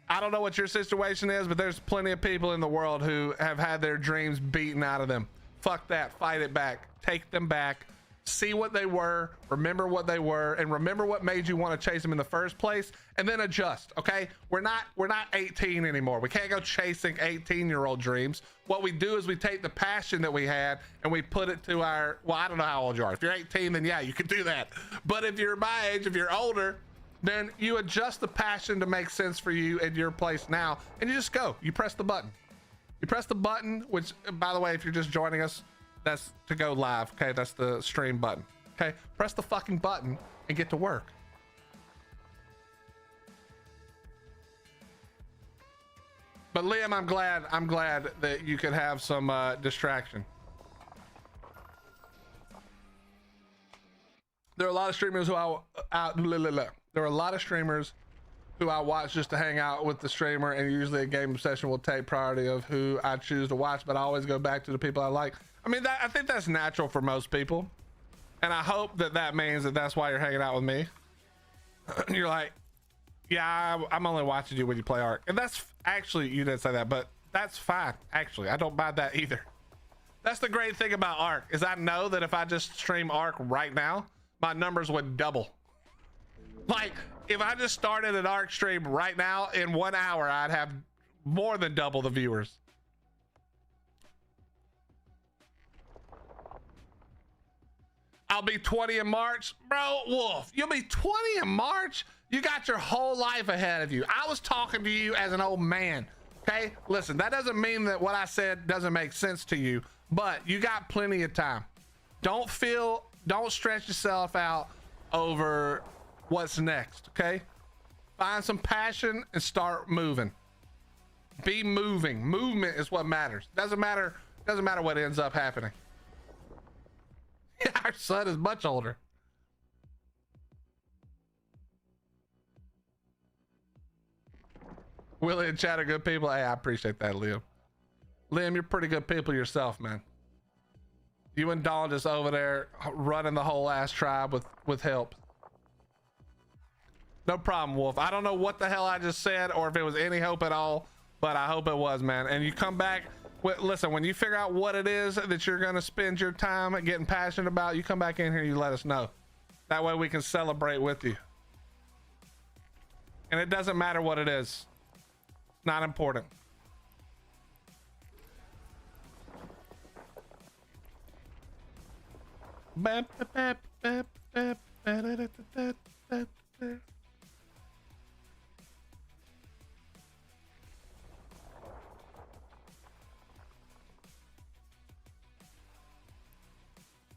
Speaker 1: I don't know what your situation is, but there's plenty of people in the world who have had their dreams beaten out of them. Fuck that. Fight it back. Take them back. See what they were, remember what they were, and remember what made you want to chase them in the first place, and then adjust. Okay, we're not 18 anymore. We can't go chasing 18-year-old dreams. What we do is we take the passion that we had and we put it to our... Well, I don't know how old you are. If you're 18, then yeah, you can do that. But if you're my age, if you're older, then you adjust the passion to make sense for you at your place now, and you just go. You press the button. You press the button, which, by the way, if you're just joining us, that's to go live. Okay, that's the stream button. Okay, press the fucking button and get to work. But Liam, I'm glad that you could have some distraction. There are a lot of streamers who there are a lot of streamers who I watch just to hang out with the streamer, and usually a game session will take priority of who I choose to watch, but I always go back to the people I like. I mean, I think that's natural for most people, and I hope that means that that's why you're hanging out with me. You're like, yeah, I'm only watching you when you play Ark, and that's actually, you didn't say that, but that's fine. Actually, I don't mind that either. That's the great thing about Ark, is I know that if I just stream Ark right now, my numbers would double. Like, if I just started an Ark stream right now, in 1 hour, I'd have more than double the viewers. I'll be 20 in March. Bro, Wolf, you'll be 20 in March? You got your whole life ahead of you. I was talking to you as an old man, okay? Listen, that doesn't mean that what I said doesn't make sense to you, but you got plenty of time. Don't stress yourself out over what's next, okay? Find some passion and start moving. Be moving. Movement is what matters. Doesn't matter what ends up happening. Our son is much older. Willie and Chad are good people. Hey, I appreciate that, Liam. Liam, you're pretty good people yourself, man. You and Dawn just over there running the whole ass tribe with help. No problem, Wolf. I don't know what the hell I just said or if it was any hope at all, but I hope it was, man. And you come back with, listen, when you figure out what it is that you're going to spend your time getting passionate about, you come back in here, you let us know. That way we can celebrate with you. And it doesn't matter what it is. Not important.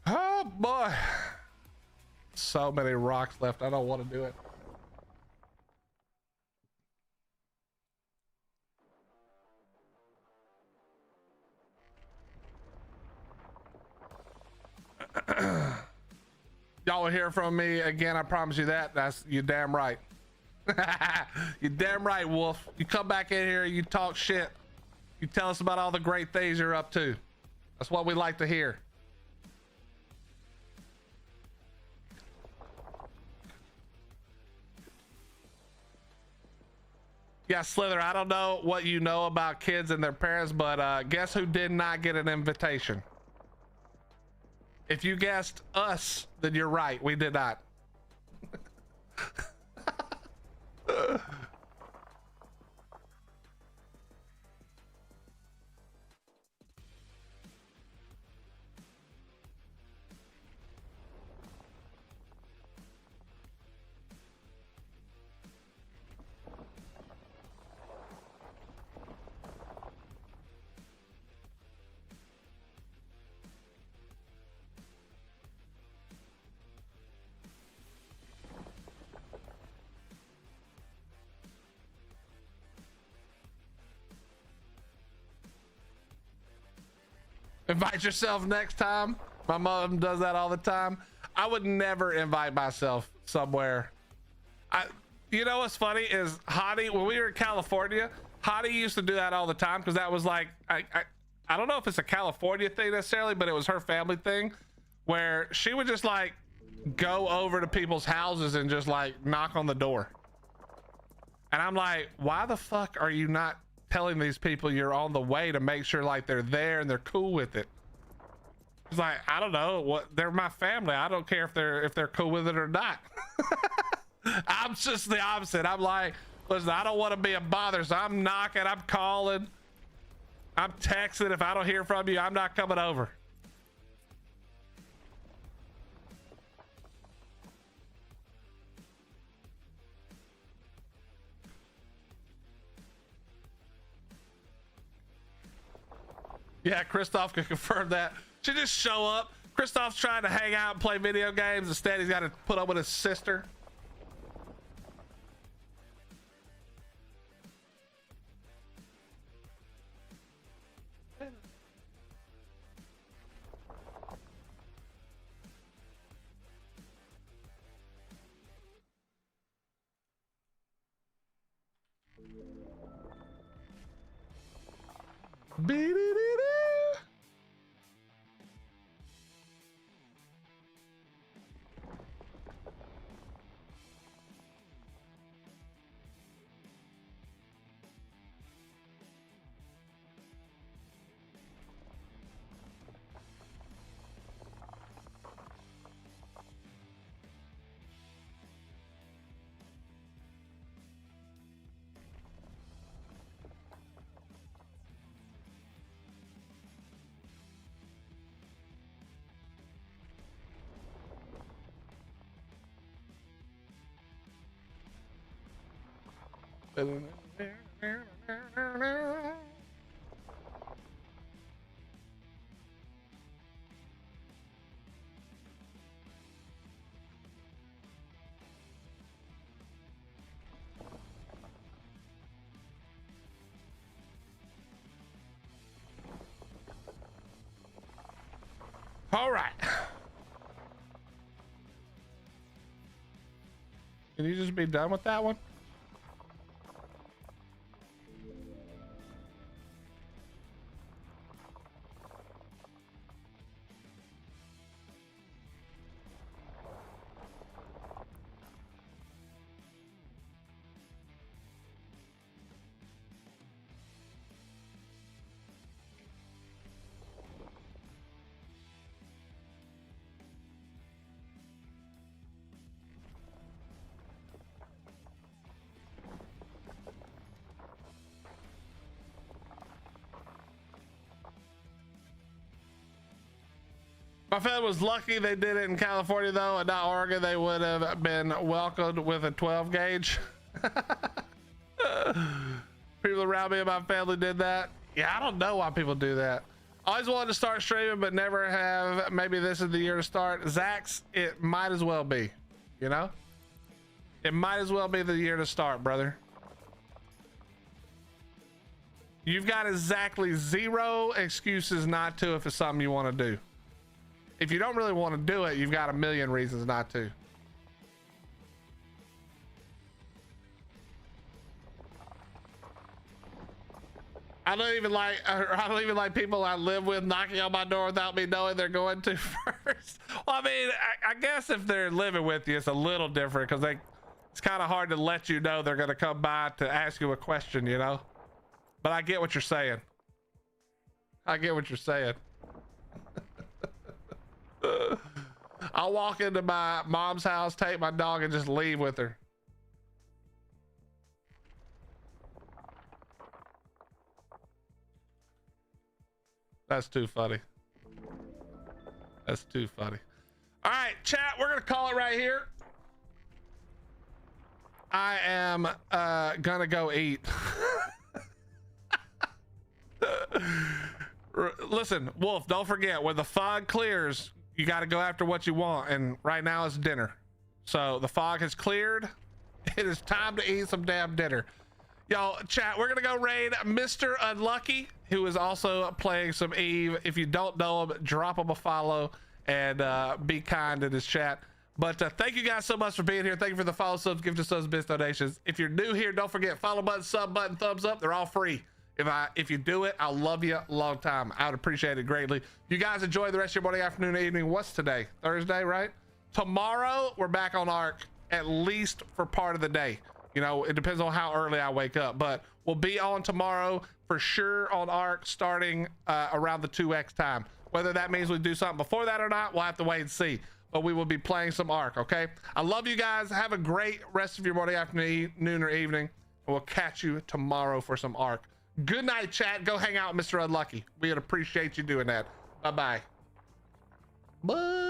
Speaker 1: Oh boy, so many rocks left. I don't want to do it. Y'all will hear from me again. I promise you that. That's you damn right. You damn right, Wolf. You come back in here, you talk shit. You tell us about all the great things you're up to. That's what we like to hear. Yeah, Slither, I don't know what you know about kids and their parents, but guess who did not get an invitation? If you guessed us, then you're right. We did not. Invite yourself next time. My mom does that all the time. I would never invite myself somewhere. You know what's funny is Hottie, when we were in California, Hottie used to do that all the time because that was like, I don't know if it's a California thing necessarily, but it was her family thing where she would just like go over to people's houses and just like knock on the door. And I'm like, why the fuck are you not telling these people you're on the way to make sure like they're there and they're cool with it? It's like, I don't know, what, they're my family. I don't care if they're cool with it or not. I'm just the opposite. I'm like, listen, I don't want to be a bother, so I'm knocking, I'm calling, I'm texting. If I don't hear from you, I'm not coming over. Yeah, Christoph can confirm that. She just show up. Christoph's trying to hang out and play video games. Instead, he's got to put up with his sister. Be-de-de-de. All right. Can you just be done with that one? My family was lucky they did it in California though, and not Oregon. They would have been welcomed with a 12 gauge. People around me and my family did that. Yeah, I don't know why people do that. Always wanted to start streaming, but never have. Maybe this is the year to start. Zach's, it might as well be, you know? It might as well be the year to start, brother. You've got exactly 0 excuses not to if it's something you want to do. If you don't really want to do it, you've got a million reasons not to. I don't even like people I live with knocking on my door without me knowing they're going to first. Well, I mean, I guess if they're living with you, it's a little different because it's kind of hard to let you know they're going to come by to ask you a question, you know? But I get what you're saying. I get what you're saying. I'll walk into my mom's house, take my dog, and just leave with her. That's too funny. That's too funny. All right, chat, we're gonna call it right here. I am gonna go eat. Listen, Wolf, don't forget, when the fog clears, you got to go after what you want, and right now it's dinner. So the fog has cleared. It is time to eat some damn dinner. Y'all, chat, we're gonna go raid Mr. Unlucky, who is also playing some Eve. If you don't know him, drop him a follow and be kind in his chat. But thank you guys so much for being here. Thank you for the follow, subs, gift of subs, biz donations. If you're new here, don't forget follow button, sub button, thumbs up. They're all free. If you do it, I'll love you a long time. I would appreciate it greatly. You guys enjoy the rest of your morning, afternoon, evening. What's today? Thursday, right? Tomorrow we're back on Ark, at least for part of the day. You know, it depends on how early I wake up, but we'll be on tomorrow for sure on Ark starting around the 2x time. Whether that means we do something before that or not, we'll have to wait and see. But we will be playing some Ark, okay? I love you guys. Have a great rest of your morning, afternoon, or evening. And we'll catch you tomorrow for some Ark. Good night, chat. Go hang out with Mr. Unlucky. We'd appreciate you doing that. Bye-bye. Bye.